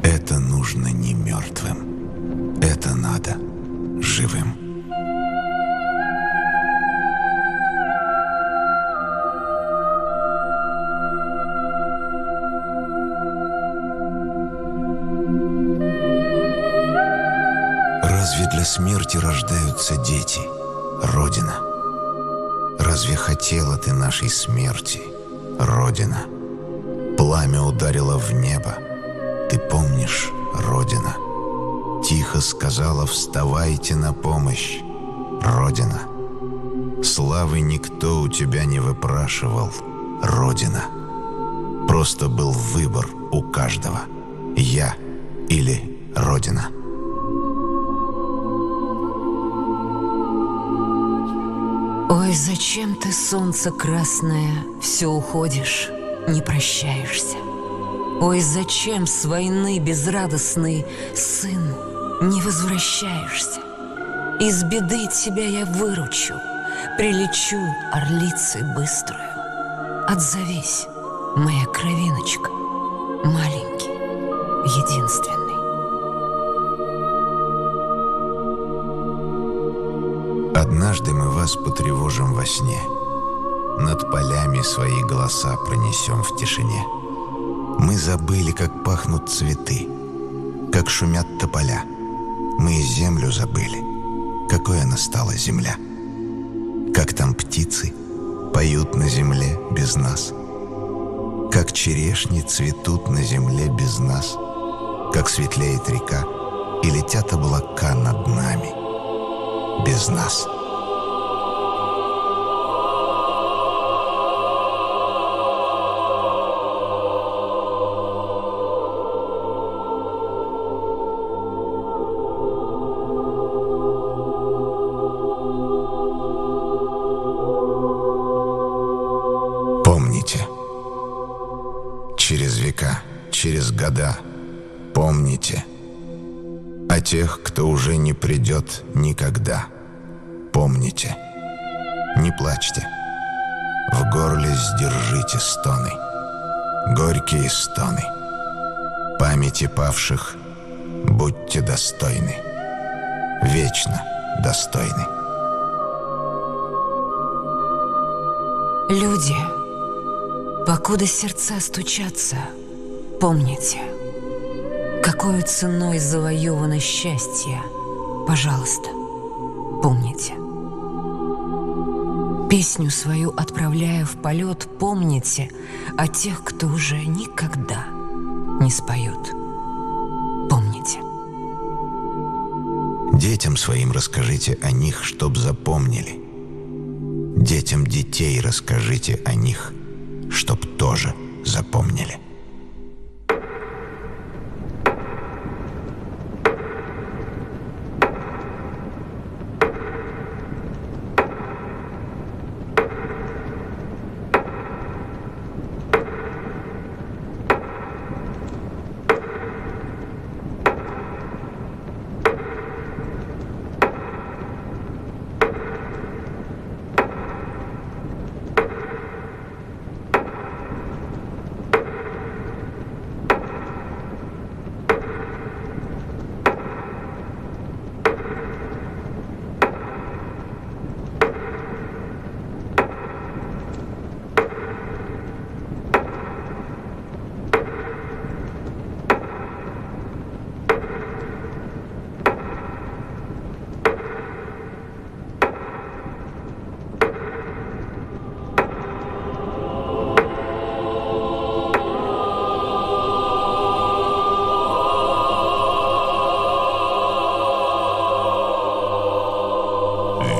Это нужно не мертвым, это надо живым. Разве для смерти рождаются дети, Родина? Разве хотела ты нашей смерти, Родина? Пламя ударило в небо. Ты помнишь, Родина? Тихо сказала: вставайте на помощь, Родина. Славы никто у тебя не выпрашивал, Родина. Просто был выбор у каждого: я или Родина. Ой, зачем ты, солнце красное, все уходишь, не прощаешься? Ой, зачем с войны безрадостный, сын, не возвращаешься? Из беды тебя я выручу, прилечу орлицей быструю. Отзовись, моя кровиночка, маленький, единственный. Однажды мы вас потревожим во сне, над полями свои голоса пронесем в тишине. Мы забыли, как пахнут цветы, как шумят тополя. Мы и землю забыли, какой она стала земля. Как там птицы поют на земле без нас, как черешни цветут на земле без нас, как светлеет река и летят облака над нами без нас. Помните, через века, через года, помните о тех, кто уже не придет никогда. Помните, не плачьте, в горле сдержите стоны, горькие стоны. Памяти павших будьте достойны, вечно достойны. Люди, покуда сердца стучатся, помните, какой ценой завоевано счастье. Пожалуйста, помните. Песню свою отправляя в полет, помните о тех, кто уже никогда не споет. Помните. Детям своим расскажите о них, чтоб запомнили. Детям детей расскажите о них, чтоб тоже запомнили.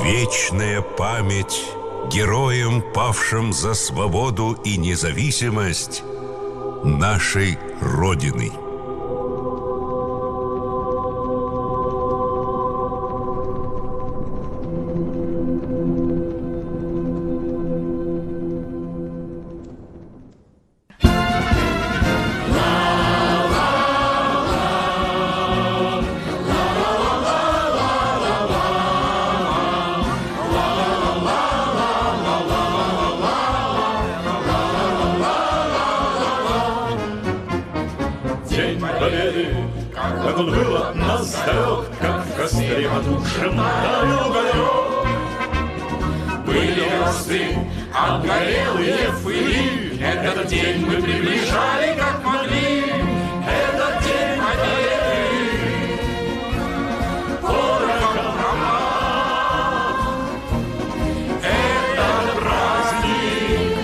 Вечная память героям, павшим за свободу и независимость нашей Родины. Как он был от нас далек, как в костре потухшем таял уголек. Были версты, обгорелые в пыли, этот день мы приближали, как могли. Этот день победы, порохом громад. Этот праздник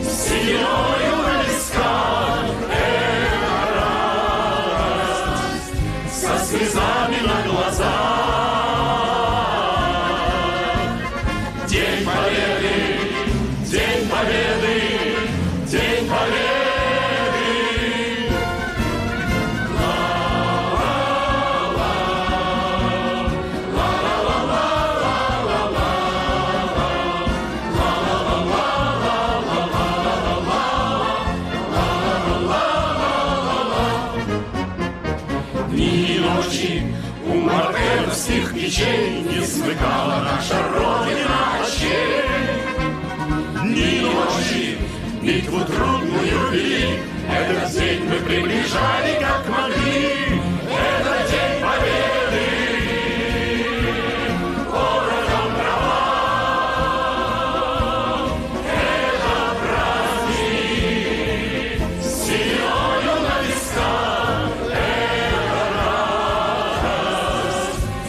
с сединою на висках, со слезами на глазах. День Победы, День Победы, День Победы. Дни и ночи у мартеновских печей не смыкала наша Родина очей. Дни и ночи битву трудную вели, этот день мы приближали, как могли. Это день Победы, порохом дрова. Это праздник с сединою на висках.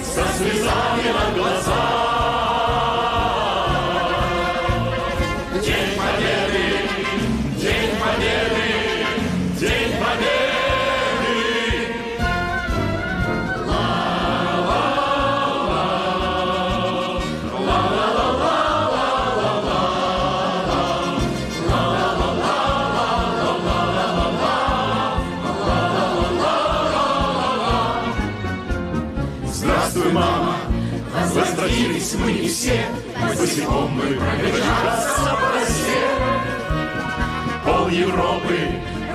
Со слезами на глазах. День Победы, День Победы, День Победы. Здравствуй, мама, возвратились мы не все, босиком мы пробежаться по росе. Пол Европы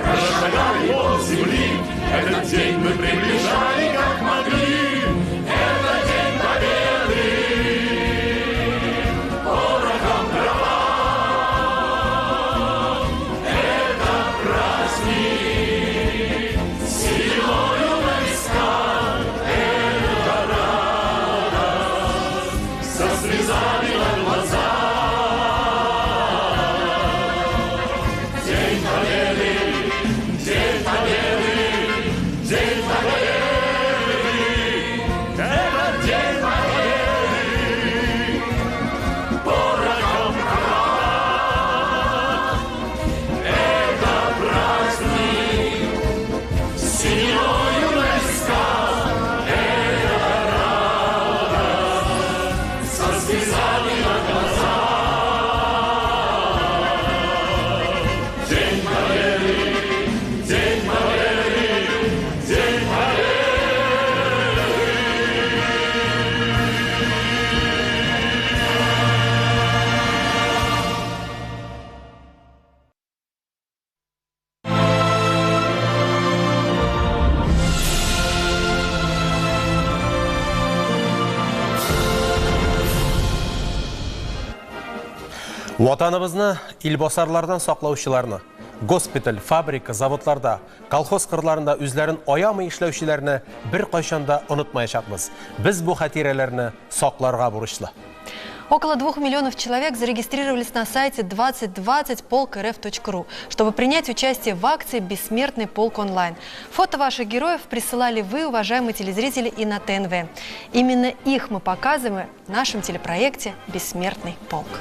прошагали пол земли, этот день мы приближали, как могли. Это день Победы, порохом дрова. Это праздник с сединою на висках. Это радость со слезами на глазах. Ватаныбызны илбасарлардан саклаучыларны, госпиталь, фабрика, заводларда, колхоз кырларында үзләрен аямый эшләүчеләрне бер кайчанда онытмаячакбыз. Без бу хатирәләрне сакларга бурычлы. Около 2 миллионов человек зарегистрировались на сайте 2020polkrf.ru, чтобы принять участие в акции «Бессмертный полк онлайн». Фото ваших героев присылали вы, уважаемые телезрители, и на ТНВ. Именно их мы показываем в нашем телепроекте «Бессмертный полк».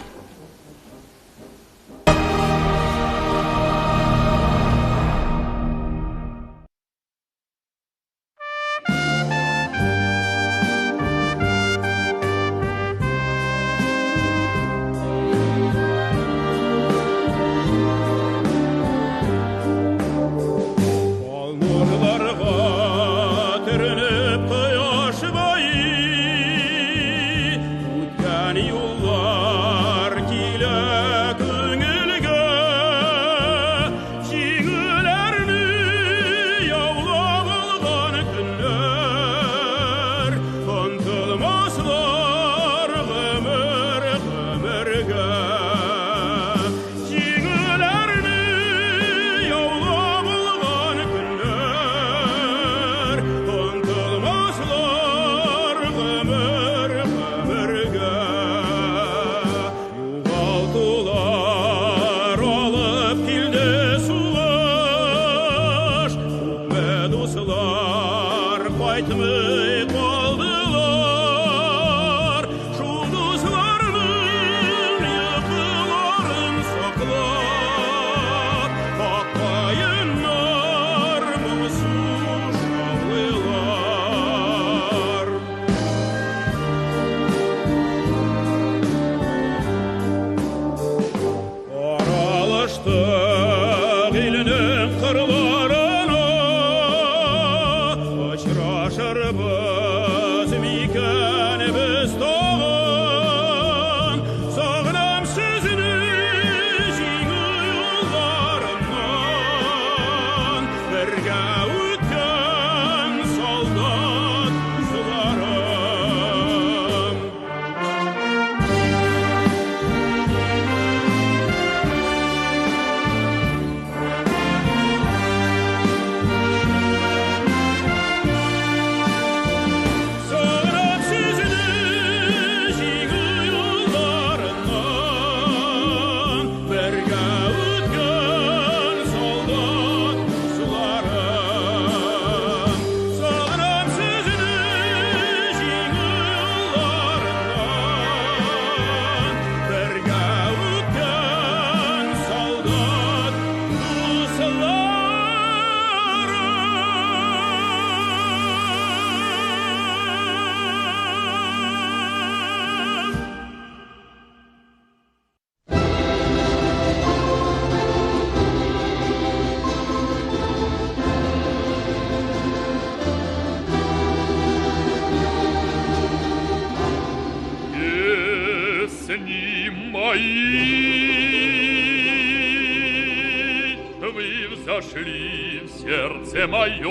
Зашли в сердце моем,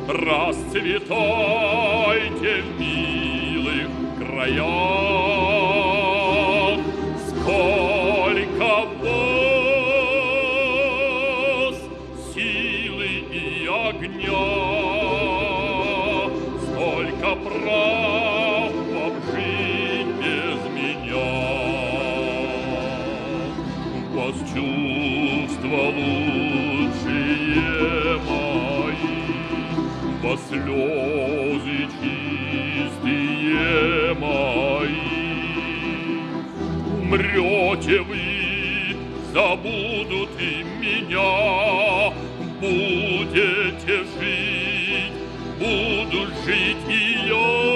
расцветайте в милых краях. Сколько вас силы и огня, столько прав вам жить без меня. Вас чувства лучшие мои, во слезы чистые мои. Умрете вы, забудут и меня, будете жить, буду жить и я.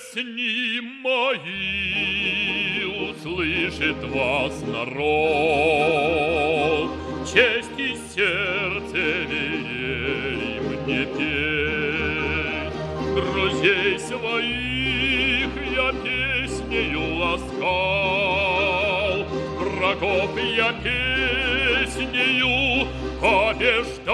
Песни мои услышит вас народ, честь и сердце велели мне петь. Друзей своих я песнь песнею ласкал, врагов я песнею побеждал.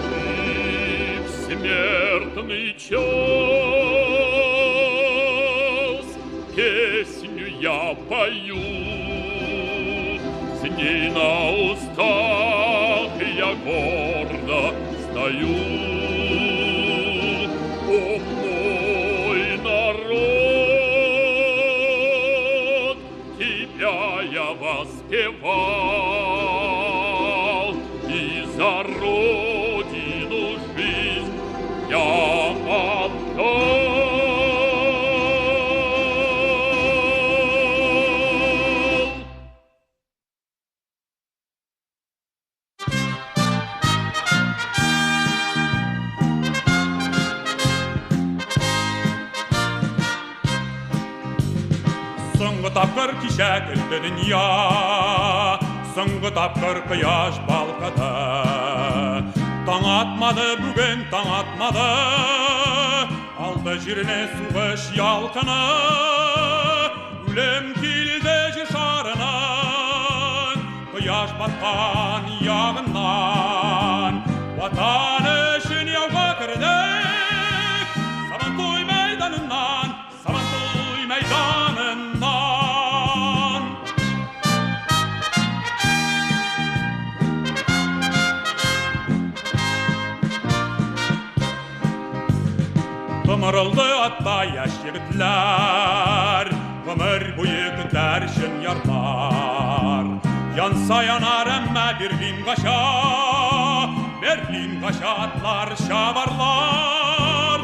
И в смертный час песню я пою, с ней на устах я гордо стою. О, мой народ, тебя я воспевал, и за родину жизнь я отдал. Соңғы тапқыр кеше күлді дүния, соңғы тапқыр қияш балқыды. Таң атмады бүгін, таң атмады, алды жеріне суғыш ялқыны. Өлем келді жер шарынан, қияш батқан яғынан. Ватан үшін яуға кірдік, Сабантуй майданынан, Сабантуй майданынан. Ғұмырылды аттай яш жігітлер, ғұмыр бойы күтер үшін ярлар. Янса янар әммә Берлин қаша атлар шабарлар.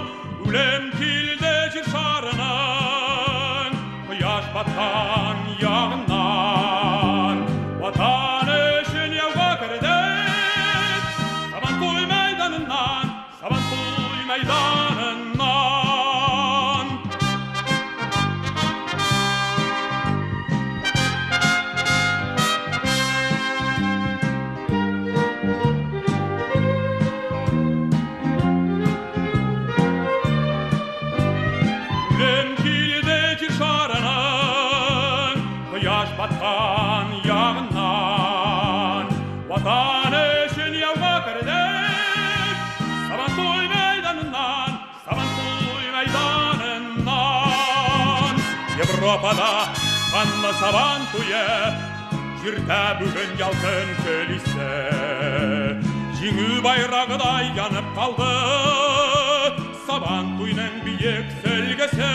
Өлем келді жер шарынан, қияш батқан яғынан. Ватан үшін яуға кірдік, Сабантуй майданынан, Сабантуй майданынан. Батқан яғынан, ватан үшін яуға кірдік, Сабантуй майданынан, Сабантуй майданынан. Европада қанды Сабантуйы, жүрді бүгін ялқын көлісі. Жеңу байрағыдай янып қалды, Сабантуйның биік сөлгісі.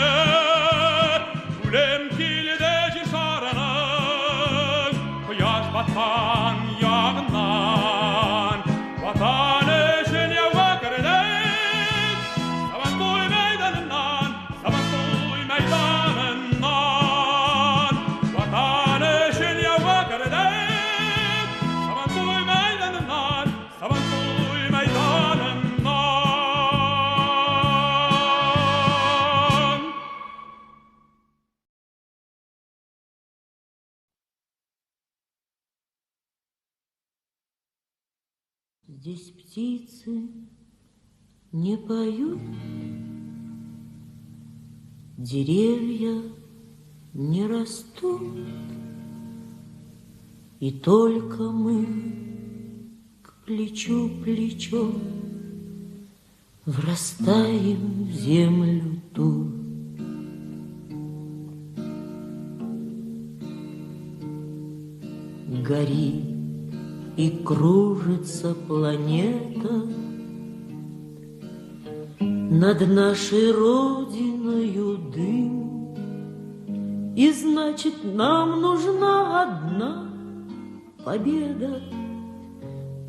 Өлем келді жер шарынан, қияш батқан яғынан. Ватан үшін яуға кірдік, Сабантуй майданынан, Сабантуй майданынан. Ватан үшін яуға кірдік, Сабантуй майданынан, Сабантуй майданынан. Здесь птицы не поют, деревья не растут, и только мы к плечу плечом врастаем в землю тут. Горит и кружится планета над нашей родиною дым, и значит нам нужна одна победа.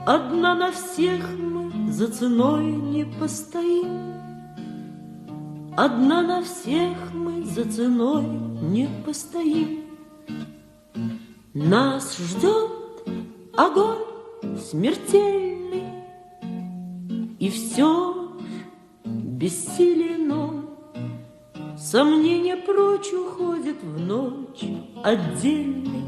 Одна на всех мы за ценой не постоим, одна на всех мы за ценой не постоим. Нас ждет огонь смертельный, и все бессилен он. Сомнения прочь уходят в ночь отдельный.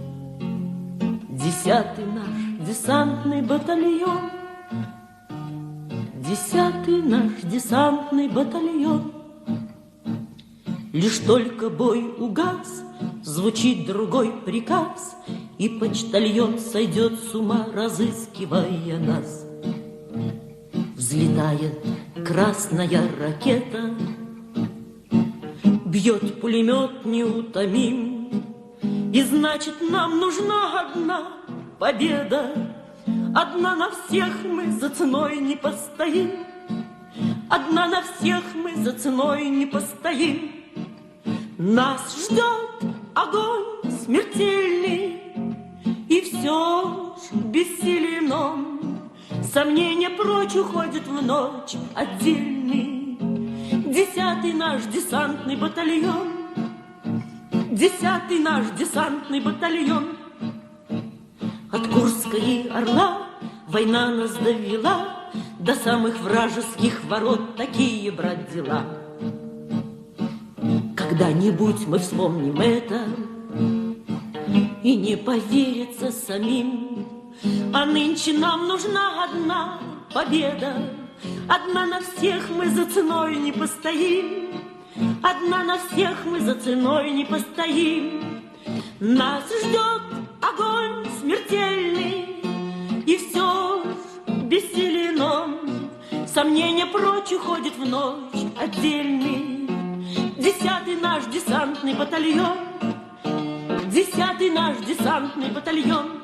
10-й наш десантный батальон, 10-й наш десантный батальон. Лишь только бой угас, звучит другой приказ, и почтальон сойдет с ума, разыскивая нас. Взлетает красная ракета, бьет пулемет неутомим, и значит, нам нужна одна победа. Одна на всех мы за ценой не постоим, одна на всех мы за ценой не постоим. Нас ждет огонь смертельный, и все ж бессилием нам сомнения прочь уходят в ночь отдельный. 10-й наш десантный батальон, 10-й наш десантный батальон. От Курска и Орла война нас довела до самых вражеских ворот, такие, брат, дела. Когда-нибудь мы вспомним это и не поверится самим. А нынче нам нужна одна победа. Одна на всех мы за ценой не постоим, одна на всех мы за ценой не постоим. Нас ждет огонь смертельный, и все ж бессилием нам сомнения прочь уходит в ночь отдельный. 10-й наш десантный батальон, 10-й наш десантный батальон.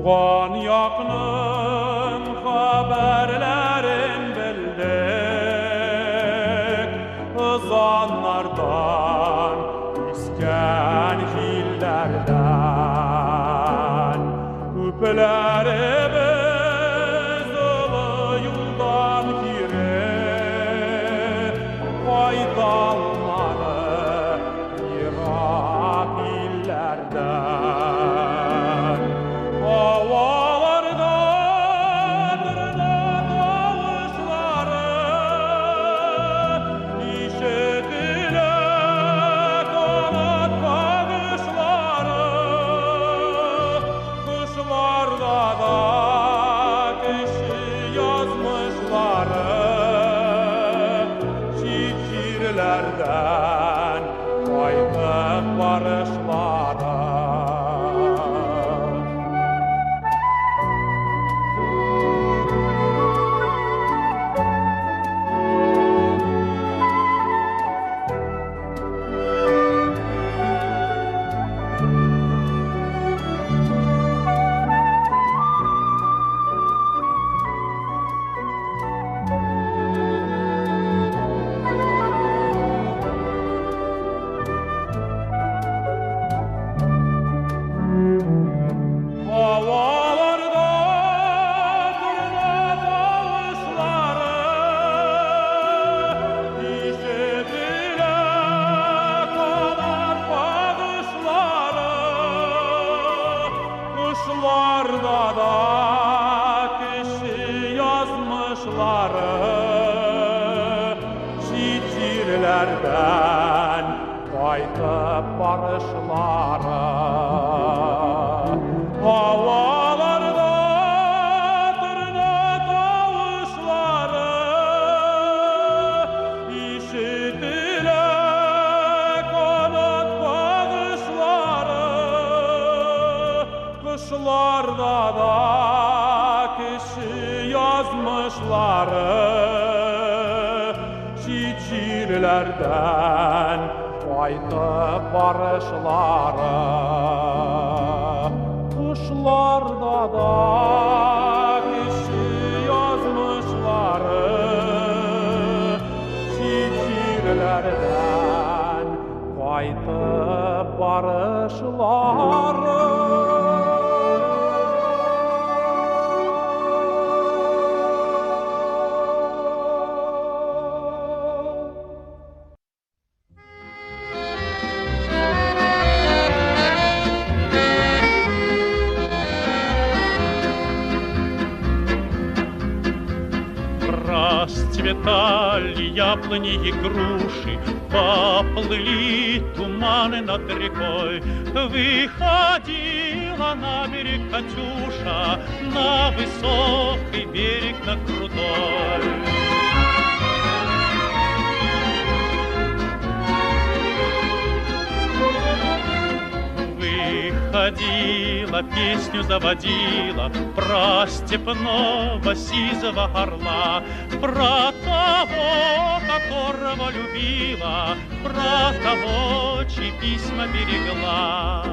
Tuğan yakının haberlerin bildik, hızanlardan, iskencilerden, küpelerimiz ılı yoldan girip, faydalanmalı Irak illerden. Havalarda Sicillerden kaytıp barışlara. Sicillerden kaytıp barışlara. Havalarda tırna tavuşları işitile kanat bağışları. Kışlarda da kişi yazmışları. Sicillerden kaytıp barışlara. Kuşlarda da kişi yazmışları. Sicillerden kaytıp barışlara. Расцветали яблони и груши, поплыли туманы над рекой. Выходила на берег Катюша, на высокий берег, на крутой. Выходила, песню заводила про степного сизого орла, про того, которого любила, про того, чьи письма берегла.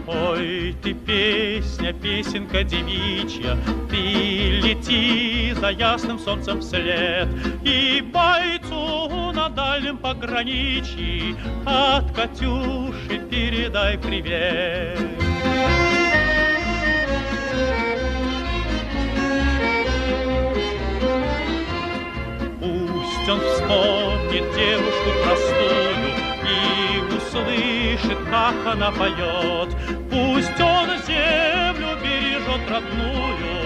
Ой, ты песня, песенка девичья, ты лети за ясным солнцем вслед, и бойцу на дальнем пограничье от Катюши передай привет. Пусть он вспомнит девушку простую и услышит, как она поет. Пусть он землю бережет родную,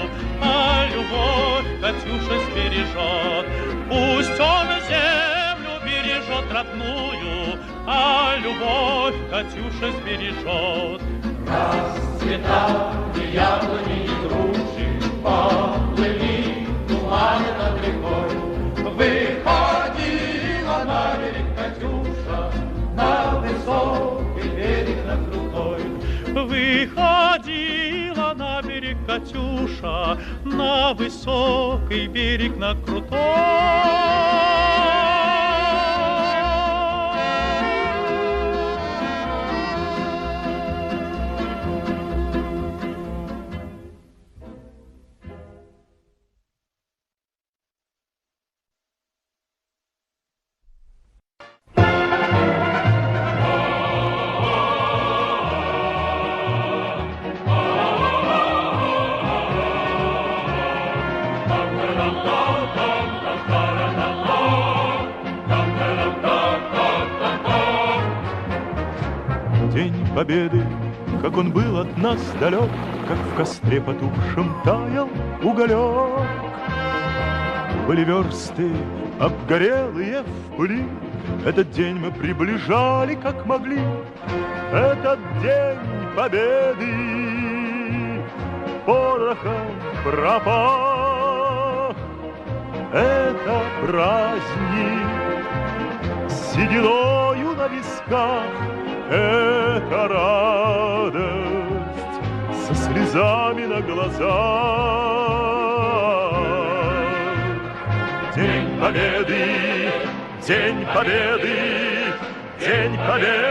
а любовь Катюша сбережет. Пусть он землю бережет родную, а любовь Катюша сбережет. Расцветали яблони и груши, поплыли туманы над рекой. Выходила на берег Катюша, на высокий берег, на крутой. Выходила на берег Катюша, на высокий берег, на крутой. День Победы, как он был от нас далек, как в костре потухшем таял уголек. Были версты обгорелые в пыли, этот день мы приближали как могли. Этот день Победы, пора порохом пропах. Это праздник с сединою на висках, это радость со слезами на глазах. День Победы, День Победы, День Победы.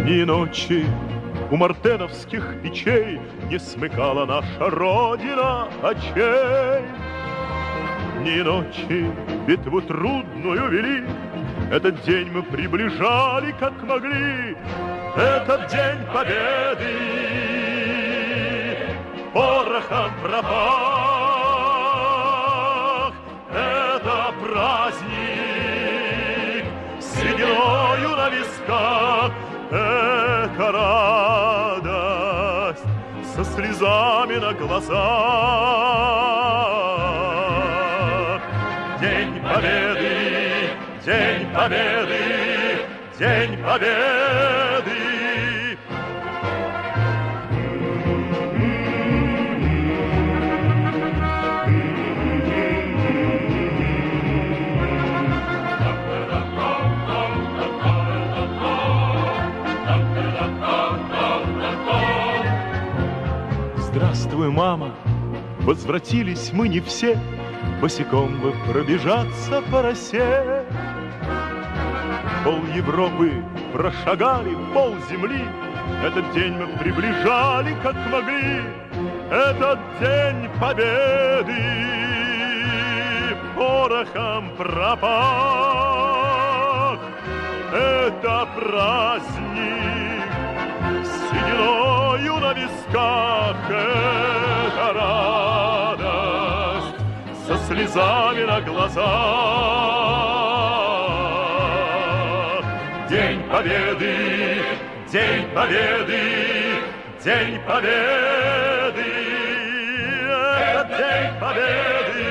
Ни ночи у мартеновских печей не смыкала наша Родина очей. Ни ночи битву трудную вели, этот день мы приближали, как могли. Этот день Победы порохом пропах. Это праздник с сединою на висках, это радость со слезами на глазах. День Победы, День Победы, День Победы. Здравствуй, мама, возвратились мы не все, босиком бы пробежаться по росе. Пол Европы прошагали, пол земли, этот день мы приближали, как могли. Этот день Победы порохом пропах. Это праздник с сединою на висках, это радость со слезами на глазах. День Победы, День Победы, День Победы. Это День Победы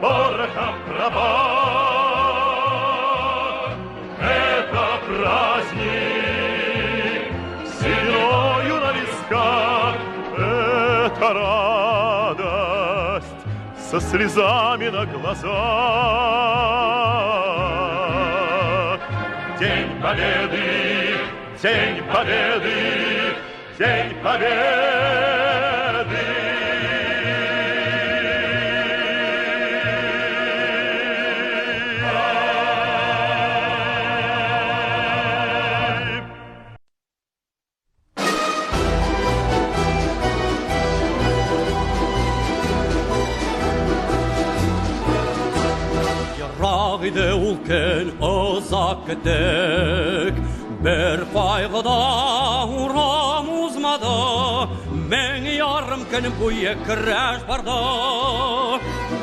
порохом пропах. Это праздник с сединою на висках, это радость со слезами на глазах. День Победы, День Победы, День Победы. Рағиды үлкен ұзақ кеттік, бір қайғыда урам ұзмады, мен ярым күн бойы күрәш барды.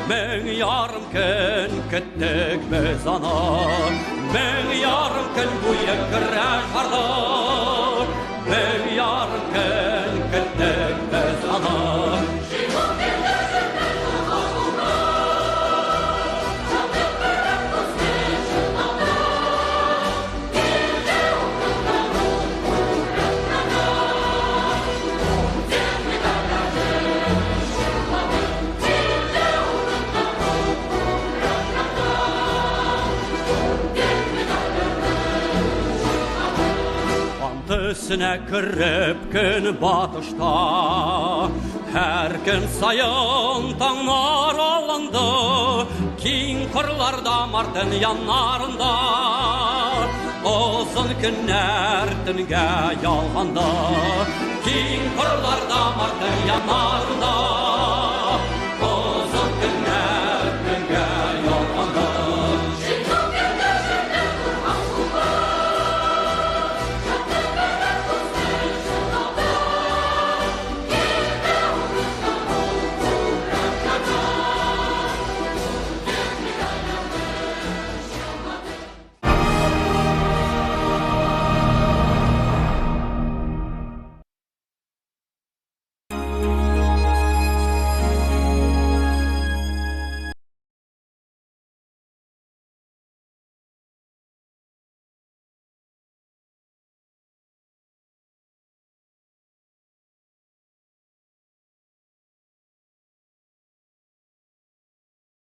Мен ярым күн кеттік біз ана, мен ярым күн бойы күрәш барды. Мен ярым күн кеттік біз ана. Төсіне кіріп күн батышта, әр күн сайын таңнар алынды, кең қырларда мартын янарында. Ұзын күннер түнге ялғанды, кең қырларда мартын янарында.